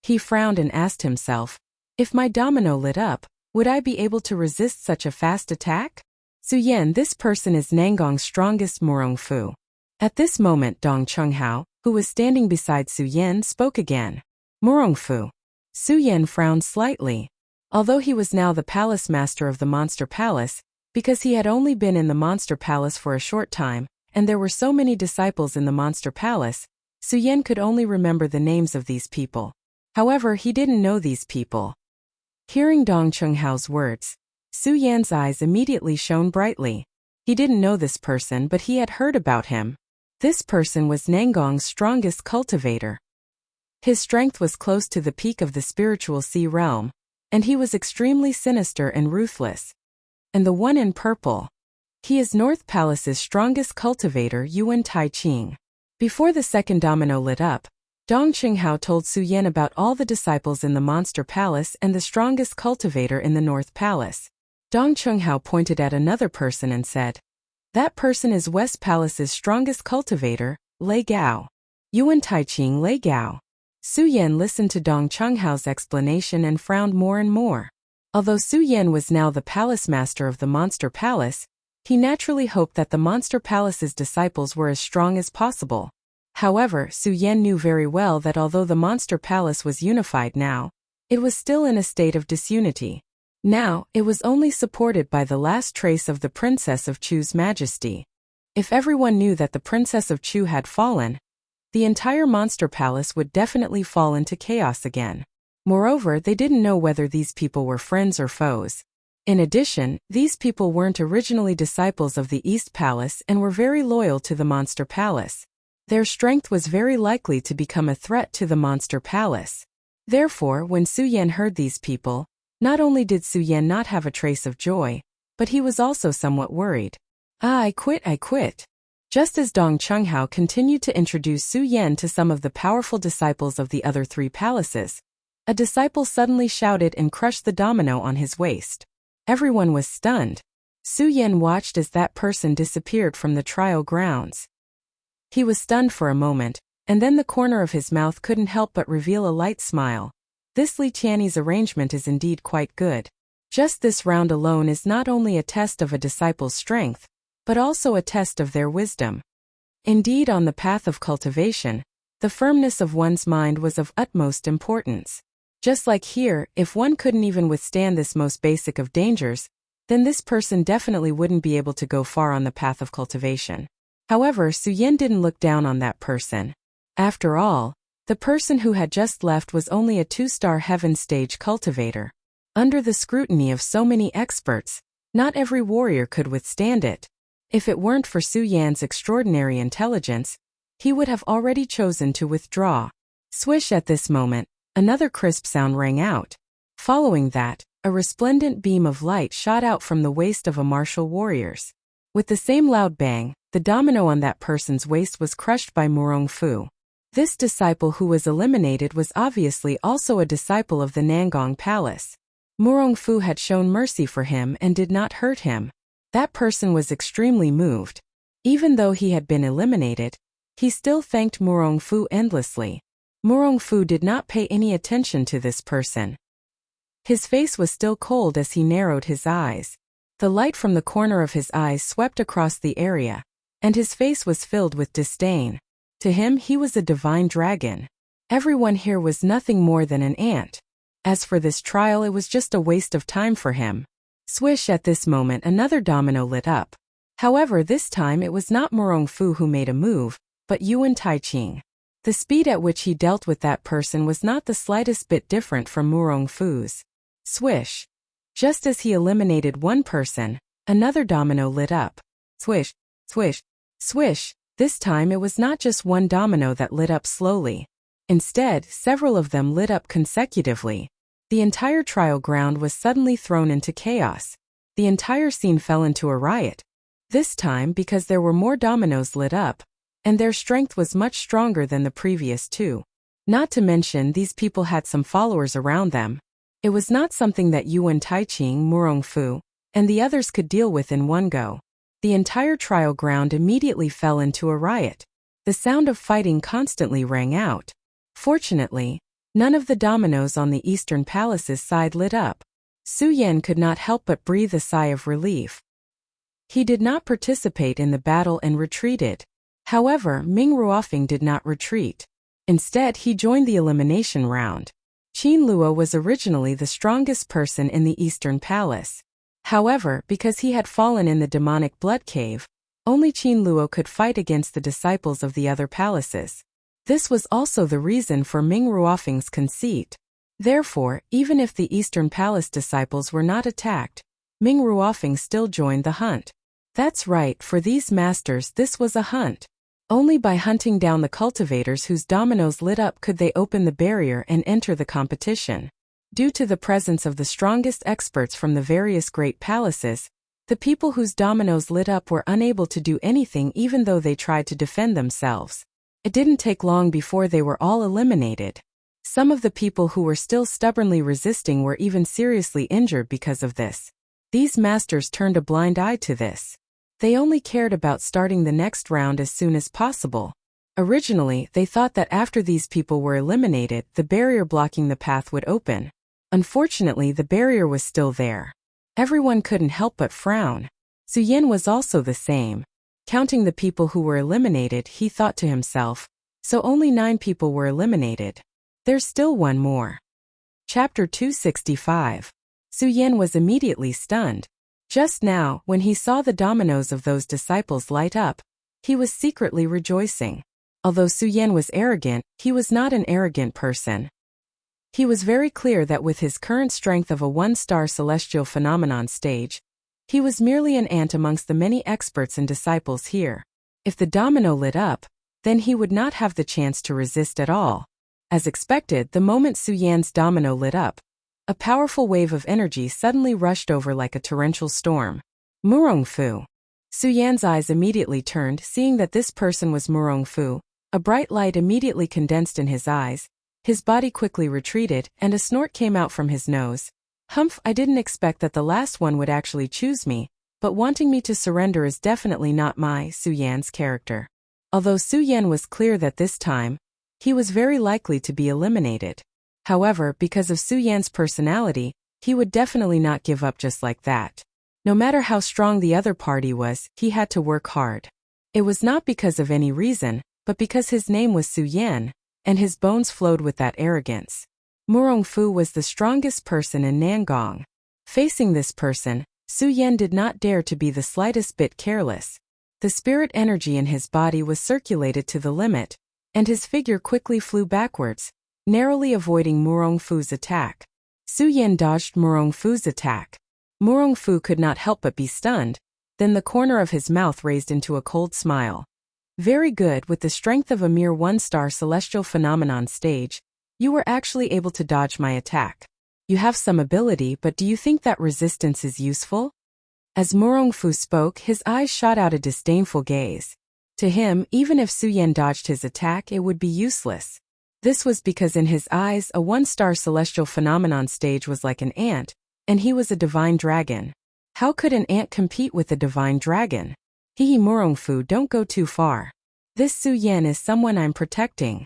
He frowned and asked himself, if my domino lit up, would I be able to resist such a fast attack? Su Yan, this person is Nangong's strongest Murong Fu. At this moment Dong Chunghao, who was standing beside Su Yan, spoke again. Murong Fu. Su Yan frowned slightly. Although he was now the palace master of the Monster Palace, because he had only been in the Monster Palace for a short time, and there were so many disciples in the Monster Palace, Su Yan could only remember the names of these people. However, he didn't know these people. Hearing Dong Chunghao's words, Su Yan's eyes immediately shone brightly. He didn't know this person, but he had heard about him. This person was Nangong's strongest cultivator. His strength was close to the peak of the spiritual sea realm, and he was extremely sinister and ruthless. And the one in purple. He is North Palace's strongest cultivator, Yuan Taiqing. Before the second domino lit up, Dong Qinghao told Su Yan about all the disciples in the Monster Palace and the strongest cultivator in the North Palace. Dong Qinghao pointed at another person and said, "That person is West Palace's strongest cultivator, Lei Gao. Yuan Taiqing Lei Gao." Su Yan listened to Dong Chunghao's explanation and frowned more and more. Although Su Yan was now the palace master of the Monster Palace, he naturally hoped that the Monster Palace's disciples were as strong as possible. However, Su Yan knew very well that although the Monster Palace was unified now, it was still in a state of disunity. Now, it was only supported by the last trace of the Princess of Chu's majesty. If everyone knew that the Princess of Chu had fallen, the entire Monster Palace would definitely fall into chaos again. Moreover, they didn't know whether these people were friends or foes. In addition, these people weren't originally disciples of the East Palace and were very loyal to the Monster Palace. Their strength was very likely to become a threat to the Monster Palace. Therefore, when Su Yan heard these people, not only did Su Yan not have a trace of joy, but he was also somewhat worried. I quit. Just as Dong Chunghao continued to introduce Su Yan to some of the powerful disciples of the other three palaces, a disciple suddenly shouted and crushed the domino on his waist. Everyone was stunned. Su Yan watched as that person disappeared from the trial grounds. He was stunned for a moment, and then the corner of his mouth couldn't help but reveal a light smile. This Li Qianni's arrangement is indeed quite good. Just this round alone is not only a test of a disciple's strength, but also a test of their wisdom. Indeed, on the path of cultivation, the firmness of one's mind was of utmost importance. Just like here, if one couldn't even withstand this most basic of dangers, then this person definitely wouldn't be able to go far on the path of cultivation. However, Su Yan didn't look down on that person. After all, the person who had just left was only a 2-star heaven stage cultivator. Under the scrutiny of so many experts, not every warrior could withstand it. If it weren't for Su Yan's extraordinary intelligence, he would have already chosen to withdraw. Swish! At this moment, another crisp sound rang out. Following that, a resplendent beam of light shot out from the waist of a martial warrior's. With the same loud bang, the domino on that person's waist was crushed by Murong Fu. This disciple who was eliminated was obviously also a disciple of the Nangong Palace. Murong Fu had shown mercy for him and did not hurt him. That person was extremely moved. Even though he had been eliminated, he still thanked Murong Fu endlessly. Murong Fu did not pay any attention to this person. His face was still cold as he narrowed his eyes. The light from the corner of his eyes swept across the area, and his face was filled with disdain. To him, he was a divine dragon. Everyone here was nothing more than an ant. As for this trial, it was just a waste of time for him. Swish! At this moment, another domino lit up. However, this time it was not Murong Fu who made a move, but Yuan Taiqing. The speed at which he dealt with that person was not the slightest bit different from Murong Fu's. Swish! Just as he eliminated one person, another domino lit up. Swish! Swish! Swish! This time it was not just one domino that lit up slowly. Instead, several of them lit up consecutively. The entire trial ground was suddenly thrown into chaos. The entire scene fell into a riot. This time because there were more dominoes lit up, and their strength was much stronger than the previous two. Not to mention these people had some followers around them. It was not something that Yuan Taiqing, Murong Fu, and the others could deal with in one go. The entire trial ground immediately fell into a riot. The sound of fighting constantly rang out. Fortunately, none of the dominoes on the Eastern Palace's side lit up. Su Yan could not help but breathe a sigh of relief. He did not participate in the battle and retreated. However, Ming Ruofing did not retreat. Instead, he joined the elimination round. Qin Luo was originally the strongest person in the Eastern Palace. However, because he had fallen in the demonic blood cave, only Qin Luo could fight against the disciples of the other palaces. This was also the reason for Ming Ruofing's conceit. Therefore, even if the Eastern Palace disciples were not attacked, Ming Ruofing still joined the hunt. That's right, for these masters this was a hunt. Only by hunting down the cultivators whose dominoes lit up could they open the barrier and enter the competition. Due to the presence of the strongest experts from the various great palaces, the people whose dominoes lit up were unable to do anything even though they tried to defend themselves. It didn't take long before they were all eliminated. Some of the people who were still stubbornly resisting were even seriously injured because of this. These masters turned a blind eye to this. They only cared about starting the next round as soon as possible. Originally, they thought that after these people were eliminated, the barrier blocking the path would open. Unfortunately, the barrier was still there. Everyone couldn't help but frown. Su Yan was also the same. Counting the people who were eliminated, he thought to himself, so only 9 people were eliminated. There's still one more. Chapter 265. Su Yan was immediately stunned. Just now, when he saw the dominoes of those disciples light up, he was secretly rejoicing. Although Su Yan was arrogant, he was not an arrogant person. He was very clear that with his current strength of a 1-star celestial phenomenon stage, he was merely an ant amongst the many experts and disciples here. If the domino lit up, then he would not have the chance to resist at all. As expected, the moment Su Yan's domino lit up, a powerful wave of energy suddenly rushed over like a torrential storm. Murongfu. Su Yan's eyes immediately turned, seeing that this person was Murongfu. A bright light immediately condensed in his eyes. His body quickly retreated, and a snort came out from his nose. Humph, I didn't expect that the last one would actually choose me, but wanting me to surrender is definitely not my Su Yan's character. Although Su Yan was clear that this time, he was very likely to be eliminated. However, because of Su Yan's personality, he would definitely not give up just like that. No matter how strong the other party was, he had to work hard. It was not because of any reason, but because his name was Su Yan, and his bones flowed with that arrogance. Murongfu was the strongest person in Nangong. Facing this person, Su Yan did not dare to be the slightest bit careless. The spirit energy in his body was circulated to the limit, and his figure quickly flew backwards, narrowly avoiding Murongfu's attack. Su Yan dodged Murongfu's attack. Murongfu could not help but be stunned, then the corner of his mouth raised into a cold smile. Very good, with the strength of a mere 1-star celestial phenomenon stage, you were actually able to dodge my attack. You have some ability, but do you think that resistance is useful? As Murongfu spoke, his eyes shot out a disdainful gaze. To him, even if Su Yan dodged his attack, it would be useless. This was because in his eyes, a 1-star celestial phenomenon stage was like an ant, and he was a divine dragon. How could an ant compete with a divine dragon? Hehe, Murongfu, don't go too far. This Su Yan is someone I'm protecting.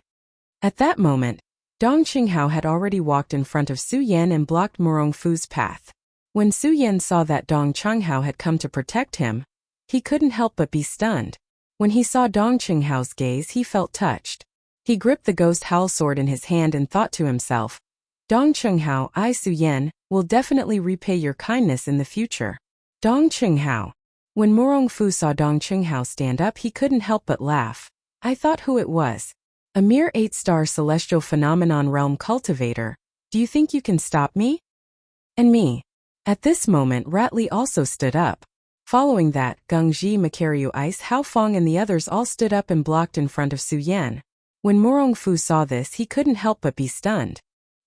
At that moment, Dong Qinghao had already walked in front of Su Yan and blocked Murongfu's path. When Su Yan saw that Dong Qinghao had come to protect him, he couldn't help but be stunned. When he saw Dong Qinghao's gaze, he felt touched. He gripped the ghost howl sword in his hand and thought to himself, Dong Qinghao, I, Su Yan, will definitely repay your kindness in the future. Dong Qinghao. When Murongfu saw Dong Qinghao stand up, he couldn't help but laugh. I thought who it was. A mere 8-star celestial phenomenon realm cultivator. Do you think you can stop me? And me. At this moment, Ratley also stood up. Following that, Gengji, Makaryu Ice, Hao Fong and the others all stood up and blocked in front of Su Yan. When Murongfu saw this, he couldn't help but be stunned.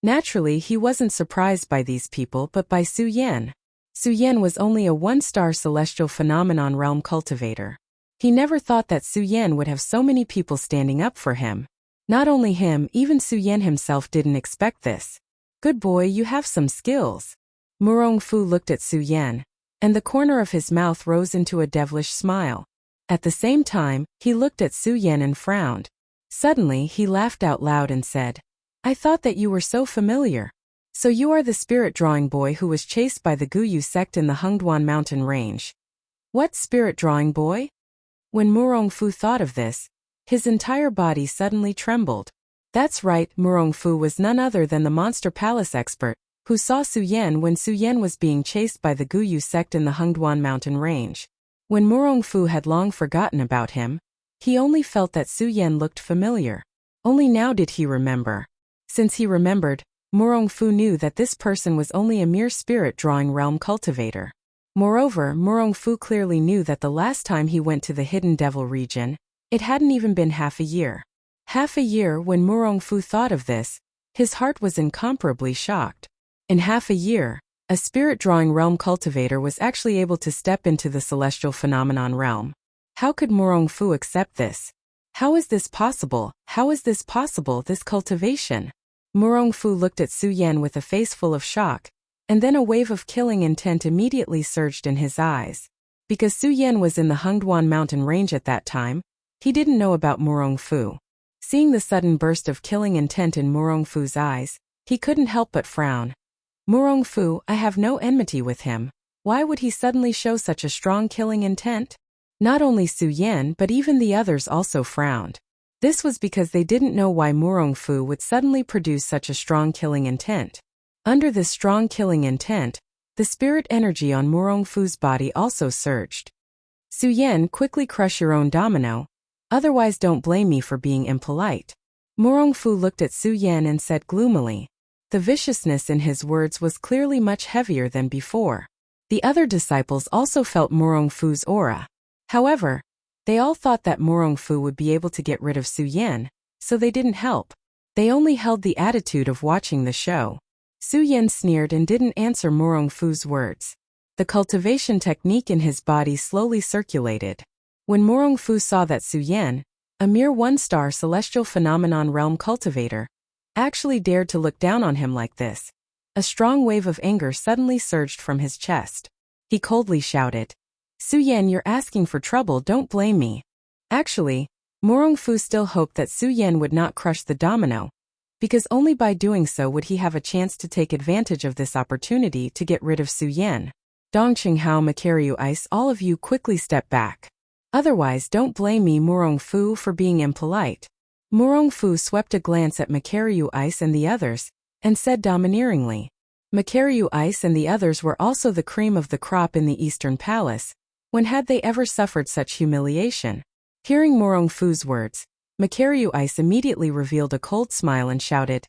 Naturally, he wasn't surprised by these people but by Su Yan. Su Yan was only a 1-star celestial phenomenon realm cultivator. He never thought that Su Yan would have so many people standing up for him. Not only him, even Su Yan himself didn't expect this. Good boy, you have some skills. Murongfu looked at Su Yan, and the corner of his mouth rose into a devilish smile. At the same time, he looked at Su Yan and frowned. Suddenly, he laughed out loud and said, I thought that you were so familiar. So you are the spirit drawing boy who was chased by the Guyu sect in the Hengduan mountain range. What spirit drawing boy? When Murongfu thought of this, his entire body suddenly trembled. That's right, Murongfu was none other than the Monster Palace expert, who saw Su Yan when Su Yan was being chased by the Guyu sect in the Hengduan mountain range. When Murongfu had long forgotten about him, he only felt that Su Yan looked familiar. Only now did he remember. Since he remembered, Murongfu knew that this person was only a mere spirit-drawing realm cultivator. Moreover, Murongfu clearly knew that the last time he went to the Hidden Devil region, it hadn't even been half a year. Half a year. When Murongfu thought of this, his heart was incomparably shocked. In half a year, a spirit-drawing realm cultivator was actually able to step into the celestial phenomenon realm. How could Murongfu accept this? How is this possible? How is this possible, this cultivation? Murongfu looked at Su Yan with a face full of shock, and then a wave of killing intent immediately surged in his eyes. Because Su Yan was in the Hengduan mountain range at that time, he didn't know about Murongfu. Seeing the sudden burst of killing intent in Murongfu's eyes, he couldn't help but frown. Murongfu, I have no enmity with him. Why would he suddenly show such a strong killing intent? Not only Su Yan but even the others also frowned. This was because they didn't know why Murongfu would suddenly produce such a strong killing intent. Under this strong killing intent, the spirit energy on Murongfu's body also surged. Su Yan, quickly crush your own domino. Otherwise don't blame me for being impolite. Murongfu looked at Su Yan and said gloomily. The viciousness in his words was clearly much heavier than before. The other disciples also felt Murongfu's aura. However, they all thought that Murongfu would be able to get rid of Su Yan, so they didn't help. They only held the attitude of watching the show. Su Yan sneered and didn't answer Murongfu's words. The cultivation technique in his body slowly circulated. When Murongfu saw that Su Yan, a mere one-star celestial phenomenon realm cultivator, actually dared to look down on him like this, a strong wave of anger suddenly surged from his chest. He coldly shouted, Su Yan, you're asking for trouble, don't blame me. Actually, Murongfu still hoped that Su Yan would not crush the domino, because only by doing so would he have a chance to take advantage of this opportunity to get rid of Su Yan. Dongqing Hao, Makaryu Ice, all of you quickly step back. Otherwise don't blame me, Murongfu, for being impolite. Murongfu swept a glance at Makaryu Ice and the others, and said domineeringly. Makaryu Ice and the others were also the cream of the crop in the Eastern Palace. When had they ever suffered such humiliation? Hearing Murongfu's words, Makaryu Ice immediately revealed a cold smile and shouted,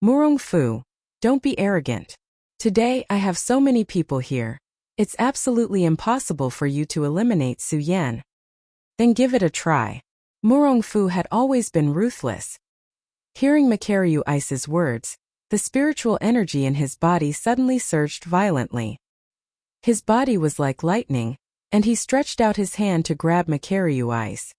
Murongfu, don't be arrogant. Today I have so many people here. It's absolutely impossible for you to eliminate Su Yan. Then give it a try. Murongfu had always been ruthless. Hearing Makaryu Ice's words, the spiritual energy in his body suddenly surged violently. His body was like lightning, and he stretched out his hand to grab Makaryu Ice.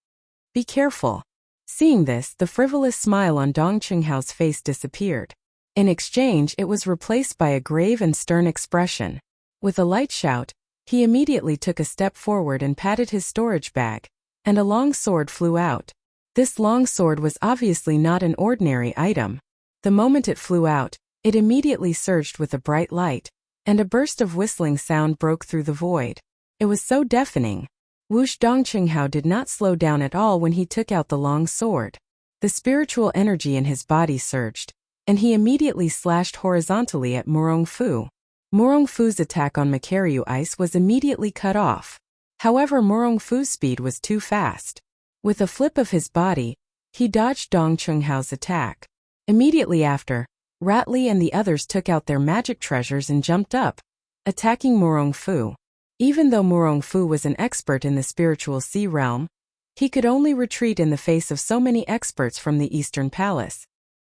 Be careful. Seeing this, the frivolous smile on Dong Qinghao's face disappeared. In exchange, it was replaced by a grave and stern expression. With a light shout, he immediately took a step forward and patted his storage bag, and a long sword flew out. This long sword was obviously not an ordinary item. The moment it flew out, it immediately surged with a bright light, and a burst of whistling sound broke through the void. It was so deafening. Whoosh! Dong Qinghao did not slow down at all when he took out the long sword. The spiritual energy in his body surged, and he immediately slashed horizontally at Murongfu. Murongfu's attack on Makaryu Ice was immediately cut off. However, Murongfu's speed was too fast. With a flip of his body, he dodged Dong Qinghao's attack. Immediately after, Ratley and the others took out their magic treasures and jumped up, attacking Murongfu. Even though Murongfu was an expert in the spiritual sea realm, he could only retreat in the face of so many experts from the Eastern Palace.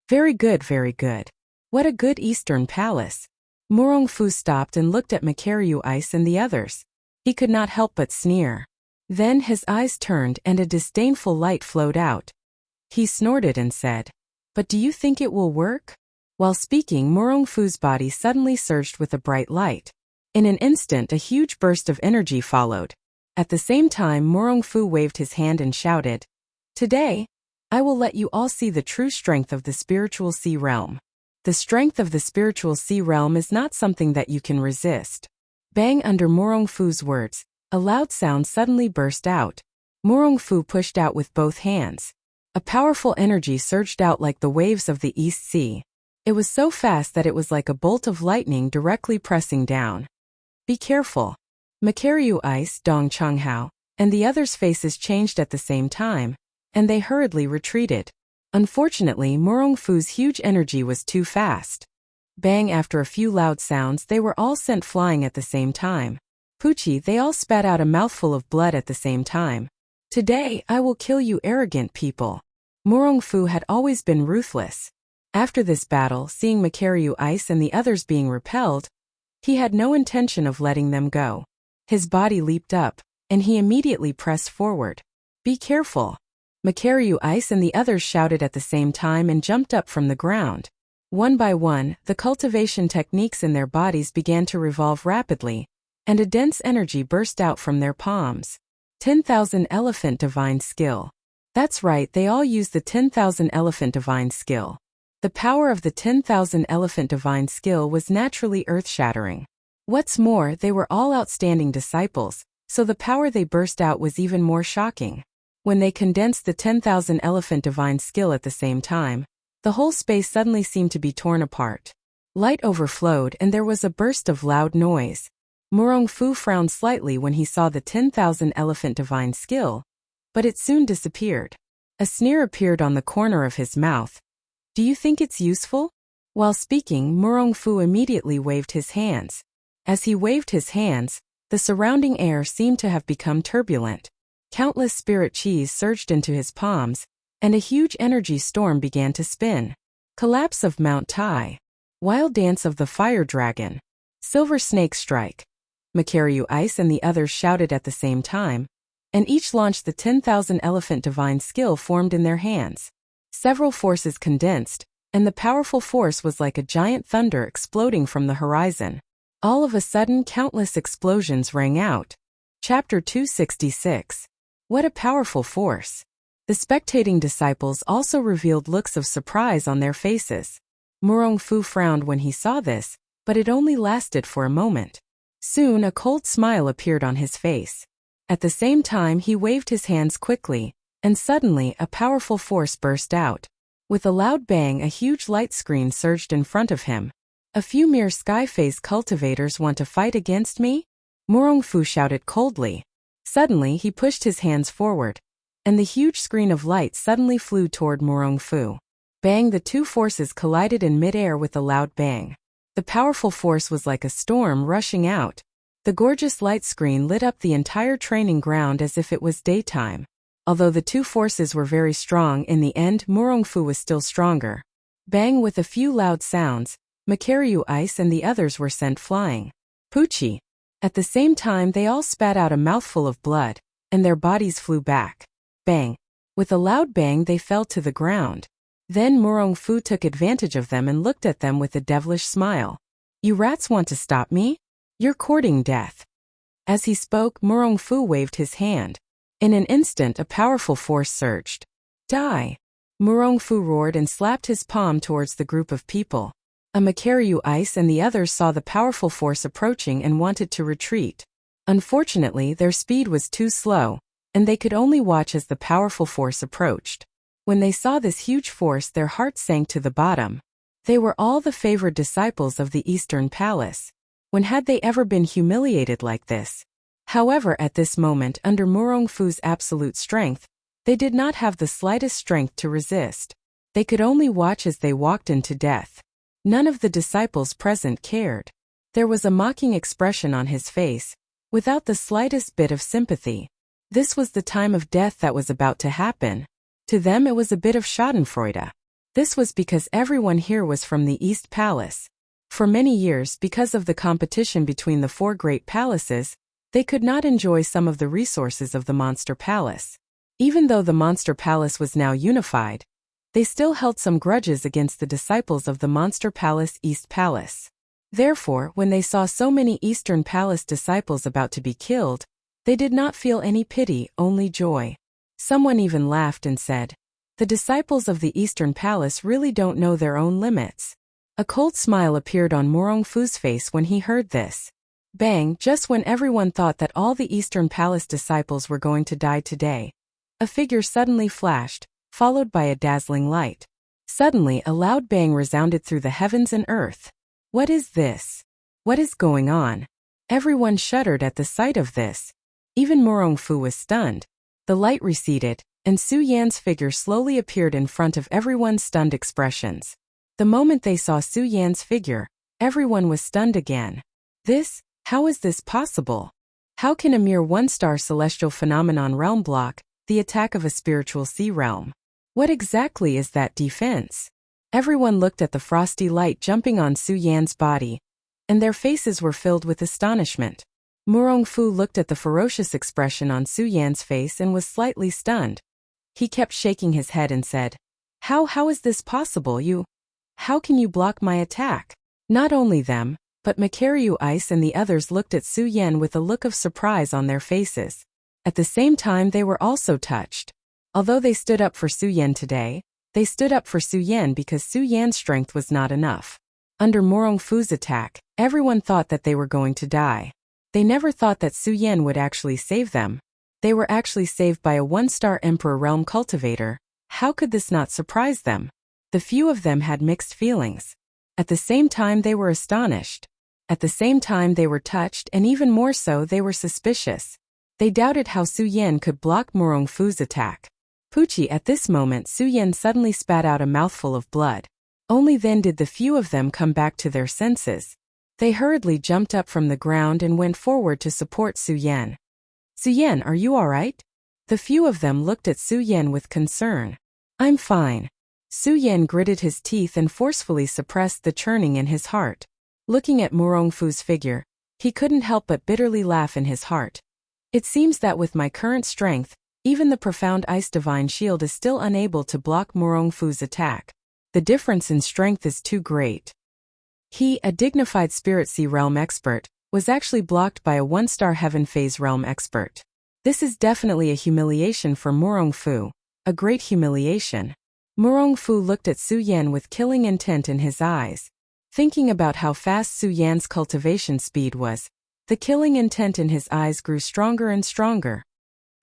Very good, very good. What a good Eastern Palace. Murongfu stopped and looked at Makaryu Ice and the others. He could not help but sneer. Then his eyes turned and a disdainful light flowed out. He snorted and said, But do you think it will work? While speaking, Murongfu's body suddenly surged with a bright light. In an instant, a huge burst of energy followed. At the same time, Murongfu waved his hand and shouted, Today, I will let you all see the true strength of the spiritual sea realm. The strength of the spiritual sea realm is not something that you can resist. Bang! Under Murongfu's words, A loud sound suddenly burst out. Murongfu pushed out with both hands. A powerful energy surged out like the waves of the East Sea. It was so fast that it was like a bolt of lightning directly pressing down. Be careful. Makaryu Ice, Dong Changhao, and the others' faces changed at the same time, and they hurriedly retreated. Unfortunately, Murongfu's huge energy was too fast. Bang! After a few loud sounds, they were all sent flying at the same time. Poochie, they all spat out a mouthful of blood at the same time. Today, I will kill you arrogant people. Murongfu had always been ruthless. After this battle, seeing Makaryu Ice and the others being repelled, he had no intention of letting them go. His body leaped up, and he immediately pressed forward. Be careful. Makaryu Ice and the others shouted at the same time and jumped up from the ground. One by one, the cultivation techniques in their bodies began to revolve rapidly, and a dense energy burst out from their palms. 10,000 Elephant Divine Skill. That's right, they all used the 10,000 Elephant Divine Skill. The power of the 10,000 Elephant Divine Skill was naturally earth-shattering. What's more, they were all outstanding disciples, so the power they burst out was even more shocking. When they condensed the 10,000 Elephant Divine Skill at the same time, the whole space suddenly seemed to be torn apart. Light overflowed and there was a burst of loud noise. Murongfu frowned slightly when he saw the 10,000 Elephant Divine Skill, but it soon disappeared. A sneer appeared on the corner of his mouth. Do you think it's useful? While speaking, Murongfu immediately waved his hands. As he waved his hands, the surrounding air seemed to have become turbulent. Countless spirit cheese surged into his palms, and a huge energy storm began to spin. Collapse of Mount Tai. Wild Dance of the Fire Dragon. Silver Snake Strike. Makaryu Ice and the others shouted at the same time, and each launched the 10,000 Elephant Divine Skill formed in their hands. Several forces condensed, and the powerful force was like a giant thunder exploding from the horizon. All of a sudden, countless explosions rang out. Chapter 266. What a powerful force! The spectating disciples also revealed looks of surprise on their faces. Murongfu frowned when he saw this, but it only lasted for a moment. Soon a cold smile appeared on his face. At the same time he waved his hands quickly, and suddenly a powerful force burst out. With a loud bang, a huge light screen surged in front of him. A few mere sky-phase cultivators want to fight against me? Murongfu shouted coldly. Suddenly he pushed his hands forward, and the huge screen of light suddenly flew toward Murongfu. Bang! The two forces collided in mid-air with a loud bang. The powerful force was like a storm rushing out. The gorgeous light screen lit up the entire training ground as if it was daytime. Although the two forces were very strong, in the end Murongfu was still stronger. Bang! With a few loud sounds, Makaryu Ice and the others were sent flying. Poochie! At the same time they all spat out a mouthful of blood, and their bodies flew back. Bang! With a loud bang they fell to the ground. Then Murongfu took advantage of them and looked at them with a devilish smile. You rats want to stop me? You're courting death. As he spoke, Murongfu waved his hand. In an instant a powerful force surged. Die! Murongfu roared and slapped his palm towards the group of people. A Makaryu Ice and the others saw the powerful force approaching and wanted to retreat. Unfortunately, their speed was too slow, and they could only watch as the powerful force approached. When they saw this huge force, their hearts sank to the bottom. They were all the favored disciples of the Eastern Palace. When had they ever been humiliated like this? However, at this moment, under Murongfu's absolute strength, they did not have the slightest strength to resist. They could only watch as they walked into death. None of the disciples present cared. There was a mocking expression on his face, without the slightest bit of sympathy. This was the time of death that was about to happen. To them it was a bit of schadenfreude. This was because everyone here was from the East Palace. For many years, because of the competition between the four great palaces, they could not enjoy some of the resources of the Monster Palace. Even though the Monster Palace was now unified, they still held some grudges against the disciples of the Monster Palace East Palace. Therefore, when they saw so many Eastern Palace disciples about to be killed, they did not feel any pity, only joy. Someone even laughed and said, "The disciples of the Eastern Palace really don't know their own limits." A cold smile appeared on Murongfu's face when he heard this. Bang, just when everyone thought that all the Eastern Palace disciples were going to die today, a figure suddenly flashed, followed by a dazzling light. Suddenly a loud bang resounded through the heavens and earth. What is this? What is going on? Everyone shuddered at the sight of this. Even Morongfu was stunned. The light receded, and Su Yan's figure slowly appeared in front of everyone's stunned expressions. The moment they saw Su Yan's figure, everyone was stunned again. How is this possible? How can a mere one-star celestial phenomenon realm block the attack of a spiritual sea realm? What exactly is that defense? Everyone looked at the frosty light jumping on Su Yan's body, and their faces were filled with astonishment. Morongfu looked at the ferocious expression on Su Yan's face and was slightly stunned. He kept shaking his head and said, How is this possible? How can you block my attack? Not only them, but Makaryu Ice and the others looked at Su Yan with a look of surprise on their faces. At the same time they were also touched. Although they stood up for Su Yan today, they stood up for Su Yan because Su Yan's strength was not enough. Under Morongfu's attack, everyone thought that they were going to die. They never thought that Su Yan would actually save them. They were actually saved by a one-star Emperor Realm cultivator. How could this not surprise them? The few of them had mixed feelings. At the same time they were astonished. At the same time they were touched, and even more so they were suspicious. They doubted how Su Yan could block Morongfu's attack. Pucci, at this moment Su Yan suddenly spat out a mouthful of blood. Only then did the few of them come back to their senses. They hurriedly jumped up from the ground and went forward to support Su Yan. Su Yan, are you alright? The few of them looked at Su Yan with concern. I'm fine. Su Yan gritted his teeth and forcefully suppressed the churning in his heart. Looking at Morongfu's figure, he couldn't help but bitterly laugh in his heart. It seems that with my current strength, even the profound ice divine shield is still unable to block Morongfu's attack. The difference in strength is too great. He, a dignified Spirit Sea Realm expert, was actually blocked by a one-star Heaven Phase Realm expert. This is definitely a humiliation for Morongfu, a great humiliation. Morongfu looked at Su Yan with killing intent in his eyes. Thinking about how fast Su Yan's cultivation speed was, the killing intent in his eyes grew stronger and stronger.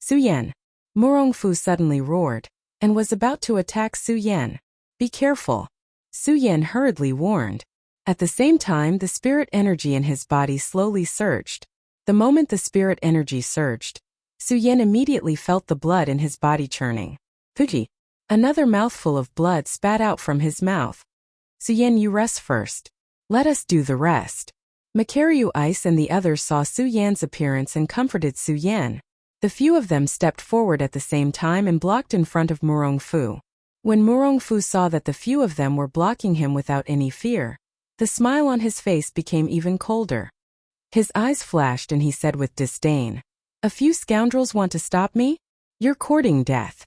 Su Yan! Morongfu suddenly roared, and was about to attack Su Yan. Be careful! Su Yan hurriedly warned. At the same time the spirit energy in his body slowly surged. The moment the spirit energy surged, Su Yan immediately felt the blood in his body churning. Pucci! Another mouthful of blood spat out from his mouth. Su Yan, you rest first. Let us do the rest. Makaryu Ice and the others saw Su Yan's appearance and comforted Su Yan. The few of them stepped forward at the same time and blocked in front of Morongfu. When Morongfu saw that the few of them were blocking him without any fear, the smile on his face became even colder. His eyes flashed and he said with disdain, A few scoundrels want to stop me? You're courting death.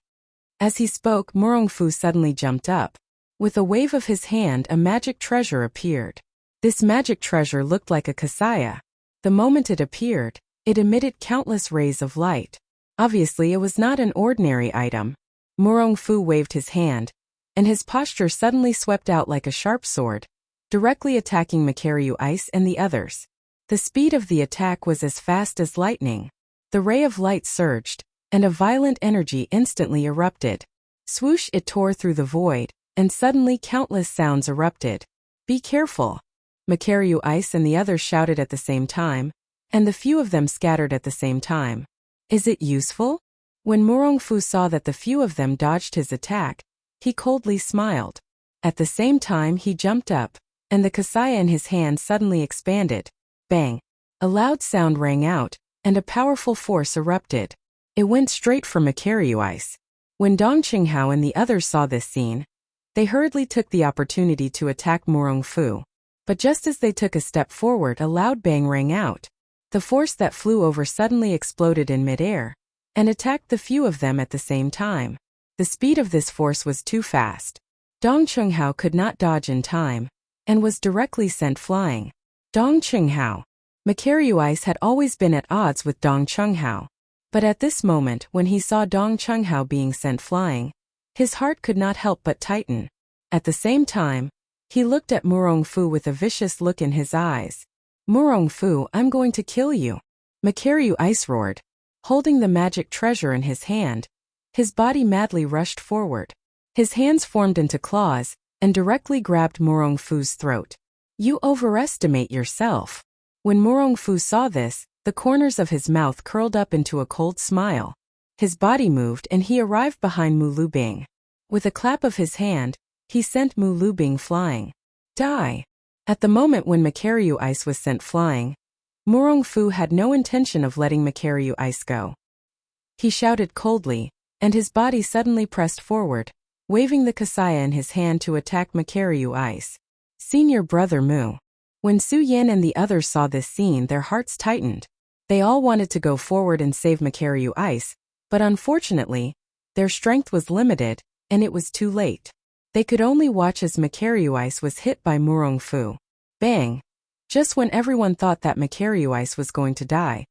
As he spoke, Morongfu suddenly jumped up. With a wave of his hand, a magic treasure appeared. This magic treasure looked like a kasaya. The moment it appeared, it emitted countless rays of light. Obviously, it was not an ordinary item. Morongfu waved his hand, and his posture suddenly swept out like a sharp sword, directly attacking Makaryu Ice and the others. The speed of the attack was as fast as lightning. The ray of light surged, and a violent energy instantly erupted. Swoosh! It tore through the void, and suddenly countless sounds erupted. Be careful! Makaryu Ice and the others shouted at the same time, and the few of them scattered at the same time. Is it useful? When Morongfu saw that the few of them dodged his attack, he coldly smiled. At the same time he jumped up, and the kasaya in his hand suddenly expanded. Bang! A loud sound rang out, and a powerful force erupted. It went straight for Makaryu Ice. When Dong Qinghao and the others saw this scene, they hurriedly took the opportunity to attack Morongfu. But just as they took a step forward, a loud bang rang out. The force that flew over suddenly exploded in midair, and attacked the few of them at the same time. The speed of this force was too fast. Dong Qinghao could not dodge in time, and was directly sent flying. Dong Qinghao. Makaryu Ice had always been at odds with Dong Qinghao. But at this moment, when he saw Dong Qinghao being sent flying, his heart could not help but tighten. At the same time, he looked at Morongfu with a vicious look in his eyes. Murong Fu, I'm going to kill you. Makaryu Ice roared. Holding the magic treasure in his hand, his body madly rushed forward. His hands formed into claws and directly grabbed Murong Fu's throat. You overestimate yourself. When Murong Fu saw this, the corners of his mouth curled up into a cold smile. His body moved and he arrived behind Mu Lubing. With a clap of his hand, he sent Mu Lubing flying. Die! At the moment when Makaryu Ice was sent flying, Murong Fu had no intention of letting Makaryu Ice go. He shouted coldly, and his body suddenly pressed forward, waving the kasaya in his hand to attack Makaryu Ice. Senior brother Mu. When Su Yan and the others saw this scene, their hearts tightened. They all wanted to go forward and save Makaryu Ice, but unfortunately, their strength was limited, and it was too late. They could only watch as Makaryu Ice was hit by Murong Fu. Bang! Just when everyone thought that Makaryu Ice was going to die,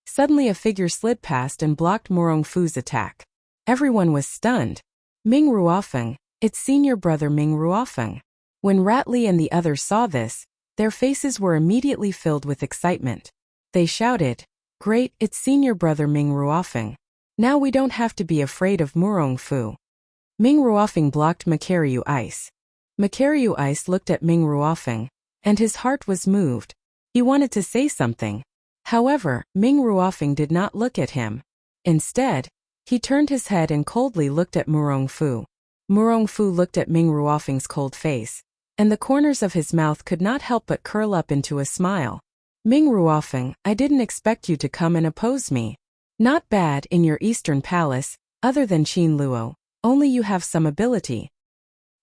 suddenly a figure slid past and blocked Murong Fu's attack. Everyone was stunned. Ming Ruofeng, it's senior brother Ming Ruofeng. When Rat Li and the others saw this, their faces were immediately filled with excitement. They shouted, Great, it's senior brother Ming Ruofeng. Now we don't have to be afraid of Murong Fu. Ming Ruofeng blocked Makaryu Ice. Makaryu Ice looked at Ming Ruofeng, and his heart was moved. He wanted to say something. However, Ming Ruofeng did not look at him. Instead, he turned his head and coldly looked at Murong Fu. Murong Fu looked at Ming Ruofeng's cold face, and the corners of his mouth could not help but curl up into a smile. Ming Ruofeng, I didn't expect you to come and oppose me. Not bad in your eastern palace, other than Qin Luo. Only you have some ability.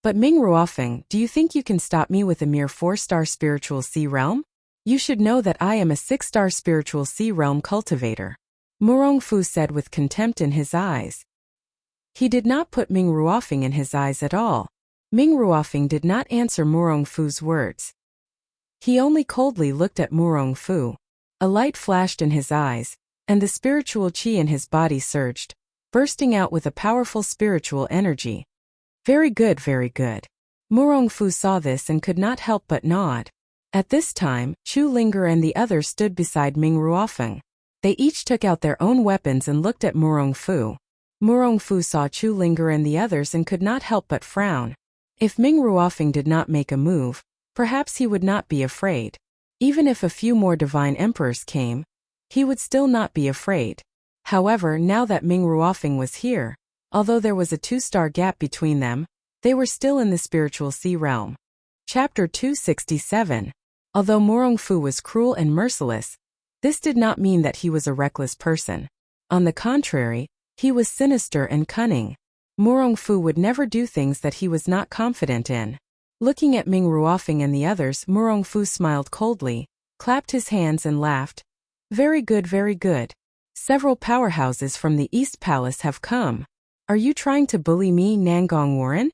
But Ming Ruofeng, do you think you can stop me with a mere 4-star spiritual sea realm? You should know that I am a 6-star spiritual sea realm cultivator. Murong Fu said with contempt in his eyes. He did not put Ming Ruofeng in his eyes at all. Ming Ruofeng did not answer Murong Fu's words. He only coldly looked at Murong Fu. A light flashed in his eyes, and the spiritual qi in his body surged, bursting out with a powerful spiritual energy. Very good, very good. Murong Fu saw this and could not help but nod. At this time, Chu Linger and the others stood beside Ming Ruofeng. They each took out their own weapons and looked at Murong Fu. Murong Fu saw Chu Linger and the others and could not help but frown. If Ming Ruofeng did not make a move, perhaps he would not be afraid. Even if a few more divine emperors came, he would still not be afraid. However, now that Ming Ruofeng was here, although there was a 2-star gap between them, they were still in the spiritual sea realm. Chapter 267. Although Murong Fu was cruel and merciless, this did not mean that he was a reckless person. On the contrary, he was sinister and cunning. Murong Fu would never do things that he was not confident in. Looking at Ming Ruofeng and the others, Murong Fu smiled coldly, clapped his hands and laughed. Very good, very good. Several powerhouses from the East Palace have come. Are you trying to bully me, Nangong Warren?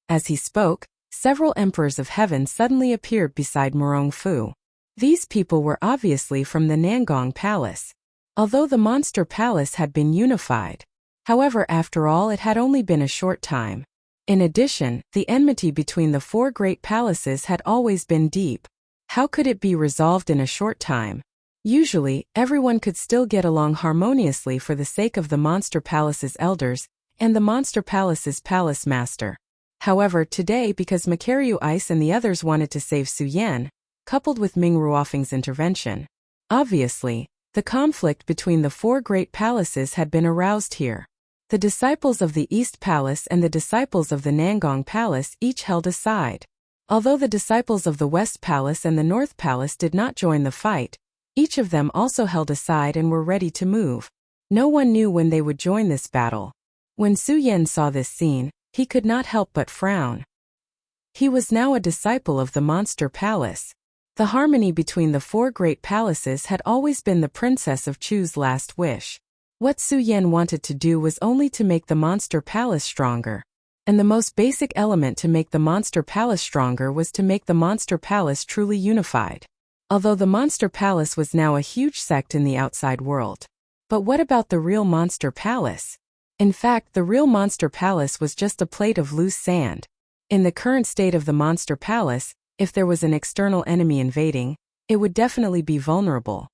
As he spoke, several emperors of heaven suddenly appeared beside Murong Fu. These people were obviously from the Nangong Palace. Although the Monster Palace had been unified. However, after all, it had only been a short time. In addition, the enmity between the 4 great palaces had always been deep. How could it be resolved in a short time? Usually, everyone could still get along harmoniously for the sake of the Monster Palace's elders and the Monster Palace's palace master. However, today, because Makaryu Ice and the others wanted to save Su Yan, coupled with Ming Ruofeng's intervention, obviously, the conflict between the 4 great palaces had been aroused here. The disciples of the East Palace and the disciples of the Nangong Palace each held a side. Although the disciples of the West Palace and the North Palace did not join the fight, each of them also held a side and were ready to move. No one knew when they would join this battle. When Su Yan saw this scene, he could not help but frown. He was now a disciple of the Monster Palace. The harmony between the 4 great palaces had always been the Princess of Chu's last wish. What Su Yan wanted to do was only to make the Monster Palace stronger. And the most basic element to make the Monster Palace stronger was to make the Monster Palace truly unified. Although the Monster Palace was now a huge sect in the outside world. But what about the real Monster Palace? In fact, the real Monster Palace was just a plate of loose sand. In the current state of the Monster Palace, if there was an external enemy invading, it would definitely be vulnerable.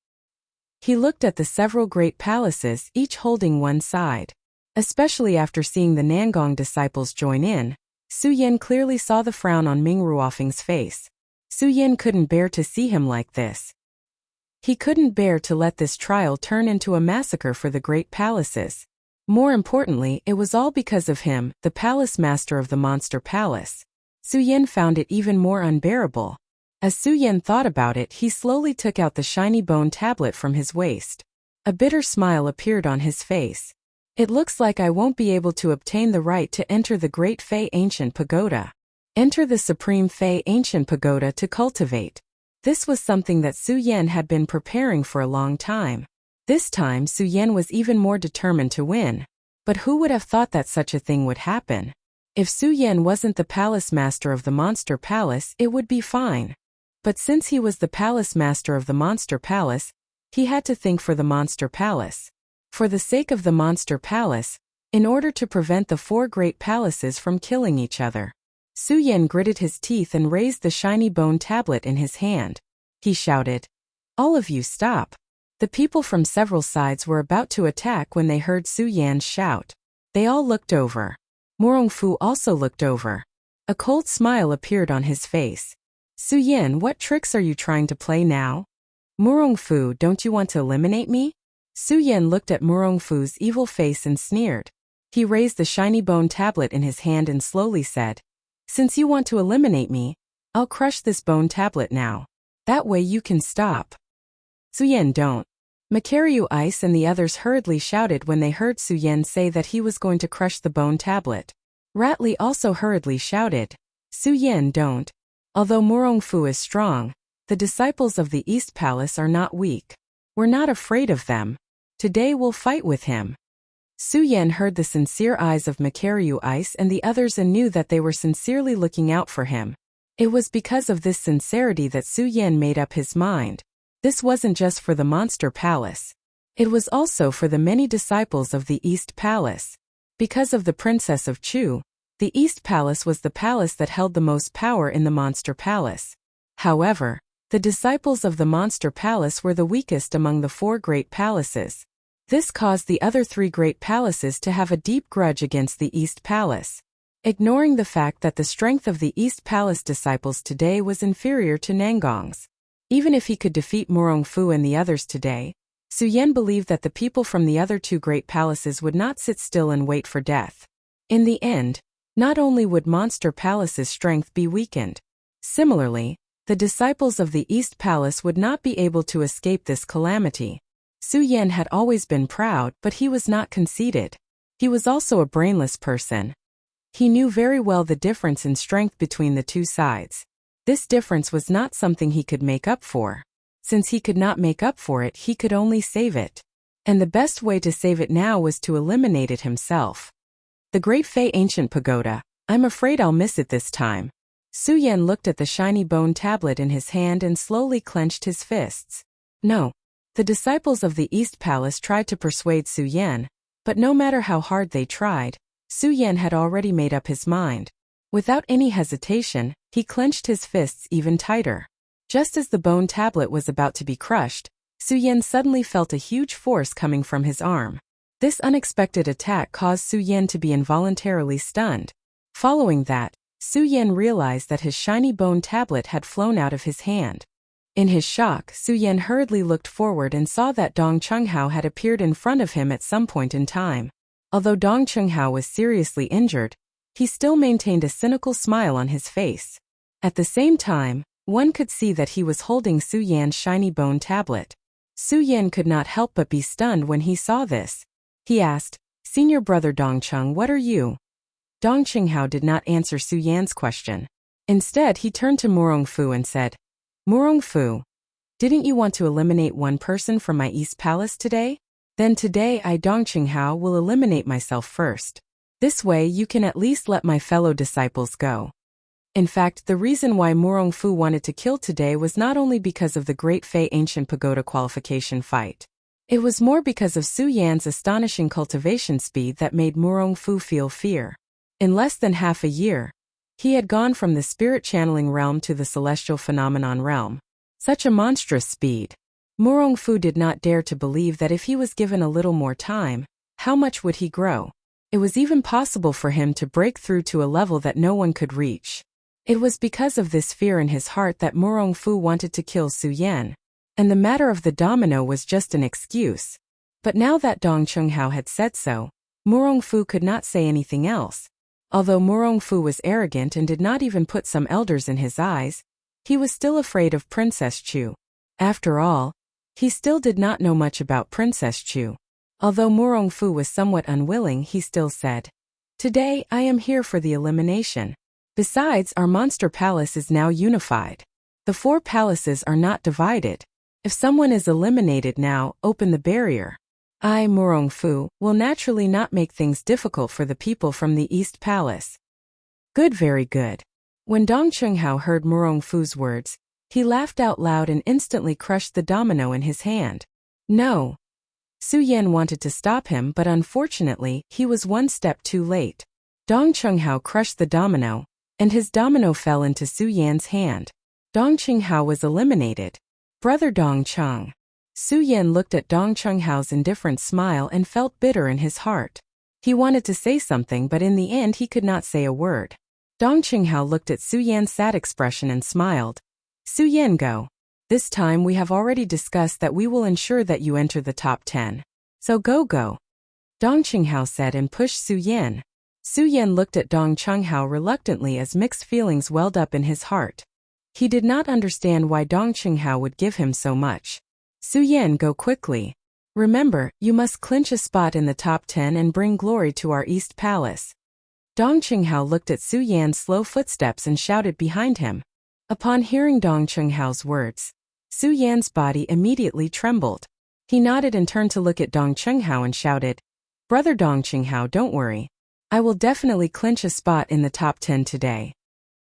He looked at the several great palaces, each holding one side. Especially after seeing the Nangong disciples join in, Su Yan clearly saw the frown on Ming Ruofeng's face. Su Yan couldn't bear to see him like this. He couldn't bear to let this trial turn into a massacre for the great palaces. More importantly, it was all because of him, the palace master of the monster palace. Su Yan found it even more unbearable. As Su Yan thought about it, he slowly took out the shiny bone tablet from his waist. A bitter smile appeared on his face. It looks like I won't be able to obtain the right to enter the Great Fey Ancient Pagoda. Enter the Supreme Fey Ancient Pagoda to cultivate. This was something that Su Yan had been preparing for a long time. This time Su Yan was even more determined to win. But who would have thought that such a thing would happen? If Su Yan wasn't the palace master of the monster palace, it would be fine. But since he was the palace master of the monster palace, he had to think for the monster palace. For the sake of the monster palace, in order to prevent the four great palaces from killing each other. Su Yan gritted his teeth and raised the shiny bone tablet in his hand. He shouted, "All of you stop." The people from several sides were about to attack when they heard Su Yan's shout. They all looked over. Murongfu also looked over. A cold smile appeared on his face. "Su Yan, what tricks are you trying to play now? Murongfu, don't you want to eliminate me?" Su Yan looked at Murongfu's evil face and sneered. He raised the shiny bone tablet in his hand and slowly said, "Since you want to eliminate me, I'll crush this bone tablet now. That way you can stop." "Su Yan, don't." Makaryu Ice and the others hurriedly shouted when they heard Su Yan say that he was going to crush the bone tablet. Ratley also hurriedly shouted, "Su Yan, don't." Although Murongfu is strong, the disciples of the East Palace are not weak. We're not afraid of them. Today we'll fight with him. Su Yan heard the sincere eyes of Makaryu Ice and the others and knew that they were sincerely looking out for him. It was because of this sincerity that Su Yan made up his mind. This wasn't just for the Monster Palace. It was also for the many disciples of the East Palace. Because of the Princess of Chu, the East Palace was the palace that held the most power in the Monster Palace. However, the disciples of the Monster Palace were the weakest among the four great palaces. This caused the other three great palaces to have a deep grudge against the East Palace. Ignoring the fact that the strength of the East Palace disciples today was inferior to Nangong's. Even if he could defeat Murongfu and the others today, Su Yan believed that the people from the other two great palaces would not sit still and wait for death. In the end, not only would Monster Palace's strength be weakened, similarly, the disciples of the East Palace would not be able to escape this calamity. Su Yan had always been proud, but he was not conceited. He was also a brainless person. He knew very well the difference in strength between the two sides. This difference was not something he could make up for. Since he could not make up for it, he could only save it. And the best way to save it now was to eliminate it himself. The Great Fey Ancient Pagoda. I'm afraid I'll miss it this time. Su Yan looked at the shiny bone tablet in his hand and slowly clenched his fists. No. The disciples of the East Palace tried to persuade Su Yan, but no matter how hard they tried, Su Yan had already made up his mind. Without any hesitation, he clenched his fists even tighter. Just as the bone tablet was about to be crushed, Su Yan suddenly felt a huge force coming from his arm. This unexpected attack caused Su Yan to be involuntarily stunned. Following that, Su Yan realized that his shiny bone tablet had flown out of his hand. In his shock, Su Yan hurriedly looked forward and saw that Dong Chunghao had appeared in front of him at some point in time. Although Dong Chunghao was seriously injured, he still maintained a cynical smile on his face. At the same time, one could see that he was holding Su Yan's shiny bone tablet. Su Yan could not help but be stunned when he saw this. He asked, "Senior brother Dongcheng, what are you?" Dong Chunghao did not answer Su Yan's question. Instead, he turned to Murongfu and said, "Murongfu, didn't you want to eliminate one person from my East Palace today? Then today I, Dong Chunghao, will eliminate myself first. This way you can at least let my fellow disciples go." In fact, the reason why Murongfu wanted to kill today was not only because of the Great Fey Ancient Pagoda qualification fight. It was more because of Su Yan's astonishing cultivation speed that made Murongfu feel fear. In less than half a year, he had gone from the spirit channeling realm to the celestial phenomenon realm. Such a monstrous speed. Murongfu did not dare to believe that if he was given a little more time, how much would he grow? It was even possible for him to break through to a level that no one could reach. It was because of this fear in his heart that Murongfu wanted to kill Su Yan, and the matter of the domino was just an excuse. But now that Dong Chunghao had said so, Murongfu could not say anything else. Although Murongfu was arrogant and did not even put some elders in his eyes, he was still afraid of Princess Chu. After all, he still did not know much about Princess Chu. Although Murongfu was somewhat unwilling, he still said, "Today I am here for the elimination. Besides, our monster palace is now unified. The 4 palaces are not divided. If someone is eliminated now, open the barrier. I, Murongfu, will naturally not make things difficult for the people from the East Palace." Good, very good. When Dong Chunghao heard Murongfu's words, he laughed out loud and instantly crushed the domino in his hand. No. Su Yan wanted to stop him, but unfortunately, he was one step too late. Dong Chunghao crushed the domino, and his domino fell into Su Yan's hand. Dong Chunghao was eliminated. Brother Dong Chung. Su Yan looked at Dong Chunghao's indifferent smile and felt bitter in his heart. He wanted to say something, but in the end he could not say a word. Dong Chunghao looked at Su Yan's sad expression and smiled. Su Yan, go. This time we have already discussed that we will ensure that you enter the top 10. So go. Dong Chunghao said and pushed Su Yan. Su Yan looked at Dong Chunghao reluctantly as mixed feelings welled up in his heart. He did not understand why Dong Chunghao would give him so much. Su Yan, go quickly. Remember, you must clinch a spot in the top 10 and bring glory to our East Palace. Dong Chunghao looked at Su Yan's slow footsteps and shouted behind him. Upon hearing Dong Chunghao's words, Su Yan's body immediately trembled. He nodded and turned to look at Dong Chunghao and shouted, "Brother Dong Chunghao, don't worry. I will definitely clinch a spot in the top 10 today."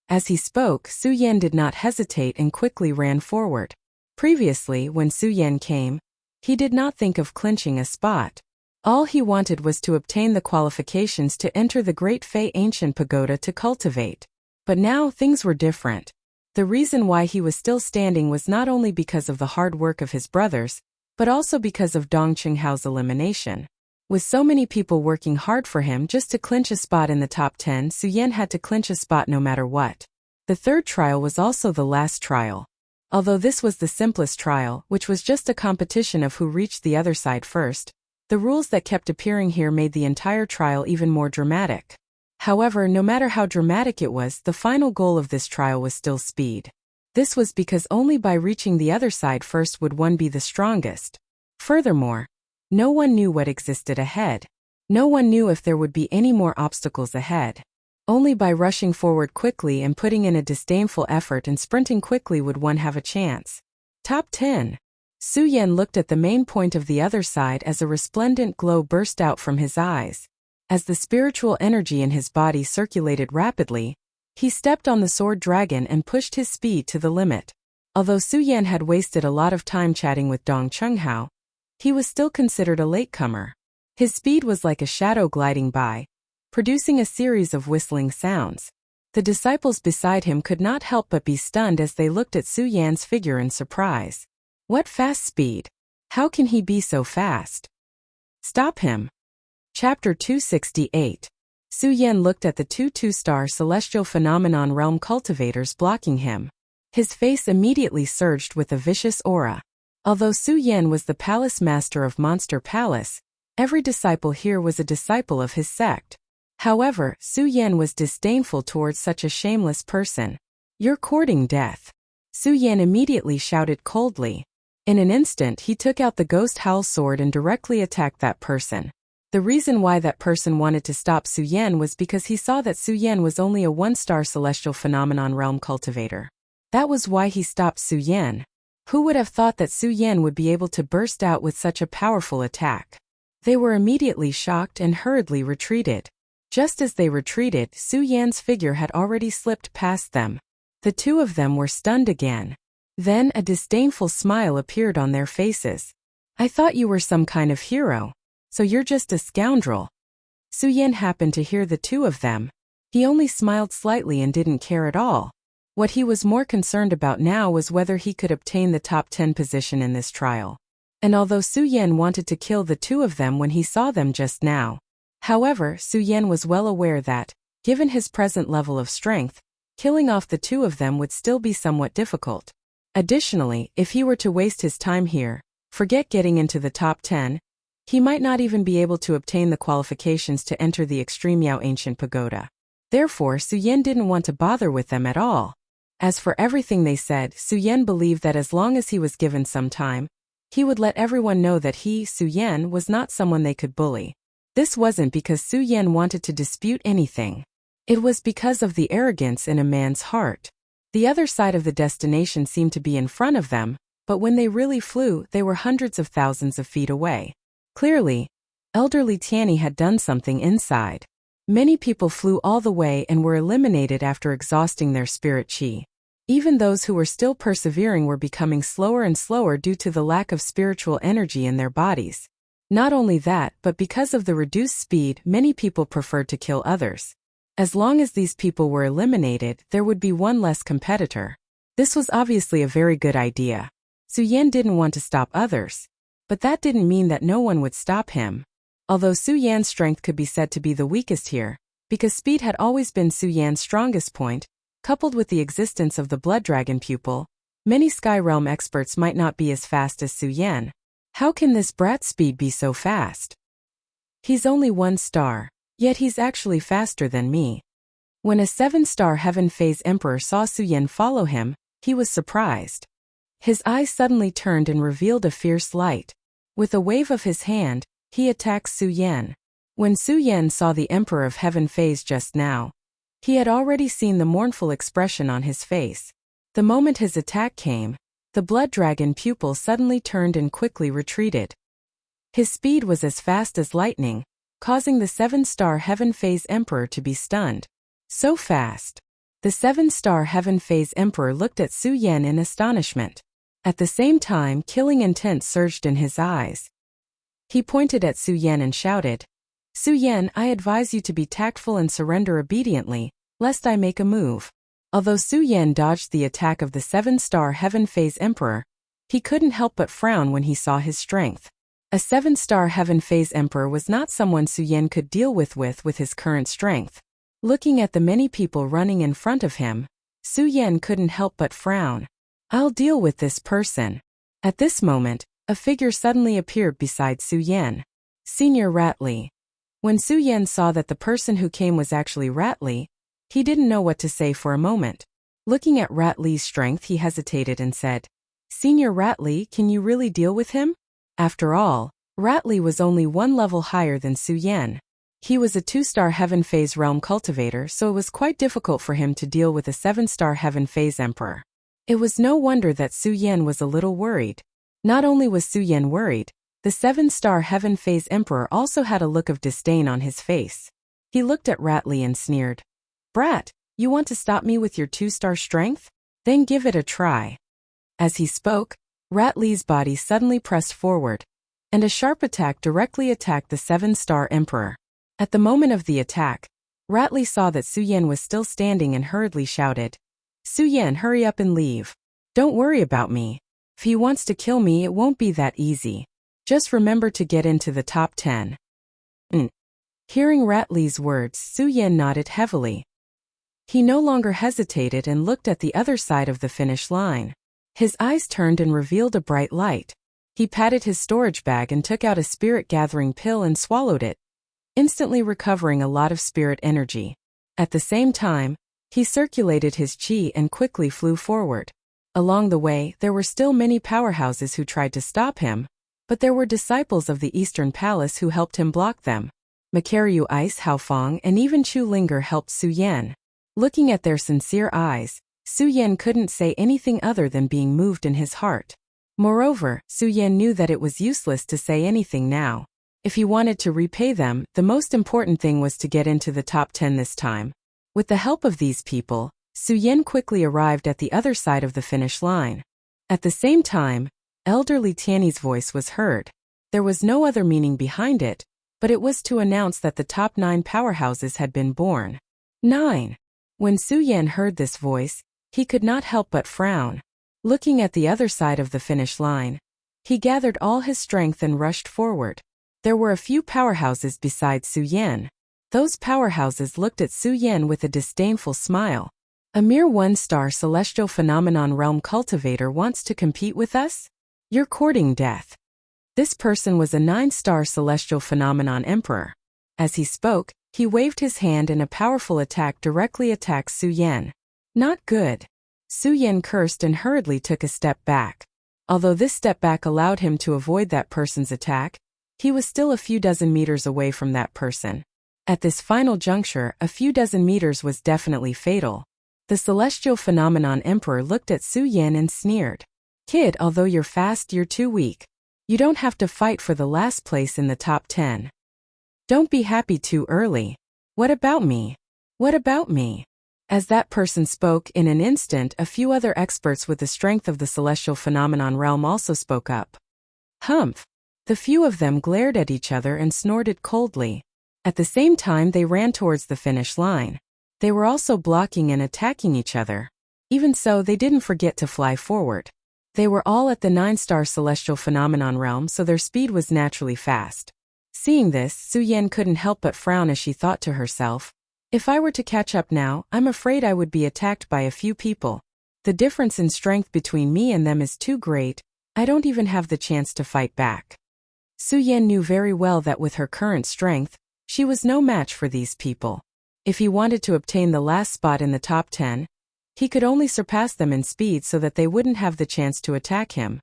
As he spoke, Su Yan did not hesitate and quickly ran forward. Previously, when Su Yan came, he did not think of clinching a spot. All he wanted was to obtain the qualifications to enter the Great Fei Ancient Pagoda to cultivate. But now things were different. The reason why he was still standing was not only because of the hard work of his brothers, but also because of Dong Chunghao's elimination. With so many people working hard for him just to clinch a spot in the top 10, Su Yan had to clinch a spot no matter what. The third trial was also the last trial. Although this was the simplest trial, which was just a competition of who reached the other side first, the rules that kept appearing here made the entire trial even more dramatic. However, no matter how dramatic it was, the final goal of this trial was still speed. This was because only by reaching the other side first would one be the strongest. Furthermore, no one knew what existed ahead. No one knew if there would be any more obstacles ahead. Only by rushing forward quickly and putting in a disdainful effort and sprinting quickly would one have a chance. Top 10. Su Yan looked at the main point of the other side as a resplendent glow burst out from his eyes. As the spiritual energy in his body circulated rapidly, he stepped on the sword dragon and pushed his speed to the limit. Although Su Yan had wasted a lot of time chatting with Dong Chunghao, he was still considered a latecomer. His speed was like a shadow gliding by, producing a series of whistling sounds. The disciples beside him could not help but be stunned as they looked at Su Yan's figure in surprise. What fast speed! How can he be so fast? Stop him! Chapter 268. Su Yan looked at the two two-star celestial phenomenon realm cultivators blocking him. His face immediately surged with a vicious aura. Although Su Yan was the palace master of Monster Palace, every disciple here was a disciple of his sect. However, Su Yan was disdainful towards such a shameless person. "You're courting death." Su Yan immediately shouted coldly. In an instant he took out the ghost howl sword and directly attacked that person. The reason why that person wanted to stop Su Yan was because he saw that Su Yan was only a one-star celestial phenomenon realm cultivator. That was why he stopped Su Yan. Who would have thought that Su Yan would be able to burst out with such a powerful attack? They were immediately shocked and hurriedly retreated. Just as they retreated, Su Yan's figure had already slipped past them. The two of them were stunned again. Then a disdainful smile appeared on their faces. "I thought you were some kind of hero. So you're just a scoundrel." Su Yan happened to hear the two of them. He only smiled slightly and didn't care at all. What he was more concerned about now was whether he could obtain the top 10 position in this trial. And although Su Yan wanted to kill the two of them when he saw them just now, however, Su Yan was well aware that, given his present level of strength, killing off the two of them would still be somewhat difficult. Additionally, if he were to waste his time here, forget getting into the top 10, he might not even be able to obtain the qualifications to enter the Extreme Yao Ancient Pagoda. Therefore, Su Yan didn't want to bother with them at all. As for everything they said, Su Yan believed that as long as he was given some time, he would let everyone know that he, Su Yan, was not someone they could bully. This wasn't because Su Yan wanted to dispute anything. It was because of the arrogance in a man's heart. The other side of the destination seemed to be in front of them, but when they really flew, they were hundreds of thousands of feet away. Clearly, elderly Tianyi had done something inside. Many people flew all the way and were eliminated after exhausting their spirit qi. Even those who were still persevering were becoming slower and slower due to the lack of spiritual energy in their bodies. Not only that, but because of the reduced speed, many people preferred to kill others. As long as these people were eliminated, there would be one less competitor. This was obviously a very good idea. Su Yan didn't want to stop others. But that didn't mean that no one would stop him. Although Su Yan's strength could be said to be the weakest here, because speed had always been Su Yan's strongest point, coupled with the existence of the Blood Dragon pupil, many Sky Realm experts might not be as fast as Su Yan. How can this brat's speed be so fast? He's only 1 star, yet he's actually faster than me. When a 7-star Heaven Phase Emperor saw Su Yan follow him, he was surprised. His eyes suddenly turned and revealed a fierce light. With a wave of his hand, he attacks Su Yan. When Su Yan saw the Emperor of Heaven Phase just now, he had already seen the mournful expression on his face. The moment his attack came, the Blood Dragon pupil suddenly turned and quickly retreated. His speed was as fast as lightning, causing the 7-star Heaven Phase Emperor to be stunned. So fast. The 7-star Heaven Phase Emperor looked at Su Yan in astonishment. At the same time, killing intent surged in his eyes. He pointed at Su Yan and shouted, "Su Yan, I advise you to be tactful and surrender obediently, lest I make a move." Although Su Yan dodged the attack of the 7-star Heaven Phase Emperor, he couldn't help but frown when he saw his strength. A 7-star Heaven Phase Emperor was not someone Su Yan could deal with his current strength. Looking at the many people running in front of him, Su Yan couldn't help but frown. "I'll deal with this person." At this moment, a figure suddenly appeared beside Su Yan. Senior Ratley. When Su Yan saw that the person who came was actually Ratley, he didn't know what to say for a moment. Looking at Ratley's strength, he hesitated and said, "Senior Ratley, can you really deal with him?" After all, Ratley was only 1 level higher than Su Yan. He was a 2-star Heaven Phase Realm cultivator, so it was quite difficult for him to deal with a 7-star Heaven Phase Emperor. It was no wonder that Su Yan was a little worried. Not only was Su Yan worried, the 7-star Heaven Phase Emperor also had a look of disdain on his face. He looked at Ratley and sneered. "Brat, you want to stop me with your 2-star strength? Then give it a try." As he spoke, Ratley's body suddenly pressed forward, and a sharp attack directly attacked the 7-star Emperor. At the moment of the attack, Ratley saw that Su Yan was still standing and hurriedly shouted, "Su Yan, hurry up and leave. Don't worry about me. If he wants to kill me, it won't be that easy. Just remember to get into the top 10. Hearing Ratley's words, Su Yan nodded heavily. He no longer hesitated and looked at the other side of the finish line. His eyes turned and revealed a bright light. He patted his storage bag and took out a spirit-gathering pill and swallowed it, instantly recovering a lot of spirit energy. At the same time, he circulated his qi and quickly flew forward. Along the way, there were still many powerhouses who tried to stop him, but there were disciples of the Eastern Palace who helped him block them. Makaryu Ice, Haofeng, and even Chu Linger helped Su Yan. Looking at their sincere eyes, Su Yan couldn't say anything other than being moved in his heart. Moreover, Su Yan knew that it was useless to say anything now. If he wanted to repay them, the most important thing was to get into the top 10 this time. With the help of these people, Su Yan quickly arrived at the other side of the finish line. At the same time, elderly Tianyi's voice was heard. There was no other meaning behind it, but it was to announce that the top 9 powerhouses had been born. 9. When Su Yan heard this voice, He could not help but frown. Looking at the other side of the finish line, he gathered all his strength and rushed forward. There were a few powerhouses besides Su Yan. Those powerhouses looked at Su Yan with a disdainful smile. A mere one-star celestial phenomenon realm cultivator wants to compete with us? You're courting death. This person was a 9-star celestial phenomenon emperor. As he spoke, he waved his hand and a powerful attack directly attacked Su Yan. Not good. Su Yan cursed and hurriedly took a step back. Although this step back allowed him to avoid that person's attack, he was still a few dozen meters away from that person. At this final juncture, a few dozen meters was definitely fatal. The celestial phenomenon emperor looked at Su Yan and sneered. Kid, although you're fast, you're too weak. You don't have to fight for the last place in the top 10. Don't be happy too early. What about me? What about me? As that person spoke, in an instant, a few other experts with the strength of the celestial phenomenon realm also spoke up. Humph! The few of them glared at each other and snorted coldly. At the same time, they ran towards the finish line. They were also blocking and attacking each other. Even so, they didn't forget to fly forward. They were all at the 9-star celestial phenomenon realm, so their speed was naturally fast. Seeing this, Su Yan couldn't help but frown as she thought to herself, if I were to catch up now, I'm afraid I would be attacked by a few people. The difference in strength between me and them is too great, I don't even have the chance to fight back. Su Yan knew very well that with her current strength, she was no match for these people. If he wanted to obtain the last spot in the top 10, he could only surpass them in speed so that they wouldn't have the chance to attack him.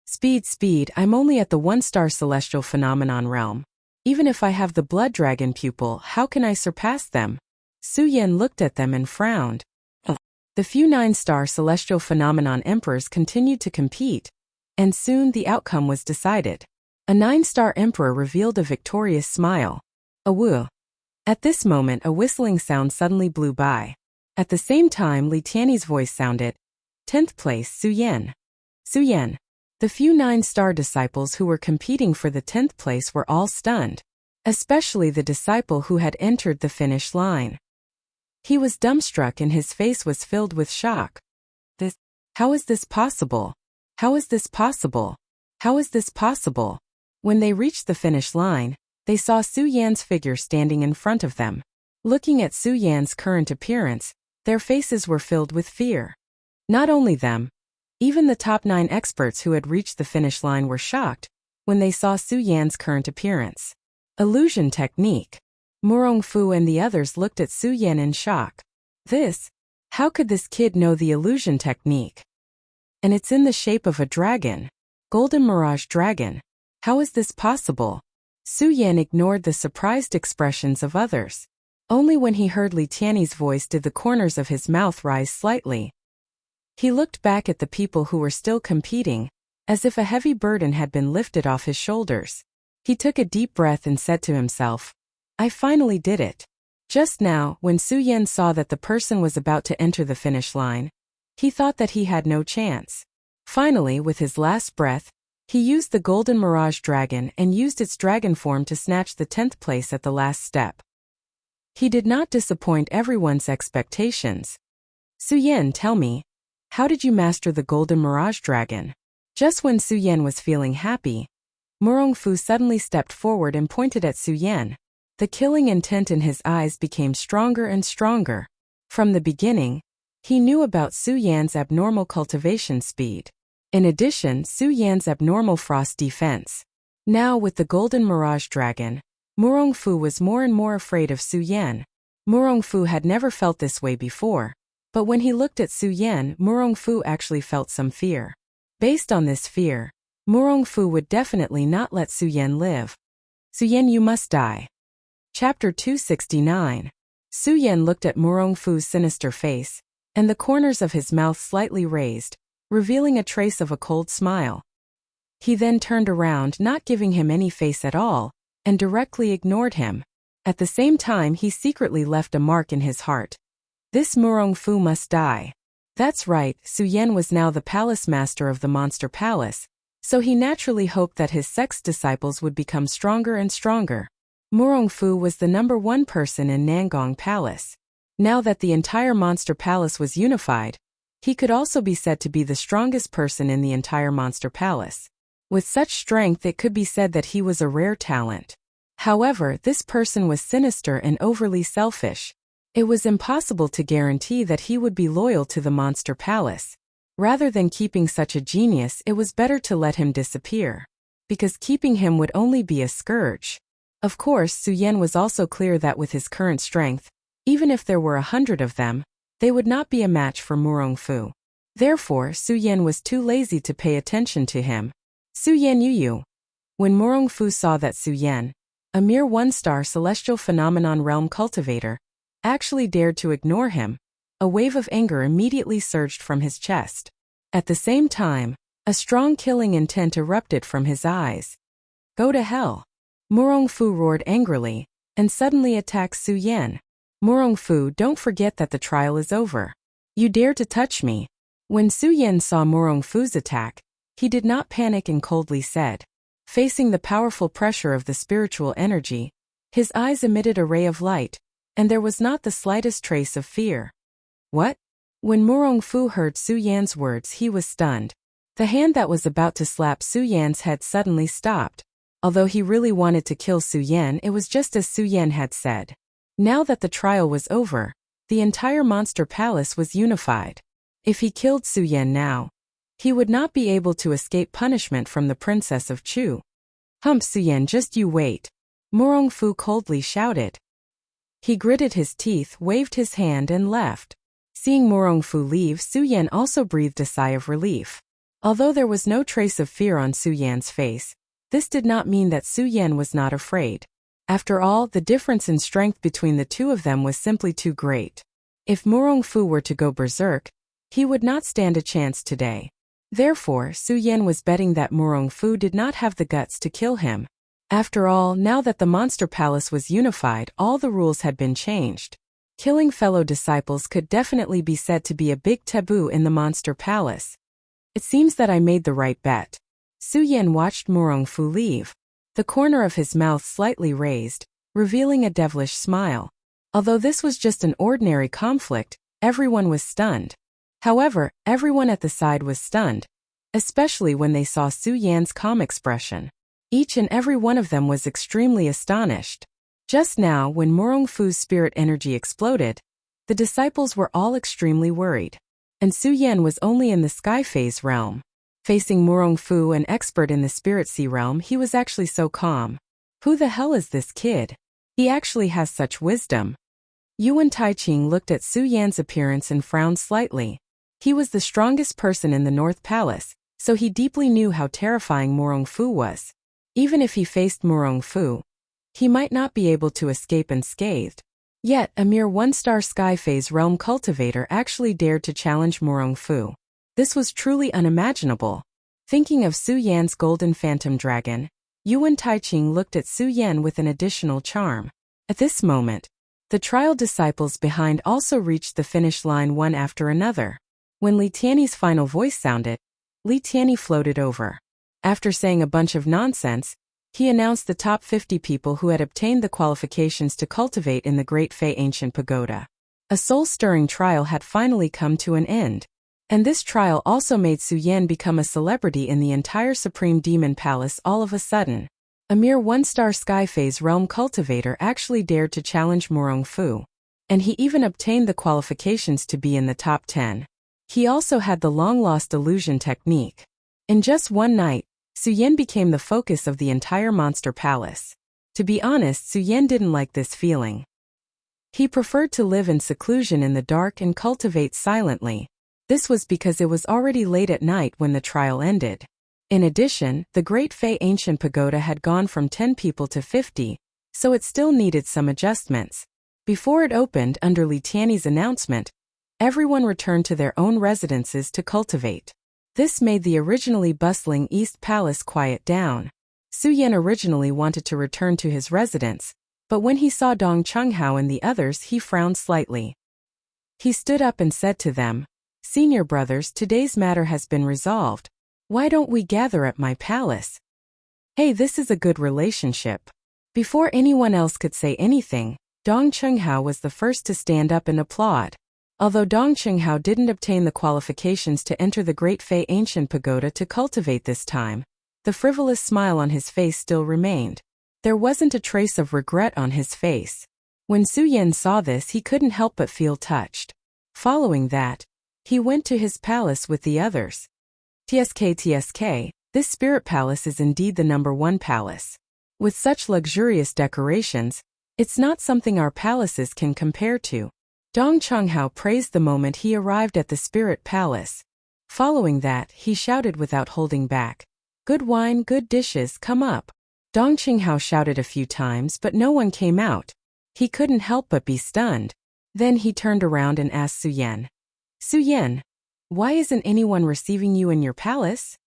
Speed, I'm only at the 1-star celestial phenomenon realm. Even if I have the blood dragon pupil, how can I surpass them? Su Yan looked at them and frowned. The few 9-star celestial phenomenon emperors continued to compete, and soon the outcome was decided. A 9-star emperor revealed a victorious smile. A woo. At this moment, a whistling sound suddenly blew by. At the same time, Li Tianyi's voice sounded. 10th place, Su Yan. Su Yan. The few 9-star disciples who were competing for the 10th place were all stunned, especially the disciple who had entered the finish line. He was dumbstruck and his face was filled with shock. How is this possible? How is this possible? How is this possible? When they reached the finish line, they saw Su Yan's figure standing in front of them. Looking at Su Yan's current appearance, their faces were filled with fear. Not only them, even the top 9 experts who had reached the finish line were shocked when they saw Su Yan's current appearance. Illusion technique. Murong Fu and the others looked at Su Yan in shock. How could this kid know the illusion technique? And it's in the shape of a dragon. Golden Mirage Dragon. How is this possible? Su Yan ignored the surprised expressions of others. Only when he heard Li Tianyi's voice did the corners of his mouth rise slightly. He looked back at the people who were still competing, as if a heavy burden had been lifted off his shoulders. He took a deep breath and said to himself, I finally did it. Just now, when Su Yan saw that the person was about to enter the finish line, he thought that he had no chance. Finally, with his last breath, he used the Golden Mirage Dragon and used its dragon form to snatch the 10th place at the last step. He did not disappoint everyone's expectations. Su Yan, tell me, how did you master the Golden Mirage Dragon? Just when Su Yan was feeling happy, Murong Fu suddenly stepped forward and pointed at Su Yan. The killing intent in his eyes became stronger and stronger. From the beginning, he knew about Su Yan's abnormal cultivation speed. In addition, Su Yan's abnormal frost defense. Now with the Golden Mirage Dragon, Murong Fu was more and more afraid of Su Yan. Murong Fu had never felt this way before, but when he looked at Su Yan, Murong Fu actually felt some fear. Based on this fear, Murong Fu would definitely not let Su Yan live. Su Yan, you must die. Chapter 269. Su Yan looked at Murong Fu's sinister face, and the corners of his mouth slightly raised, revealing a trace of a cold smile. He then turned around, not giving him any face at all, and directly ignored him. At the same time, he secretly left a mark in his heart. This Murong Fu must die. That's right, Su Yan was now the palace master of the Monster Palace, so he naturally hoped that his sex disciples would become stronger and stronger. Murong Fu was the #1 person in Nangong Palace. Now that the entire Monster Palace was unified, He could also be said to be the strongest person in the entire monster palace. With such strength, it could be said that he was a rare talent. However, this person was sinister and overly selfish. It was impossible to guarantee that he would be loyal to the monster palace. Rather than keeping such a genius, it was better to let him disappear, because keeping him would only be a scourge. Of course, Su Yan was also clear that with his current strength, even if there were 100 of them, they would not be a match for Murongfu. Therefore, Su Yan was too lazy to pay attention to him. Su Yan Yu. When Murongfu saw that Su Yan, a mere one-star celestial phenomenon realm cultivator, actually dared to ignore him, a wave of anger immediately surged from his chest. At the same time, a strong killing intent erupted from his eyes. Go to hell! Murongfu roared angrily, and suddenly attacked Su Yan. Murongfu, don't forget that the trial is over. You dare to touch me. When Su Yan saw Murongfu's attack, he did not panic and coldly said. Facing the powerful pressure of the spiritual energy, his eyes emitted a ray of light, and there was not the slightest trace of fear. What? When Murongfu heard Su Yan's words, he was stunned. The hand that was about to slap Su Yan's head suddenly stopped. Although he really wanted to kill Su Yan, it was just as Su Yan had said. Now that the trial was over, the entire monster palace was unified. If he killed Su Yan now, he would not be able to escape punishment from the Princess of Chu. Hump Su Yan, just you wait. Murongfu coldly shouted. He gritted his teeth, waved his hand and left. Seeing Murongfu leave, Su Yan also breathed a sigh of relief. Although there was no trace of fear on Su Yan's face, this did not mean that Su Yan was not afraid. After all, the difference in strength between the two of them was simply too great. If Murongfu were to go berserk, he would not stand a chance today. Therefore, Su Yan was betting that Murongfu did not have the guts to kill him. After all, now that the monster palace was unified, all the rules had been changed. Killing fellow disciples could definitely be said to be a big taboo in the monster palace. It seems that I made the right bet. Su Yan watched Murongfu leave, the corner of his mouth slightly raised, revealing a devilish smile. Although this was just an ordinary conflict, everyone was stunned. However, everyone at the side was stunned, especially when they saw Su Yan's calm expression. Each and every one of them was extremely astonished. Just now, when Murongfu's spirit energy exploded, the disciples were all extremely worried. And Su Yan was only in the sky phase realm. Facing Murongfu, an expert in the spirit sea realm, he was actually so calm. Who the hell is this kid? He actually has such wisdom. Yuan Taiqing looked at Su Yan's appearance and frowned slightly. He was the strongest person in the North Palace, so he deeply knew how terrifying Murongfu was. Even if he faced Murongfu, he might not be able to escape unscathed. Yet, a mere one-star sky phase realm cultivator actually dared to challenge Murongfu. This was truly unimaginable. Thinking of Su Yan's golden phantom dragon, Yuan Taiqing looked at Su Yan with an additional charm. At this moment, the trial disciples behind also reached the finish line one after another. When Li Tianyi's final voice sounded, Li Tianyi floated over. After saying a bunch of nonsense, he announced the top 50 people who had obtained the qualifications to cultivate in the Great Fei Ancient Pagoda. A soul-stirring trial had finally come to an end. And this trial also made Su Yan become a celebrity in the entire Supreme Demon Palace all of a sudden. A mere one-star sky phase realm cultivator actually dared to challenge Murongfu. And he even obtained the qualifications to be in the top 10. He also had the long-lost illusion technique. In just one night, Su Yan became the focus of the entire monster palace. To be honest, Su Yan didn't like this feeling. He preferred to live in seclusion in the dark and cultivate silently. This was because it was already late at night when the trial ended. In addition, the Great Fei Ancient Pagoda had gone from 10 people to 50, so it still needed some adjustments. Before it opened under Li Tianyi's announcement, everyone returned to their own residences to cultivate. This made the originally bustling East Palace quiet down. Su Yan originally wanted to return to his residence, but when he saw Dong Chunghao and the others, he frowned slightly. He stood up and said to them, "Senior brothers, today's matter has been resolved. Why don't we gather at my palace? Hey, this is a good relationship." Before anyone else could say anything, Dong Chunghao was the first to stand up and applaud. Although Dong Qinghao didn't obtain the qualifications to enter the Great Fei Ancient Pagoda to cultivate this time, the frivolous smile on his face still remained. There wasn't a trace of regret on his face. When Su Yan saw this, he couldn't help but feel touched. Following that, he went to his palace with the others. TSK, this spirit palace is indeed the #1 palace. With such luxurious decorations, it's not something our palaces can compare to. Dong Qinghao praised the moment he arrived at the spirit palace. Following that, he shouted without holding back, "Good wine, good dishes, come up." Dong Qinghao shouted a few times, but no one came out. He couldn't help but be stunned. Then he turned around and asked Su Yan, "Su Yan, why isn't anyone receiving you in your palace?"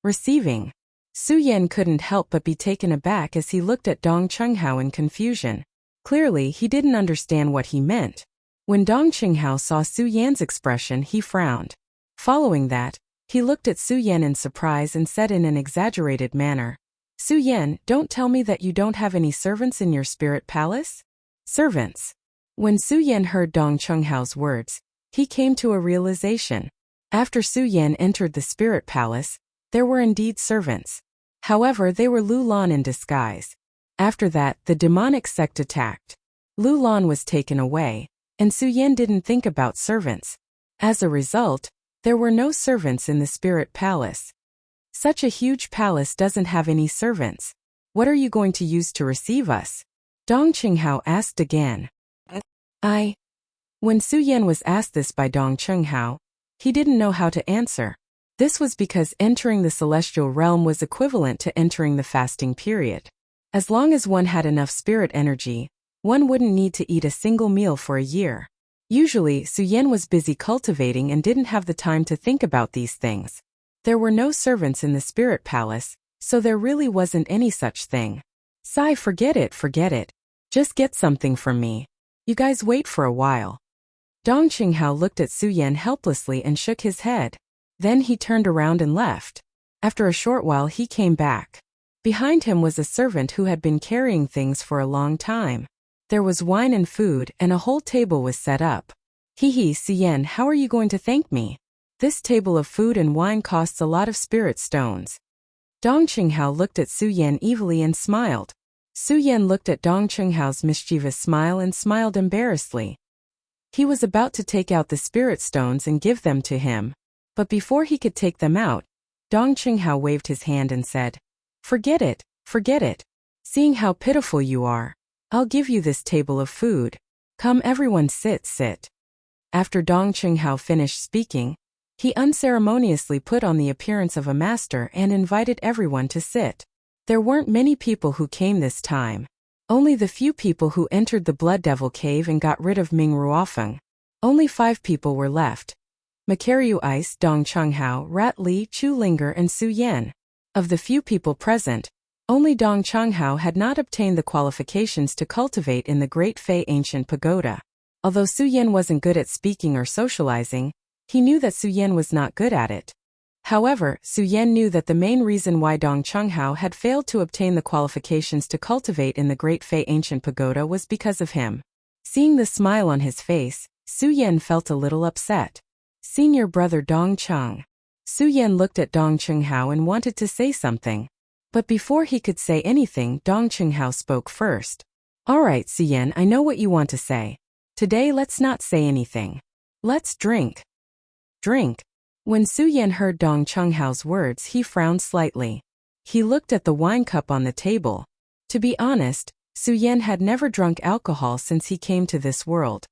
Receiving? Su Yan couldn't help but be taken aback as he looked at Dong Qinghao in confusion. Clearly, he didn't understand what he meant. When Dong Qinghao saw Su Yan's expression, he frowned. Following that, he looked at Su Yan in surprise and said in an exaggerated manner, "Su Yan, don't tell me that you don't have any servants in your spirit palace?" Servants. When Su Yan heard Dong Qinghao's words, he came to a realization. After Su Yan entered the spirit palace, there were indeed servants. However, they were Lu Lan in disguise. After that, the demonic sect attacked. Lu Lan was taken away, and Su Yan didn't think about servants. As a result, there were no servants in the spirit palace. Such a huge palace doesn't have any servants. What are you going to use to receive us? Dong Qinghao asked again. When Su Yan was asked this by Dong Qinghao, he didn't know how to answer. This was because entering the celestial realm was equivalent to entering the fasting period. As long as one had enough spirit energy, one wouldn't need to eat a single meal for a year. Usually, Su Yan was busy cultivating and didn't have the time to think about these things. There were no servants in the spirit palace, so there really wasn't any such thing. Sigh, forget it. Just get something from me. You guys wait for a while. Dong Qinghao looked at Su Yan helplessly and shook his head. Then he turned around and left. After a short while he came back. Behind him was a servant who had been carrying things for a long time. There was wine and food, and a whole table was set up. Su Yan, how are you going to thank me? This table of food and wine costs a lot of spirit stones. Dong Qinghao looked at Su Yan evilly and smiled. Su Yan looked at Dong Qinghao's mischievous smile and smiled embarrassedly. He was about to take out the spirit stones and give them to him. But before he could take them out, Dong Qinghao waved his hand and said, Forget it. Seeing how pitiful you are, I'll give you this table of food. Come everyone, sit. After Dong Qinghao finished speaking, he unceremoniously put on the appearance of a master and invited everyone to sit. There weren't many people who came this time. Only the few people who entered the Blood Devil Cave and got rid of Ming Ruofeng. Only 5 people were left. Makaryu Ice, Dong Qinghao, Rat Li, Chu Linger and Su Yan. Of the few people present, only Dong Qinghao had not obtained the qualifications to cultivate in the Great Fei Ancient Pagoda. Although Su Yan wasn't good at speaking or socializing, he knew that Su Yan was not good at it. However, Su Yan knew that the main reason why Dong Qinghao had failed to obtain the qualifications to cultivate in the Great Fei Ancient Pagoda was because of him. Seeing the smile on his face, Su Yan felt a little upset. Senior brother Dong Qing. Su Yan looked at Dong Qinghao and wanted to say something. But before he could say anything, Dong Qinghao spoke first. Alright, Su Yan, I know what you want to say. Today let's not say anything. Let's drink. Drink. When Su Yan heard Dong Qinghao's words, he frowned slightly. He looked at the wine cup on the table. To be honest, Su Yan had never drunk alcohol since he came to this world.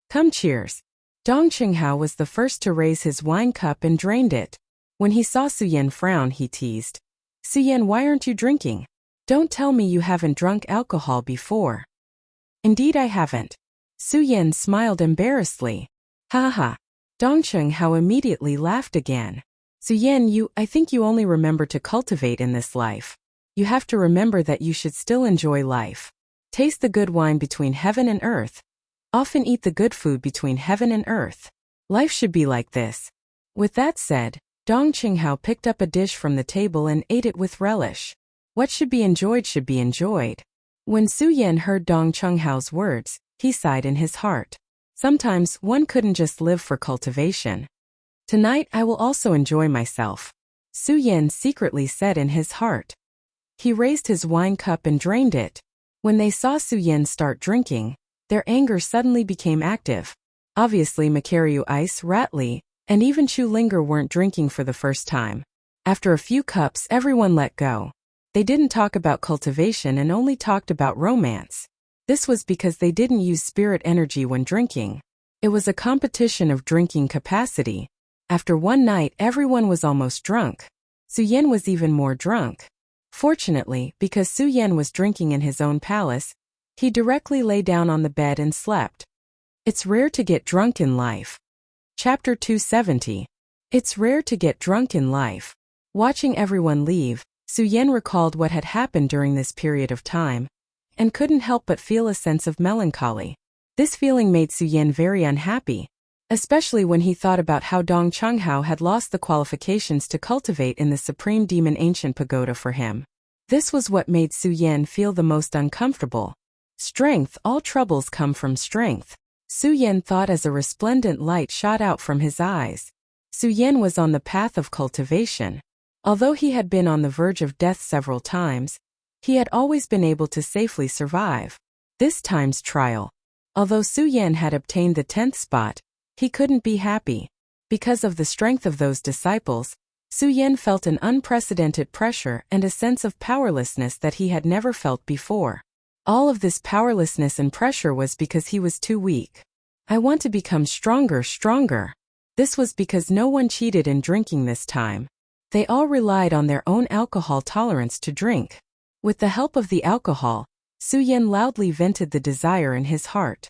Come, cheers. Dong Qinghao was the first to raise his wine cup and drained it. When he saw Su Yan frown, he teased. Su Yan, why aren't you drinking? Don't tell me you haven't drunk alcohol before. Indeed I haven't. Su Yan smiled embarrassedly. Ha. Dong Qinghao immediately laughed again. Su Yan, I think you only remember to cultivate in this life. You have to remember that you should still enjoy life. Taste the good wine between heaven and earth. Often eat the good food between heaven and earth. Life should be like this. With that said, Dong Qinghao picked up a dish from the table and ate it with relish. What should be enjoyed should be enjoyed. When Su Yan heard Dong Qinghao's words, he sighed in his heart. Sometimes one couldn't just live for cultivation. Tonight I will also enjoy myself, Su Yan secretly said in his heart. He raised his wine cup and drained it. When they saw Su Yan start drinking, their anger suddenly became active. Obviously Makaryu Ice, Ratli, and even Chu Linger weren't drinking for the first time. After a few cups everyone let go. They didn't talk about cultivation and only talked about romance. This was because they didn't use spirit energy when drinking. It was a competition of drinking capacity. After one night everyone was almost drunk. Su Yan was even more drunk. Fortunately, because Su Yan was drinking in his own palace, he directly lay down on the bed and slept. It's rare to get drunk in life. Chapter 270. It's rare to get drunk in life. Watching everyone leave, Su Yan recalled what had happened during this period of time, and couldn't help but feel a sense of melancholy. This feeling made Su Yan very unhappy, especially when he thought about how Dong Chonghao had lost the qualifications to cultivate in the Supreme Demon Ancient Pagoda for him. This was what made Su Yan feel the most uncomfortable. Strength, all troubles come from strength, Su Yan thought as a resplendent light shot out from his eyes. Su Yan was on the path of cultivation. Although he had been on the verge of death several times, he had always been able to safely survive. This time's trial. Although Su Yan had obtained the 10th spot, he couldn't be happy. Because of the strength of those disciples, Su Yan felt an unprecedented pressure and a sense of powerlessness that he had never felt before. All of this powerlessness and pressure was because he was too weak. I want to become stronger. This was because no one cheated in drinking this time. They all relied on their own alcohol tolerance to drink. With the help of the alcohol, Su Yan loudly vented the desire in his heart.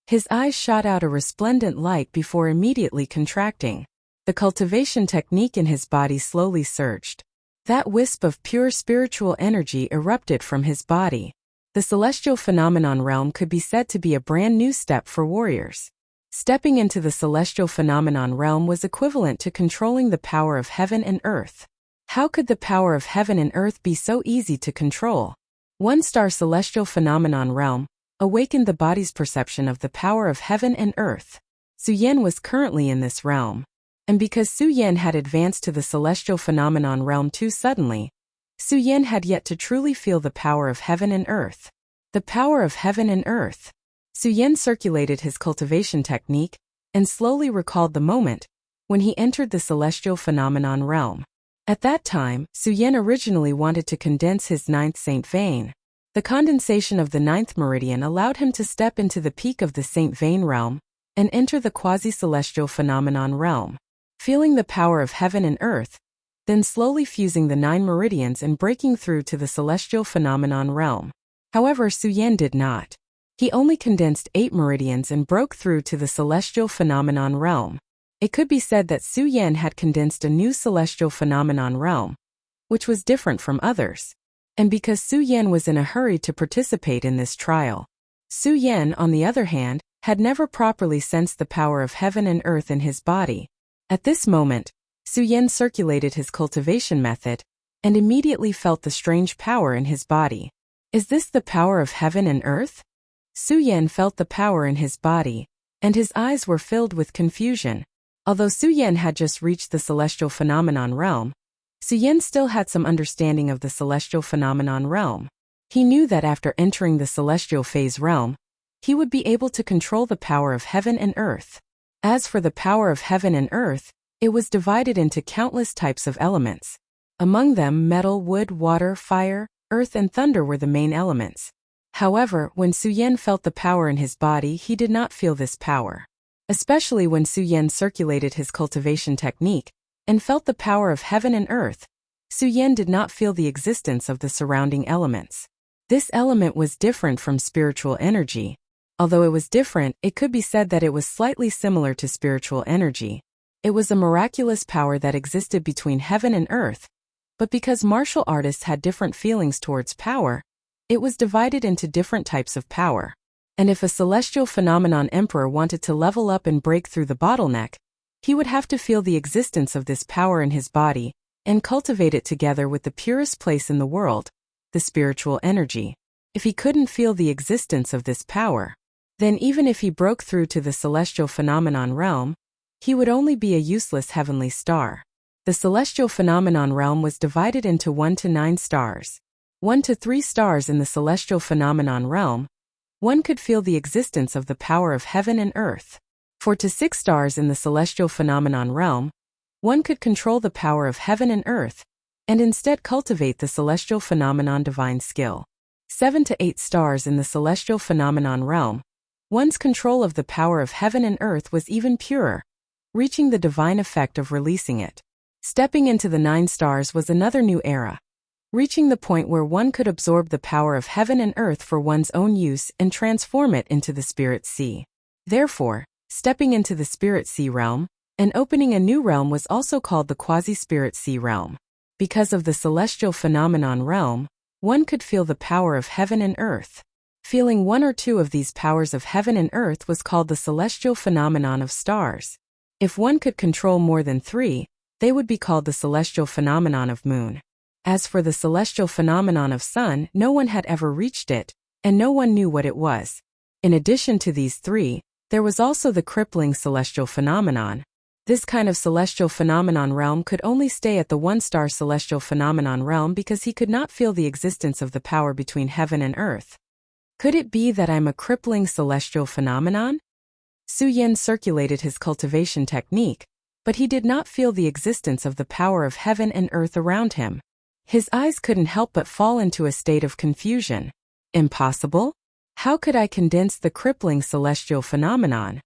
His eyes shot out a resplendent light before immediately contracting. The cultivation technique in his body slowly surged. That wisp of pure spiritual energy erupted from his body. The celestial phenomenon realm could be said to be a brand new step for warriors. Stepping into the celestial phenomenon realm was equivalent to controlling the power of heaven and earth. How could the power of heaven and earth be so easy to control? One-star celestial phenomenon realm awakened the body's perception of the power of heaven and earth. Su Yan was currently in this realm. And because Su Yan had advanced to the celestial phenomenon realm too suddenly, Su Yan had yet to truly feel the power of heaven and earth. The power of heaven and earth. Su Yan circulated his cultivation technique and slowly recalled the moment when he entered the celestial phenomenon realm. At that time, Su Yan originally wanted to condense his 9th Saint Vein. The condensation of the 9th meridian allowed him to step into the peak of the Saint Vein realm and enter the quasi-celestial phenomenon realm, feeling the power of heaven and earth, then slowly fusing the 9 meridians and breaking through to the celestial phenomenon realm. However, Su Yan did not. He only condensed 8 meridians and broke through to the celestial phenomenon realm. It could be said that Su Yan had condensed a new celestial phenomenon realm, which was different from others. And because Su Yan was in a hurry to participate in this trial, Su Yan, on the other hand, had never properly sensed the power of heaven and earth in his body. At this moment, Su Yan circulated his cultivation method and immediately felt the strange power in his body. Is this the power of heaven and earth? Su Yan felt the power in his body, and his eyes were filled with confusion. Although Su Yan had just reached the celestial phenomenon realm, Su Yan still had some understanding of the celestial phenomenon realm. He knew that after entering the celestial phase realm, he would be able to control the power of heaven and earth. As for the power of heaven and earth, it was divided into countless types of elements. Among them, metal, wood, water, fire, earth, and thunder were the main elements. However, when Su Yan felt the power in his body, he did not feel this power. Especially when Su Yan circulated his cultivation technique and felt the power of heaven and earth, Su Yan did not feel the existence of the surrounding elements. This element was different from spiritual energy. Although it was different, it could be said that it was slightly similar to spiritual energy. It was a miraculous power that existed between heaven and earth, but because martial artists had different feelings towards power, it was divided into different types of power. And if a celestial phenomenon emperor wanted to level up and break through the bottleneck, he would have to feel the existence of this power in his body and cultivate it together with the purest place in the world, the spiritual energy. If he couldn't feel the existence of this power, then even if he broke through to the celestial phenomenon realm, he would only be a useless heavenly star. The celestial phenomenon realm was divided into 1 to 9 stars. 1 to 3 stars in the celestial phenomenon realm, one could feel the existence of the power of heaven and earth. 4 to 6 stars in the celestial phenomenon realm, one could control the power of heaven and earth, and instead cultivate the celestial phenomenon divine skill. 7 to 8 stars in the celestial phenomenon realm, one's control of the power of heaven and earth was even purer, reaching the divine effect of releasing it. Stepping into the 9 stars was another new era, reaching the point where one could absorb the power of heaven and earth for one's own use and transform it into the spirit sea. Therefore, stepping into the spirit sea realm and opening a new realm was also called the quasi-spirit sea realm. Because of the celestial phenomenon realm, one could feel the power of heaven and earth. Feeling one or two of these powers of heaven and earth was called the celestial phenomenon of stars. If one could control more than 3, they would be called the celestial phenomenon of moon. As for the celestial phenomenon of sun, no one had ever reached it, and no one knew what it was. In addition to these 3, there was also the crippling celestial phenomenon. This kind of celestial phenomenon realm could only stay at the 1-star celestial phenomenon realm because he could not feel the existence of the power between heaven and earth. Could it be that I'm a crippling celestial phenomenon? Su Yan circulated his cultivation technique, but he did not feel the existence of the power of heaven and earth around him. His eyes couldn't help but fall into a state of confusion. Impossible? How could I condense the crippling celestial phenomenon?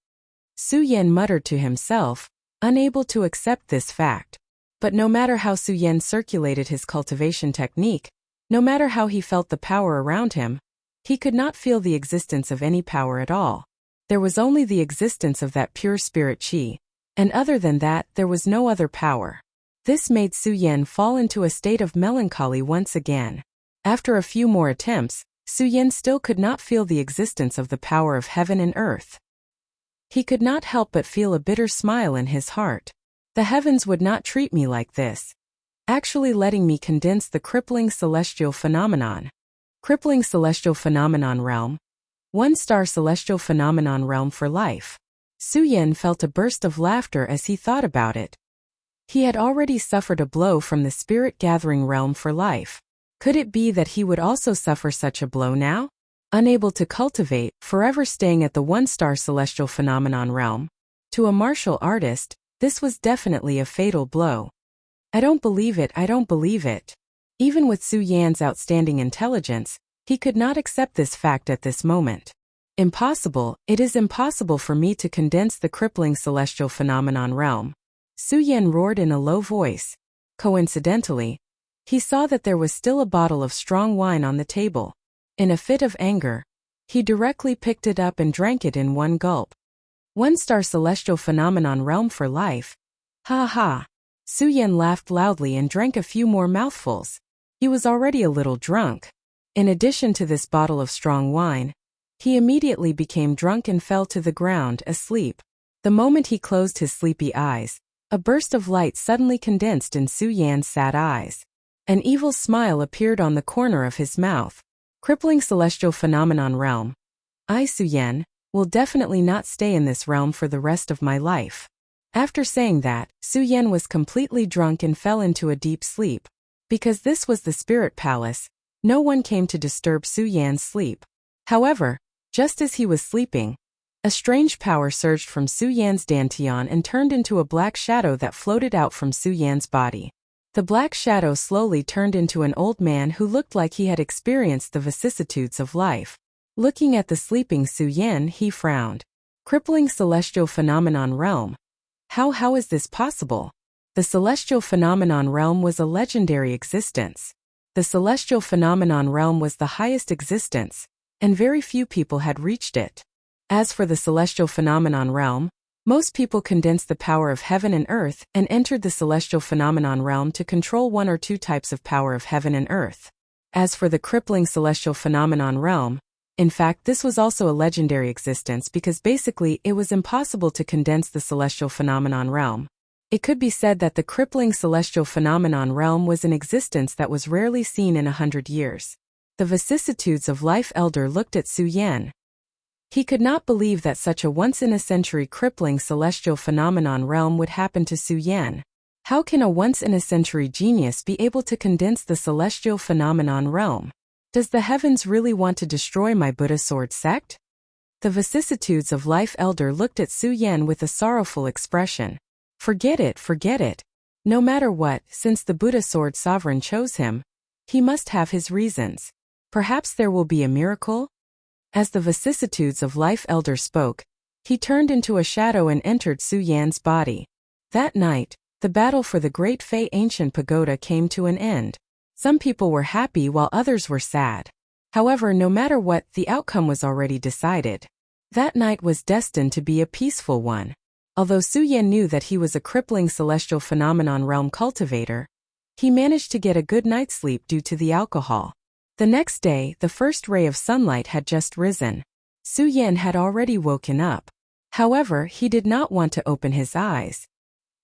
Su Yan muttered to himself, unable to accept this fact. But no matter how Su Yan circulated his cultivation technique, no matter how he felt the power around him, he could not feel the existence of any power at all. There was only the existence of that pure spirit qi, and other than that there was no other power. This made Su Yan fall into a state of melancholy once again. After a few more attempts, Su Yan still could not feel the existence of the power of heaven and earth. He could not help but feel a bitter smile in his heart. The heavens would not treat me like this, actually letting me condense the crippling celestial phenomenon. Crippling celestial phenomenon realm. 1-star celestial phenomenon realm for life. Su Yan felt a burst of laughter as he thought about it. He had already suffered a blow from the spirit gathering realm for life. Could it be that he would also suffer such a blow now? Unable to cultivate, forever staying at the 1-star celestial phenomenon realm. To a martial artist, this was definitely a fatal blow. I don't believe it, I don't believe it. Even with Su Yan's outstanding intelligence, he could not accept this fact at this moment. Impossible, it is impossible for me to condense the crippling celestial phenomenon realm. Su Yan roared in a low voice. Coincidentally, he saw that there was still a bottle of strong wine on the table. In a fit of anger, he directly picked it up and drank it in one gulp. 1-star celestial phenomenon realm for life. Ha ha. Su Yan laughed loudly and drank a few more mouthfuls. He was already a little drunk. In addition to this bottle of strong wine, he immediately became drunk and fell to the ground, asleep. The moment he closed his sleepy eyes, a burst of light suddenly condensed in Su Yan's sad eyes. An evil smile appeared on the corner of his mouth. Crippling celestial phenomenon realm. I, Su Yan, will definitely not stay in this realm for the rest of my life. After saying that, Su Yan was completely drunk and fell into a deep sleep. Because this was the spirit palace, no one came to disturb Su Yan's sleep. However, just as he was sleeping, a strange power surged from Su Yan's dantian and turned into a black shadow that floated out from Su Yan's body. The black shadow slowly turned into an old man who looked like he had experienced the vicissitudes of life. Looking at the sleeping Su Yan, he frowned. Crippling celestial phenomenon realm. How is this possible? The celestial phenomenon realm was a legendary existence. The celestial phenomenon realm was the highest existence, and very few people had reached it. As for the celestial phenomenon realm, most people condensed the power of heaven and earth and entered the celestial phenomenon realm to control 1 or 2 types of power of heaven and earth. As for the crippling celestial phenomenon realm, in fact this was also a legendary existence because basically it was impossible to condense the celestial phenomenon realm. It could be said that the crippling celestial phenomenon realm was an existence that was rarely seen in 100 years. The vicissitudes of life elder looked at Su Yan. He could not believe that such a once-in-a-century crippling celestial phenomenon realm would happen to Su Yan. How can a once-in-a-century genius be able to condense the celestial phenomenon realm? Does the heavens really want to destroy my Buddha sword sect? The vicissitudes of life elder looked at Su Yan with a sorrowful expression. Forget it, forget it. No matter what, since the Buddha sword sovereign chose him, he must have his reasons. Perhaps there will be a miracle? As the vicissitudes of life elder spoke, he turned into a shadow and entered Su Yan's body. That night, the battle for the Great Fei Ancient Pagoda came to an end. Some people were happy while others were sad. However, no matter what, the outcome was already decided. That night was destined to be a peaceful one. Although Su Yan knew that he was a crippling celestial phenomenon realm cultivator, he managed to get a good night's sleep due to the alcohol. The next day, the first ray of sunlight had just risen. Su Yan had already woken up. However, he did not want to open his eyes.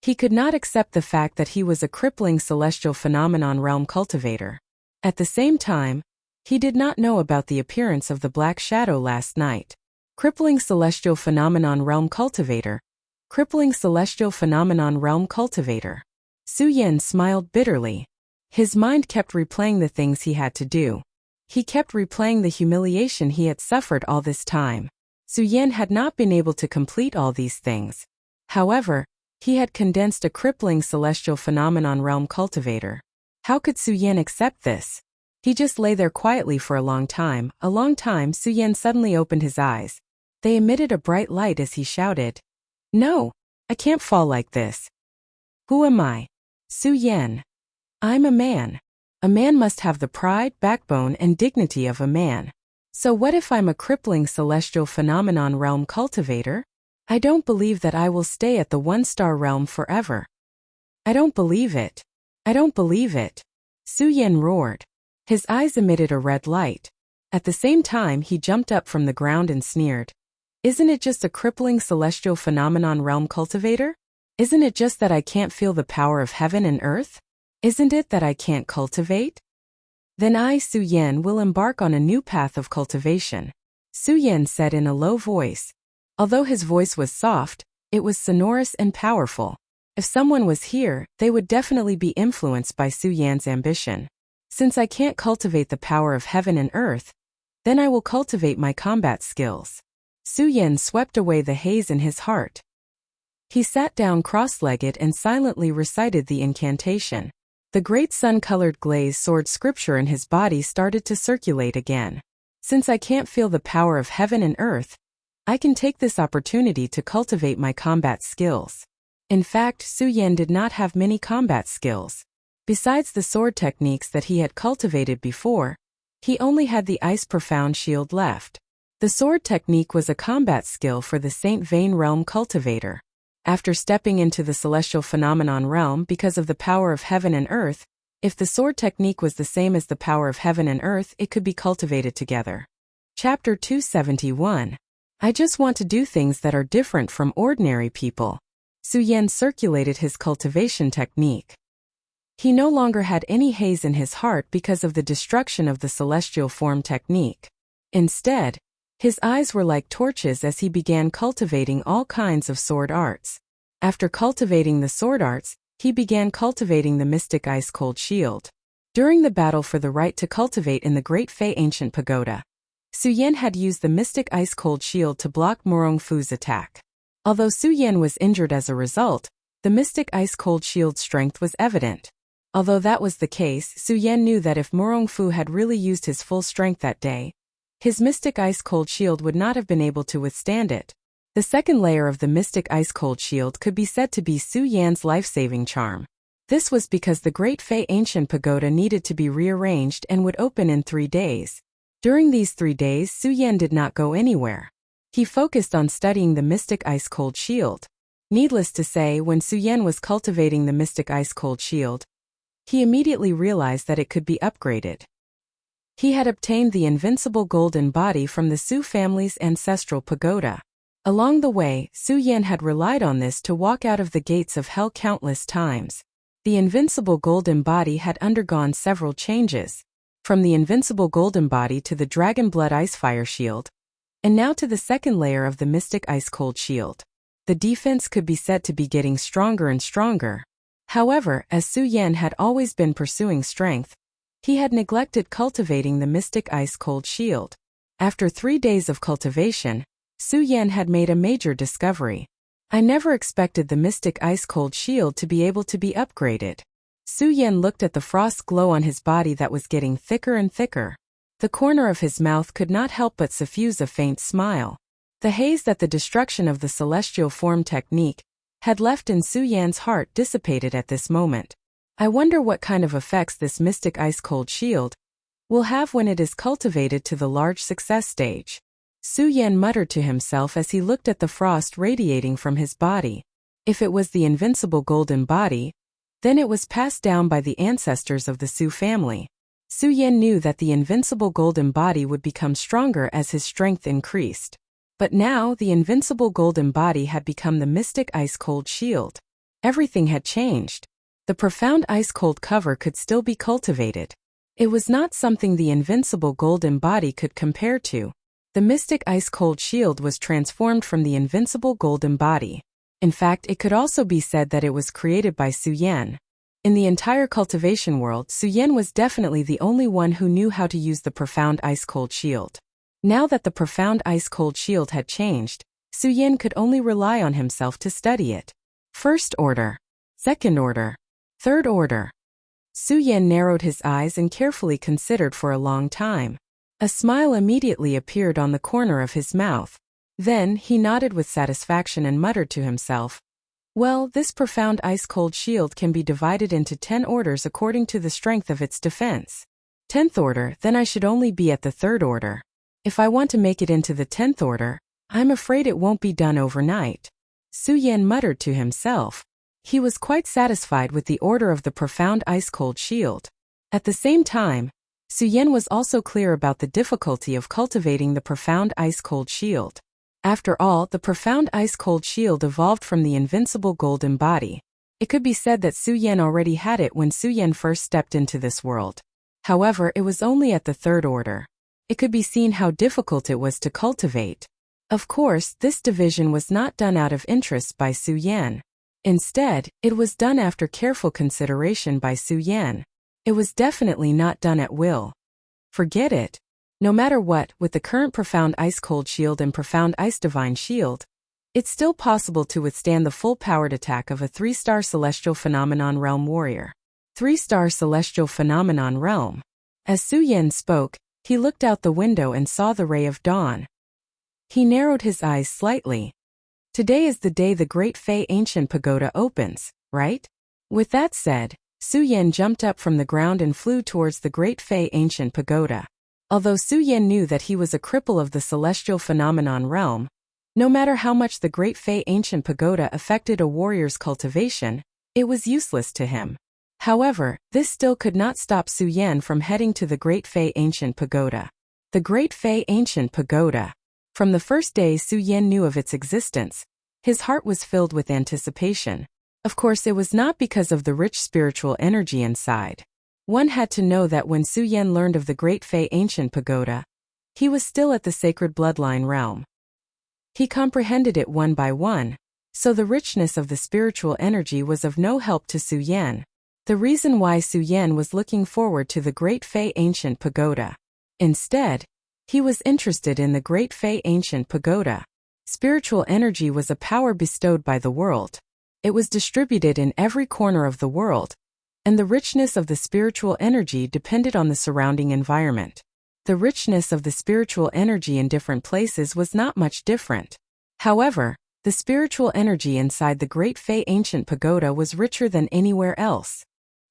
He could not accept the fact that he was a crippling celestial phenomenon realm cultivator. At the same time, he did not know about the appearance of the black shadow last night. Crippling celestial phenomenon realm cultivator. Crippling celestial phenomenon realm cultivator. Su Yan smiled bitterly. His mind kept replaying the things he had to do. He kept replaying the humiliation he had suffered all this time. Su Yan had not been able to complete all these things. However, he had condensed a crippling celestial phenomenon realm cultivator. How could Su Yan accept this? He just lay there quietly for a long time. Su Yan suddenly opened his eyes. They emitted a bright light as he shouted, "No! I can't fall like this. Who am I? Su Yan. I'm a man. A man must have the pride, backbone, and dignity of a man. So what if I'm a crippling celestial phenomenon realm cultivator? I don't believe that I will stay at the one-star realm forever. I don't believe it. I don't believe it." Su Yan roared. His eyes emitted a red light. At the same time, he jumped up from the ground and sneered. Isn't it just a crippling celestial phenomenon realm cultivator? Isn't it just that I can't feel the power of heaven and earth? Isn't it that I can't cultivate? Then I, Su Yan, will embark on a new path of cultivation. Su Yan said in a low voice. Although his voice was soft, it was sonorous and powerful. If someone was here, they would definitely be influenced by Su Yan's ambition. Since I can't cultivate the power of heaven and earth, then I will cultivate my combat skills. Su Yan swept away the haze in his heart. He sat down cross-legged and silently recited the incantation. The great sun-colored glaze sword scripture in his body started to circulate again. Since I can't feel the power of heaven and earth, I can take this opportunity to cultivate my combat skills. In fact, Su Yan did not have many combat skills. Besides the sword techniques that he had cultivated before, he only had the Ice Profound Shield left. The sword technique was a combat skill for the Saint Vein realm cultivator. After stepping into the celestial phenomenon realm because of the power of heaven and earth, if the sword technique was the same as the power of heaven and earth, it could be cultivated together. Chapter 271. I just want to do things that are different from ordinary people. Su Yan circulated his cultivation technique. He no longer had any haze in his heart because of the destruction of the celestial form technique. Instead, his eyes were like torches as he began cultivating all kinds of sword arts. After cultivating the sword arts, he began cultivating the mystic ice-cold shield. During the battle for the right to cultivate in the Great Fei Ancient Pagoda, Su Yan had used the mystic ice-cold shield to block Morong Fu's attack. Although Su Yan was injured as a result, the mystic ice-cold shield's strength was evident. Although that was the case, Su Yan knew that if Morong Fu had really used his full strength that day, his mystic ice-cold shield would not have been able to withstand it. The second layer of the mystic ice-cold shield could be said to be Su Yan's life-saving charm. This was because the Great Fei Ancient Pagoda needed to be rearranged and would open in 3 days. During these 3 days, Su Yan did not go anywhere. He focused on studying the mystic ice-cold shield. Needless to say, when Su Yan was cultivating the mystic ice-cold shield, he immediately realized that it could be upgraded. He had obtained the invincible golden body from the Su family's ancestral pagoda. Along the way, Su Yan had relied on this to walk out of the gates of hell countless times. The invincible golden body had undergone several changes. From the invincible golden body to the dragon blood ice fire shield, And now to the second layer of the mystic ice-cold shield. The defense could be said to be getting stronger and stronger. However, as Su Yan had always been pursuing strength, he had neglected cultivating the mystic ice-cold shield. After 3 days of cultivation, Su Yan had made a major discovery. I never expected the mystic ice-cold shield to be able to be upgraded. Su Yan looked at the frost glow on his body that was getting thicker and thicker. The corner of his mouth could not help but suffuse a faint smile. The haze that the destruction of the celestial form technique had left in Su Yan's heart dissipated at this moment. I wonder what kind of effects this mystic ice-cold shield will have when it is cultivated to the large success stage. Su Yan muttered to himself as he looked at the frost radiating from his body. If it was the invincible golden body, then it was passed down by the ancestors of the Su family. Su Yan knew that the invincible golden body would become stronger as his strength increased. But now the invincible golden body had become the mystic ice-cold shield. Everything had changed. The profound ice-cold cover could still be cultivated. It was not something the invincible golden body could compare to. The mystic ice-cold shield was transformed from the invincible golden body. In fact, it could also be said that it was created by Su Yan. In the entire cultivation world, Su Yan was definitely the only one who knew how to use the profound ice-cold shield. Now that the profound ice-cold shield had changed, Su Yan could only rely on himself to study it. First order, second order, third order. Su Yan narrowed his eyes and carefully considered for a long time. A smile immediately appeared on the corner of his mouth. Then he nodded with satisfaction and muttered to himself, "Well, this profound ice-cold shield can be divided into 10 orders according to the strength of its defense. 10th order, then I should only be at the 3rd order. If I want to make it into the 10th order, I'm afraid it won't be done overnight." Su Yan muttered to himself. He was quite satisfied with the order of the profound ice-cold shield. At the same time, Su Yan was also clear about the difficulty of cultivating the profound ice-cold shield. After all, the profound ice-cold shield evolved from the invincible golden body. It could be said that Su Yan already had it when Su Yan first stepped into this world. However, it was only at the 3rd order. It could be seen how difficult it was to cultivate. Of course, this division was not done out of interest by Su Yan. Instead, it was done after careful consideration by Su Yan. It was definitely not done at will. Forget it. No matter what, with the current profound ice-cold shield and profound ice-divine shield, it's still possible to withstand the full-powered attack of a 3-star celestial phenomenon realm warrior. 3-star celestial phenomenon realm. As Su Yan spoke, he looked out the window and saw the ray of dawn. He narrowed his eyes slightly. Today is the day the Great Fei Ancient Pagoda opens, right? With that said, Su Yan jumped up from the ground and flew towards the Great Fei Ancient Pagoda. Although Su Yan knew that he was a cripple of the celestial phenomenon realm, no matter how much the Great Fei Ancient Pagoda affected a warrior's cultivation, it was useless to him. However, this still could not stop Su Yan from heading to the Great Fei Ancient Pagoda. The Great Fei Ancient Pagoda. From the first day Su Yan knew of its existence, his heart was filled with anticipation. Of course, it was not because of the rich spiritual energy inside. One had to know that when Su Yan learned of the Great Fei Ancient Pagoda, he was still at the sacred bloodline realm. He comprehended it one by one, so the richness of the spiritual energy was of no help to Su Yan. The reason why Su Yan was looking forward to the Great Fei Ancient Pagoda. Instead, he was interested in the Great Fei Ancient Pagoda. Spiritual energy was a power bestowed by the world. It was distributed in every corner of the world, and the richness of the spiritual energy depended on the surrounding environment. The richness of the spiritual energy in different places was not much different. However, the spiritual energy inside the Great Fei Ancient Pagoda was richer than anywhere else.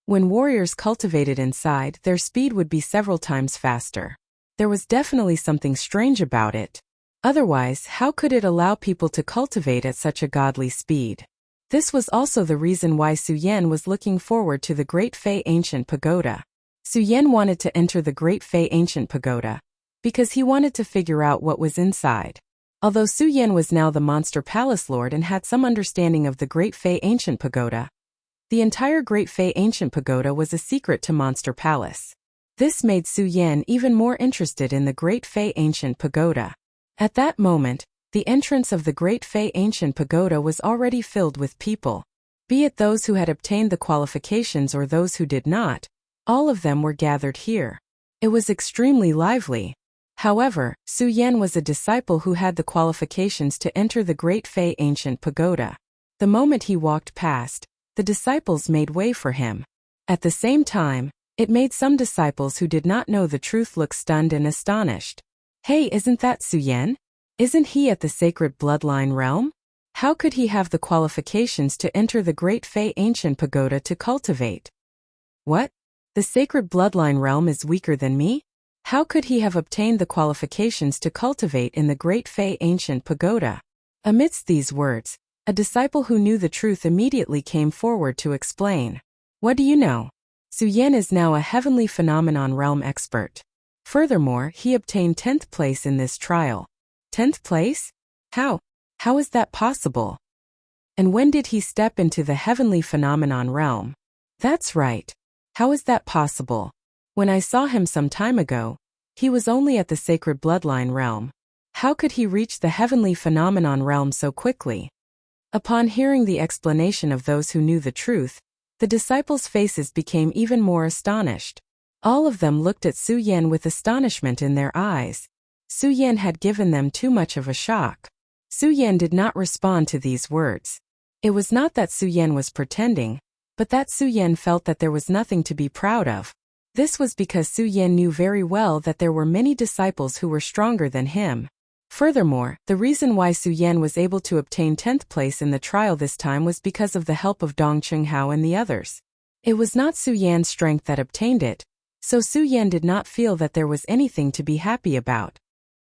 When warriors cultivated inside, their speed would be several times faster. There was definitely something strange about it. Otherwise, how could it allow people to cultivate at such a godly speed? This was also the reason why Su Yan was looking forward to the Great Fei Ancient Pagoda. Su Yan wanted to enter the Great Fei Ancient Pagoda because he wanted to figure out what was inside. Although Su Yan was now the Monster Palace Lord and had some understanding of the Great Fei Ancient Pagoda, the entire Great Fei Ancient Pagoda was a secret to Monster Palace. This made Su Yan even more interested in the Great Fei Ancient Pagoda. At that moment, the entrance of the Great Fei Ancient Pagoda was already filled with people. Be it those who had obtained the qualifications or those who did not, all of them were gathered here. It was extremely lively. However, Su Yan was a disciple who had the qualifications to enter the Great Fei Ancient Pagoda. The moment he walked past, the disciples made way for him. At the same time, it made some disciples who did not know the truth look stunned and astonished. Hey, isn't that Su Yan? Isn't he at the sacred bloodline realm? How could he have the qualifications to enter the Great Fei Ancient Pagoda to cultivate? What? The sacred bloodline realm is weaker than me? How could he have obtained the qualifications to cultivate in the Great Fei Ancient Pagoda? Amidst these words, a disciple who knew the truth immediately came forward to explain. What do you know? Su Yan is now a heavenly phenomenon realm expert. Furthermore, he obtained 10th place in this trial. 10th place? How? How is that possible? And when did he step into the heavenly phenomenon realm? That's right. How is that possible? When I saw him some time ago, he was only at the sacred bloodline realm. How could he reach the heavenly phenomenon realm so quickly? Upon hearing the explanation of those who knew the truth, the disciples' faces became even more astonished. All of them looked at Su Yan with astonishment in their eyes. Su Yan had given them too much of a shock. Su Yan did not respond to these words. It was not that Su Yan was pretending, but that Su Yan felt that there was nothing to be proud of. This was because Su Yan knew very well that there were many disciples who were stronger than him. Furthermore, the reason why Su Yan was able to obtain 10th place in the trial this time was because of the help of Dong Qinghao and the others. It was not Su Yan's strength that obtained it, so Su Yan did not feel that there was anything to be happy about.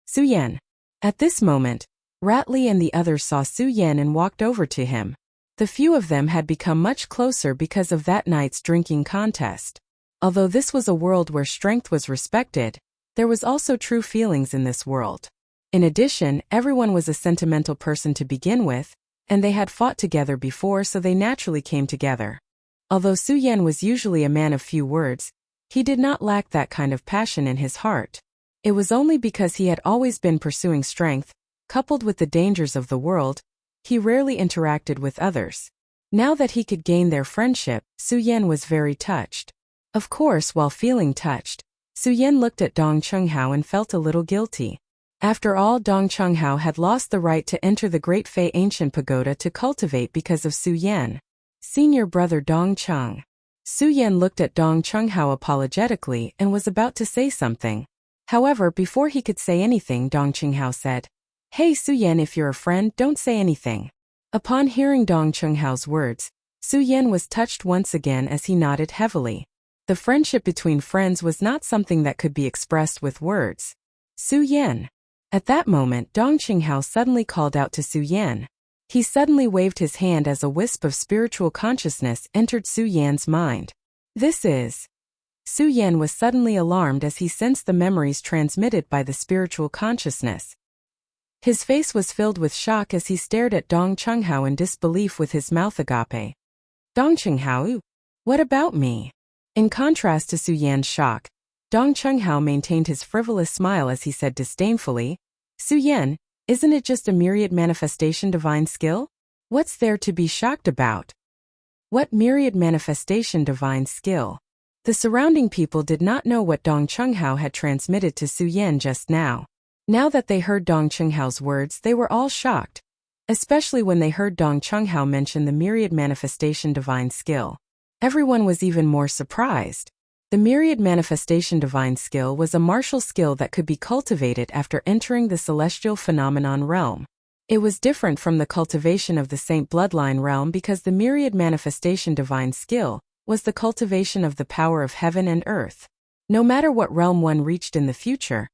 Su Yan. At this moment, Ratley and the others saw Su Yan and walked over to him. The few of them had become much closer because of that night's drinking contest. Although this was a world where strength was respected, there was also true feelings in this world. In addition, everyone was a sentimental person to begin with, and they had fought together before, so they naturally came together. Although Su Yan was usually a man of few words, he did not lack that kind of passion in his heart. It was only because he had always been pursuing strength, coupled with the dangers of the world, he rarely interacted with others. Now that he could gain their friendship, Su Yan was very touched. Of course, while feeling touched, Su Yan looked at Dong Qinghao and felt a little guilty. After all, Dong Qinghao had lost the right to enter the Great Fei Ancient Pagoda to cultivate because of Su Yan. Senior brother Dong Qing. Su Yan looked at Dong Qinghao apologetically and was about to say something. However, before he could say anything, Dong Qinghao said, "Hey Su Yan, if you're a friend, don't say anything." Upon hearing Dong Qinghao's words, Su Yan was touched once again as he nodded heavily. The friendship between friends was not something that could be expressed with words. Su Yan. At that moment, Dong Qinghao suddenly called out to Su Yan. He suddenly waved his hand as a wisp of spiritual consciousness entered Su Yan's mind. This is... Su Yan was suddenly alarmed as he sensed the memories transmitted by the spiritual consciousness. His face was filled with shock as he stared at Dong Qinghao in disbelief with his mouth agape. Dong Qinghao? What about me? In contrast to Su Yan's shock, Dong Qinghao maintained his frivolous smile as he said disdainfully, "Su Yan, isn't it just a myriad manifestation divine skill? What's there to be shocked about?" What myriad manifestation divine skill? The surrounding people did not know what Dong Qinghao had transmitted to Su Yan just now. Now that they heard Dong Qinghao's words, they were all shocked, especially when they heard Dong Qinghao mention the myriad manifestation divine skill. Everyone was even more surprised. The myriad manifestation divine skill was a martial skill that could be cultivated after entering the celestial phenomenon realm. It was different from the cultivation of the saint bloodline realm because the myriad manifestation divine skill was the cultivation of the power of heaven and earth. No matter what realm one reached in the future,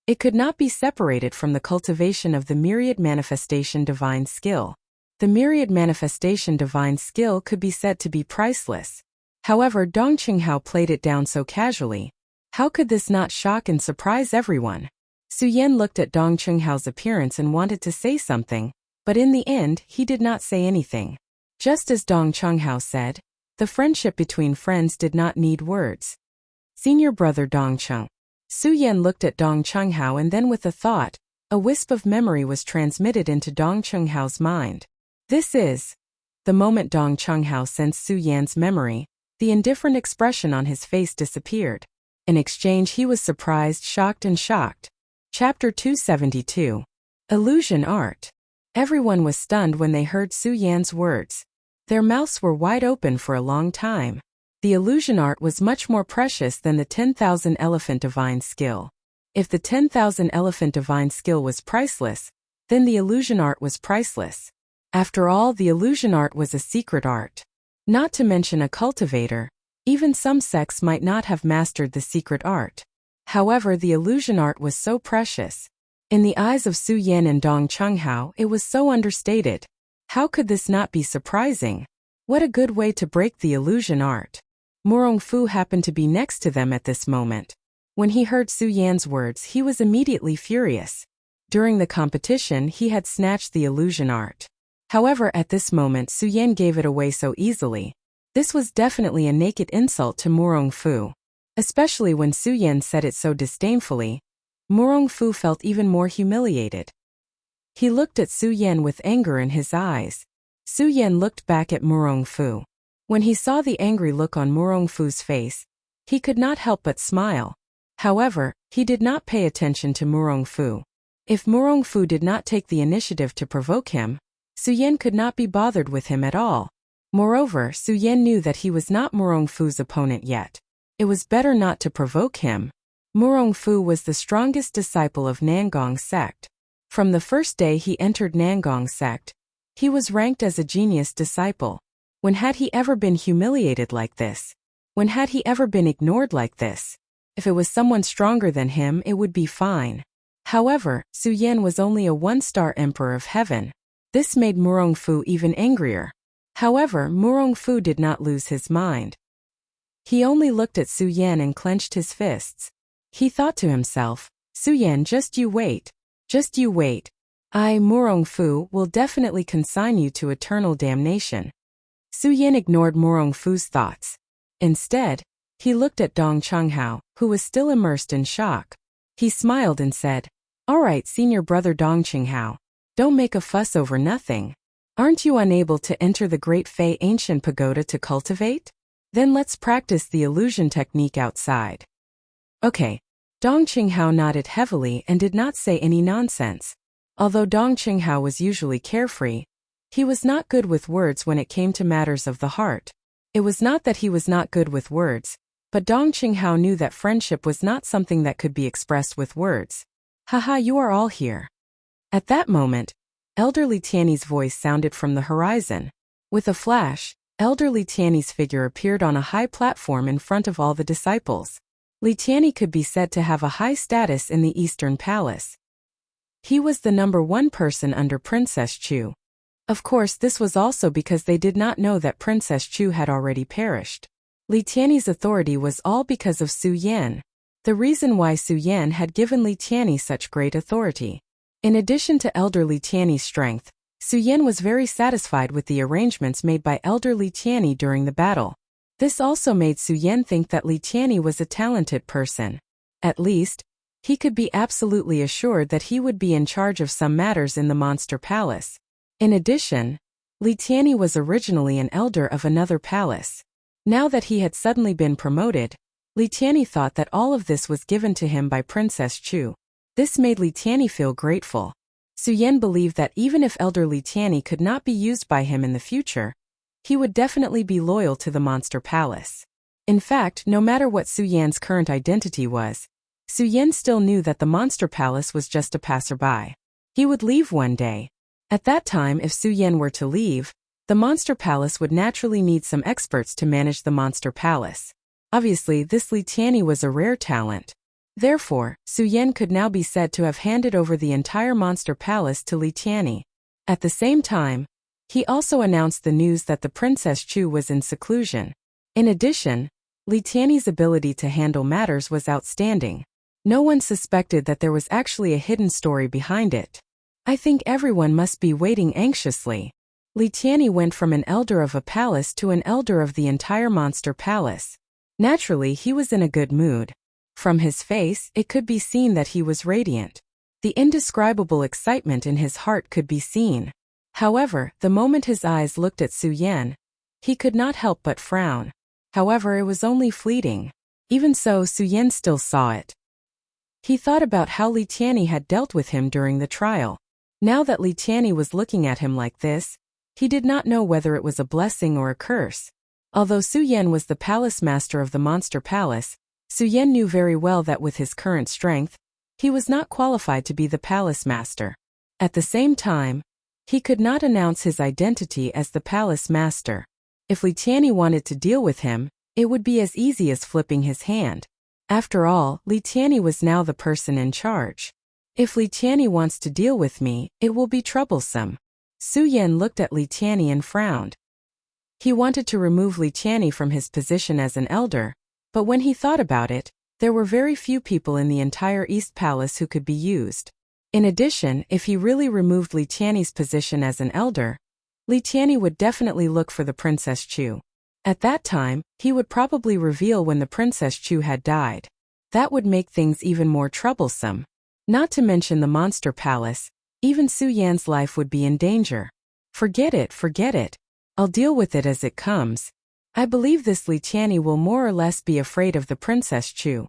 it could not be separated from the cultivation of the myriad manifestation divine skill. The myriad manifestation divine skill could be said to be priceless. However, Dong Qinghao played it down so casually. How could this not shock and surprise everyone? Su Yan looked at Dong Qinghao's appearance and wanted to say something, but in the end, he did not say anything. Just as Dong Qinghao said, the friendship between friends did not need words. Senior brother Dong Qing. Su Yan looked at Dong Qinghao and then with a thought, A wisp of memory was transmitted into Dong Chunghao's mind. This is. The moment Dong Chunghao sensed Su Yan's memory, the indifferent expression on his face disappeared. In exchange, he was surprised, shocked, and shocked. Chapter 272. Illusion Art. Everyone was stunned when they heard Su Yan's words. Their mouths were wide open for a long time. The illusion art was much more precious than the 10,000 elephant divine skill. If the 10,000 elephant divine skill was priceless, then the illusion art was priceless. After all, the illusion art was a secret art. Not to mention a cultivator, even some sects might not have mastered the secret art. However, the illusion art was so precious. In the eyes of Su Yan and Dong Chunghao, it was so understated. How could this not be surprising? What a good way to break the illusion art. Murong Fu happened to be next to them at this moment. When he heard Su Yan's words, he was immediately furious. During the competition, he had snatched the illusion art. However, at this moment, Su Yan gave it away so easily. This was definitely a naked insult to Murong Fu. Especially when Su Yan said it so disdainfully, Murong Fu felt even more humiliated. He looked at Su Yan with anger in his eyes. Su Yan looked back at Murong Fu. When he saw the angry look on Murong Fu's face, he could not help but smile. However, he did not pay attention to Murong Fu. If Murong Fu did not take the initiative to provoke him, Su Yan could not be bothered with him at all. Moreover, Su Yan knew that he was not Murong Fu's opponent yet. It was better not to provoke him. Murong Fu was the strongest disciple of Nangong sect. From the first day he entered Nangong sect, he was ranked as a genius disciple. When had he ever been humiliated like this? When had he ever been ignored like this? If it was someone stronger than him, it would be fine. However, Su Yan was only a one-star emperor of heaven. This made Murong Fu even angrier. However, Murong Fu did not lose his mind. He only looked at Su Yan and clenched his fists. He thought to himself, Su Yan, just you wait. Just you wait. I, Murong Fu, will definitely consign you to eternal damnation. Su Yan ignored Murong Fu's thoughts. Instead, he looked at Dong Chunghao, who was still immersed in shock. He smiled and said, "All right, senior brother Dong Chunghao, don't make a fuss over nothing. Aren't you unable to enter the Great Fei Ancient Pagoda to cultivate? Then let's practice the illusion technique outside." Okay. Dong Chunghao nodded heavily and did not say any nonsense. Although Dong Chunghao was usually carefree, he was not good with words when it came to matters of the heart. It was not that he was not good with words, but Dong Chunghao knew that friendship was not something that could be expressed with words. Haha, you are all here. At that moment, Elderly Tiany's voice sounded from the horizon. With a flash, Elderly Tiany's figure appeared on a high platform in front of all the disciples. Li Tiany could be said to have a high status in the Eastern Palace. He was the #1 person under Princess Chu. Of course, this was also because they did not know that Princess Chu had already perished. Li Tiany's authority was all because of Su Yan. The reason why Su Yan had given Li Tiany such great authority. In addition to Elder Li Tiany's strength, Su Yan was very satisfied with the arrangements made by Elder Li Tiany during the battle. This also made Su Yan think that Li Tiany was a talented person. At least, he could be absolutely assured that he would be in charge of some matters in the Monster Palace. In addition, Li Tiany was originally an elder of another palace. Now that he had suddenly been promoted, Li Tiany thought that all of this was given to him by Princess Chu. This made Li Tiany feel grateful. Su Yan believed that even if Elder Li Tiany could not be used by him in the future, he would definitely be loyal to the Monster Palace. In fact, no matter what Su Yan's current identity was, Su Yan still knew that the Monster Palace was just a passerby. He would leave one day. At that time, if Su Yan were to leave, the Monster Palace would naturally need some experts to manage the Monster Palace. Obviously, this Li Tiany was a rare talent. Therefore, Su Yan could now be said to have handed over the entire Monster Palace to Li Tiany. At the same time, he also announced the news that the Princess Chu was in seclusion. In addition, Li Tiany's ability to handle matters was outstanding. No one suspected that there was actually a hidden story behind it. I think everyone must be waiting anxiously. Li Tiany went from an elder of a palace to an elder of the entire Monster Palace. Naturally, he was in a good mood. From his face, it could be seen that he was radiant. The indescribable excitement in his heart could be seen. However, the moment his eyes looked at Su Yan, he could not help but frown. However, it was only fleeting. Even so, Su Yan still saw it. He thought about how Li Tianyi had dealt with him during the trial. Now that Li Tianyi was looking at him like this, he did not know whether it was a blessing or a curse. Although Su Yan was the palace master of the Monster Palace, Su Yan knew very well that with his current strength, he was not qualified to be the palace master. At the same time, he could not announce his identity as the palace master. If Li Tianyi wanted to deal with him, it would be as easy as flipping his hand. After all, Li Tianyi was now the person in charge. If Li Tianyi wants to deal with me, it will be troublesome. Su Yan looked at Li Tianyi and frowned. He wanted to remove Li Tianyi from his position as an elder, but when he thought about it, there were very few people in the entire East Palace who could be used. In addition, if he really removed Li Tianyi's position as an elder, Li Tianyi would definitely look for the Princess Chu. At that time, he would probably reveal when the Princess Chu had died. That would make things even more troublesome. Not to mention the Monster Palace, even Su Yan's life would be in danger. Forget it. I'll deal with it as it comes. I believe this Li Tianyi will more or less be afraid of the Princess Chu.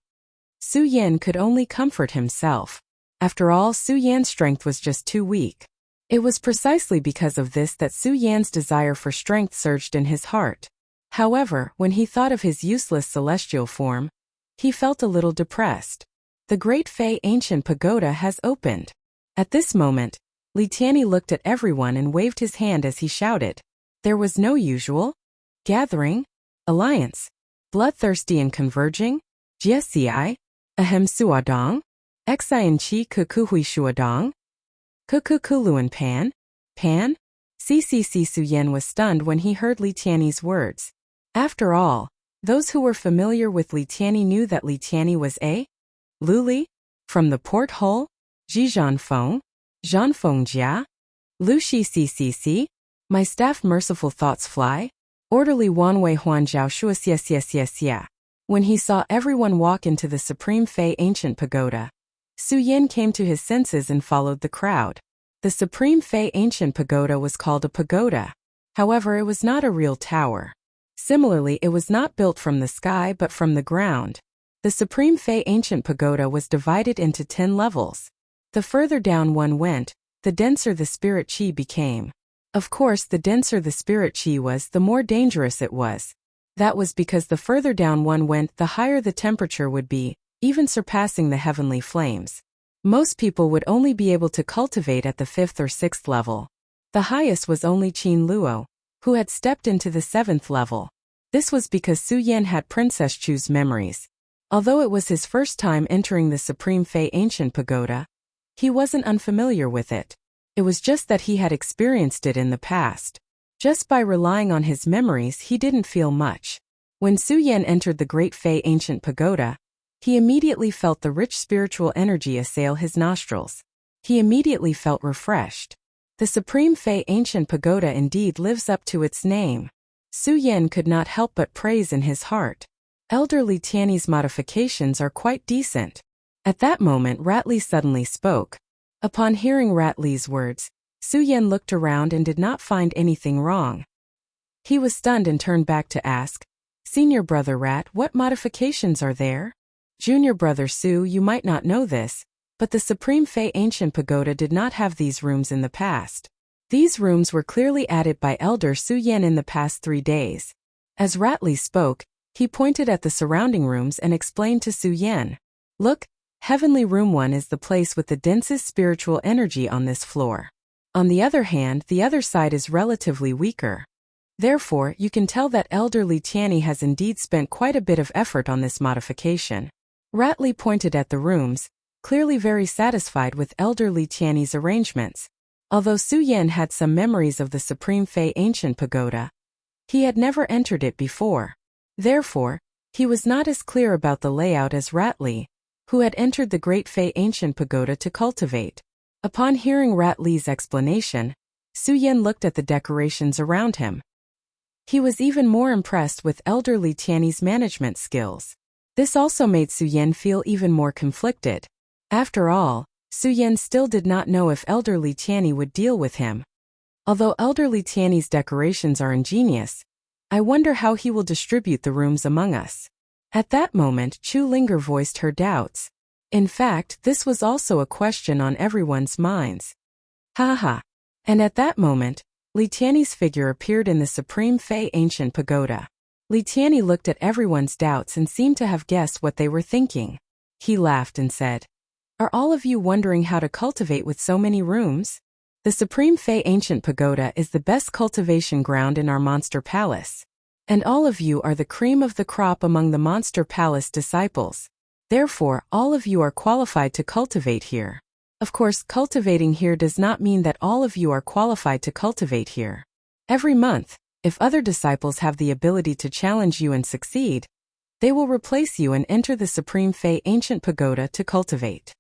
Su Yan could only comfort himself. After all, Su Yan's strength was just too weak. It was precisely because of this that Su Yan's desire for strength surged in his heart. However, when he thought of his useless celestial form, he felt a little depressed. The Great Fei Ancient Pagoda has opened. At this moment, Li Tianyi looked at everyone and waved his hand as he shouted. There was no usual gathering, alliance, bloodthirsty and converging, Jie ahem suadong, Xian chi kukuhui shuadong, kukukuluan pan. CCC Su Yan was stunned when he heard Li Tianyi's words. After all, those who were familiar with Li Tianyi knew that Li Tianyi was a Luli, from the porthole, Zhizhanfeng, Zhanfengjia, Lushi CCC, my staff merciful thoughts fly, orderly Wanwei Huanjiao Shuasiasiasiasia. When he saw everyone walk into the Supreme Fei Ancient Pagoda, Su Yan came to his senses and followed the crowd. The Supreme Fei Ancient Pagoda was called a pagoda. However, it was not a real tower. Similarly, it was not built from the sky but from the ground. The Supreme Fei Ancient Pagoda was divided into 10 levels. The further down one went, the denser the spirit qi became. Of course, the denser the spirit qi was, the more dangerous it was. That was because the further down one went, the higher the temperature would be, even surpassing the heavenly flames. Most people would only be able to cultivate at the 5th or 6th level. The highest was only Qin Luo, who had stepped into the 7th level. This was because Su Yan had Princess Chu's memories. Although it was his first time entering the Supreme Fei Ancient Pagoda, he wasn't unfamiliar with it. It was just that he had experienced it in the past. Just by relying on his memories, he didn't feel much. When Su Yan entered the Great Fei Ancient Pagoda, he immediately felt the rich spiritual energy assail his nostrils. He immediately felt refreshed. The Supreme Fei Ancient Pagoda indeed lives up to its name. Su Yan could not help but praise in his heart. Elder Li Tianyi's modifications are quite decent. At that moment, Rat Li suddenly spoke. Upon hearing Rat Li's words, Su Yan looked around and did not find anything wrong. He was stunned and turned back to ask, Senior Brother Rat, what modifications are there? Junior Brother Su, you might not know this, but the Supreme Fei Ancient Pagoda did not have these rooms in the past. These rooms were clearly added by Elder Su Yan in the past 3 days. As Rat Li spoke, he pointed at the surrounding rooms and explained to Su Yan. Look, Heavenly Room 1 is the place with the densest spiritual energy on this floor. On the other hand, the other side is relatively weaker. Therefore, you can tell that Elder Li Tianyi has indeed spent quite a bit of effort on this modification. Rat Li pointed at the rooms, clearly very satisfied with Elder Li Tianyi's arrangements. Although Su Yan had some memories of the Supreme Fei Ancient Pagoda, he had never entered it before. Therefore, he was not as clear about the layout as Rat Li, who had entered the Great Fei Ancient Pagoda to cultivate. Upon hearing Rat Li's explanation, Su Yan looked at the decorations around him. He was even more impressed with Elder Li Tianyi's management skills. This also made Su Yan feel even more conflicted. After all, Su Yan still did not know if Elder Li Tianyi would deal with him. Although Elder Li Tianyi's decorations are ingenious, I wonder how he will distribute the rooms among us. At that moment, Chu Linger voiced her doubts. In fact, this was also a question on everyone's minds. Ha ha. And at that moment, Li Tianyi's figure appeared in the Supreme Fei Ancient Pagoda. Li Tianyi looked at everyone's doubts and seemed to have guessed what they were thinking. He laughed and said, "Are all of you wondering how to cultivate with so many rooms? The Supreme Fei Ancient Pagoda is the best cultivation ground in our Monster Palace. And all of you are the cream of the crop among the Monster Palace disciples. Therefore, all of you are qualified to cultivate here. Of course, cultivating here does not mean that all of you are qualified to cultivate here. Every month, if other disciples have the ability to challenge you and succeed, they will replace you and enter the Supreme Fei Ancient Pagoda to cultivate.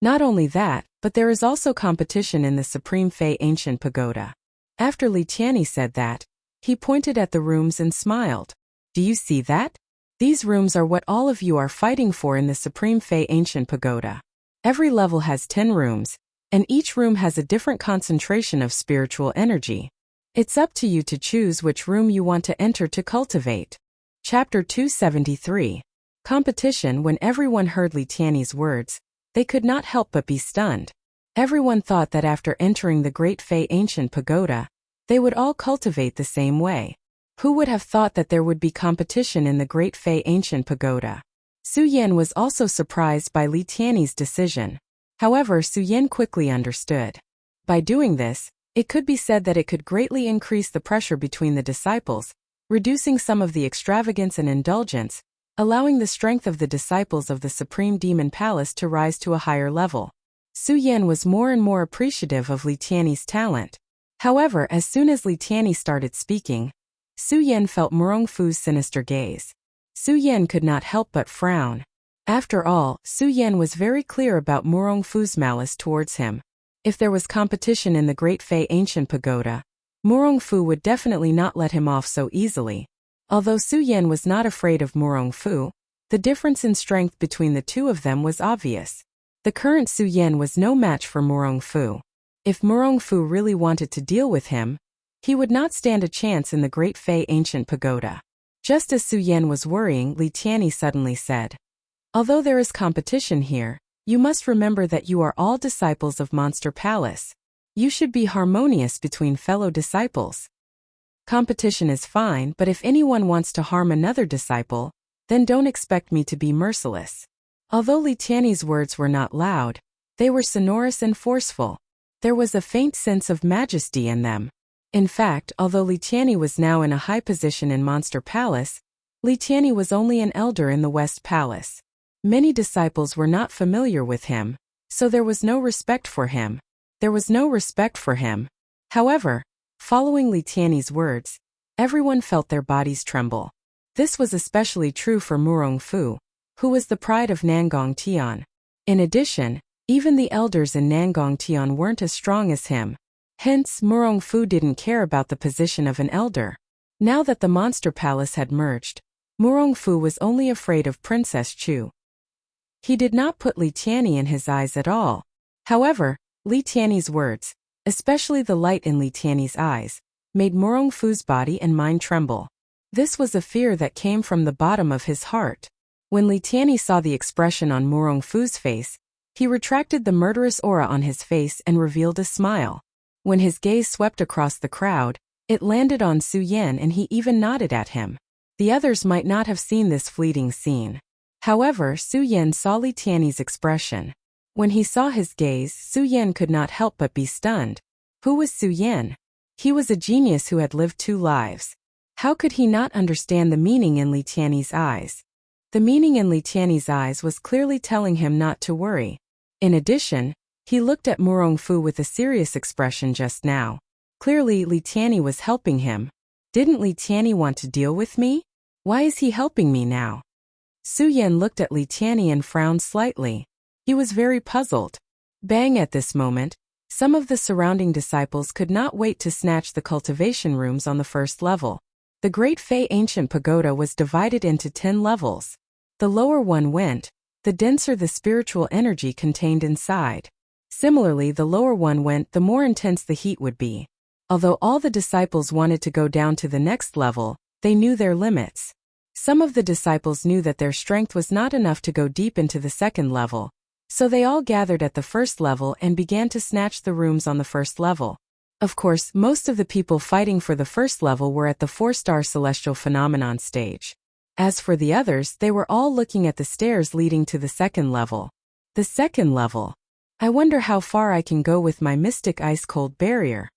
Not only that, but there is also competition in the Supreme Fei Ancient Pagoda." After Li Tianyi said that, he pointed at the rooms and smiled. "Do you see that? These rooms are what all of you are fighting for in the Supreme Fei Ancient Pagoda. Every level has 10 rooms, and each room has a different concentration of spiritual energy. It's up to you to choose which room you want to enter to cultivate." Chapter 273. Competition. When everyone heard Li Tianyi's words, they could not help but be stunned. Everyone thought that after entering the Great Fei Ancient Pagoda, they would all cultivate the same way. Who would have thought that there would be competition in the Great Fei Ancient Pagoda? Su Yan was also surprised by Li Tianyi's decision. However, Su Yan quickly understood. By doing this, it could be said that it could greatly increase the pressure between the disciples, reducing some of the extravagance and indulgence, allowing the strength of the disciples of the Supreme Demon Palace to rise to a higher level. Su Yan was more and more appreciative of Li Tianyi's talent. However, as soon as Li Tianyi started speaking, Su Yan felt Murong Fu's sinister gaze. Su Yan could not help but frown. After all, Su Yan was very clear about Murong Fu's malice towards him. If there was competition in the Great Fei Ancient Pagoda, Murong Fu would definitely not let him off so easily. Although Su Yan was not afraid of Murong Fu, the difference in strength between the two of them was obvious. The current Su Yan was no match for Murong Fu. If Murong Fu really wanted to deal with him, he would not stand a chance in the Great Fei Ancient Pagoda. Just as Su Yan was worrying, Li Tianyi suddenly said, "Although there is competition here, you must remember that you are all disciples of Monster Palace. You should be harmonious between fellow disciples. Competition is fine, but if anyone wants to harm another disciple, then don't expect me to be merciless." Although Li Tianyi's words were not loud, they were sonorous and forceful. There was a faint sense of majesty in them. In fact, although Li Tianyi was now in a high position in Monster Palace, Li Tianyi was only an elder in the West Palace. Many disciples were not familiar with him, so there was no respect for him. However, following Li Tianyi's words, everyone felt their bodies tremble. This was especially true for Murong Fu, who was the pride of Nangong Tian. In addition, even the elders in Nangong Tian weren't as strong as him. Hence, Murong Fu didn't care about the position of an elder. Now that the Monster Palace had merged, Murong Fu was only afraid of Princess Chu. He did not put Li Tianyi in his eyes at all. However, Li Tianyi's words, especially the light in Li Tianyi's eyes, made Murong Fu's body and mind tremble. This was a fear that came from the bottom of his heart. When Li Tianyi saw the expression on Murong Fu's face, he retracted the murderous aura on his face and revealed a smile. When his gaze swept across the crowd, it landed on Su Yan and he even nodded at him. The others might not have seen this fleeting scene. However, Su Yan saw Li Tianyi's expression. When he saw his gaze, Su Yan could not help but be stunned. Who was Su Yan? He was a genius who had lived 2 lives. How could he not understand the meaning in Li Tianyi's eyes? The meaning in Li Tianyi's eyes was clearly telling him not to worry. In addition, he looked at Murong Fu with a serious expression just now. Clearly, Li Tianyi was helping him. Didn't Li Tianyi want to deal with me? Why is he helping me now? Su Yan looked at Li Tianyi and frowned slightly. He was very puzzled. Bang! At this moment, some of the surrounding disciples could not wait to snatch the cultivation rooms on the first level. The Great Fei Ancient Pagoda was divided into 10 levels. The lower one went, the denser the spiritual energy contained inside. Similarly, the lower one went, the more intense the heat would be. Although all the disciples wanted to go down to the next level, they knew their limits. Some of the disciples knew that their strength was not enough to go deep into the second level, so they all gathered at the first level and began to snatch the rooms on the first level. Of course, most of the people fighting for the first level were at the 4-star celestial phenomenon stage. As for the others, they were all looking at the stairs leading to the second level. The second level. I wonder how far I can go with my mystic ice-cold barrier.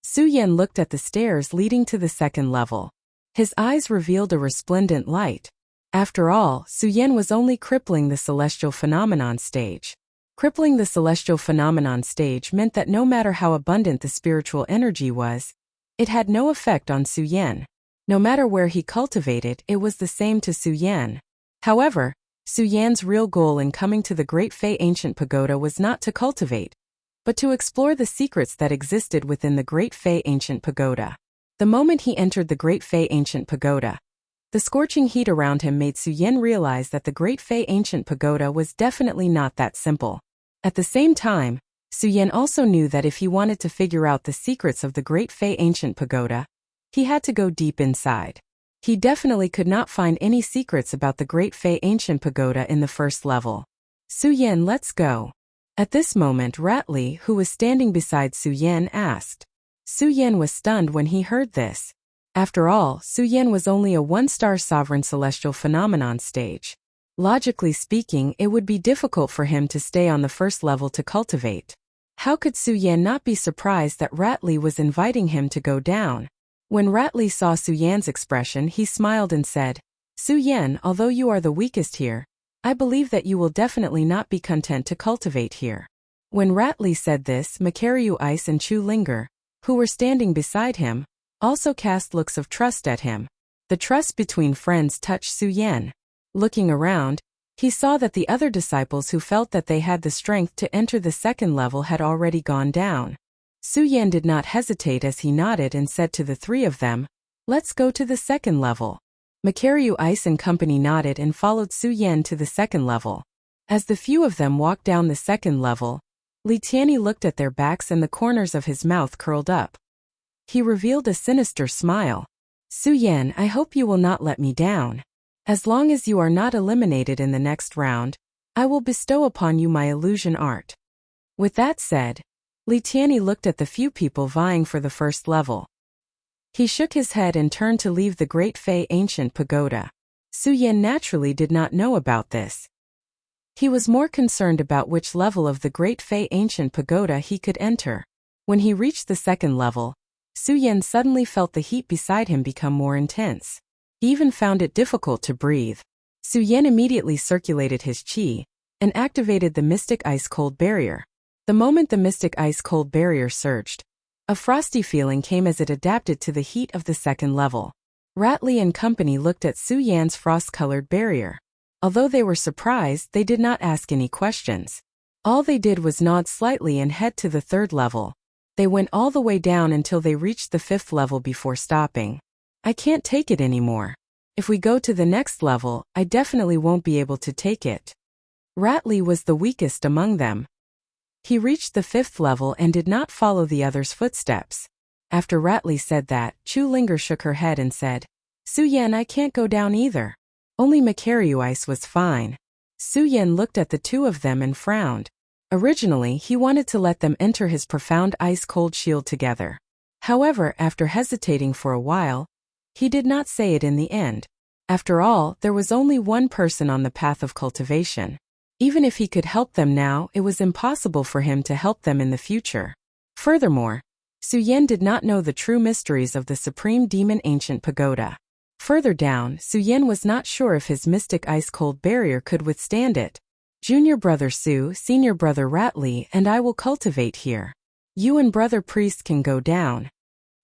Su Yan looked at the stairs leading to the second level. His eyes revealed a resplendent light. After all, Su Yan was only crippling the celestial phenomenon stage. Crippling the celestial phenomenon stage meant that no matter how abundant the spiritual energy was, it had no effect on Su Yan. No matter where he cultivated, it was the same to Su Yan. However, Su Yan's real goal in coming to the Great Fei Ancient Pagoda was not to cultivate, but to explore the secrets that existed within the Great Fei Ancient Pagoda. The moment he entered the Great Fei Ancient Pagoda, the scorching heat around him made Su Yan realize that the Great Fei Ancient Pagoda was definitely not that simple. At the same time, Su Yan also knew that if he wanted to figure out the secrets of the Great Fei Ancient Pagoda, he had to go deep inside. He definitely could not find any secrets about the Great Fei Ancient Pagoda in the first level. Su Yan, let's go. At this moment, Ratley, who was standing beside Su Yan, asked. Su Yan was stunned when he heard this. After all, Su Yan was only a 1-star sovereign celestial phenomenon stage. Logically speaking, it would be difficult for him to stay on the first level to cultivate. How could Su Yan not be surprised that Ratley was inviting him to go down? When Ratley saw Su Yan's expression, he smiled and said, Su Yan, although you are the weakest here, I believe that you will definitely not be content to cultivate here. When Ratley said this, Makaryu Ice and Chu Linger, who were standing beside him, also cast looks of trust at him. The trust between friends touched Su Yan. Looking around, he saw that the other disciples who felt that they had the strength to enter the second level had already gone down. Su Yan did not hesitate as he nodded and said to the three of them, let's go to the second level. Makaryu Ice and company nodded and followed Su Yan to the second level. As the few of them walked down the second level, Li Tianyi looked at their backs and the corners of his mouth curled up. He revealed a sinister smile. Su Yan, I hope you will not let me down. As long as you are not eliminated in the next round, I will bestow upon you my illusion art. With that said, Li Tianyi looked at the few people vying for the first level. He shook his head and turned to leave the Great Fei Ancient Pagoda. Su Yan naturally did not know about this. He was more concerned about which level of the Great Fei Ancient Pagoda he could enter. When he reached the second level, Su Yan suddenly felt the heat beside him become more intense. He even found it difficult to breathe. Su Yan immediately circulated his qi and activated the Mystic Ice-Cold Barrier. The moment the Mystic Ice-Cold Barrier surged, a frosty feeling came as it adapted to the heat of the second level. Ratley and company looked at Su Yan's frost-colored barrier. Although they were surprised, they did not ask any questions. All they did was nod slightly and head to the third level. They went all the way down until they reached the fifth level before stopping. I can't take it anymore. If we go to the next level, I definitely won't be able to take it. Ratley was the weakest among them. He reached the fifth level and did not follow the others' footsteps. After Ratley said that, Chu Linger shook her head and said, Su Yan, I can't go down either. Only Makaryu Ice was fine. Su Yan looked at the two of them and frowned. Originally, he wanted to let them enter his profound ice-cold shield together. However, after hesitating for a while, he did not say it in the end. After all, there was only one person on the path of cultivation. Even if he could help them now, it was impossible for him to help them in the future. Furthermore, Su Yan did not know the true mysteries of the Supreme Demon Ancient Pagoda. Further down, Su Yan was not sure if his mystic ice-cold barrier could withstand it. Junior brother Su, senior brother Ratley, and I will cultivate here. You and brother priest can go down.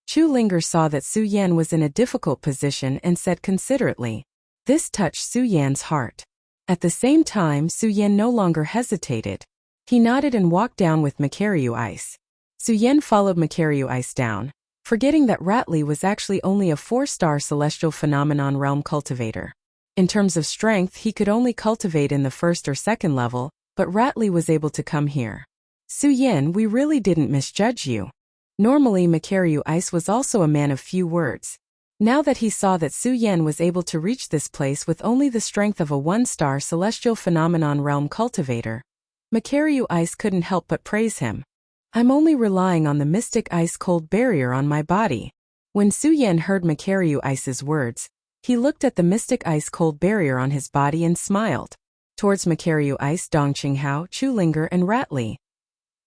Chu Linger saw that Su Yan was in a difficult position and said considerately. This touched Su Yan's heart. At the same time, Su Yan no longer hesitated. He nodded and walked down with Makaryu Ice. Su Yan followed Makaryu Ice down, forgetting that Ratley was actually only a 4-star celestial phenomenon realm cultivator. In terms of strength, he could only cultivate in the first or second level, but Ratley was able to come here. Su Yan, we really didn't misjudge you. Normally Makaryu Ice was also a man of few words. Now that he saw that Su Yan was able to reach this place with only the strength of a one-star celestial phenomenon realm cultivator, Makaryu Ice couldn't help but praise him. I'm only relying on the mystic ice-cold barrier on my body. When Su Yan heard Makaryu Ice's words, he looked at the mystic ice-cold barrier on his body and smiled. Towards Makaryu Ice, Dongqinghao, Chulinger, and Ratli.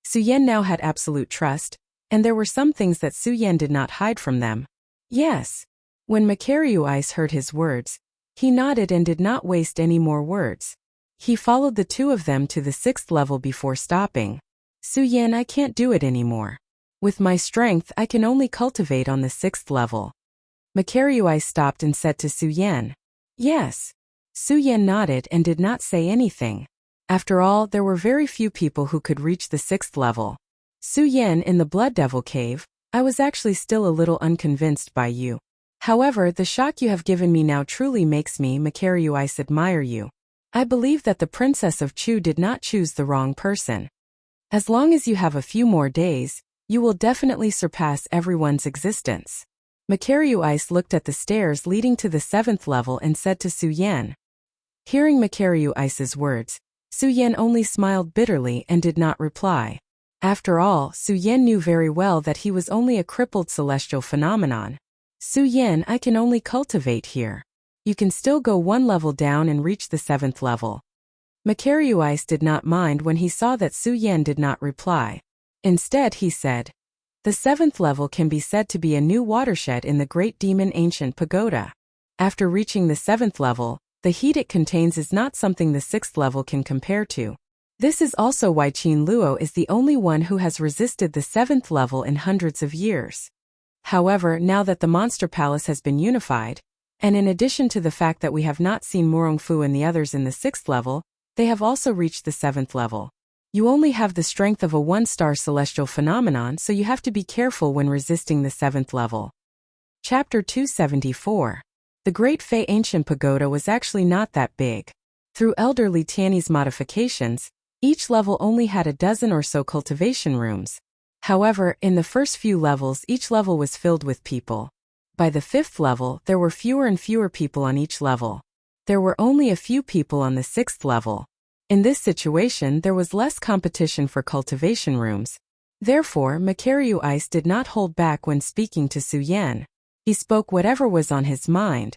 Su Yan now had absolute trust, and there were some things that Su Yan did not hide from them. Yes. When Makaryu Ice heard his words, he nodded and did not waste any more words. He followed the two of them to the 6th level before stopping. Su Yan, I can't do it anymore. With my strength, I can only cultivate on the 6th level. Makaryu Ice stopped and said to Su Yan. Yes. Su Yan nodded and did not say anything. After all, there were very few people who could reach the 6th level. Su Yan, in the Blood Devil Cave, I was actually still a little unconvinced by you. However, the shock you have given me now truly makes me, Makaryu Ice, admire you. I believe that the Princess of Chu did not choose the wrong person. As long as you have a few more days, you will definitely surpass everyone's existence. Makaryu Ice looked at the stairs leading to the 7th level and said to Su Yan. Hearing Makaryu Ice's words, Su Yan only smiled bitterly and did not reply. After all, Su Yan knew very well that he was only a crippled celestial phenomenon. Su Yan, I can only cultivate here. You can still go one level down and reach the 7th level. Makaryu Ice did not mind when he saw that Su Yan did not reply. Instead, he said, the 7th level can be said to be a new watershed in the Great Demon Ancient Pagoda. After reaching the 7th level, the heat it contains is not something the 6th level can compare to. This is also why Qin Luo is the only one who has resisted the 7th level in hundreds of years. However, now that the Monster Palace has been unified, and in addition to the fact that we have not seen Murongfu and the others in the 6th level, they have also reached the 7th level. You only have the strength of a one-star celestial phenomenon, so you have to be careful when resisting the 7th level. Chapter 274. The Great Fey Ancient Pagoda was actually not that big. Through elderly Tiany's modifications, each level only had a dozen or so cultivation rooms. However, in the first few levels, each level was filled with people. By the 5th level, there were fewer and fewer people on each level. There were only a few people on the 6th level. In this situation, there was less competition for cultivation rooms. Therefore, Makaryu Ice did not hold back when speaking to Su Yan. He spoke whatever was on his mind.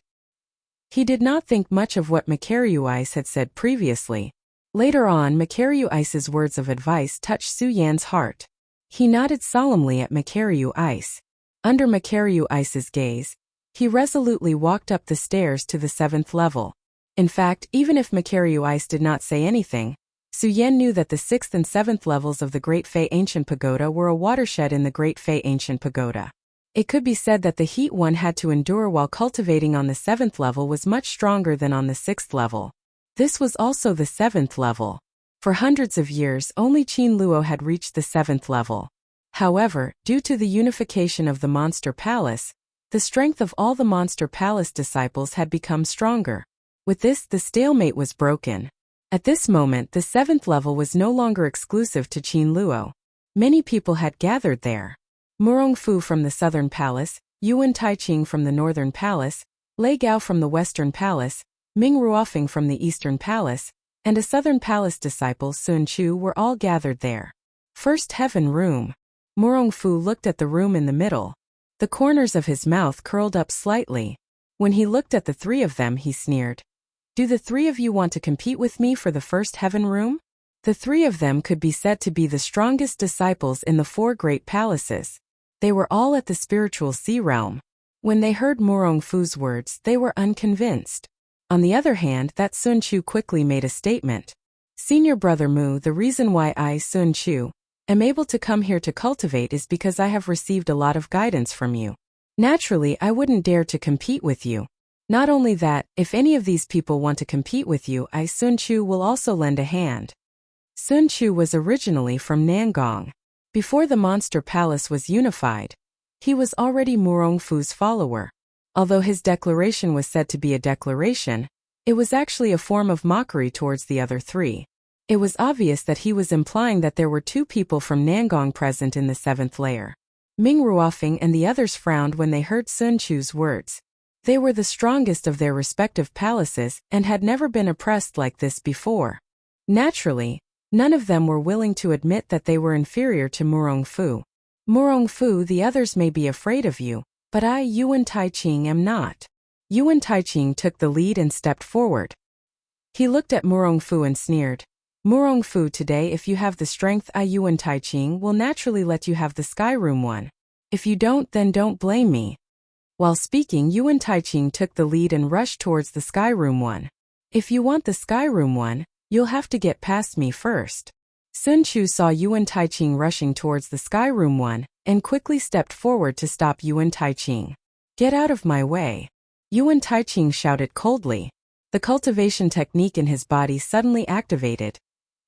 He did not think much of what Makaryu Ice had said previously. Later on, Makaryu Ice's words of advice touched Su Yan's heart. He nodded solemnly at Makaryu Ice. Under Makaryu Ice's gaze, he resolutely walked up the stairs to the 7th level. In fact, even if Makaryu Ice did not say anything, Su Yan knew that the 6th and 7th levels of the Great Fey Ancient Pagoda were a watershed in the Great Fey Ancient Pagoda. It could be said that the heat one had to endure while cultivating on the 7th level was much stronger than on the 6th level. This was also the 7th level. For hundreds of years, only Qin Luo had reached the 7th level. However, due to the unification of the Monster Palace, the strength of all the Monster Palace disciples had become stronger. With this, the stalemate was broken. At this moment, the 7th level was no longer exclusive to Qin Luo. Many people had gathered there. Murongfu from the Southern Palace, Yuan Taiqing from the Northern Palace, Lei Gao from the Western Palace, Ming Ruofeng from the Eastern Palace, and a Southern Palace disciple, Sun Chu, were all gathered there. First Heaven Room. Murongfu looked at the room in the middle. The corners of his mouth curled up slightly. When he looked at the three of them, he sneered. Do the three of you want to compete with me for the First Heaven Room? The three of them could be said to be the strongest disciples in the 4 great palaces. They were all at the spiritual sea realm. When they heard Murongfu's words, they were unconvinced. On the other hand, that Sun Chu quickly made a statement. Senior Brother Mu, the reason why I, Sun Chu, am able to come here to cultivate is because I have received a lot of guidance from you. Naturally, I wouldn't dare to compete with you. Not only that, if any of these people want to compete with you, I, Sun Chu, will also lend a hand. Sun Chu was originally from Nangong. Before the Monster Palace was unified, he was already Murongfu's follower. Although his declaration was said to be a declaration, it was actually a form of mockery towards the other three. It was obvious that he was implying that there were two people from Nangong present in the 7th layer. Ming Ruofing and the others frowned when they heard Sun Chu's words. They were the strongest of their respective palaces and had never been oppressed like this before. Naturally, none of them were willing to admit that they were inferior to Murong Fu. Murong Fu, the others may be afraid of you, but I, Yuan Taiqing, am not. Yuan Taiqing took the lead and stepped forward. He looked at Murong Fu and sneered. Murong Fu, today if you have the strength, I, Yuan Taiqing, will naturally let you have the Sky Room one. If you don't, then don't blame me. While speaking, Yuan Taiqing took the lead and rushed towards the Sky Room one. If you want the Sky Room one, you'll have to get past me first. Sun Chu saw Yuan Taiqing rushing towards the Sky Room one, and quickly stepped forward to stop Yuan Taiqing. Get out of my way. Yuan Taiqing shouted coldly. The cultivation technique in his body suddenly activated,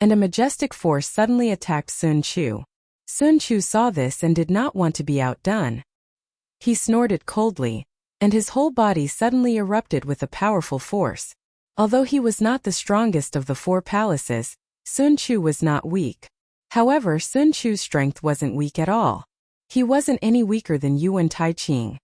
and a majestic force suddenly attacked Sun Chu. Sun Chu saw this and did not want to be outdone. He snorted coldly, and his whole body suddenly erupted with a powerful force. Although he was not the strongest of the 4 palaces, Sun Chu was not weak. However, Sun Chu's strength wasn't weak at all. He wasn't any weaker than Yuan Taiqing,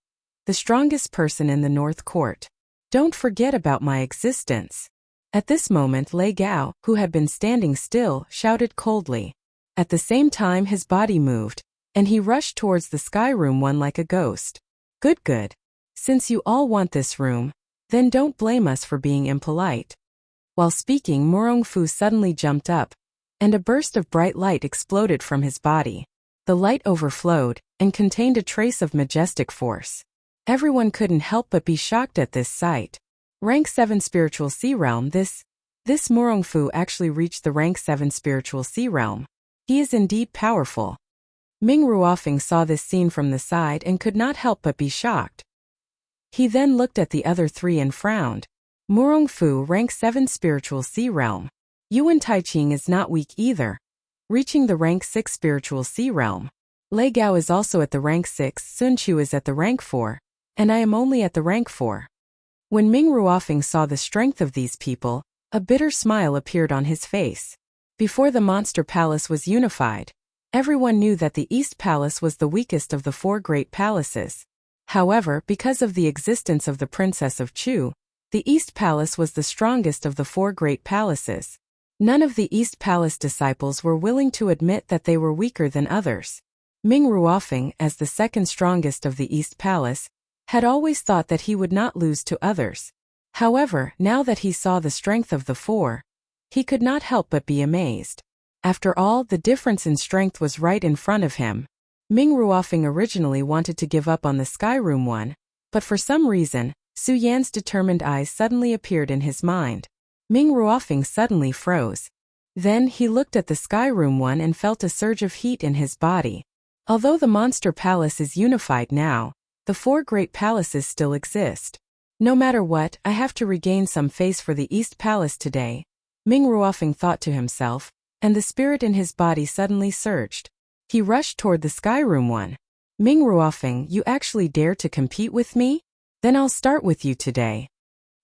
the strongest person in the North Court. Don't forget about my existence. At this moment, Lei Gao, who had been standing still, shouted coldly. At the same time, his body moved, and he rushed towards the Sky Room one like a ghost. Good. Since you all want this room, then don't blame us for being impolite. While speaking, Murong Fu suddenly jumped up, and a burst of bright light exploded from his body. The light overflowed, and contained a trace of majestic force. Everyone couldn't help but be shocked at this sight. Rank 7 Spiritual Sea Realm. This Murong Fu actually reached the Rank 7 Spiritual Sea Realm. He is indeed powerful. Ming Ruofing saw this scene from the side and could not help but be shocked. He then looked at the other 3 and frowned. Murong Fu, Rank 7 Spiritual Sea Realm. Yuan Taiqing is not weak either, reaching the Rank 6 Spiritual Sea Realm. Lei Gao is also at the Rank 6, Sun Chu is at the Rank 4, and I am only at the Rank 4. When Ming Ruofing saw the strength of these people, a bitter smile appeared on his face. Before the Monster Palace was unified, everyone knew that the East Palace was the weakest of the 4 great palaces. However, because of the existence of the Princess of Chu, the East Palace was the strongest of the 4 great palaces. None of the East Palace disciples were willing to admit that they were weaker than others. Ming Ruofing, as the second strongest of the East Palace, had always thought that he would not lose to others. However, now that he saw the strength of the 4, he could not help but be amazed. After all, the difference in strength was right in front of him. Ming Ruofing originally wanted to give up on the Sky Room one, but for some reason, Su Yan's determined eyes suddenly appeared in his mind. Ming Ruofing suddenly froze. Then he looked at the Sky Room one and felt a surge of heat in his body. Although the Monster Palace is unified now, the 4 great palaces still exist. No matter what, I have to regain some face for the East Palace today, Ming Ruofing thought to himself, and the spirit in his body suddenly surged. He rushed toward the Sky Room one. Ming Ruofing, you actually dare to compete with me? Then I'll start with you today.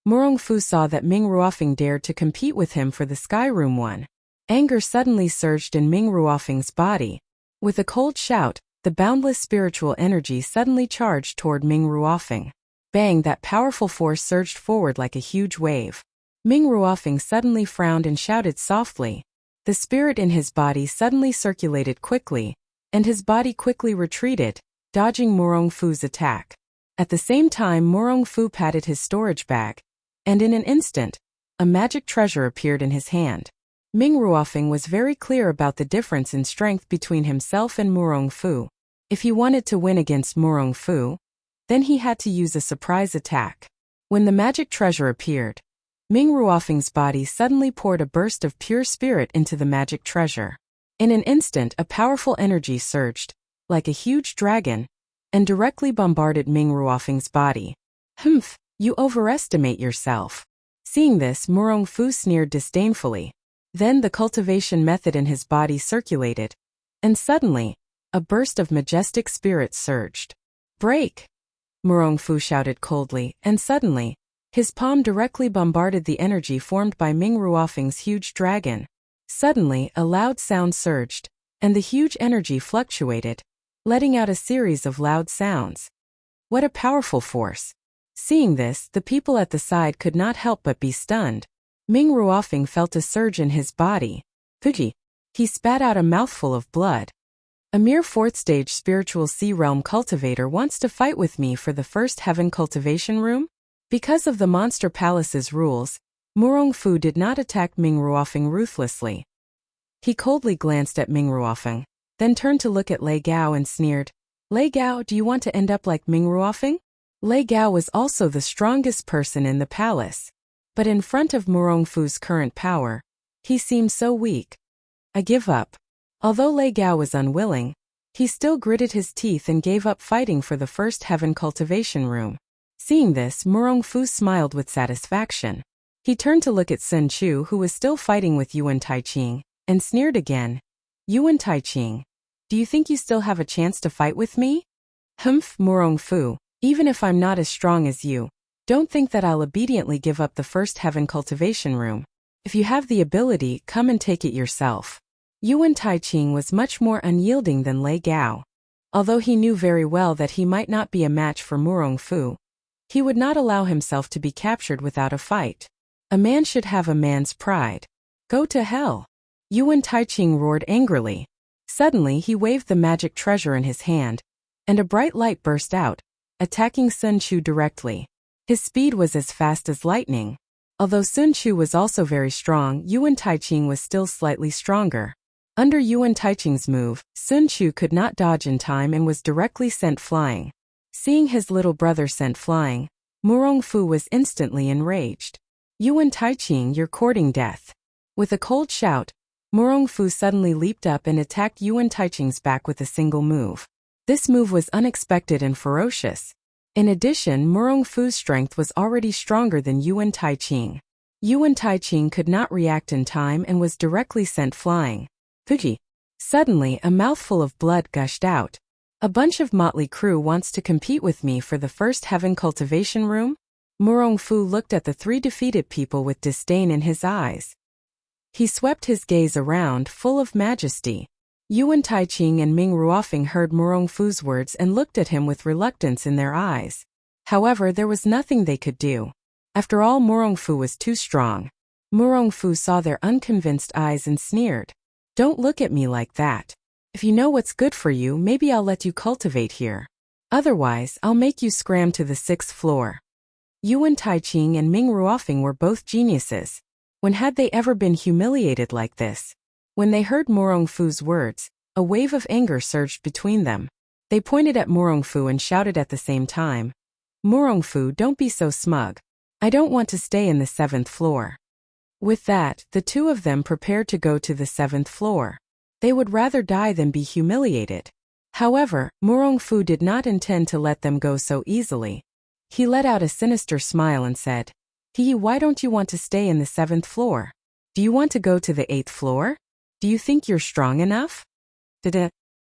Murong Fu saw that Ming Ruofing dared to compete with him for the Sky Room one. Anger suddenly surged in Ming Ruofing's body. With a cold shout, the boundless spiritual energy suddenly charged toward Ming Ruofing. Bang! That powerful force surged forward like a huge wave. Ming Ruofing suddenly frowned and shouted softly. The spirit in his body suddenly circulated quickly, and his body quickly retreated, dodging Murong Fu's attack. At the same time, Murong Fu patted his storage bag, and in an instant, a magic treasure appeared in his hand. Ming Ruofing was very clear about the difference in strength between himself and Murong Fu. If he wanted to win against Murong Fu, then he had to use a surprise attack. When the magic treasure appeared, Ming Ruofing's body suddenly poured a burst of pure spirit into the magic treasure. In an instant, a powerful energy surged, like a huge dragon, and directly bombarded Ming Ruofing's body. Humph, you overestimate yourself. Seeing this, Murong Fu sneered disdainfully. Then the cultivation method in his body circulated, and suddenly, a burst of majestic spirit surged. Break! Murong Fu shouted coldly, and suddenly, his palm directly bombarded the energy formed by Ming Ruofing's huge dragon. Suddenly, a loud sound surged, and the huge energy fluctuated, letting out a series of loud sounds. What a powerful force! Seeing this, the people at the side could not help but be stunned. Ming Ruofeng felt a surge in his body. Fuji! He spat out a mouthful of blood. A mere 4th-stage spiritual sea realm cultivator wants to fight with me for the first heaven cultivation room? Because of the Monster Palace's rules, Murong Fu did not attack Ming Ruofeng ruthlessly. He coldly glanced at Ming Ruofeng, then turned to look at Lei Gao and sneered, "Lei Gao, do you want to end up like Ming Ruofeng?" Lei Gao was also the strongest person in the palace. But in front of Murong Fu's current power, he seemed so weak. "I give up." Although Lei Gao was unwilling, he still gritted his teeth and gave up fighting for the first heaven cultivation room. Seeing this, Murong Fu smiled with satisfaction. He turned to look at Sun Chu, who was still fighting with Yuan Taiqing, and sneered again. "Yuan Taiqing, do you think you still have a chance to fight with me?" "Humph, Murong Fu, even if I'm not as strong as you, don't think that I'll obediently give up the first heaven cultivation room. If you have the ability, come and take it yourself." Yuan Taiqing was much more unyielding than Lei Gao. Although he knew very well that he might not be a match for Murong Fu, he would not allow himself to be captured without a fight. A man should have a man's pride. "Go to hell!" Yuan Taiqing roared angrily. Suddenly he waved the magic treasure in his hand, and a bright light burst out, attacking Sun Chu directly. His speed was as fast as lightning. Although Sun Chu was also very strong, Yuan Taiqing was still slightly stronger. Under Yuan Taiqing's move, Sun Chu could not dodge in time and was directly sent flying. Seeing his little brother sent flying, Murong Fu was instantly enraged. "Yuan Taiqing, you're courting death." With a cold shout, Murong Fu suddenly leaped up and attacked Yuan Taiqing's back with a single move. This move was unexpected and ferocious. In addition, Murong Fu's strength was already stronger than Yuan Taiqing. Yuan Taiqing could not react in time and was directly sent flying. Fuji! Suddenly, a mouthful of blood gushed out. "A bunch of motley crew wants to compete with me for the first heaven cultivation room?" Murong Fu looked at the 3 defeated people with disdain in his eyes. He swept his gaze around, full of majesty. Yuan Taiqing and Ming Ruofeng heard Murong Fu's words and looked at him with reluctance in their eyes. However, there was nothing they could do. After all, Murong Fu was too strong. Murong Fu saw their unconvinced eyes and sneered. "Don't look at me like that. If you know what's good for you, maybe I'll let you cultivate here. Otherwise, I'll make you scram to the 6th floor." Yuan Taiqing and Ming Ruofeng were both geniuses. When had they ever been humiliated like this? When they heard Murong Fu's words, a wave of anger surged between them. They pointed at Murong Fu and shouted at the same time, "Murong Fu, don't be so smug. I don't want to stay in the 7th floor." With that, the two of them prepared to go to the 7th floor. They would rather die than be humiliated. However, Murong Fu did not intend to let them go so easily. He let out a sinister smile and said, Why don't you want to stay in the 7th floor? Do you want to go to the 8th floor? Do you think you're strong enough?"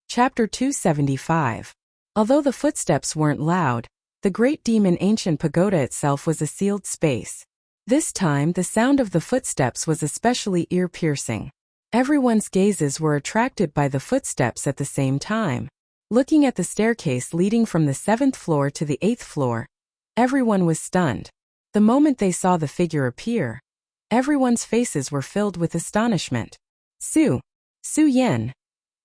Chapter 275. Although the footsteps weren't loud, the Great Demon Ancient Pagoda itself was a sealed space. This time, the sound of the footsteps was especially ear-piercing. Everyone's gazes were attracted by the footsteps at the same time. Looking at the staircase leading from the 7th floor to the 8th floor, everyone was stunned. The moment they saw the figure appear, everyone's faces were filled with astonishment. Su Yan.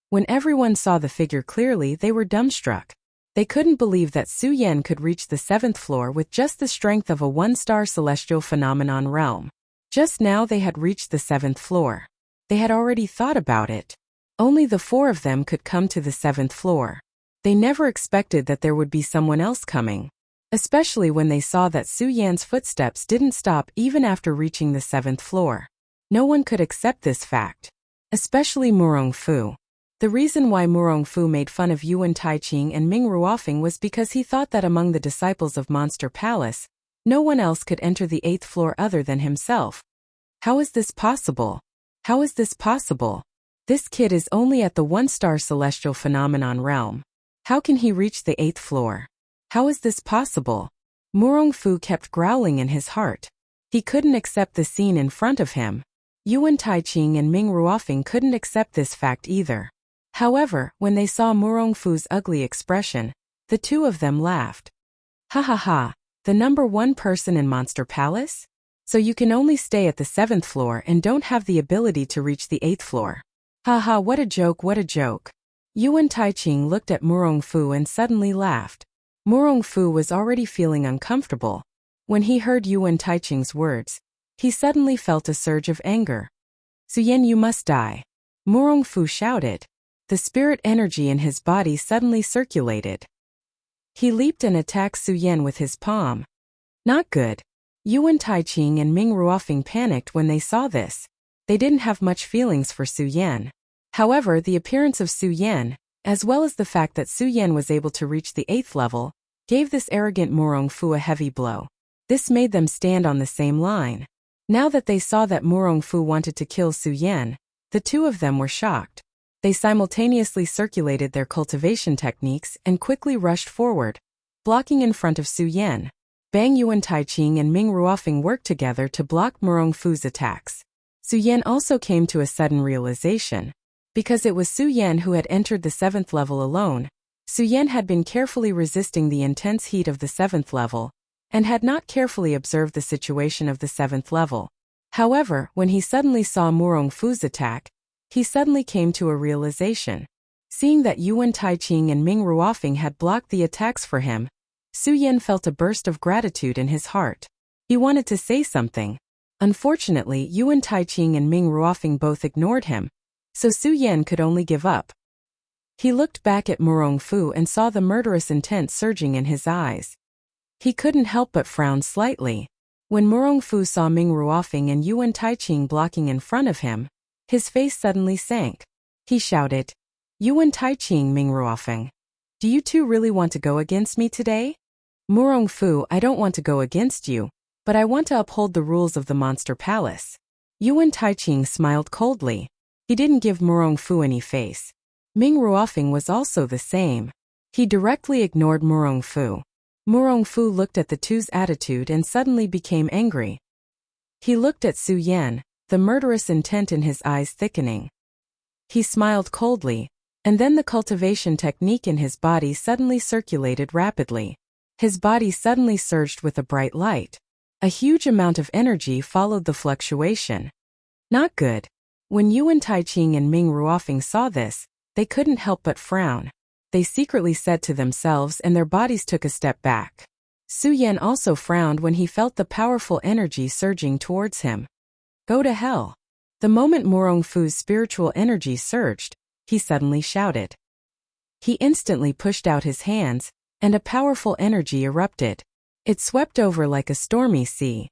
When everyone saw the figure clearly, they were dumbstruck. They couldn't believe that Su Yan could reach the 7th floor with just the strength of a 1-star celestial phenomenon realm. Just now they had reached the 7th floor. They had already thought about it. Only the 4 of them could come to the 7th floor. They never expected that there would be someone else coming. Especially when they saw that Su Yan's footsteps didn't stop even after reaching the 7th floor. No one could accept this fact. Especially Murong Fu. The reason why Murong Fu made fun of Yuan Taiqing and Ming Ruofeng was because he thought that among the disciples of Monster Palace, no one else could enter the 8th floor other than himself. How is this possible? How is this possible? This kid is only at the 1-star celestial phenomenon realm. How can he reach the 8th floor? How is this possible? Murong Fu kept growling in his heart. He couldn't accept the scene in front of him. Yuan Taiqing and Ming Ruofing couldn't accept this fact either. However, when they saw Murongfu's ugly expression, the two of them laughed. Ha ha ha, the number one person in Monster Palace? So you can only stay at the 7th floor and don't have the ability to reach the 8th floor. Ha ha, what a joke, what a joke. Yuan Taiqing looked at Murongfu and suddenly laughed. Murongfu was already feeling uncomfortable. When he heard Yuan Taiqing's words, he suddenly felt a surge of anger. Suyen, you must die. Murongfu shouted. The spirit energy in his body suddenly circulated. He leaped and attacked Suyen with his palm. Not good. Yuan Taiqing and Ming Ruofing panicked when they saw this. They didn't have much feelings for Suyen. However, the appearance of Suyen, as well as the fact that Suyen was able to reach the 8th level, gave this arrogant Murongfu a heavy blow. This made them stand on the same line. Now that they saw that Murongfu wanted to kill Suyen, the two of them were shocked. They simultaneously circulated their cultivation techniques and quickly rushed forward, blocking in front of Suyen. Bang Yuan Taiqing and Ming Ruofing worked together to block Murongfu's attacks. Suyen also came to a sudden realization. Because it was Suyen who had entered the 7th level alone, Suyen had been carefully resisting the intense heat of the 7th level, and had not carefully observed the situation of the 7th level. However, when he suddenly saw Murongfu's attack, he suddenly came to a realization. Seeing that Yuan Taiqing and Ming Ruofing had blocked the attacks for him, Suyen felt a burst of gratitude in his heart. He wanted to say something. Unfortunately, Yuan Taiqing and Ming Ruofing both ignored him, so Suyen could only give up. He looked back at Murongfu and saw the murderous intent surging in his eyes. He couldn't help but frown slightly. When Murongfu saw Ming Ruofing and Yuan Taiqing blocking in front of him, his face suddenly sank. He shouted, Yuan Taiqing, Ming Ruofing, do you two really want to go against me today? Murongfu, I don't want to go against you, but I want to uphold the rules of the Monster Palace. Yuan Taiqing smiled coldly. He didn't give Murongfu any face. Ming Ruofing was also the same. He directly ignored Murongfu. Murongfu looked at the two's attitude and suddenly became angry. He looked at Suyen, the murderous intent in his eyes thickening. He smiled coldly, and then the cultivation technique in his body suddenly circulated rapidly. His body suddenly surged with a bright light. A huge amount of energy followed the fluctuation. Not good. When Yuan Taiqing and Ming Ruofing saw this, they couldn't help but frown. They secretly said to themselves and their bodies took a step back. Suyen also frowned when he felt the powerful energy surging towards him. Go to hell. The moment Murongfu's spiritual energy surged, he suddenly shouted. He instantly pushed out his hands, and a powerful energy erupted. It swept over like a stormy sea.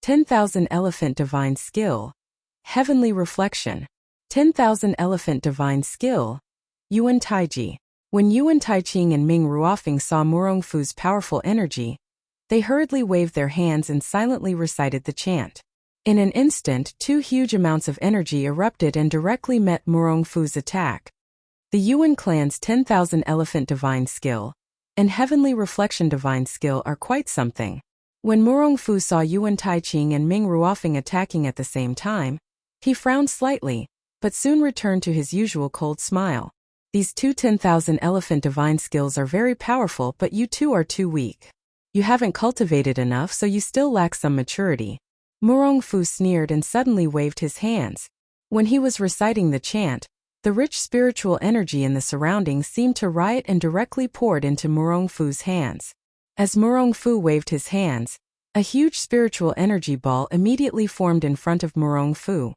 10,000 Elephant Divine Skill. Heavenly Reflection. 10,000 Elephant Divine Skill. Yuan Taiji. When Yuan Taiqing and Ming Ruofing saw Murongfu's powerful energy, they hurriedly waved their hands and silently recited the chant. In an instant, two huge amounts of energy erupted and directly met Murongfu's attack. The Yuan clan's 10,000 Elephant Divine Skill and Heavenly Reflection Divine Skill are quite something. When Murongfu saw Yuan Taiqing and Ming Ruofing attacking at the same time, he frowned slightly, but soon returned to his usual cold smile. These two 10,000 Elephant Divine Skills are very powerful, but you two are too weak. You haven't cultivated enough, so you still lack some maturity. Murongfu sneered and suddenly waved his hands. When he was reciting the chant, the rich spiritual energy in the surroundings seemed to riot and directly poured into Murongfu's hands. As Murongfu waved his hands, a huge spiritual energy ball immediately formed in front of Murongfu.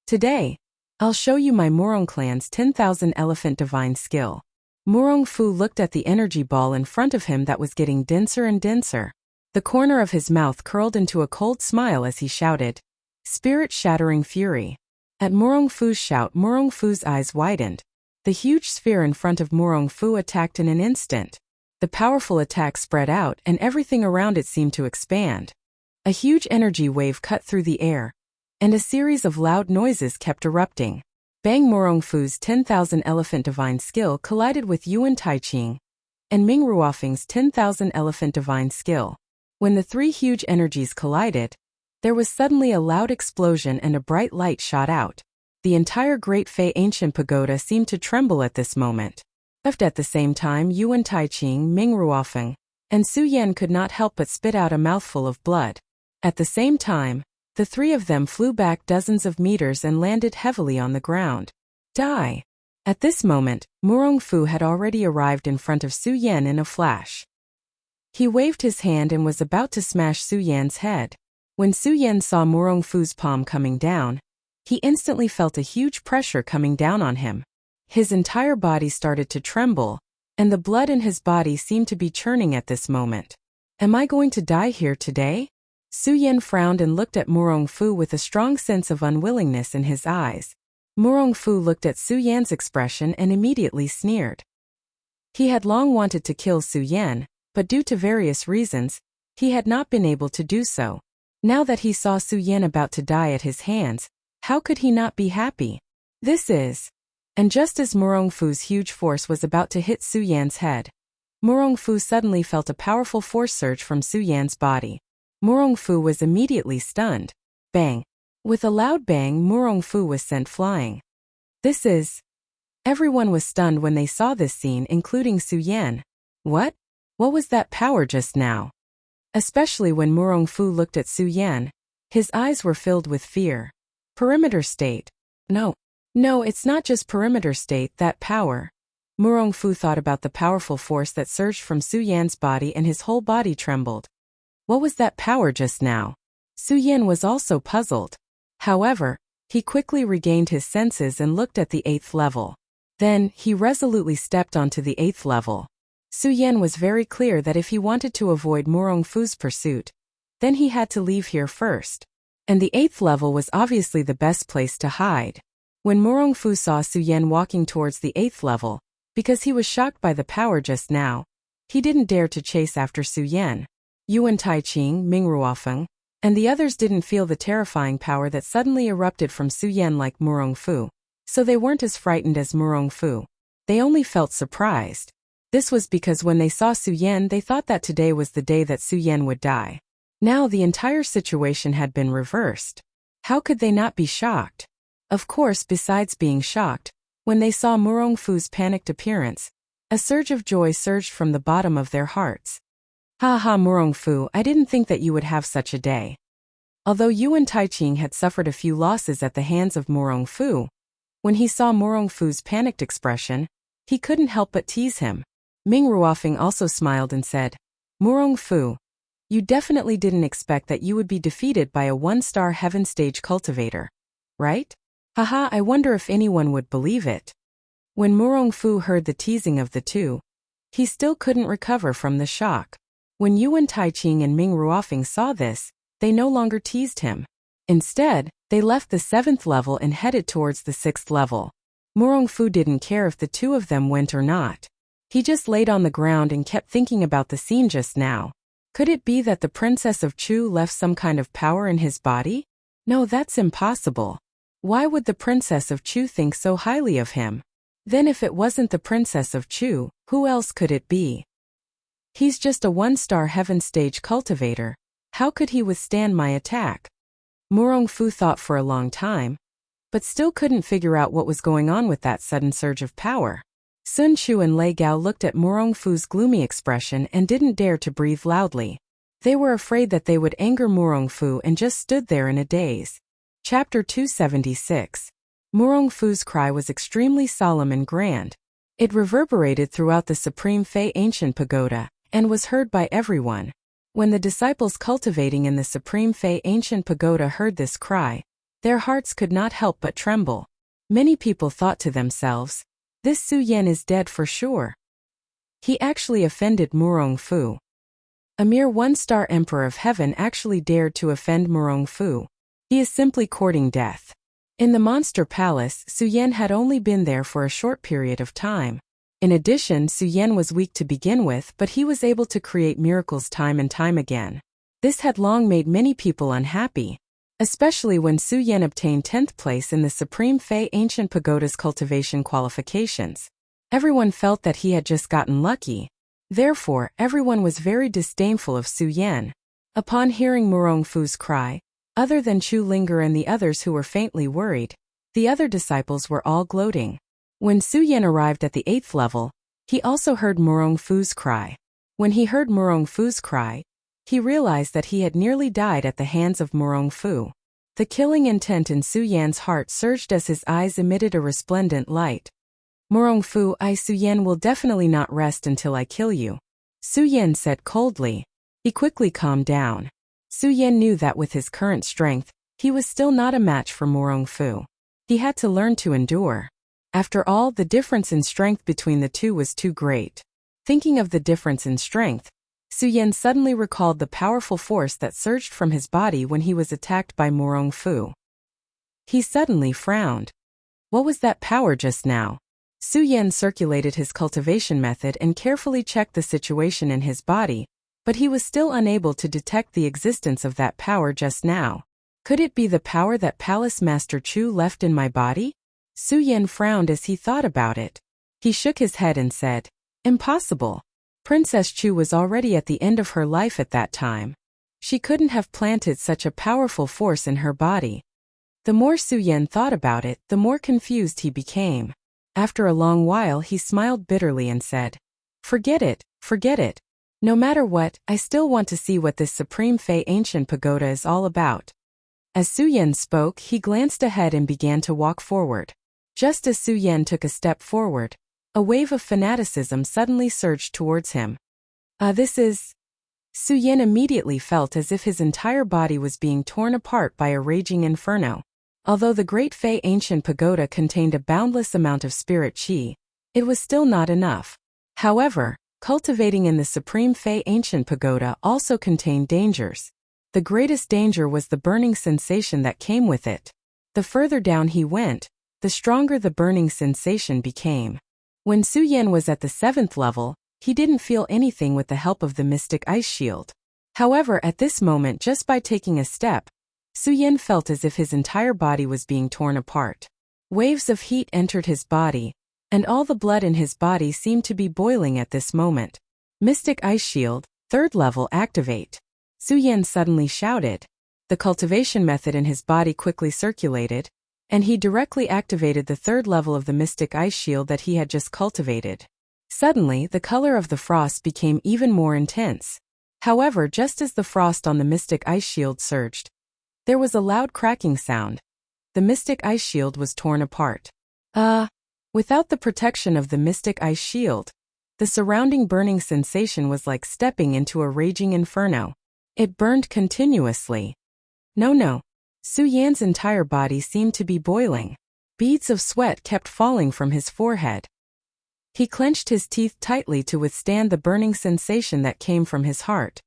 Today, I'll show you my Murong clan's 10,000 Elephant Divine Skill. Murongfu looked at the energy ball in front of him that was getting denser and denser. The corner of his mouth curled into a cold smile as he shouted, Spirit-shattering fury. At Murongfu's shout, Murongfu's eyes widened. The huge sphere in front of Murongfu attacked in an instant. The powerful attack spread out and everything around it seemed to expand. A huge energy wave cut through the air, and a series of loud noises kept erupting. Bang Murongfu's 10,000 Elephant Divine Skill collided with Yuan Taiqing and Ming Ruofing's 10,000 Elephant Divine Skill. When the three huge energies collided, There was suddenly a loud explosion and a bright light shot out. The entire Great Fei Ancient Pagoda seemed to tremble at this moment. At the same time, Yuan Taiqing, Ming Ruofeng, and Su Yan could not help but spit out a mouthful of blood. At the same time, the three of them flew back dozens of meters and landed heavily on the ground. Die! At this moment, Murong Fu had already arrived in front of Su Yan in a flash. He waved his hand and was about to smash Su Yan's head. When Su Yan saw Murong Fu's palm coming down, he instantly felt a huge pressure coming down on him. His entire body started to tremble, and the blood in his body seemed to be churning at this moment. Am I going to die here today? Su Yan frowned and looked at Murong Fu with a strong sense of unwillingness in his eyes. Murong Fu looked at Su Yan's expression and immediately sneered. He had long wanted to kill Su Yan, but due to various reasons, he had not been able to do so. Now that he saw Su Yan about to die at his hands, how could he not be happy? And just as Murong Fu's huge force was about to hit Su Yan's head, Murong Fu suddenly felt a powerful force surge from Su Yan's body. Murong Fu was immediately stunned. Bang! With a loud bang, Murong Fu was sent flying. Everyone was stunned when they saw this scene, including Su Yan. What? What was that power just now? Especially when Murong Fu looked at Su Yan, his eyes were filled with fear. Perimeter state. No, it's not just perimeter state, that power. Murong Fu thought about the powerful force that surged from Su Yan's body and his whole body trembled. What was that power just now? Su Yan was also puzzled. However, he quickly regained his senses and looked at the 8th level. Then, he resolutely stepped onto the 8th level. Su Yan was very clear that if he wanted to avoid Murong Fu's pursuit, then he had to leave here first. And the 8th level was obviously the best place to hide. When Murong Fu saw Su Yan walking towards the 8th level, because he was shocked by the power just now, he didn't dare to chase after Su Yan. Yuan Taiqing, Ming Ruofeng, and the others didn't feel the terrifying power that suddenly erupted from Su Yan like Murong Fu, so they weren't as frightened as Murong Fu. They only felt surprised. This was because when they saw Su Yan, they thought that today was the day that Su Yan would die. Now the entire situation had been reversed. How could they not be shocked? Of course, besides being shocked, when they saw Murong Fu's panicked appearance, a surge of joy surged from the bottom of their hearts. Ha ha, Murong Fu, I didn't think that you would have such a day. Although Yuan Taiqing had suffered a few losses at the hands of Murong Fu, when he saw Murong Fu's panicked expression, he couldn't help but tease him. Ming Ruofeng also smiled and said, Murong Fu, you definitely didn't expect that you would be defeated by a 1-star heaven stage cultivator, right? Haha, I wonder if anyone would believe it. When Murong Fu heard the teasing of the two, he still couldn't recover from the shock. When Yuan Taiqing and Ming Ruofeng saw this, they no longer teased him. Instead, they left the 7th level and headed towards the 6th level. Murong Fu didn't care if the two of them went or not. He just laid on the ground and kept thinking about the scene just now. Could it be that the Princess of Chu left some kind of power in his body? No, that's impossible. Why would the Princess of Chu think so highly of him? Then if it wasn't the Princess of Chu, who else could it be? He's just a 1-star heaven stage cultivator. How could he withstand my attack? Murong Fu thought for a long time, but still couldn't figure out what was going on with that sudden surge of power. Sun Chu and Lei Gao looked at Murong Fu's gloomy expression and didn't dare to breathe loudly. They were afraid that they would anger Murong Fu and just stood there in a daze. Chapter 276. Murong Fu's cry was extremely solemn and grand. It reverberated throughout the Supreme Fei Ancient Pagoda, and was heard by everyone. When the disciples cultivating in the Supreme Fei Ancient Pagoda heard this cry, their hearts could not help but tremble. Many people thought to themselves, this Su Yan is dead for sure. He actually offended Murong Fu. A mere 1-star Emperor of Heaven actually dared to offend Murong Fu. He is simply courting death. In the Monster Palace, Su Yan had only been there for a short period of time. In addition, Su Yan was weak to begin with, but he was able to create miracles time and time again. This had long made many people unhappy, especially when Su Yan obtained 10th place in the Supreme Fei Ancient Pagoda's cultivation qualifications. Everyone felt that he had just gotten lucky. Therefore, everyone was very disdainful of Su Yan. Upon hearing Murong Fu's cry, Other than Chu Linger and the others who were faintly worried, the other disciples were all gloating. When Su Yan arrived at the 8th level, he also heard Murong Fu's cry. When he heard Murong Fu's cry, he realized that he had nearly died at the hands of Murong Fu. The killing intent in Su Yan's heart surged as his eyes emitted a resplendent light. Murong Fu, I Su Yan will definitely not rest until I kill you, Su Yan said coldly. He quickly calmed down. Su Yan knew that with his current strength, he was still not a match for Murong Fu. He had to learn to endure. After all, the difference in strength between the two was too great. Thinking of the difference in strength, Su Yan suddenly recalled the powerful force that surged from his body when he was attacked by Murong Fu. He suddenly frowned. What was that power just now? Su Yan circulated his cultivation method and carefully checked the situation in his body, but he was still unable to detect the existence of that power just now. Could it be the power that Palace Master Chu left in my body? Su Yan frowned as he thought about it. He shook his head and said, Impossible. Princess Chu was already at the end of her life at that time. She couldn't have planted such a powerful force in her body. The more Su Yan thought about it, the more confused he became. After a long while he smiled bitterly and said, Forget it, forget it. No matter what, I still want to see what this Supreme Fei Ancient Pagoda is all about. As Su Yan spoke, he glanced ahead and began to walk forward. Just as Su Yan took a step forward, a wave of fanaticism suddenly surged towards him. This is... Su Yan immediately felt as if his entire body was being torn apart by a raging inferno. Although the Great Fei Ancient Pagoda contained a boundless amount of spirit qi, it was still not enough. However, cultivating in the Supreme Fei Ancient Pagoda also contained dangers. The greatest danger was the burning sensation that came with it. The further down he went, the stronger the burning sensation became. When Su Yan was at the 7th level, he didn't feel anything with the help of the Mystic Ice Shield. However, at this moment, just by taking a step, Su Yan felt as if his entire body was being torn apart. Waves of heat entered his body, and all the blood in his body seemed to be boiling at this moment. Mystic Ice Shield, 3rd level, activate. Su Yan suddenly shouted. The cultivation method in his body quickly circulated, and he directly activated the 3rd level of the Mystic Ice Shield that he had just cultivated. Suddenly, the color of the frost became even more intense. However, just as the frost on the Mystic Ice Shield surged, there was a loud cracking sound. The Mystic Ice Shield was torn apart. Without the protection of the Mystic Ice Shield, the surrounding burning sensation was like stepping into a raging inferno. It burned continuously. No. Su Yan's entire body seemed to be boiling. Beads of sweat kept falling from his forehead. He clenched his teeth tightly to withstand the burning sensation that came from his heart.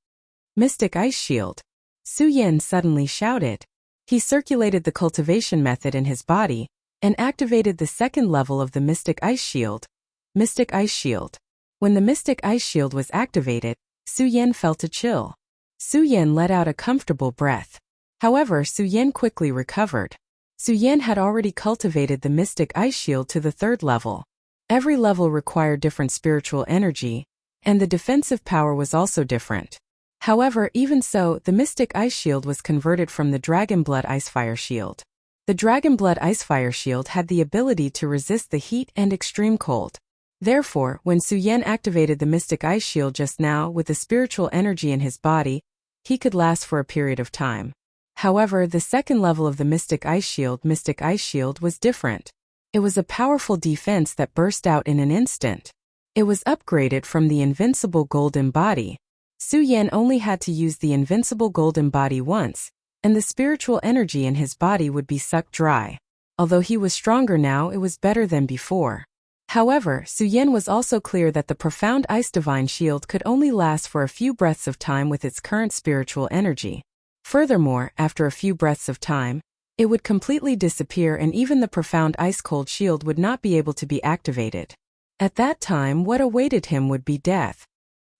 Mystic Ice Shield. Su Yan suddenly shouted. He circulated the cultivation method in his body, and activated the 2nd level of the Mystic Ice Shield. Mystic Ice Shield. When the Mystic Ice Shield was activated, Su Yan felt a chill. Su Yan let out a comfortable breath. However, Su Yan quickly recovered. Su Yan had already cultivated the Mystic Ice Shield to the 3rd level. Every level required different spiritual energy, and the defensive power was also different. However, even so, the Mystic Ice Shield was converted from the Dragon Blood Icefire Shield. The Dragon Blood Icefire Shield had the ability to resist the heat and extreme cold. Therefore, when Su Yan activated the Mystic Ice Shield just now with the spiritual energy in his body, he could last for a period of time. However, the 2nd level of the Mystic Ice Shield, was different. It was a powerful defense that burst out in an instant. It was upgraded from the Invincible Golden Body. Su Yan only had to use the Invincible Golden Body once, and the spiritual energy in his body would be sucked dry. Although he was stronger now, it was better than before. However, Su Yan was also clear that the Profound Ice Divine Shield could only last for a few breaths of time with its current spiritual energy. Furthermore, after a few breaths of time, it would completely disappear and even the Profound Ice Cold Shield would not be able to be activated. At that time, what awaited him would be death.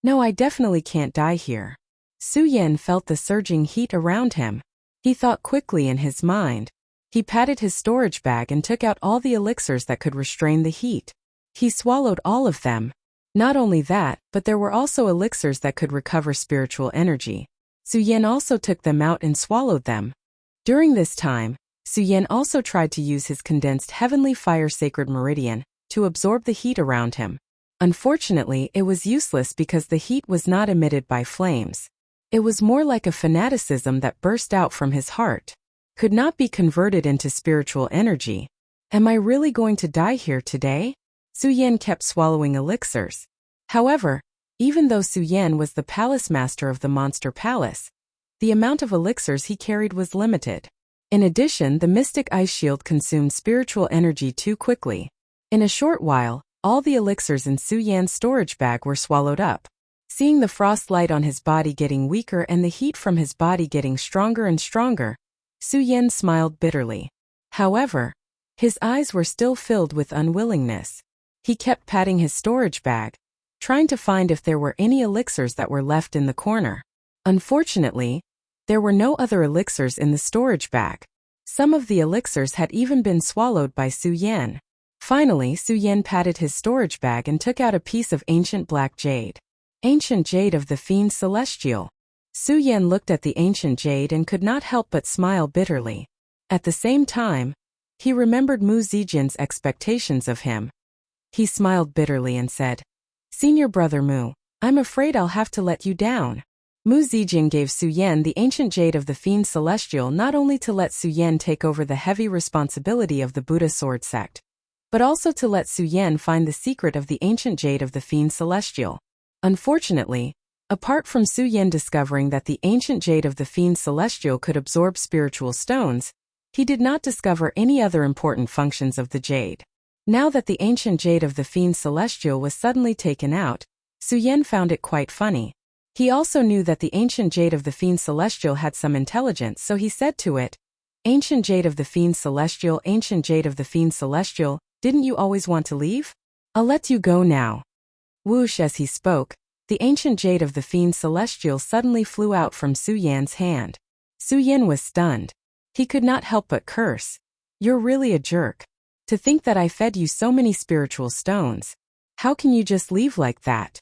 No, I definitely can't die here. Su Yan felt the surging heat around him. He thought quickly in his mind. He patted his storage bag and took out all the elixirs that could restrain the heat. He swallowed all of them. Not only that, but there were also elixirs that could recover spiritual energy. Su Yan also took them out and swallowed them. During this time, Su Yan also tried to use his condensed heavenly fire sacred meridian to absorb the heat around him. Unfortunately, it was useless because the heat was not emitted by flames. It was more like a fanaticism that burst out from his heart. Could not be converted into spiritual energy. Am I really going to die here today? Su Yan kept swallowing elixirs. However, even though Su Yan was the palace master of the monster palace, the amount of elixirs he carried was limited. In addition, the mystic ice shield consumed spiritual energy too quickly. In a short while, all the elixirs in Su Yan's storage bag were swallowed up. Seeing the frost light on his body getting weaker and the heat from his body getting stronger and stronger, Su Yan smiled bitterly. However, his eyes were still filled with unwillingness. He kept patting his storage bag, trying to find if there were any elixirs that were left in the corner. Unfortunately, there were no other elixirs in the storage bag. Some of the elixirs had even been swallowed by Su Yan. Finally, Su Yan patted his storage bag and took out a piece of ancient black jade. Ancient jade of the fiend celestial. Su Yan looked at the ancient jade and could not help but smile bitterly. At the same time, he remembered Mu Zijin's expectations of him. He smiled bitterly and said, "Senior brother Mu, I'm afraid I'll have to let you down." Mu Zijin gave Su Yan the ancient jade of the fiend celestial not only to let Su Yan take over the heavy responsibility of the Buddha sword sect, but also to let Su Yan find the secret of the ancient jade of the fiend celestial. Unfortunately, apart from Su Yan discovering that the ancient jade of the fiend celestial could absorb spiritual stones, he did not discover any other important functions of the jade. Now that the ancient jade of the fiend celestial was suddenly taken out, Su Yan found it quite funny. He also knew that the ancient jade of the fiend celestial had some intelligence, so he said to it, "Ancient jade of the fiend celestial, ancient jade of the fiend celestial, didn't you always want to leave? I'll let you go now." Whoosh, as he spoke, the ancient jade of the fiend celestial suddenly flew out from Su Yan's hand. Su Yan was stunned. He could not help but curse. "You're really a jerk. To think that I fed you so many spiritual stones. How can you just leave like that?"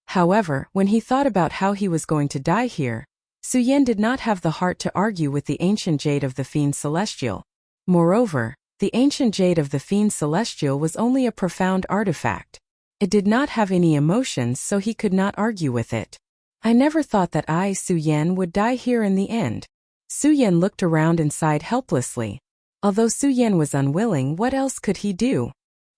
However, when he thought about how he was going to die here, Su Yan did not have the heart to argue with the ancient jade of the fiend celestial. Moreover, the ancient jade of the fiend celestial was only a profound artifact. It did not have any emotions, so he could not argue with it. "I never thought that I, Su Yan, would die here in the end." Su Yan looked around and sighed helplessly. Although Su Yan was unwilling, what else could he do?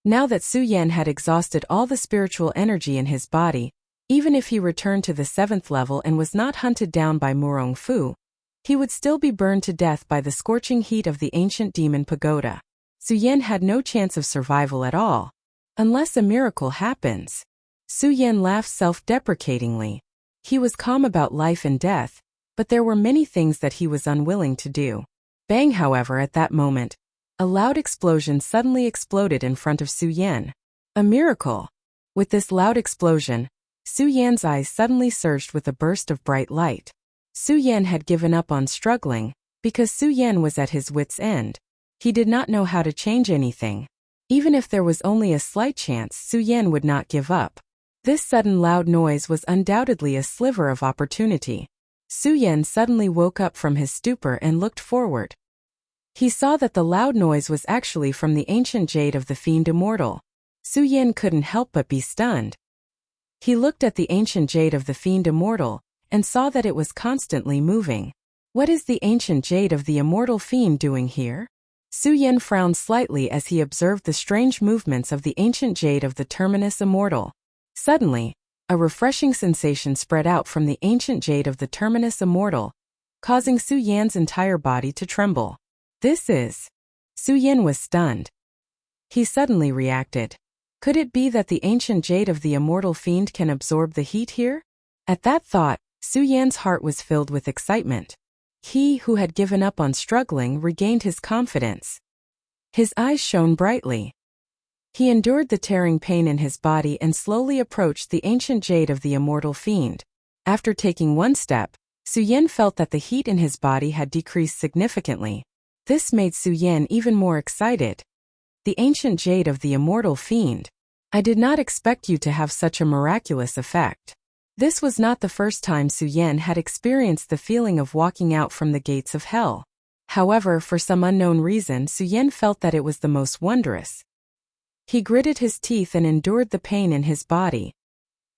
Now that Su Yan had exhausted all the spiritual energy in his body, even if he returned to the 7th level and was not hunted down by Murong Fu, he would still be burned to death by the scorching heat of the ancient demon pagoda. Su Yan had no chance of survival at all. Unless a miracle happens. Su Yan laughed self-deprecatingly. He was calm about life and death, but there were many things that he was unwilling to do. Bang, however, at that moment, a loud explosion suddenly exploded in front of Su Yan. A miracle. With this loud explosion, Su Yan's eyes suddenly surged with a burst of bright light. Su Yan had given up on struggling, because Su Yan was at his wit's end. He did not know how to change anything. Even if there was only a slight chance, Su Yan would not give up. This sudden loud noise was undoubtedly a sliver of opportunity. Su Yan suddenly woke up from his stupor and looked forward. He saw that the loud noise was actually from the ancient jade of the fiend Immortal. Su Yan couldn't help but be stunned. He looked at the ancient jade of the fiend Immortal, and saw that it was constantly moving. What is the ancient jade of the immortal fiend doing here? Su Yan frowned slightly as he observed the strange movements of the ancient jade of the terminus Immortal. Suddenly, a refreshing sensation spread out from the ancient jade of the terminus Immortal, causing Su Yan's entire body to tremble. "This is..." Su Yan was stunned. He suddenly reacted. Could it be that the ancient jade of the immortal fiend can absorb the heat here? At that thought, Su Yan's heart was filled with excitement. He who had given up on struggling regained his confidence. His eyes shone brightly. He endured the tearing pain in his body and slowly approached the ancient jade of the immortal fiend. After taking one step, Su Yan felt that the heat in his body had decreased significantly. This made Su Yan even more excited. "The ancient jade of the immortal fiend. I did not expect you to have such a miraculous effect." This was not the first time Su Yan had experienced the feeling of walking out from the gates of hell. However, for some unknown reason, Su Yan felt that it was the most wondrous. He gritted his teeth and endured the pain in his body.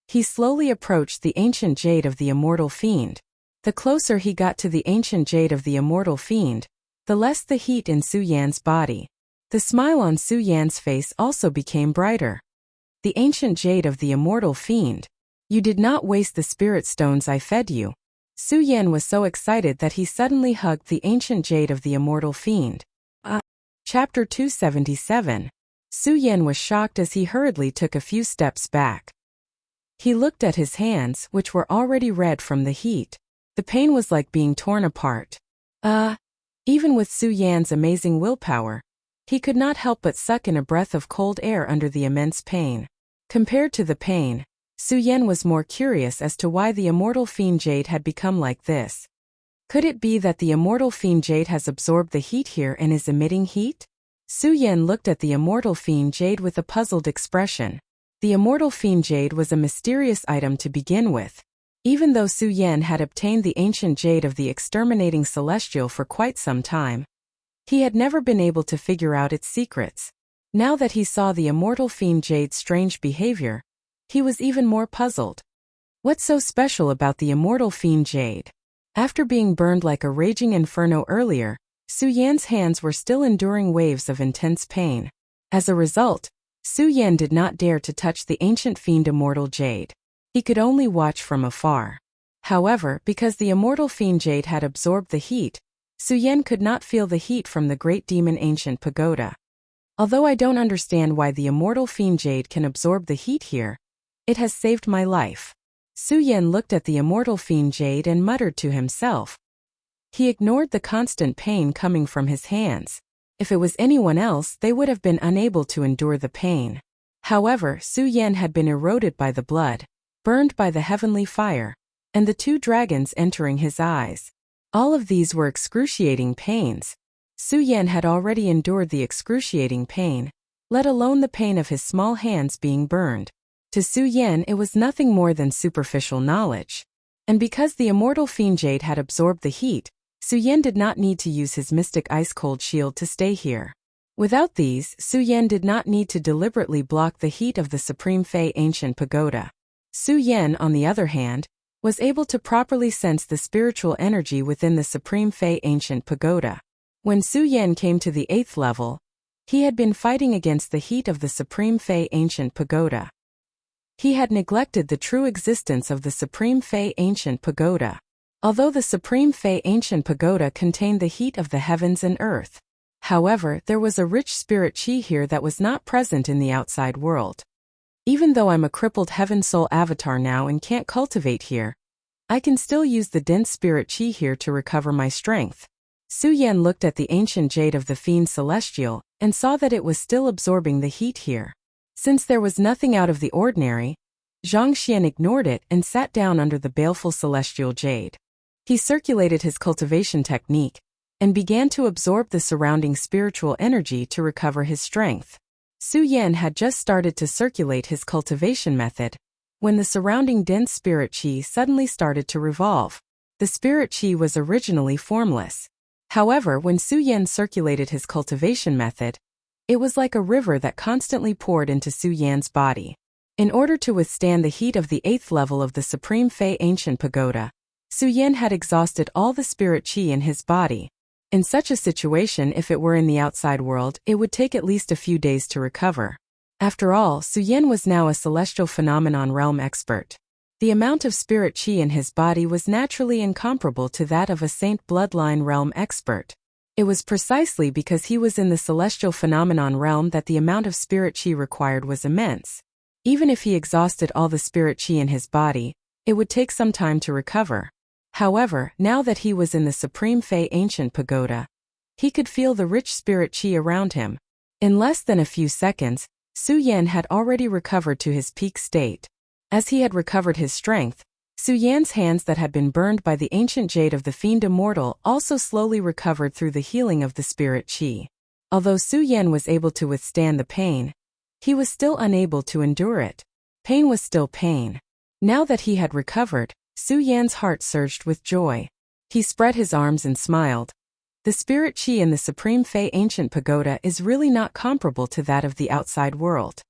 He slowly approached the ancient jade of the immortal fiend. The closer he got to the ancient jade of the immortal fiend, the less the heat in Su Yan's body. The smile on Su Yan's face also became brighter. The ancient jade of the immortal fiend. You did not waste the spirit stones I fed you. Su Yan was so excited that he suddenly hugged the ancient jade of the immortal fiend. Chapter 277. Su Yan was shocked as he hurriedly took a few steps back. He looked at his hands, which were already red from the heat. The pain was like being torn apart. Even with Su Yan's amazing willpower, he could not help but suck in a breath of cold air under the immense pain. Compared to the pain, Su Yan was more curious as to why the immortal fiend jade had become like this. Could it be that the immortal fiend jade has absorbed the heat here and is emitting heat? Su Yan looked at the immortal fiend jade with a puzzled expression. The immortal fiend jade was a mysterious item to begin with. Even though Su Yan had obtained the ancient jade of the exterminating celestial for quite some time, he had never been able to figure out its secrets. Now that he saw the immortal fiend jade's strange behavior, he was even more puzzled. What's so special about the immortal fiend jade? After being burned like a raging inferno earlier, Su Yan's hands were still enduring waves of intense pain. As a result, Su Yan did not dare to touch the ancient fiend immortal jade. He could only watch from afar. However, because the immortal fiend jade had absorbed the heat, Su Yan could not feel the heat from the great demon ancient pagoda. Although I don't understand why the immortal fiend jade can absorb the heat here, it has saved my life. Su Yan looked at the immortal fiend jade and muttered to himself. He ignored the constant pain coming from his hands. If it was anyone else, they would have been unable to endure the pain. However, Su Yan had been eroded by the blood, burned by the heavenly fire, and the two dragons entering his eyes. All of these were excruciating pains. Su Yan had already endured the excruciating pain, let alone the pain of his small hands being burned. To Su Yan it was nothing more than superficial knowledge. And because the immortal fiend jade had absorbed the heat, Su Yan did not need to use his mystic ice-cold shield to stay here. Without these, Su Yan did not need to deliberately block the heat of the Supreme Fey Ancient Pagoda. Su Yan, on the other hand, was able to properly sense the spiritual energy within the Supreme Fey Ancient Pagoda. When Su Yan came to the 8th level, he had been fighting against the heat of the Supreme Fey Ancient Pagoda. He had neglected the true existence of the Supreme Fey Ancient Pagoda. Although the Supreme Fey Ancient Pagoda contained the heat of the heavens and earth, however, there was a rich spirit chi here that was not present in the outside world. Even though I'm a crippled heaven soul avatar now and can't cultivate here, I can still use the dense spirit chi here to recover my strength. Su Yan looked at the ancient jade of the fiend celestial and saw that it was still absorbing the heat here. Since there was nothing out of the ordinary, Zhang Xian ignored it and sat down under the baleful celestial jade. He circulated his cultivation technique and began to absorb the surrounding spiritual energy to recover his strength. Su Yan had just started to circulate his cultivation method when the surrounding dense spirit chi suddenly started to revolve. The spirit chi was originally formless. However, when Su Yan circulated his cultivation method, it was like a river that constantly poured into Su Yan's body. In order to withstand the heat of the 8th level of the Supreme Fey Ancient Pagoda, Su Yan had exhausted all the spirit chi in his body. In such a situation, if it were in the outside world, it would take at least a few days to recover. After all, Su Yan was now a celestial phenomenon realm expert. The amount of spirit chi in his body was naturally incomparable to that of a saint bloodline realm expert. It was precisely because he was in the celestial phenomenon realm that the amount of spirit chi required was immense. Even if he exhausted all the spirit chi in his body, it would take some time to recover. However, now that he was in the Supreme Fey Ancient Pagoda, he could feel the rich spirit chi around him. In less than a few seconds, Su Yan had already recovered to his peak state. As he had recovered his strength, Su Yan's hands that had been burned by the ancient jade of the fiend Immortal also slowly recovered through the healing of the spirit chi. Although Su Yan was able to withstand the pain, he was still unable to endure it. Pain was still pain. Now that he had recovered, Su Yan's heart surged with joy. He spread his arms and smiled. The spirit chi in the Supreme Fey Ancient Pagoda is really not comparable to that of the outside world.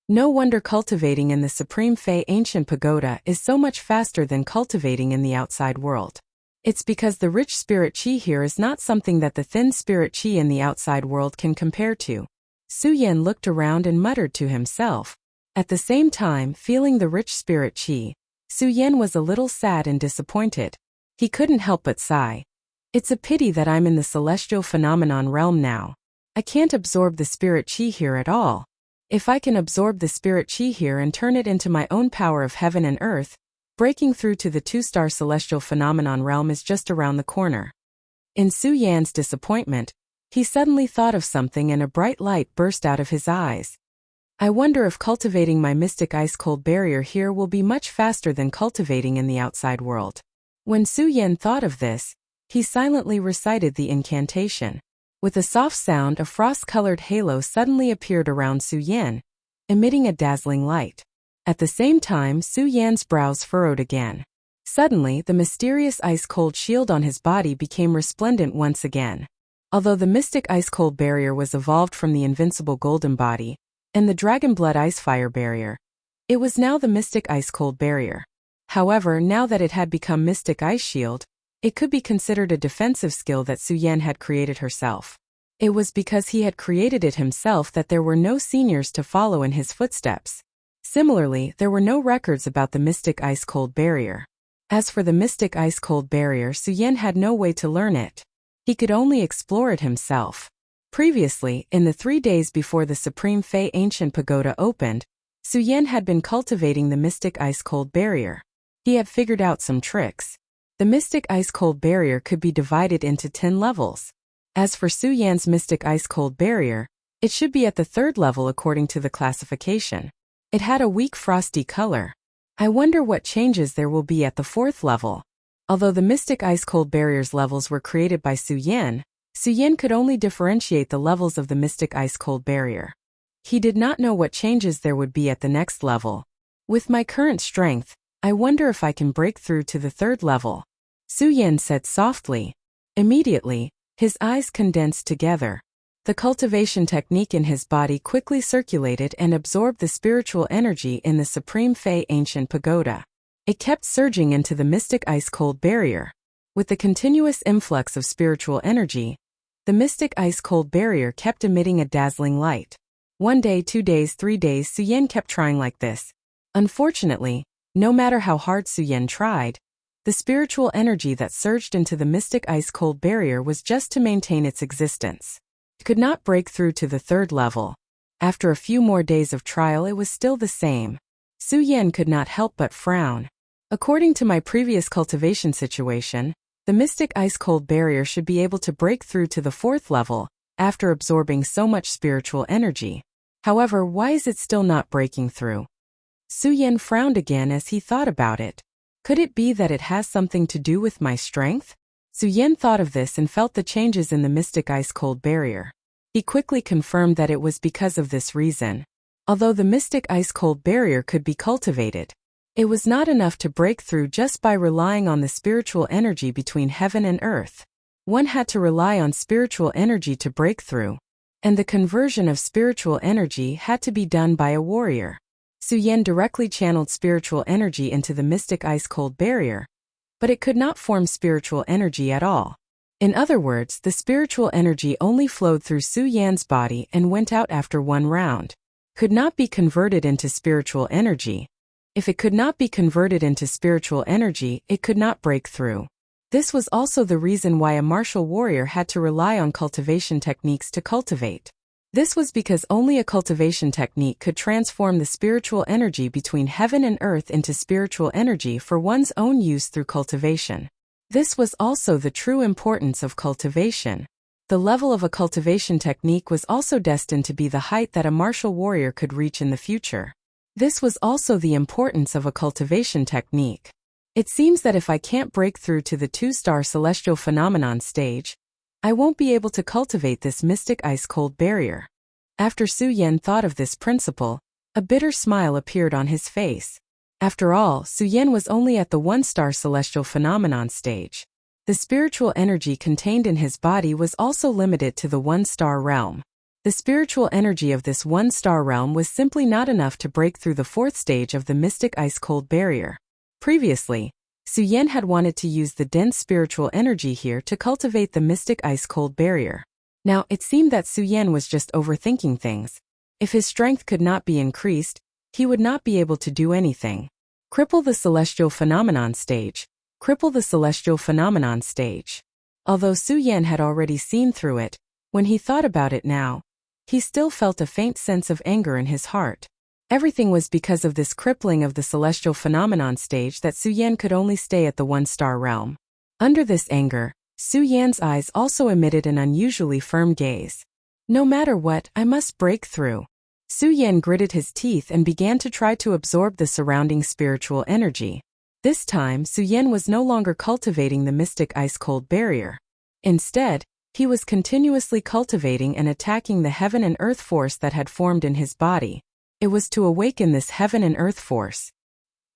No wonder cultivating in the Supreme Fey Ancient Pagoda is so much faster than cultivating in the outside world. It's because the rich spirit chi here is not something that the thin spirit chi in the outside world can compare to. Su Yan looked around and muttered to himself. At the same time, feeling the rich spirit chi, Su Yan was a little sad and disappointed. He couldn't help but sigh. It's a pity that I'm in the celestial phenomenon realm now. I can't absorb the spirit chi here at all. If I can absorb the spirit chi here and turn it into my own power of heaven and earth, breaking through to the 2-star celestial phenomenon realm is just around the corner. In Su Yan's disappointment, he suddenly thought of something and a bright light burst out of his eyes. I wonder if cultivating my mystic ice-cold barrier here will be much faster than cultivating in the outside world. When Su Yan thought of this, he silently recited the incantation. With a soft sound, a frost-colored halo suddenly appeared around Su Yan, emitting a dazzling light. At the same time, Su Yan's brows furrowed again. Suddenly, the mysterious ice-cold shield on his body became resplendent once again. Although the mystic ice-cold barrier was evolved from the invincible golden body and the dragon blood ice-fire barrier, it was now the mystic ice-cold barrier. However, now that it had become mystic ice shield, it could be considered a defensive skill that Su Yan had created herself. It was because he had created it himself that there were no seniors to follow in his footsteps. Similarly, there were no records about the mystic ice-cold barrier. As for the mystic ice-cold barrier, Su Yan had no way to learn it. He could only explore it himself. Previously, in the 3 days before the Supreme Fey Ancient Pagoda opened, Su Yan had been cultivating the mystic ice-cold barrier. He had figured out some tricks. The mystic ice-cold barrier could be divided into 10 levels. As for Su Yan's mystic ice-cold barrier, it should be at the 3rd level according to the classification. It had a weak frosty color. I wonder what changes there will be at the 4th level. Although the mystic ice-cold barrier's levels were created by Su Yan could only differentiate the levels of the mystic ice-cold barrier. He did not know what changes there would be at the next level. With my current strength, I wonder if I can break through to the 3rd level, Su Yan said softly. Immediately, his eyes condensed together. The cultivation technique in his body quickly circulated and absorbed the spiritual energy in the Supreme Fey Ancient Pagoda. It kept surging into the mystic ice-cold barrier. With the continuous influx of spiritual energy, the mystic ice-cold barrier kept emitting a dazzling light. 1 day, 2 days, 3 days, Su Yan kept trying like this. Unfortunately, no matter how hard Su Yan tried, the spiritual energy that surged into the mystic ice-cold barrier was just to maintain its existence. It could not break through to the 3rd level. After a few more days of trial, it was still the same. Su Yan could not help but frown. According to my previous cultivation situation, the mystic ice-cold barrier should be able to break through to the 4th level after absorbing so much spiritual energy. However, why is it still not breaking through? Su Yan frowned again as he thought about it. Could it be that it has something to do with my strength? Su Yan thought of this and felt the changes in the mystic ice-cold barrier. He quickly confirmed that it was because of this reason. Although the mystic ice-cold barrier could be cultivated, it was not enough to break through just by relying on the spiritual energy between heaven and earth. One had to rely on spiritual energy to break through, and the conversion of spiritual energy had to be done by a warrior. Su Yan directly channeled spiritual energy into the mystic ice-cold barrier, but it could not form spiritual energy at all. In other words, the spiritual energy only flowed through Su Yan's body and went out after 1 round. Could not be converted into spiritual energy. If it could not be converted into spiritual energy, it could not break through. This was also the reason why a martial warrior had to rely on cultivation techniques to cultivate. This was because only a cultivation technique could transform the spiritual energy between heaven and earth into spiritual energy for one's own use through cultivation. This was also the true importance of cultivation. The level of a cultivation technique was also destined to be the height that a martial warrior could reach in the future. This was also the importance of a cultivation technique. It seems that if I can't break through to the 2-star celestial phenomenon stage, I won't be able to cultivate this mystic ice-cold barrier. After Su Yan thought of this principle, a bitter smile appeared on his face. After all, Su Yan was only at the 1-star celestial phenomenon stage. The spiritual energy contained in his body was also limited to the one-star realm. The spiritual energy of this one-star realm was simply not enough to break through the fourth stage of the mystic ice-cold barrier. Previously, Su Yan had wanted to use the dense spiritual energy here to cultivate the mystic ice-cold barrier. Now, it seemed that Su Yan was just overthinking things. If his strength could not be increased, he would not be able to do anything. Cripple the celestial phenomenon stage. Cripple the celestial phenomenon stage. Although Su Yan had already seen through it, when he thought about it now, he still felt a faint sense of anger in his heart. Everything was because of this crippling of the celestial phenomenon stage that Su Yan could only stay at the one-star realm. Under this anger, Su Yan's eyes also emitted an unusually firm gaze. No matter what, I must break through. Su Yan gritted his teeth and began to try to absorb the surrounding spiritual energy. This time, Su Yan was no longer cultivating the mystic ice-cold barrier. Instead, he was continuously cultivating and attacking the heaven and earth force that had formed in his body. It was to awaken this heaven and earth force.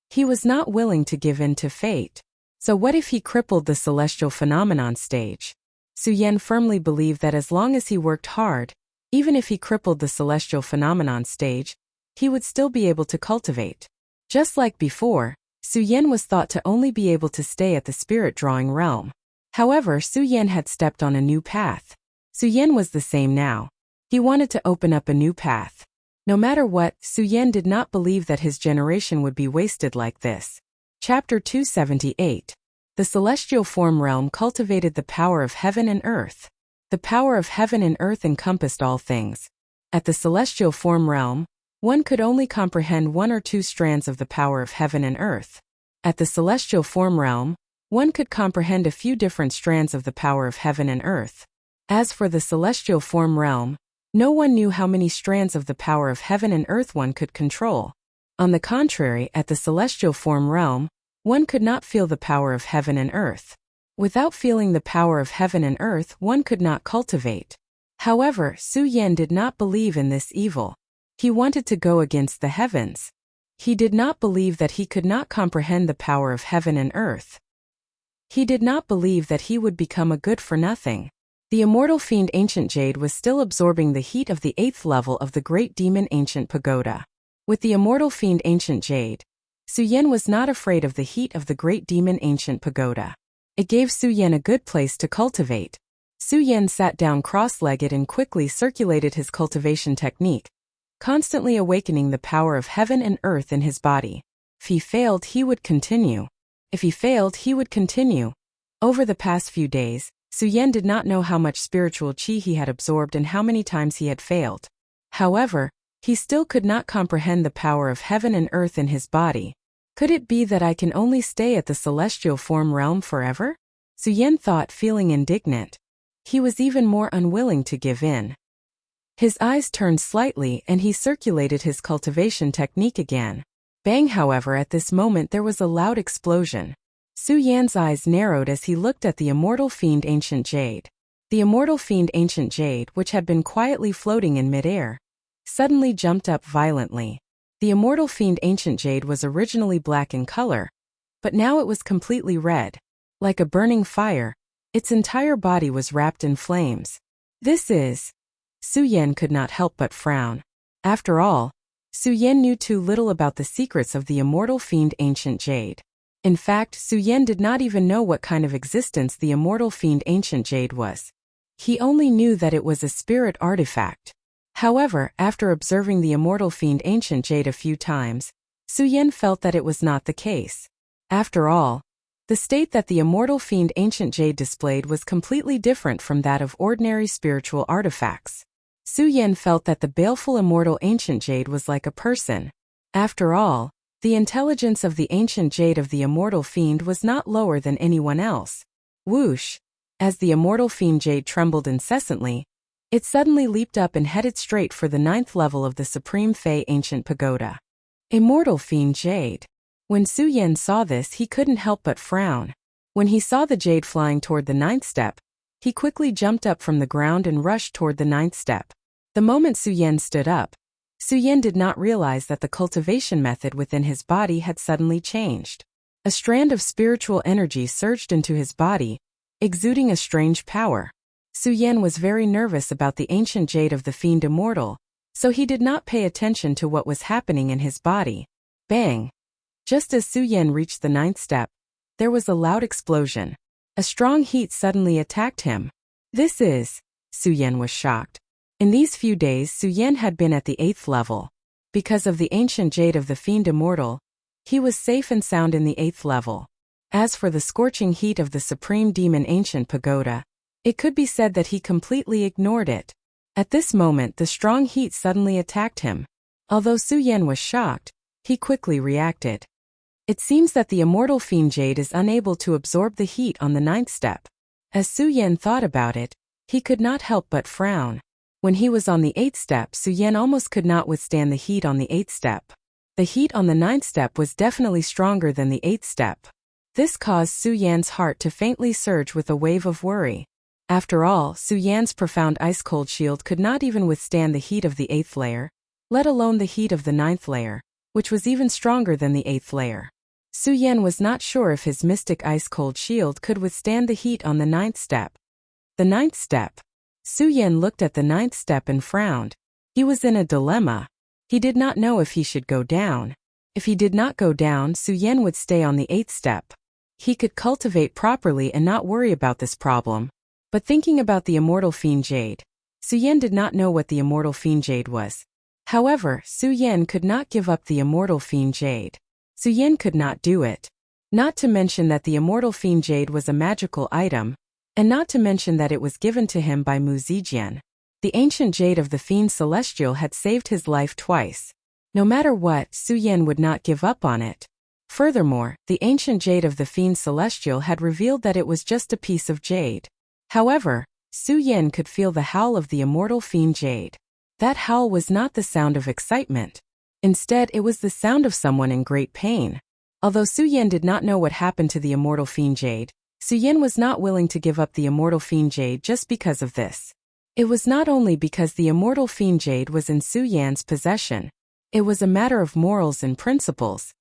He was not willing to give in to fate. So what if he crippled the celestial phenomenon stage? Su Yan firmly believed that as long as he worked hard, even if he crippled the celestial phenomenon stage, he would still be able to cultivate. Just like before, Su Yan was thought to only be able to stay at the spirit drawing realm. However, Su Yan had stepped on a new path. Su Yan was the same now. He wanted to open up a new path. No matter what, Su Yan did not believe that his generation would be wasted like this. Chapter 278. The celestial form realm cultivated the power of heaven and earth. The power of heaven and earth encompassed all things. At the celestial form realm, one could only comprehend one or two strands of the power of heaven and earth. At the celestial form realm, one could comprehend a few different strands of the power of heaven and earth. As for the celestial form realm, no one knew how many strands of the power of heaven and earth one could control. On the contrary, at the celestial form realm, one could not feel the power of heaven and earth. Without feeling the power of heaven and earth, one could not cultivate. However, Su Yan did not believe in this evil. He wanted to go against the heavens. He did not believe that he could not comprehend the power of heaven and earth. He did not believe that he would become a good-for-nothing. The immortal fiend Ancient Jade was still absorbing the heat of the 8th level of the great demon Ancient Pagoda. With the immortal fiend Ancient Jade, Su Yan was not afraid of the heat of the great demon Ancient Pagoda. It gave Su Yan a good place to cultivate. Su Yan sat down cross-legged and quickly circulated his cultivation technique, constantly awakening the power of heaven and earth in his body. If he failed, he would continue. If he failed, he would continue. Over the past few days, Su Yan did not know how much spiritual qi he had absorbed and how many times he had failed. However, he still could not comprehend the power of heaven and earth in his body. Could it be that I can only stay at the celestial form realm forever? Su Yan thought, feeling indignant. He was even more unwilling to give in. His eyes turned slightly and he circulated his cultivation technique again. Bang! However, at this moment there was a loud explosion. Su Yan's eyes narrowed as he looked at the immortal fiend Ancient Jade. The immortal fiend Ancient Jade, which had been quietly floating in midair, suddenly jumped up violently. The immortal fiend Ancient Jade was originally black in color, but now it was completely red. Like a burning fire, its entire body was wrapped in flames. This is... Su Yan could not help but frown. After all, Su Yan knew too little about the secrets of the immortal fiend Ancient Jade. In fact, Su Yan did not even know what kind of existence the immortal fiend Ancient Jade was. He only knew that it was a spirit artifact. However, after observing the immortal fiend Ancient Jade a few times, Su Yan felt that it was not the case. After all, the state that the immortal fiend Ancient Jade displayed was completely different from that of ordinary spiritual artifacts. Su Yan felt that the baleful immortal Ancient Jade was like a person. After all, the intelligence of the Ancient Jade of the immortal fiend was not lower than anyone else. Whoosh! As the immortal fiend Jade trembled incessantly, it suddenly leaped up and headed straight for the 9th level of the Supreme Fey Ancient Pagoda. Immortal fiend Jade. When Su Yan saw this, he couldn't help but frown. When he saw the Jade flying toward the 9th step, he quickly jumped up from the ground and rushed toward the 9th step. The moment Su Yan stood up, Su Yan did not realize that the cultivation method within his body had suddenly changed. A strand of spiritual energy surged into his body, exuding a strange power. Su Yan was very nervous about the ancient jade of the fiend Immortal, so he did not pay attention to what was happening in his body. Bang! Just as Su Yan reached the 9th step, there was a loud explosion. A strong heat suddenly attacked him. Su Yan was shocked. In these few days Su Yan had been at the 8th level. Because of the ancient jade of the fiend Immortal, he was safe and sound in the 8th level. As for the scorching heat of the supreme demon ancient pagoda, it could be said that he completely ignored it. At this moment the strong heat suddenly attacked him. Although Su Yan was shocked, he quickly reacted. It seems that the immortal fiend jade is unable to absorb the heat on the 9th step. As Su Yan thought about it, he could not help but frown. When he was on the 8th step, Su Yan almost could not withstand the heat on the 8th step. The heat on the 9th step was definitely stronger than the 8th step. This caused Su Yan's heart to faintly surge with a wave of worry. After all, Su Yan's profound ice-cold shield could not even withstand the heat of the 8th layer, let alone the heat of the 9th layer, which was even stronger than the 8th layer. Su Yan was not sure if his mystic ice-cold shield could withstand the heat on the 9th step. The 9th step. Su Yan looked at the 9th step and frowned. He was in a dilemma. He did not know if he should go down. If he did not go down, Su Yan would stay on the 8th step. He could cultivate properly and not worry about this problem. But thinking about the immortal fiend jade, Su Yan did not know what the immortal fiend jade was. However, Su Yan could not give up the immortal fiend jade. Su Yan could not do it. Not to mention that the immortal fiend jade was a magical item, and not to mention that it was given to him by Mu Zijian. The ancient jade of the fiend celestial had saved his life twice. No matter what, Su Yan would not give up on it. Furthermore, the ancient jade of the fiend celestial had revealed that it was just a piece of jade. However, Su Yan could feel the howl of the immortal fiend jade. That howl was not the sound of excitement. Instead, it was the sound of someone in great pain. Although Su Yan did not know what happened to the immortal fiend jade, Su Yan was not willing to give up the immortal fiend jade just because of this. It was not only because the immortal fiend jade was in Su Yan's possession. It was a matter of morals and principles.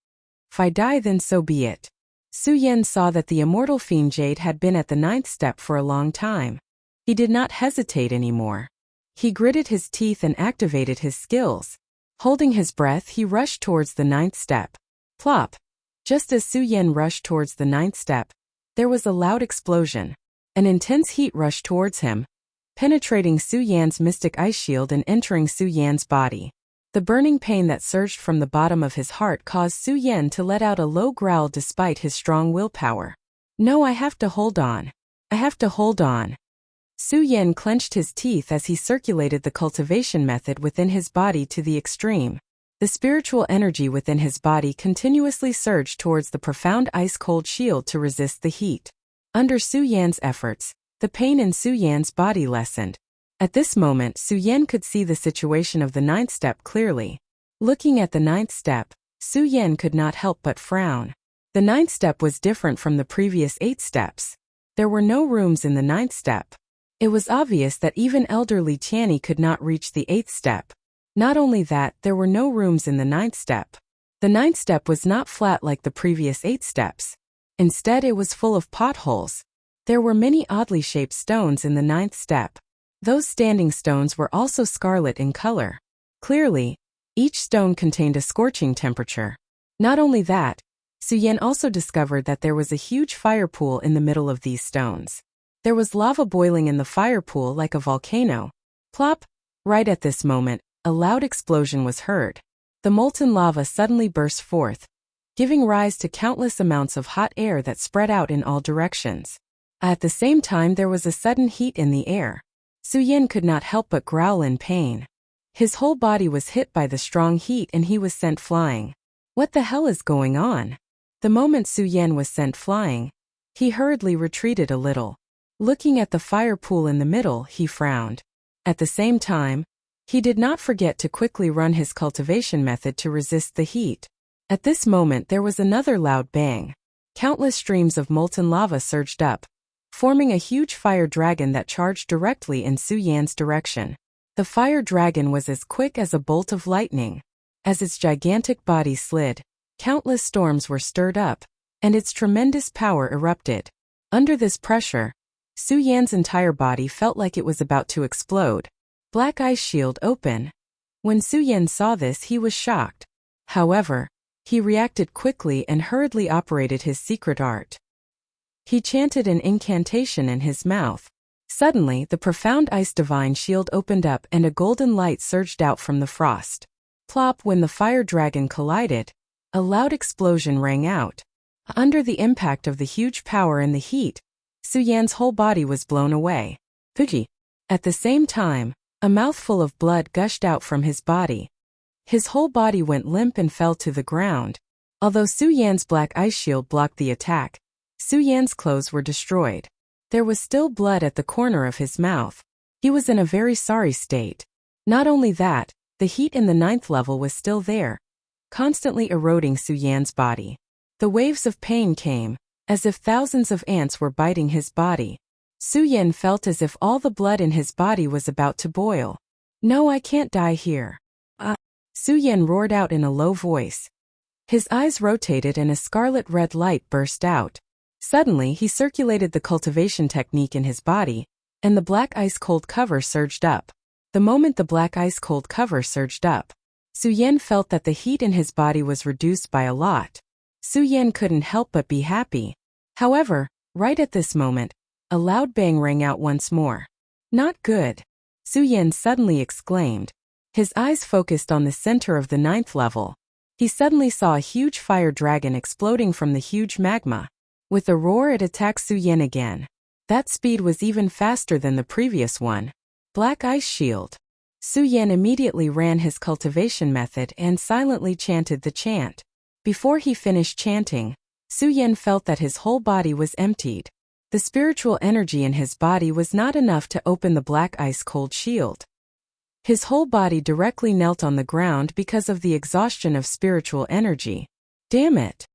If I die, then so be it. Su Yan saw that the immortal fiend jade had been at the 9th step for a long time. He did not hesitate anymore. He gritted his teeth and activated his skills. Holding his breath, he rushed towards the 9th step. Plop! Just as Su Yan rushed towards the 9th step, there was a loud explosion. An intense heat rushed towards him, penetrating Su Yan's mystic ice shield and entering Su Yan's body. The burning pain that surged from the bottom of his heart caused Su Yan to let out a low growl despite his strong willpower. No, I have to hold on. I have to hold on. Su Yan clenched his teeth as he circulated the cultivation method within his body to the extreme. The spiritual energy within his body continuously surged towards the profound ice-cold shield to resist the heat. Under Su Yan's efforts, the pain in Su Yan's body lessened. At this moment, Su Yan could see the situation of the 9th step clearly. Looking at the 9th step, Su Yan could not help but frown. The 9th step was different from the previous 8 steps. There were no rooms in the 9th step. It was obvious that even elderly Tianyi could not reach the 8th step. Not only that, there were no rooms in the 9th step. The 9th step was not flat like the previous 8 steps. Instead, it was full of potholes. There were many oddly shaped stones in the 9th step. Those standing stones were also scarlet in color. Clearly, each stone contained a scorching temperature. Not only that, Su Yan also discovered that there was a huge fire pool in the middle of these stones. There was lava boiling in the fire pool like a volcano. Plop! Right at this moment, a loud explosion was heard. The molten lava suddenly burst forth, giving rise to countless amounts of hot air that spread out in all directions. At the same time, there was a sudden heat in the air. Su Yan could not help but growl in pain. His whole body was hit by the strong heat and he was sent flying. What the hell is going on? The moment Su Yan was sent flying, he hurriedly retreated a little. Looking at the fire pool in the middle, he frowned. At the same time, he did not forget to quickly run his cultivation method to resist the heat. At this moment, there was another loud bang. Countless streams of molten lava surged up, forming a huge fire dragon that charged directly in Su Yan's direction. The fire dragon was as quick as a bolt of lightning. As its gigantic body slid, countless storms were stirred up, and its tremendous power erupted. Under this pressure, Su Yan's entire body felt like it was about to explode. Black ice shield open. When Su Yan saw this, he was shocked. However, he reacted quickly and hurriedly operated his secret art. He chanted an incantation in his mouth. Suddenly, the profound ice divine shield opened up and a golden light surged out from the frost. Plop! When the fire dragon collided, a loud explosion rang out. Under the impact of the huge power and the heat, Su Yan's whole body was blown away. Fuji! At the same time, a mouthful of blood gushed out from his body. His whole body went limp and fell to the ground. Although Su Yan's black ice shield blocked the attack, Su Yan's clothes were destroyed. There was still blood at the corner of his mouth. He was in a very sorry state. Not only that, the heat in the 9th level was still there, constantly eroding Su Yan's body. The waves of pain came, as if thousands of ants were biting his body. Su Yan felt as if all the blood in his body was about to boil. No, I can't die here. Su Yan roared out in a low voice. His eyes rotated and a scarlet-red light burst out. Suddenly, he circulated the cultivation technique in his body, and the black ice-cold cover surged up. The moment the black ice-cold cover surged up, Su Yan felt that the heat in his body was reduced by a lot. Su Yan couldn't help but be happy. However, right at this moment, a loud bang rang out once more. Not good. Su Yan suddenly exclaimed. His eyes focused on the center of the 9th level. He suddenly saw a huge fire dragon exploding from the huge magma. With a roar, it attacked Su Yan again. That speed was even faster than the previous one. Black ice shield. Su Yan immediately ran his cultivation method and silently chanted the chant. Before he finished chanting, Su Yan felt that his whole body was emptied. The spiritual energy in his body was not enough to open the black ice-cold shield. His whole body directly knelt on the ground because of the exhaustion of spiritual energy. Damn it!